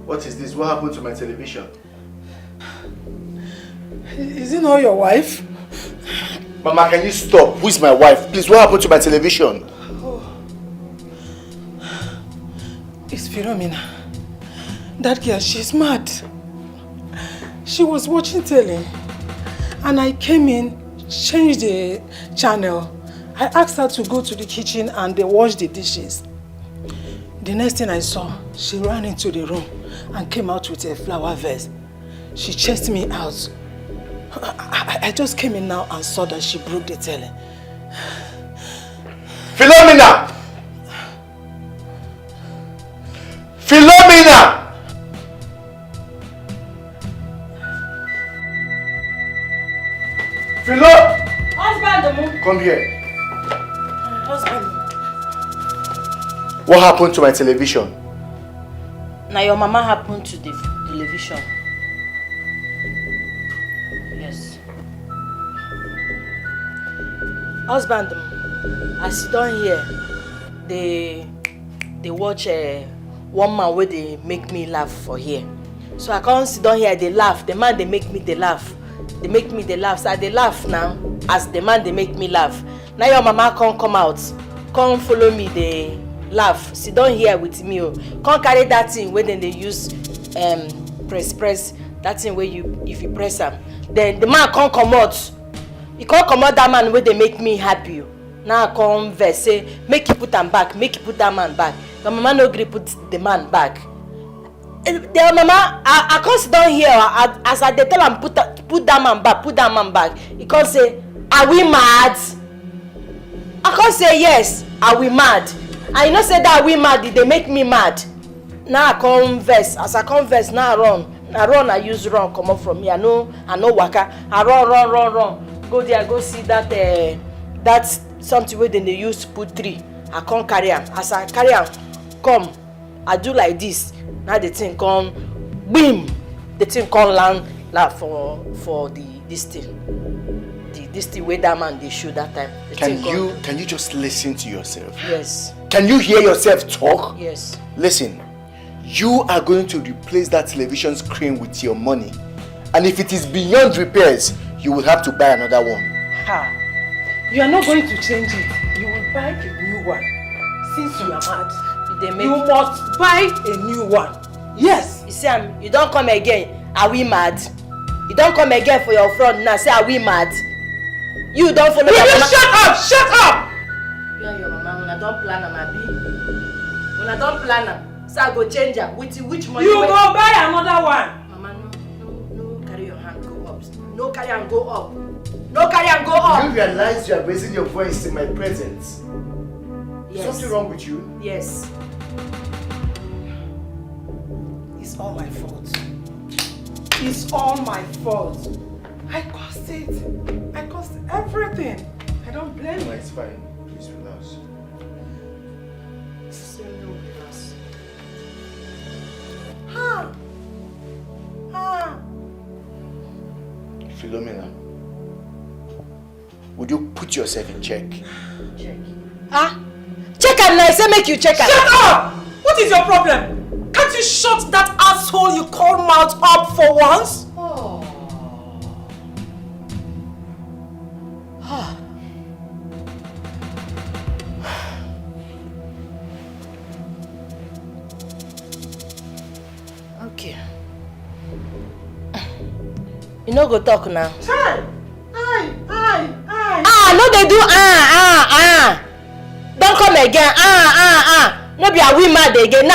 What is this? What happened to my television? Is it not your wife? Mama, can you stop? Who is my wife? Please, what happened to my television? It's Philomena. That girl, she's mad. She was watching telly and I came in, changed the channel. I asked her to go to the kitchen and they wash the dishes. The next thing I saw, she ran into the room and came out with a flower vase. She chased me out. I just came in now and saw that she broke the telly. Philomena! Philomena! Husband, come here. Husband. What happened to my television? Now your mama happened to the television. Yes. Husband, I sit down here. They watch one man where they make me laugh for here. So I can't sit down here, they laugh. The man they make me they laugh. They make me they laugh. So they laugh now as the man they make me laugh. Now your mama can't come out. Come follow me, they laugh. Sit down here with me. Come carry that thing where then they use press. That thing where you if you press them. Then the man can't come out. He can't come out that man where they make me happy. Now I come verse say, make you put them back, make you put that man back. The mama no agree put the man back. The mama, I can't sit down here as I tell him put that man back, He can't say, are we mad? I can't say yes, are we mad? And you know say that are we mad, they make me mad. Now I converse, as I converse, now I run, I use run, come up from me, I know waka, I run. Go there, go see that that's something where they use to put tree. I can't carry am. As I carry am, come, I do like this. Now the thing come boom, the thing can't land for this thing. This thing where that man they shoot that time. Can you just listen to yourself? Yes. Can you hear yourself talk? Yes. Listen, you are going to replace that television screen with your money. And if it is beyond repairs, you will have to buy another one. Ha! You are not going to change it. You will buy a new one. Since you are mad, you must buy a new one. Yes. You see, you don't come again. Are we mad? You don't come again for your front now. Say, are we mad? You don't follow your mama. Shut up! Shut up! You and your mama, when I don't plan them, Abi. When I don't plan them, so I go change them. With which money? You go buy another one. Mama, no, carry your hand, go up. No carry and go up. No carry and go up. You realize you are raising your voice in my presence? Yes. Something wrong with you? Yes. It's all my fault. It's all my fault. I caused it. I caused everything. I don't blame you. It's fine. Please relax. Philomena, would you put yourself in check? Check. Check and I say make you check. Shut up! What is your problem? Can't you shut that asshole you call mouth up for once? Okay. You no go talk now. No they do Don't come again. No be a we mad again.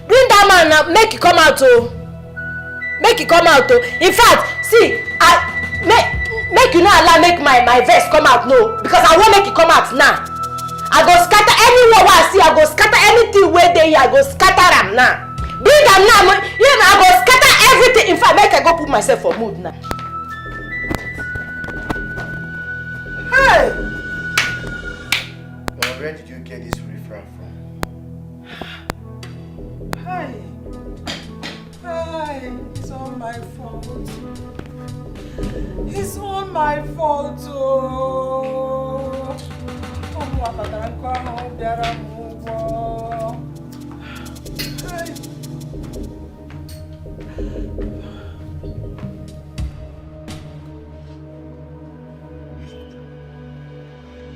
Bring that man now. Make it come out oh. Make it come out oh. In fact, see, make you not allow make my verse come out no, because I won't make it come out now. I go scatter anywhere where I see. I go scatter anything where they here. I go scatter them now. Bring them now. I go scatter everything. In fact, make I go put myself for mood now. Hey! Well, where did you get this riffraff from? Hi. It's all my fault. It's all my fault.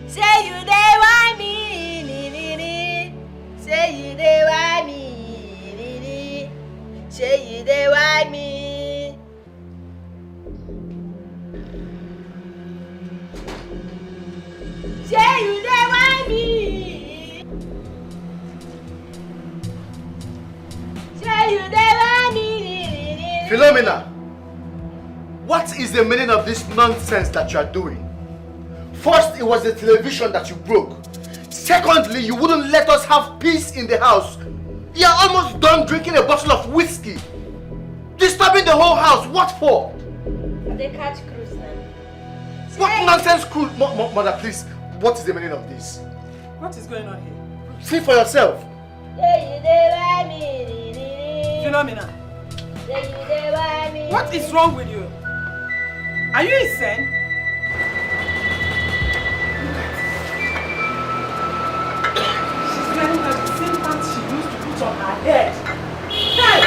Say you dey want me, say you dey want me, say you dey want me. Say you dey want me. Say you dey want me. Philomena, what is the meaning of this nonsense that you are doing? First, it was the television that you broke. Secondly, you wouldn't let us have peace in the house. You are almost done drinking a bottle of whiskey. Disturbing the whole house, what for? They catch cruise now. What nonsense cruise? Mother, please, what is the meaning of this? What is going on here? See for yourself. Philomena. What is wrong with you? Are you insane? She's wearing the same pants she used to put on her head. Hey!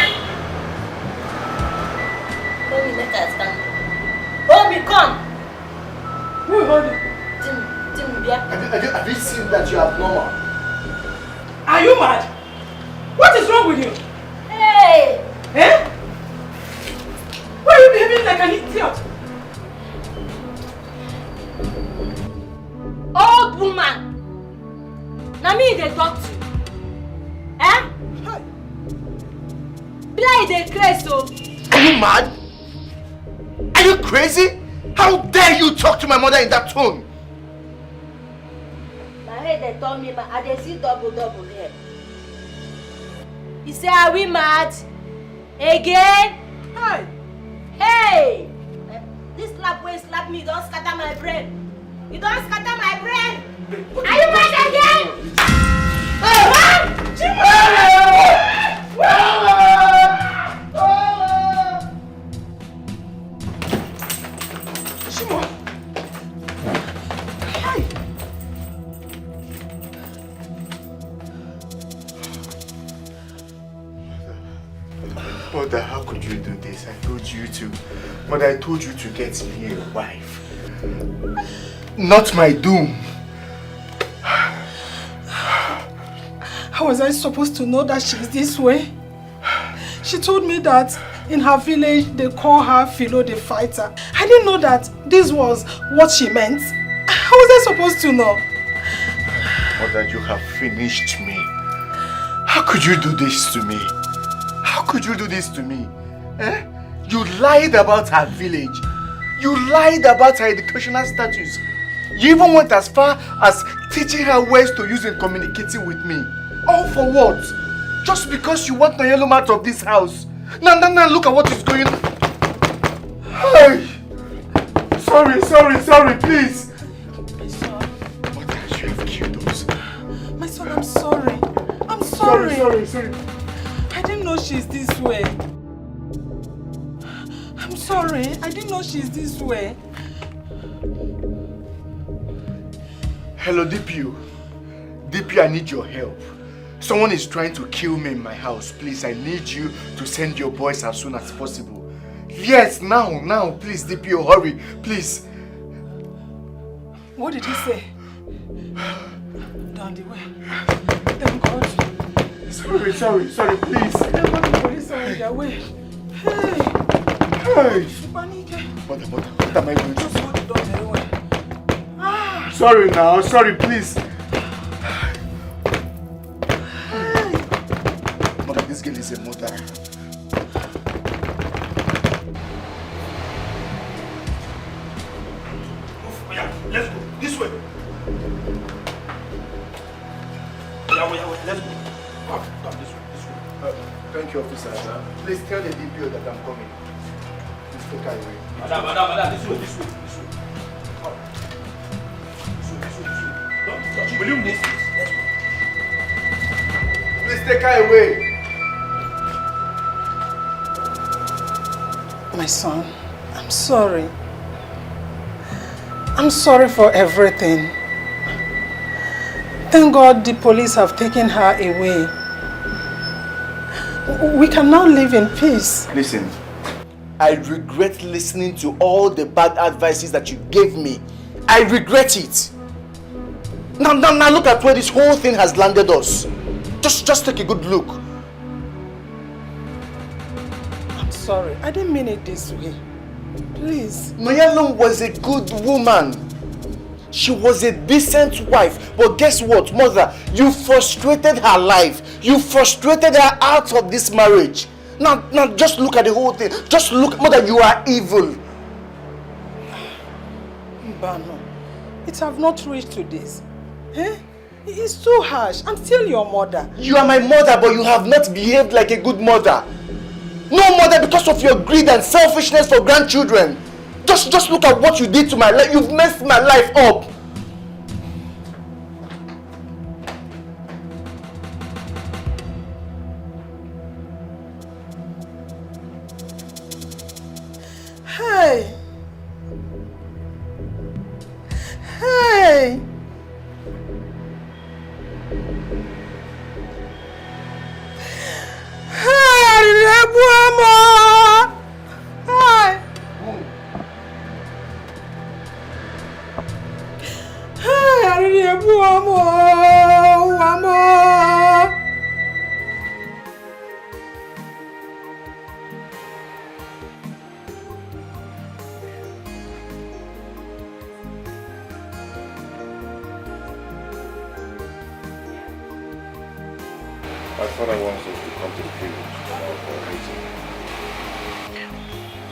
Mommy, let us stand. Mommy, come! Who will hold you? Have you seen that you are abnormal? Are you mad? What is wrong with you? Hey! Eh? Why are you behaving like an idiot? Old woman! Now me they talk to. Eh? Blind they crazy so. Are you mad? Are you crazy? How dare you talk to my mother in that tone? My head they told me, I they see double here. He say, are we mad? Again? Hey! Hey! This slap way slap me, don't scatter my brain. You don't scatter my brain! Are you mad again? Mother, how could you do this? Mother, I told you to get me a wife. Not my doom. How was I supposed to know that she's this way? She told me that in her village they call her Philo the fighter. I didn't know that this was what she meant. How was I supposed to know? Mother, you have finished me. How could you do this to me? How could you do this to me? Eh? You lied about her village. You lied about her educational status. You even went as far as teaching her words to use in communicating with me. All for what? Just because you want the yellow mat of this house. Now, look at what is going on. Hey! Sorry, please. My son. Mother, you have killed us. My son, I'm sorry. Sorry. I didn't know she's this way. I'm sorry. I didn't know she's this way. Hello, DPU. DPU, I need your help. Someone is trying to kill me in my house. Please, I need you to send your boys as soon as possible. Yes, now, please, DPU, hurry, please. What did he say? Down the way. Thank God. Sorry, please. Thank God the police are on their way. Hey! What am I doing? Just hold the door very well. Sorry, please. Mother, this girl is a mother. Let's go. This way. Let's go. Come this way. Thank you, officer. Please tell the DPO that I'm coming. Please take her away. Madam, this way. Come. This way. Don't touch. Will you miss this? Let's go. Please take her away. My son, I'm sorry. I'm sorry for everything. Thank God the police have taken her away. We can now live in peace. Listen, I regret listening to all the bad advices that you gave me. I regret it. Now look at where this whole thing has landed us. Just take a good look. I'm sorry. I didn't mean it this way. Please. Mayalum was a good woman. She was a decent wife. But guess what, mother? You frustrated her life. You frustrated her out of this marriage. Now just look at the whole thing. Just look, mother, you are evil. Mbano, it have not reached to this. Eh? It's too harsh. I'm still your mother. You are my mother, but you have not behaved like a good mother. No mother, because of your greed and selfishness for grandchildren. Just look at what you did to my life. You've messed my life up. Hey! My father wants us to come to the village tomorrow for a meeting.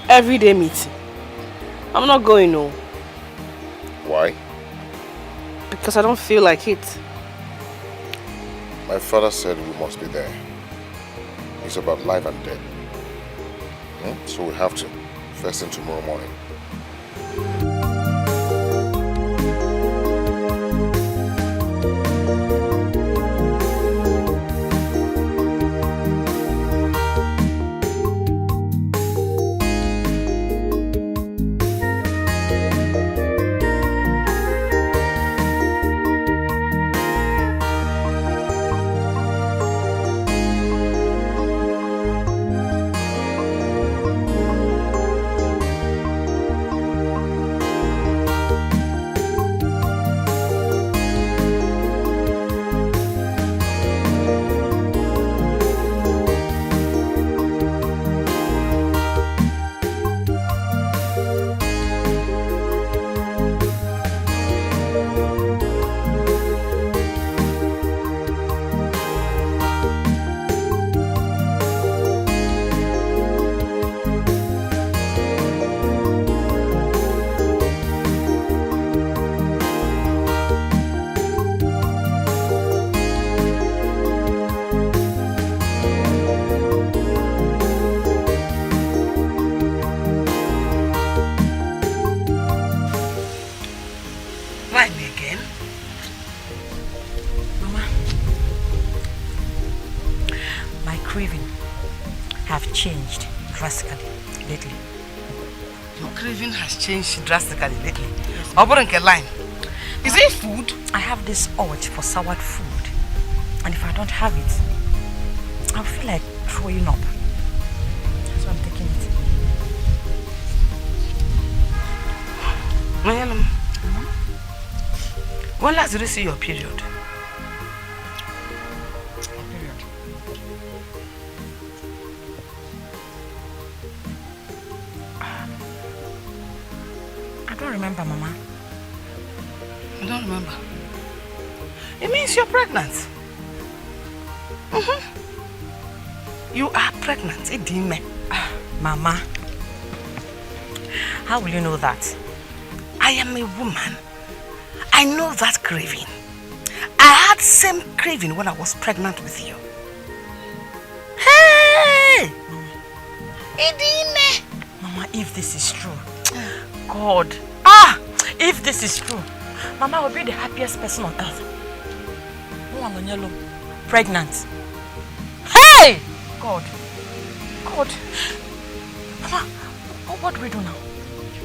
Everyday meeting. I'm not going, no. Why? Because I don't feel like it. My father said we must be there. It's about life and death. So we have to. First thing tomorrow morning. craving have changed drastically lately. Your craving has changed drastically lately. Yes. Line. Is it food? I have this urge for soured food. And if I don't have it, I'll feel like throwing up. So I'm taking it. Micheal, when last did you see your period? I don't remember, Mama. You don't remember? It means you're pregnant. You are pregnant. Mama, how will you know that? I am a woman. I know that craving. I had same craving when I was pregnant with you. Hey! Mama, if this is true, God, if this is true, Mama will be the happiest person on earth. No one on yellow, pregnant. Hey! God. Mama, what do we do now?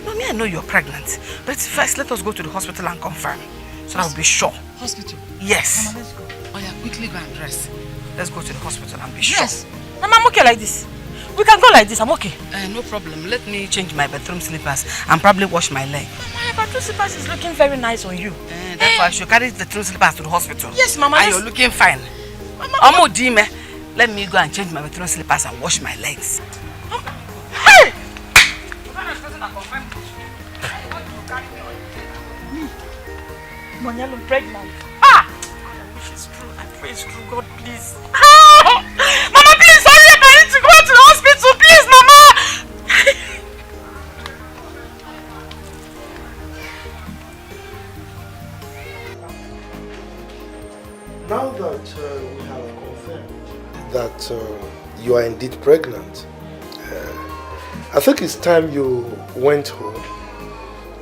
Mommy, I know you're pregnant, but first let us go to the hospital and confirm, so that we'll be sure. Hospital? Yes. Mama, let's go. Oh yeah, quickly go and dress. Let's go to the hospital and be sure. Yes. Mama, I'm okay like this. We can go like this, I'm okay. No problem. Let me change my bathroom slippers and probably wash my leg. Mama, your bathroom slippers is looking very nice on you. Therefore, I should carry the bathroom slippers to the hospital. Yes, Mama. And you're looking fine. Mama, let me go and change my bathroom slippers and wash my legs. Hey! Monyalo pregnant. God, I wish it's true. I pray it's true. God, please. Mama, please hurry up. I need to go to the hospital. Please, Mama. Now that we have confirmed that you are indeed pregnant, I think it's time you went home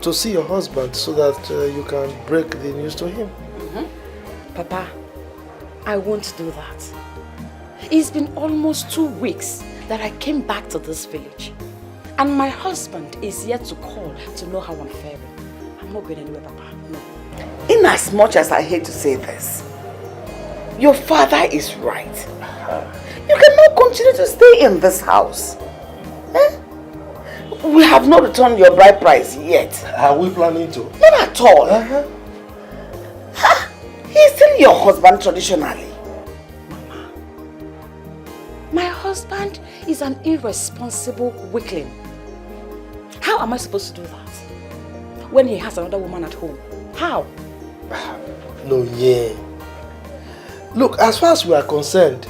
to see your husband so that you can break the news to him. Papa, I won't do that. It's been almost 2 weeks that I came back to this village. And my husband is yet to call to know how I'm faring. I'm not going anywhere, Papa. No. In as much as I hate to say this, your father is right. You cannot continue to stay in this house. We have not returned your bride price yet. Are we planning to? Not at all. He's still your husband traditionally. Mama, my husband is an irresponsible weakling. How am I supposed to do that when he has another woman at home? How? No, yeah. Look, as far as we are concerned,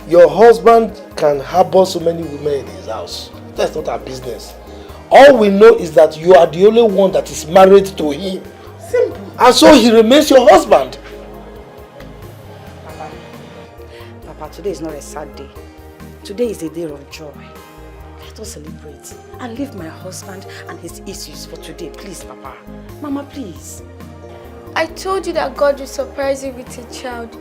your husband can harbor so many women in his house. That's not our business. All we know is that you are the only one that is married to him. Simple. And so he remains your husband. Papa, today is not a sad day. Today is a day of joy. Let us celebrate and leave my husband and his issues for today. Please, Papa. Mama, please. I told you that God will surprise you with a child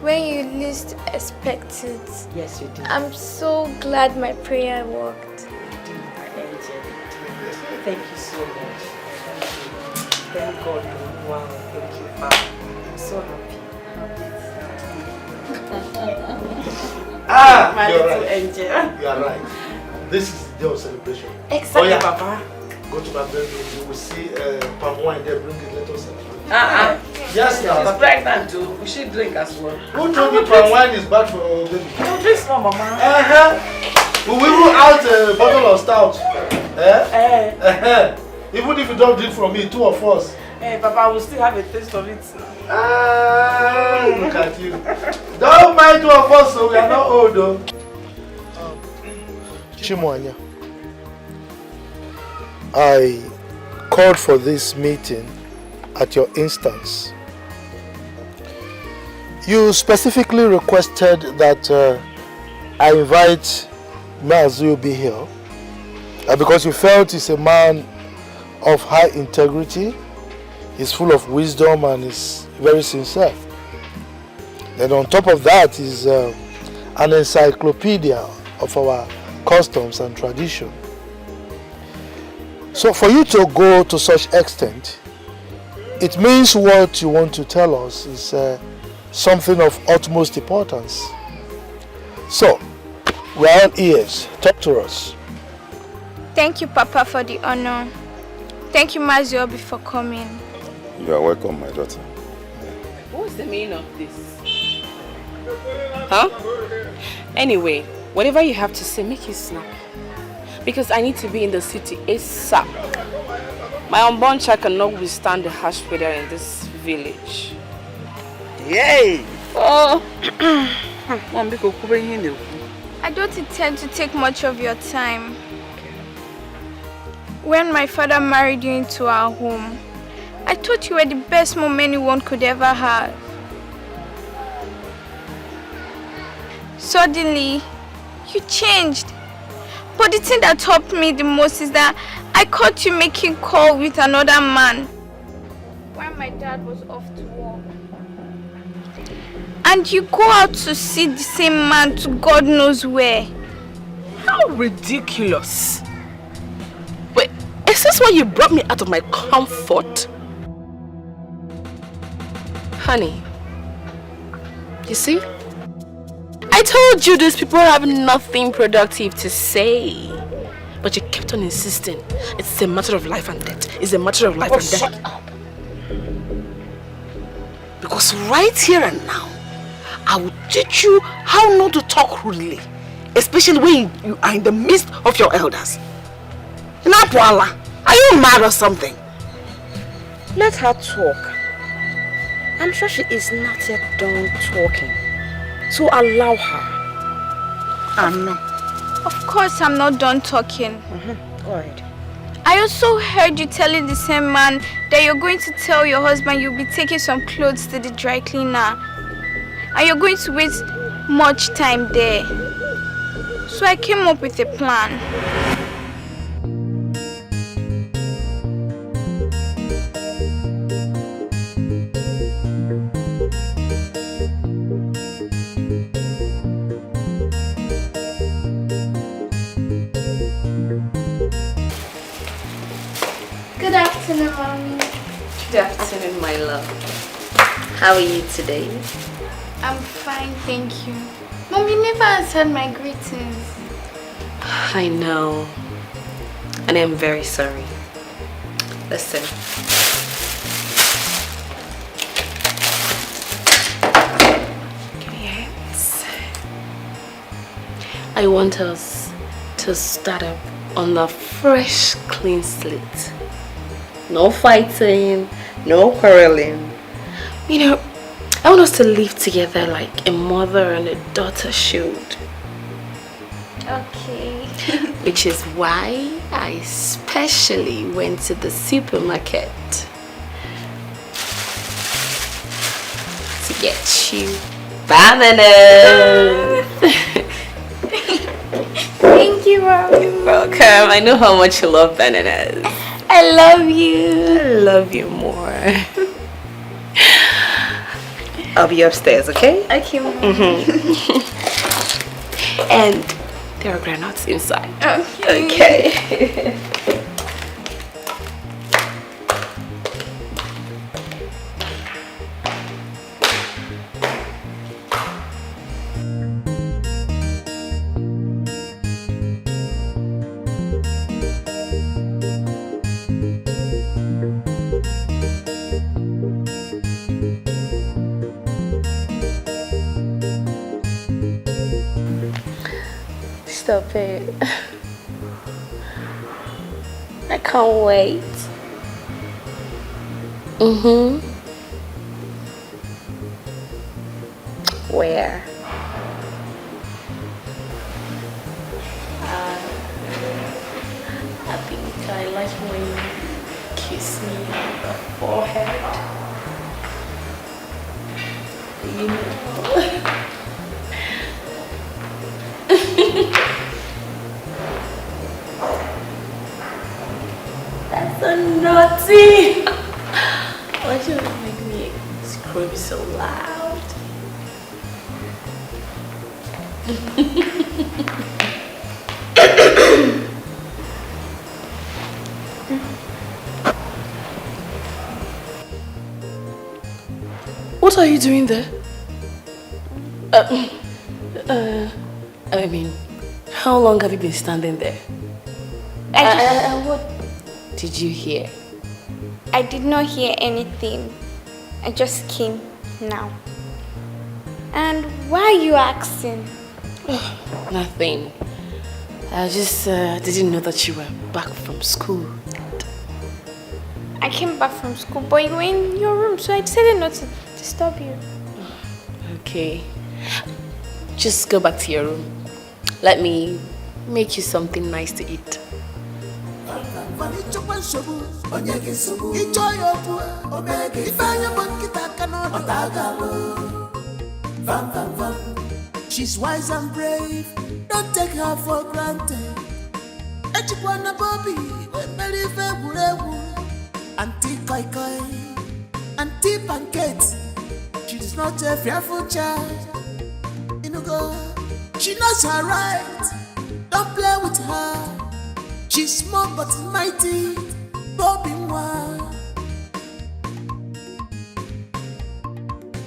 when you least expect it. Yes, you did. I'm so glad my prayer worked. Thank you so much. Thank God. Wow, thank you, Father. I'm so happy. My you're little right. angel. You are right. This is the day of celebration. Exactly, Papa. Go to my bedroom. You will see palm wine there. Bring it. Let us celebrate. Yes, she's pregnant too. We should drink as well. Who told you palm wine is bad for our baby? No, drink more, Mama. We will rule out a bottle of stout. Even if you don't drink from me, 2 of us. Hey, Papa, we'll still have a taste of it. Look at you. Don't mind 2 of us, so we are not old though. Chimwanya, I called for this meeting at your instance. You specifically requested that I invite Mazu be here because you felt he's a man of high integrity, he's full of wisdom and is very sincere. And on top of that, he's an an encyclopedia of our customs and tradition. So for you to go to such extent, it means what you want to tell us is something of utmost importance. So, we're all ears. Talk to us. Thank you, Papa, for the honor. Thank you, Maziobi, for coming. You are welcome, my daughter. What's the meaning of this? Huh? Anyway, whatever you have to say, make it snappy. Because I need to be in the city ASAP. My unborn child cannot withstand the harsh weather in this village. Yay! Oh! I don't intend to take much of your time. When my father married you into our home, I thought you were the best mom anyone could ever have. Suddenly, you changed. But the thing that helped me the most is that I caught you making call with another man while my dad was off to work. And you go out to see the same man to God knows where. How ridiculous. Wait, is this why you brought me out of my comfort? Honey, you see? I told you these people have nothing productive to say. But you kept on insisting. It's a matter of life and death. It's a matter of life and death. Shut up. Because right here and now, I will teach you how not to talk rudely. Especially when you are in the midst of your elders. Napwala, are you mad or something? Let her talk. I'm sure she is not yet done talking. So allow her. No. Of course I'm not done talking. Go ahead. I also heard you telling the same man that you're going to tell your husband you'll be taking some clothes to the dry cleaner. And you're going to waste much time there. So I came up with a plan. Good afternoon, Mommy. Good afternoon, my love. How are you today? I'm fine, thank you. Mom, you never answered my greetings. I know. And I'm very sorry. Listen. Give me your hands. I want us to start up on a fresh, clean slate. No fighting, no quarreling. You know, I want us to live together like a mother and a daughter should. Okay. Which is why I especially went to the supermarket to get you bananas. Thank you, Mommy. You're welcome. I know how much you love bananas. I love you. I love you more. I'll be upstairs, okay? Okay, Mom. And there are granules inside. Okay. Stop it. I can't wait. Where? I think I like when you kiss me on the forehead. You know. That's so naughty. Why should you make me scream so loud? What are you doing there? I mean, how long have you been standing there? What did you hear? I did not hear anything. I just came now. And why are you asking? Nothing. I just didn't know that you were back from school. I came back from school, but you were in your room, so I decided not to disturb you. Okay. Just go back to your room. Let me make you something nice to eat. She's wise and brave, don't take her for granted. Echikwana Bobby, Auntie Koi Koi, Auntie Pancake. She's not a fearful child. She knows her right, don't play with her. She's small but mighty, Bobby Mwa.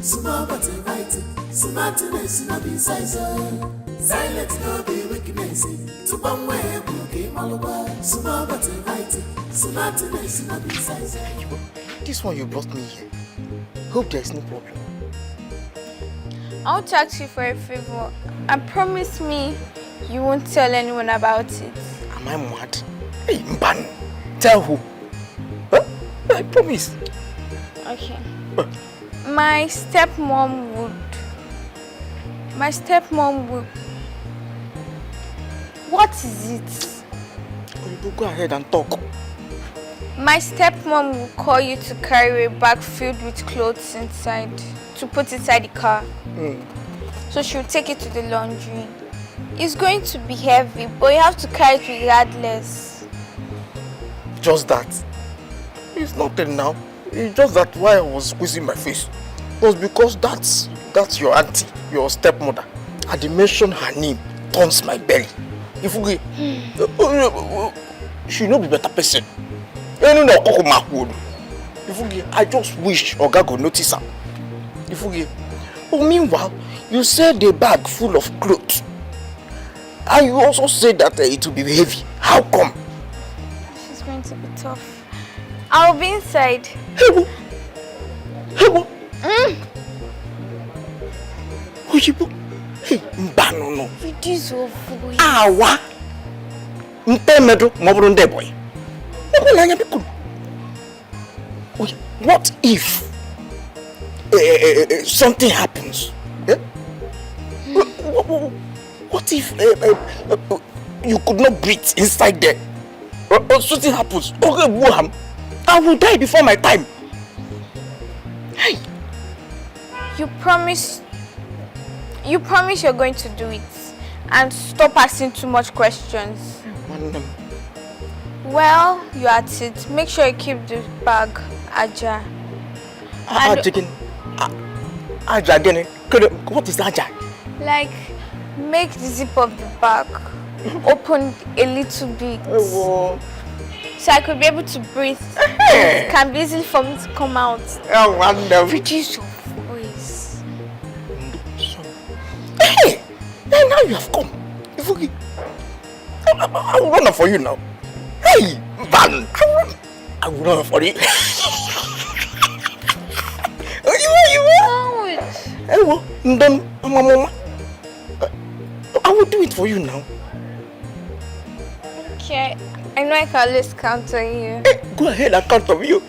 Small but mighty, smartness no be size. Silence no be weakness. To one way, bookie Maluba. Small but mighty, smartness no be size. This one you brought me here. Hope there is no problem. I want to ask you for a favor. And promise me you won't tell anyone about it. Am I mad? Hey, Mban, tell who? Huh? I promise. Okay. My stepmom would. What is it? You go ahead and talk. My stepmom will call you to carry a bag filled with clothes inside, to put inside the car. So she'll take it to the laundry. It's going to be heavy, but you have to carry it regardless. Just that. It's nothing now. It's just that why I was squeezing my face was because that's your auntie, your stepmother. I did mention her name, turns my belly. If we she no be better person. I just wish Oga go notice her. Meanwhile, you said a bag full of clothes. And you also said that it will be heavy. How come? She's going to be tough. I'll be inside. Hey, Mbano. Reduce your voice. Awa. Mtemedo mobrunde boy. What if something happens? Eh? What if you could not breathe inside there? Or something happens? Okay, I will die before my time. Hey. You promise you're going to do it and stop asking too much questions. Well, you're at it. Make sure you keep the bag ajar. Ajar again? What is ajar? Like, make the zip of the bag open a little bit. So I could be able to breathe. It can be easy for me to come out. Oh, wonderful. Reduce your voice. Hey! Now you have come. I will run for you now. Hey! Van! I will run for you. I will do it for you now. Okay. I know I can always count on you. Hey, go ahead and count on you.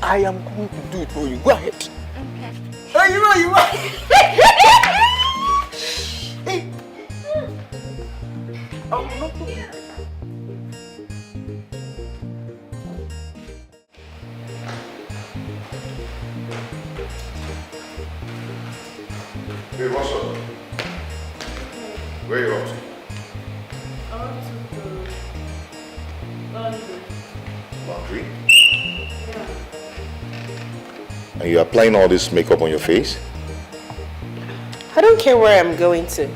I am going to do it for you. Go ahead. Okay. Oh, you are. Hey. I will not do it. Hey, what's up? Where are you up to? I want to go laundry. Laundry? And you're applying all this makeup on your face? I don't care where I'm going to.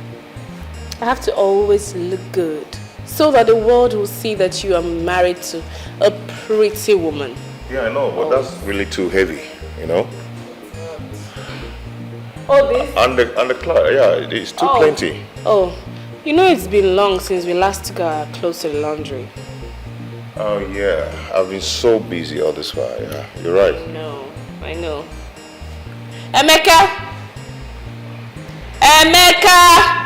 I have to always look good so that the world will see that you are married to a pretty woman. Yeah, I know, but that's really too heavy, you know? Oh, this? And the cloth, yeah, it's too plenty. Oh, you know it's been long since we last took our clothes to the laundry. Oh, yeah. I've been so busy all this while, yeah. You're right. No, I know. Emeka! Emeka!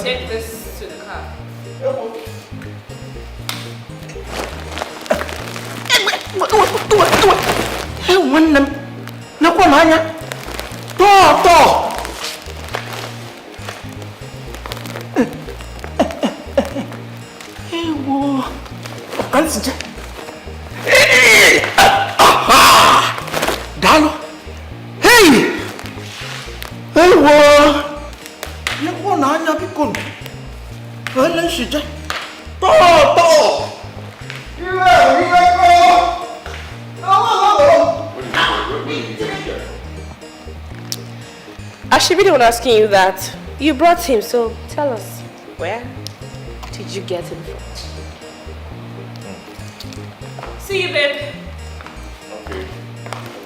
Take this to the car. Dalo. Hey! Hey, wo! You want to become? Let's see. I should be the one asking you that. You brought him, so tell us, where did you get him from? See you, babe. Okay.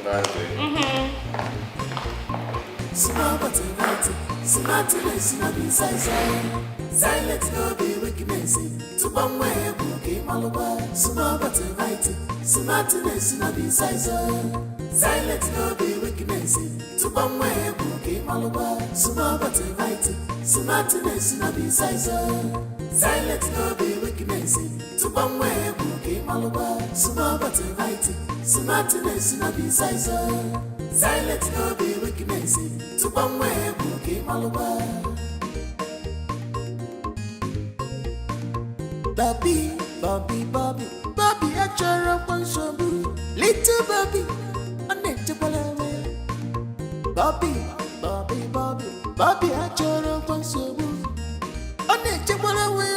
Nice day. Silence no be weakness. To one way, bookie maluba. Small but right. Smartness no be size. Silence no be weakness. To one way, bookie maluba. Small but right. Smartness no be size. Silence no be weakness. To one way, bookie maluba. Small but right. Smartness no be size. Silence no be weakness. To one way, bookie maluba. Bobby, Bobby, Bobby, Bobby, I try one so little Bobby, unable away. Bobby, Bobby, Bobby, Bobby, I try one so unable away.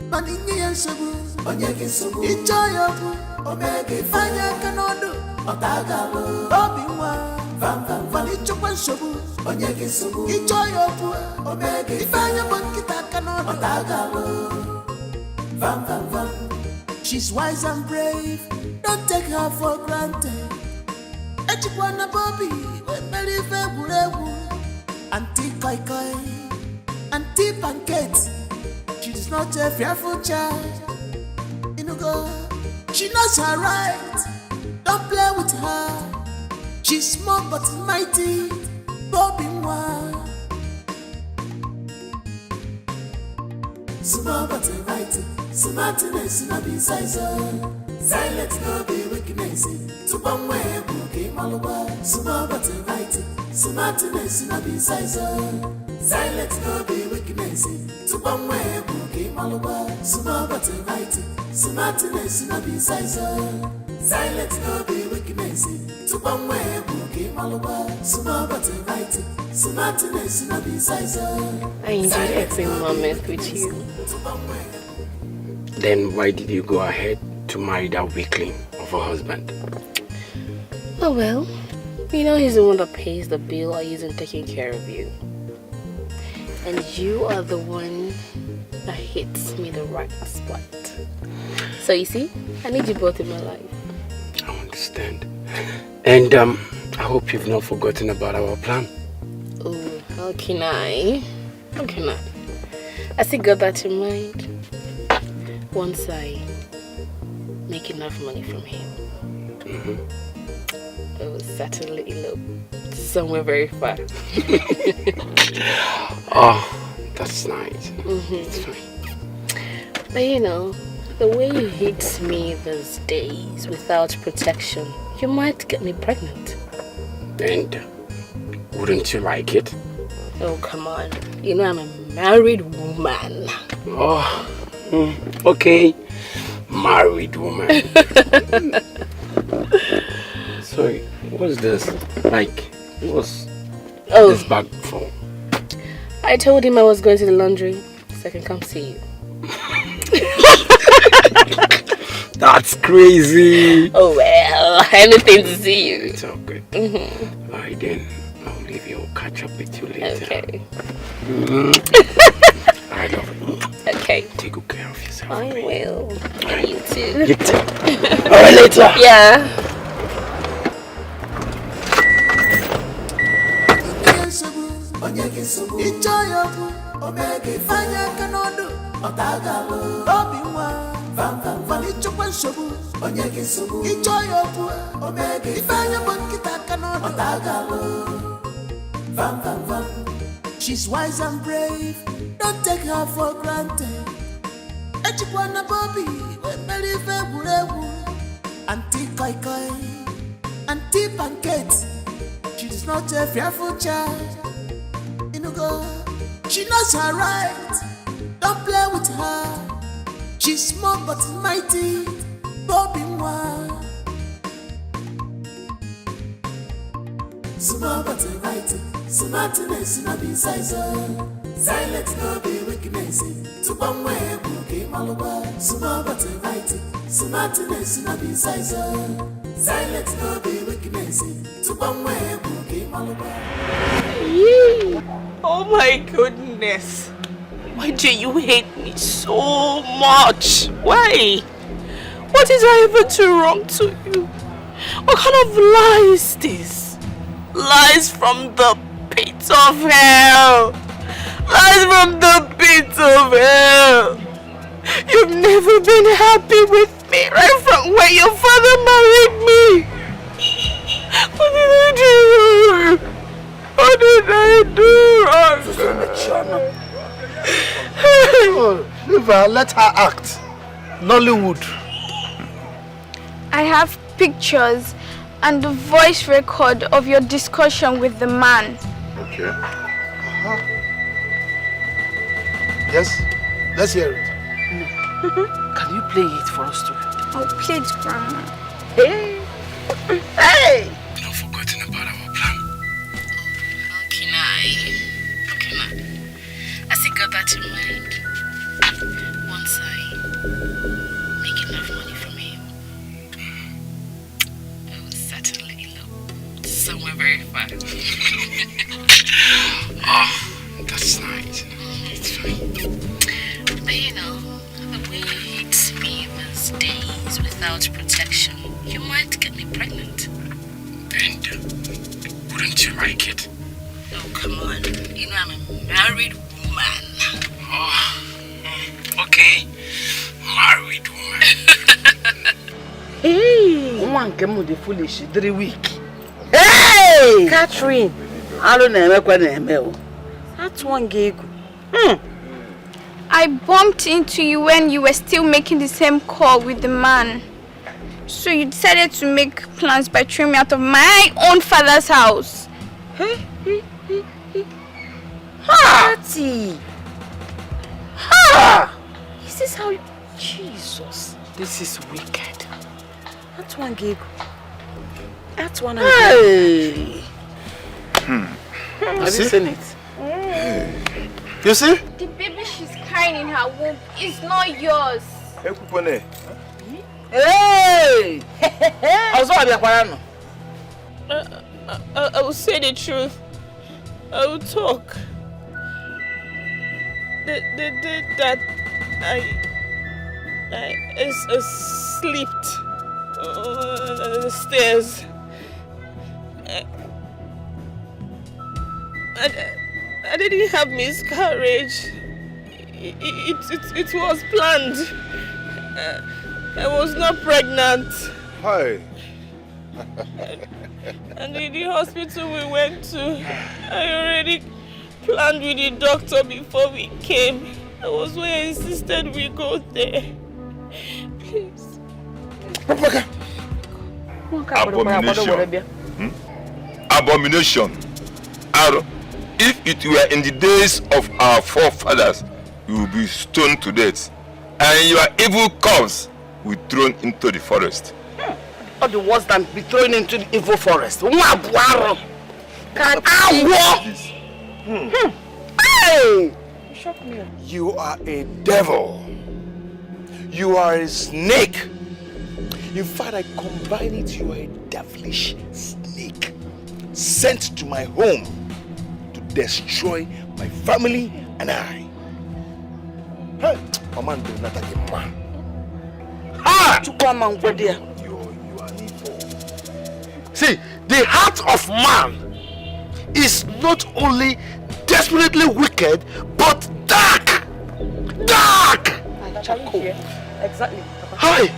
Manini and Sabu, Onyaki Sabu, enjoyable, Omega, Fire cannot do, Otaga, Bobby, Van Vanichuan Sabu, Onyaki Sabu, enjoyable, Omega, Fire Monkey cannot Otaga. Van. She's wise and brave, don't take her for granted. Echikwana Bobby, very favorable. Auntie Koi Koi, Auntie Pancake. She's not a fearful child. You know, girl, she knows her right. Don't play with her. She's small but mighty. Bobby one. Small but right. Smartness no be size. Silence no be weakness. To one way, bookie maluba. Small but right. Smartness no be size. Silence no be weakness. To one way, bookie maluba. Small but right. Smartness no be size. Silence no be weakness. To one way, bookie maluba. Small but right. Smartness no be size. I enjoyed every moment with you. Then why did you go ahead to marry that weakling of a husband? Oh well, you know he's the one that pays the bill I use in taking care of you. And you are the one that hits me the right spot. So you see, I need you both in my life. I understand. And I hope you've not forgotten about our plan. Oh, how can I? How can I? I still got that in mind. Once I make enough money from him, I will certainly elope somewhere very far. Oh, that's nice. It's fine. But you know, the way you hit me these days without protection, you might get me pregnant. And wouldn't you like it? Oh, come on. You know I'm a married woman. Oh, okay. Married woman. Sorry, what's this? Like, what's this bag for? I told him I was going to the laundry so I can come see you. That's crazy. Oh well, anything to see you. It's all good. Alright then, I'll leave you. I'll catch up with you later. Okay. I love you. Okay. Take good care of yourself. I will. You too. You too. Alright, later. Yeah. She's wise and brave, don't take her for granted. Echikwana Bobby, believe Auntie Koi Koi, Auntie Pancake. She's not a fearful child. She knows her right, don't play with her. She's small but mighty, Bobby Mwa. Small but mighty, smartness no be size. Silence no be weakness. To bomb way bookie maluba. Small but mighty, smartness no be size. Silence no be weakness. To bomb way bookie maluba. Oh my goodness. Why do you hate me so much? Why? What did I ever do wrong to you? What kind of lie is this? Lies from the pit of hell. Lies from the pit of hell. You've never been happy with me right from when your father married me. What did I do wrong? What did I do wrong? Leave her, let her act. Nollywood. I have pictures and the voice record of your discussion with the man. Okay. Yes, let's hear it. Can you play it for us too? I'll play it, Grandma. Hey! Hey! You've not forgotten about our plan. How can I? I still got that in mind. Once I make enough money from him, I will certainly elope somewhere very far. Oh, that's nice. It's fine. But you know, the way you hit me these days without protection, you might get me pregnant. And wouldn't you like it? Oh, come on. You know I'm a married woman. Oh, okay. Married woman. Hey! One came with the foolish 3 weeks. Hey! Catherine! I don't know Emeka. That's one gig. I bumped into you when you were still making the same call with the man. So you decided to make plans by throwing me out of my own father's house. Party! Ha! Is this how... Jesus. This is wicked. That's one gig. That's one. Hey! Have you seen it? You see? The baby she's carrying in her womb is not yours. Hey! I will say the truth. I will talk. The day that I slept on the stairs. I didn't have miscarriage. It was planned. I was not pregnant. Hi. And in the hospital we went to, I already planned with the doctor before we came. That was why I insisted we go there. Please. Abomination. Abomination. If it were in the days of our forefathers, you would be stoned to death, and your evil corpse will be thrown into the forest. Or the worse than be thrown into the evil forest. Hey! You are a devil. You are a snake. In fact, I combine it, you are a devilish snake sent to my home to destroy my family and I. Hey, a man does not like a man. Ha! You are an evil. See, the heart of man is not only desperately wicked, but dark. Dark! Exactly. Hi!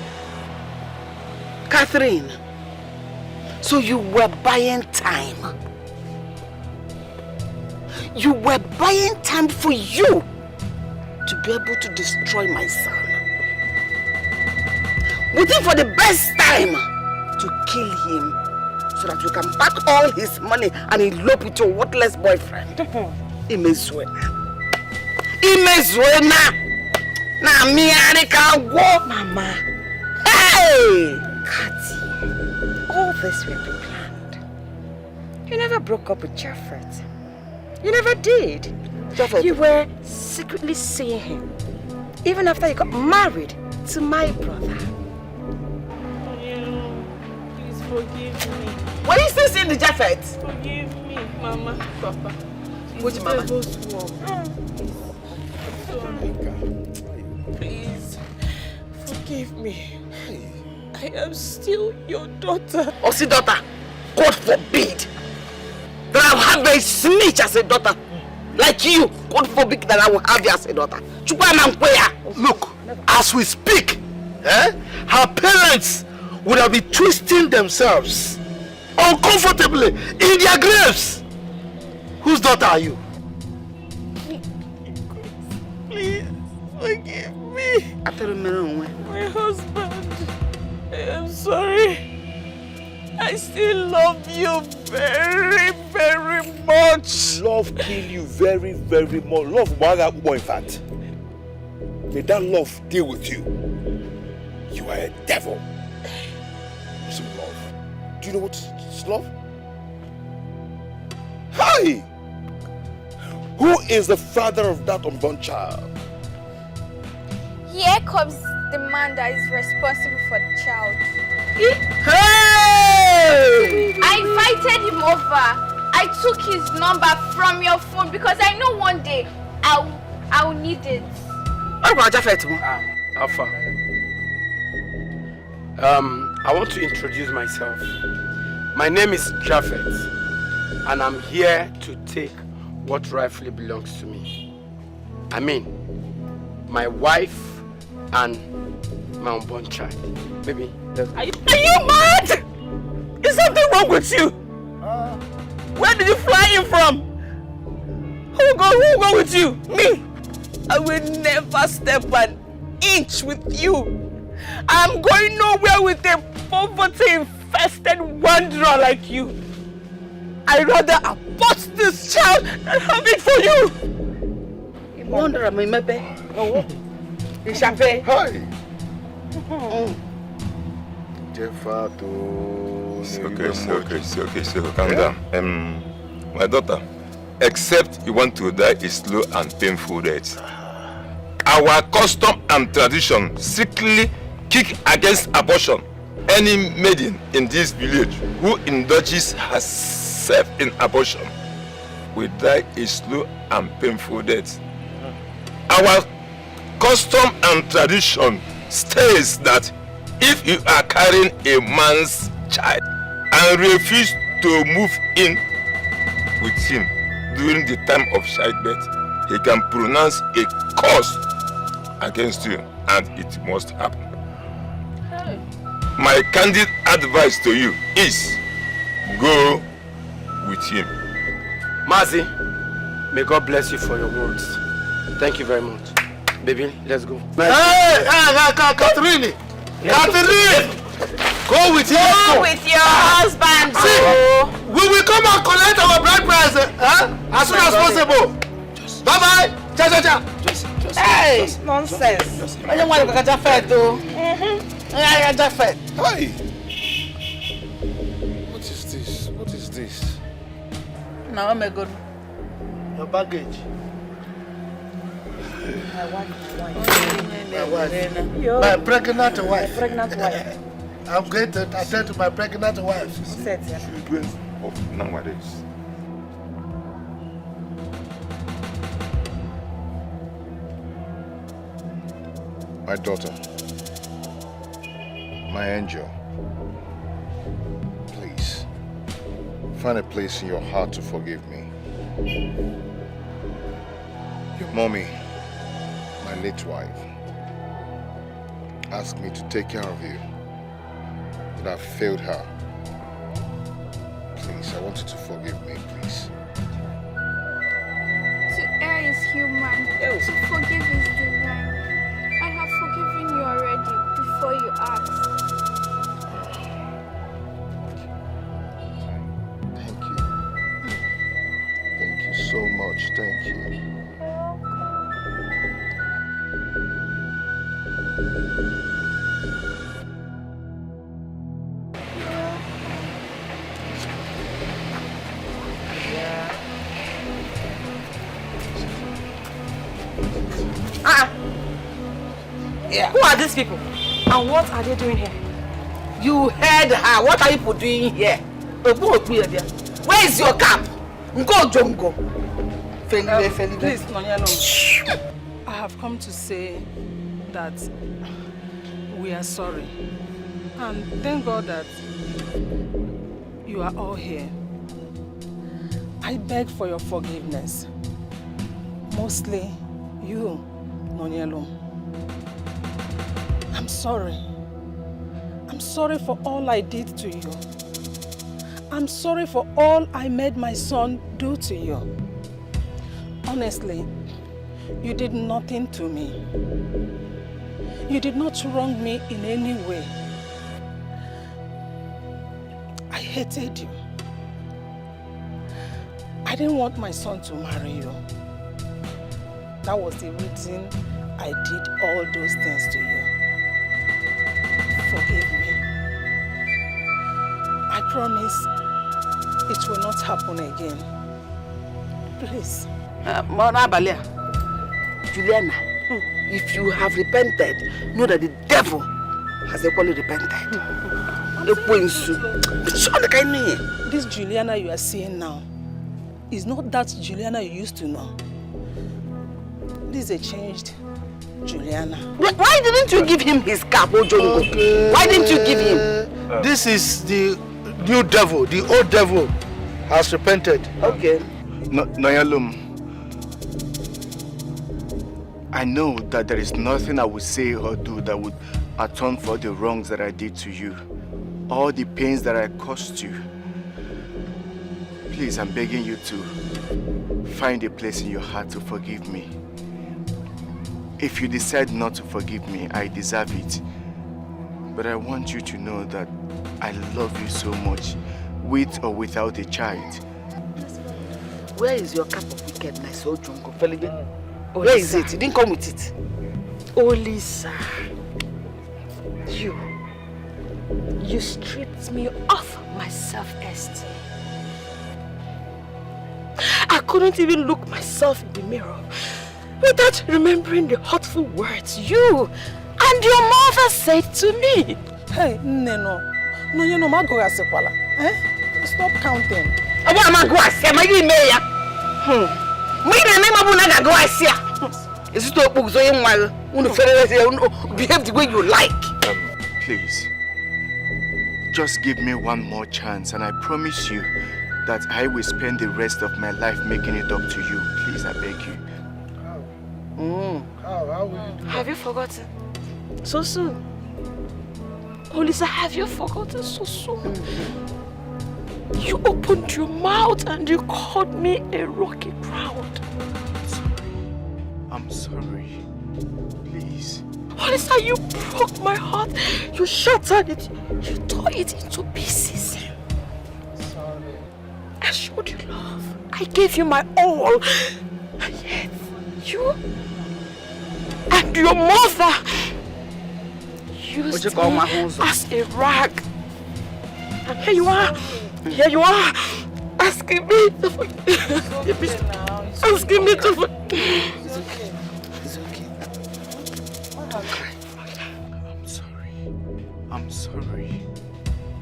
Catherine, so you were buying time. You were buying time for you to be able to destroy my son. Waiting for the best time to kill him so that you can pack all his money and elope with your worthless boyfriend. Imezuena. Na miarika wo mama. Hey! Kati, all this will be planned. You never broke up with Jaffet. You never did. Jaffet. You were secretly seeing him, even after you got married to my brother. Please forgive me. Were you still seeing the Jaffet? Forgive me, Mama, Papa. Which mama? Please, forgive me. I am still your daughter. Osi daughter, God forbid that I will have a snitch as a daughter. Like you, God forbid that I will have you as a daughter. Look, as we speak, her parents would have been twisting themselves uncomfortably in their graves. Whose daughter are you? Please, forgive me. My husband. I am sorry. I still love you very, very much. Love kill you very, very much. Love waga in fact. May that love deal with you. You are a devil. Some love. Do you know what is love? Hi! Who is the father of that unborn child? Here comes the man that is responsible for the child. Hey! I invited him over. I took his number from your phone because I know one day I'll need it. Alpha. I want to introduce myself. My name is Jaffet, and I'm here to take what rightfully belongs to me. I mean, my wife and my unborn child. Baby, let's go. Are you mad? Is something wrong with you? Where did you fly in from? Who go with you? Me? I will never step an inch with you. I'm going nowhere with a poverty-infested wanderer like you. I'd rather abort this child than have it for you. Wanderer, my maybe. Oh, it's champagne. Hi. It's okay. Calm down. My daughter, except you want to die a slow and painful death. Our custom and tradition strictly kick against abortion. Any maiden in this village who indulges herself in abortion will die a slow and painful death. Our custom and tradition states that if you are carrying a man's child and refuse to move in with him during the time of childbirth, he can pronounce a curse against you, and it must happen. Hey. My candid advice to you is go with him. Mazi, may God bless you for your words. Thank you very much. Baby, let's go. Hey, Catherine! Catherine! Go with him. Go with your husband. See, we will come and collect our bride price as soon as possible. Bye-bye. Cha. Hey, nonsense. I don't want to go to Jaffet, though. Jaffet. Hi. What is this? Now, oh my God. Your baggage. My wife. My pregnant wife. My pregnant wife. I'm going to attend to my pregnant wife. She's doing nowadays. My daughter, my angel, please, find a place in your heart to forgive me. Your mommy, my late wife, asked me to take care of you, but I failed her. Please, I want you to forgive me, please. To err is human, to forgive is divine. I have forgiven you already before you asked. Thank you. Thank you so much. Thank you. Yeah. Who are these people? And what are they doing here? You heard her. What are you people doing here? Where is your cap? Go, Jongo. Please, Nonyalo. I have come to say that we are sorry. And thank God that you are all here. I beg for your forgiveness. Mostly you, Nonyalo. I'm sorry. I'm sorry for all I did to you. I'm sorry for all I made my son do to you. Honestly, you did nothing to me. You did not wrong me in any way. I hated you. I didn't want my son to marry you. That was the reason I did all those things to you. Forgive me. I promise it will not happen again. Please. Mona Balia, Juliana, if you have repented, know that the devil has equally repented. This Juliana you are seeing now is not that Juliana you used to know. This is a changed Juliana. Why didn't you give him his cap, Ojongo? Okay. Why didn't you give him? This is the new devil. The old devil has repented. Okay. Noyalum, I know that there is nothing I would say or do that would atone for the wrongs that I did to you, all the pains that I caused you. Please, I'm begging you to find a place in your heart to forgive me. If you decide not to forgive me, I deserve it. But I want you to know that I love you so much, with or without a child. Where is your cup of wickedness, Ojongo? Where is it? You didn't come with it. Oh, Lisa. You stripped me of my self-esteem. I couldn't even look myself in the mirror without remembering the hurtful words you and your mother said to me. Hey, Neno. No, you know, my girl, stop counting. Is it behave the way you like? Please, just give me one more chance and I promise you that I will spend the rest of my life making it up to you. Please, I beg you. How will you do that? Have you forgotten? So soon? Oh, Lisa, have you forgotten so soon? You opened your mouth and you called me a rocky crowd. I'm sorry. Please. Oh, Lisa, you broke my heart. You shattered it. You tore it into pieces. Sorry. I showed you love. I gave you my all. And yet, you and your mother used me as a rag. And here you are. Here you are. Asking me to forgive me. Asking me to forgive. It's okay. It's okay. I'm sorry. I'm sorry.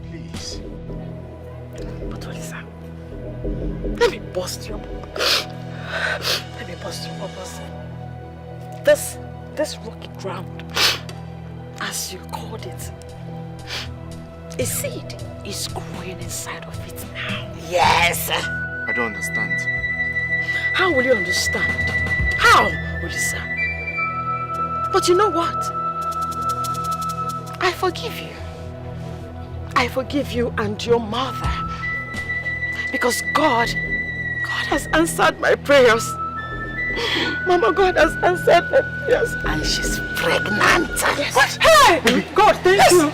Please. But Olisa, let me bust your bubbles. This rocky ground, as you called it, a seed is growing inside of it now. Yes! I don't understand. How will you understand? How, Olisa? But you know what? I forgive you. I forgive you and your mother. Because God has answered my prayers. Mama, God has answered my prayers. And she's pregnant. Yes. What? Hey! God, thank you.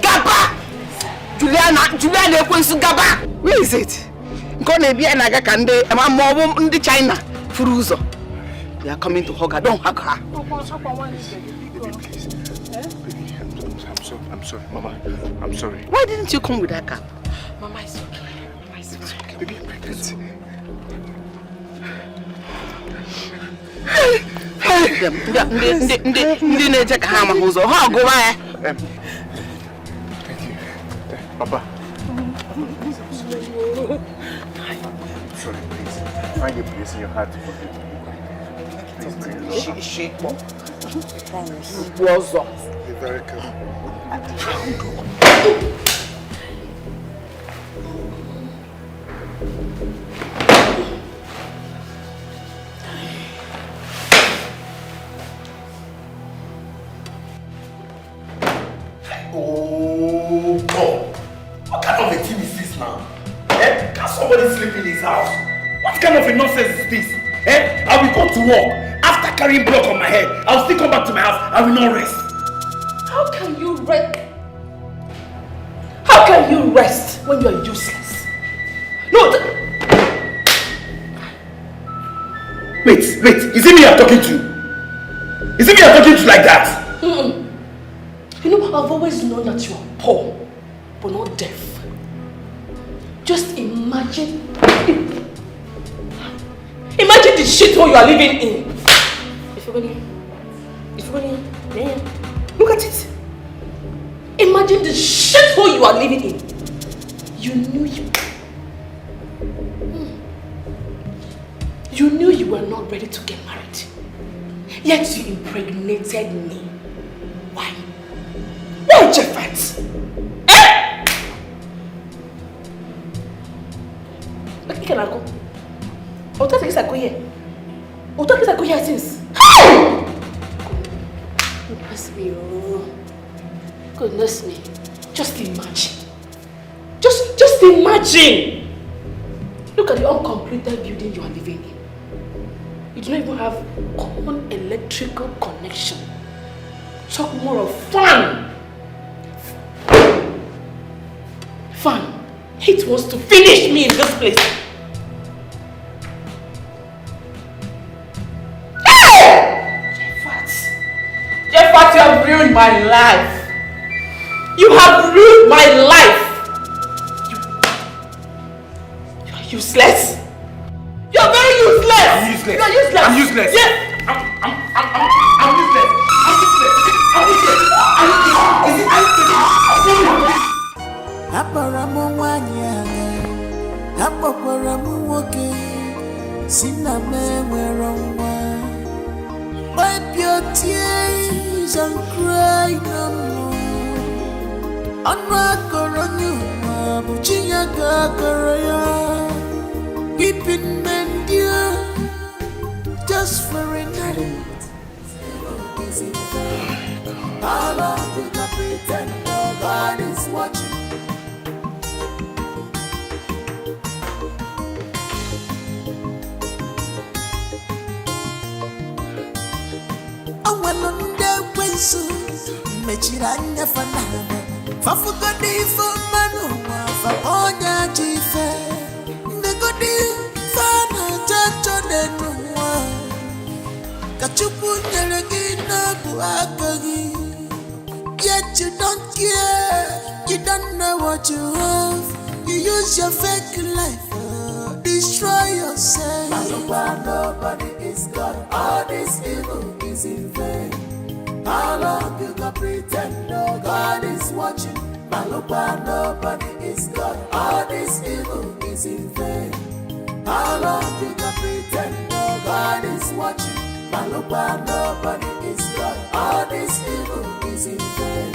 Gaba! Juliana ekwensu Gaba! Where is it? Nkone bia na aga kande amamo ndi China furu uzo. They are coming to hug her. Don't hug her. Baby, please. Baby, I'm sorry, Mama. I'm sorry. Why didn't you come with that cap? Mama, it's okay. Mama, it's okay. Baby, I'm pregnant. Ndi na-eje ka ha ma ụzọ. Ha gụwa ya. Thank you. Papa. I'm sorry, please. Find a place in your heart to forgive me. She promise. What's up? Be very careful. Oh God! What kind of a thing is this now? Eh? Can somebody sleep in his house? What kind of a nonsense is this? Eh? I will go to work. After carrying block on my head, I will still come back to my house. I will not rest. How can you rest? How can you rest when you are useless? No. Wait. Is it me you're talking to? Is it me you're talking to like that? You know, I've always known that you are poor, but not deaf. Just imagine. Imagine the shithole you are living in. Look at it. Imagine the shithole you are living in. You knew you were not ready to get married. Yet you impregnated me. Why? Why, Jeffet? Eh? Okay, can I go? I'll tell you I go here. I'll tell you I go here since. Goodness me, oh. Goodness me. Just imagine. Just imagine. Look at the uncompleted building you are living in. You do not even have common electrical connection. Talk more of fun. Fun. It wants to finish me in this place. Jeffat, you have ruined my life. You have ruined my life. You are useless. You are very useless. I'm useless. You are useless. I'm useless. Yes. I'm useless. Wipe your tears and cry no more. Anwakoronyuma buchinya gagaraya. Weeping men dear, just for a night. How long will I pretend God is watching? So mechiranya fanana fafugodi famanu faponya chife negodi fana chacho denwa Akachukwu nyerengina buakagi. Yet you don't care, you don't know what you have. You use your fake life, destroy yourself. Nobody is God, all this evil. is in vain. How long you gonna pretend no God is watching? Malupa, nobody is God. All this evil is in vain. How long you gonna pretend no God is watching? Malupa, nobody is God. All this evil is in vain.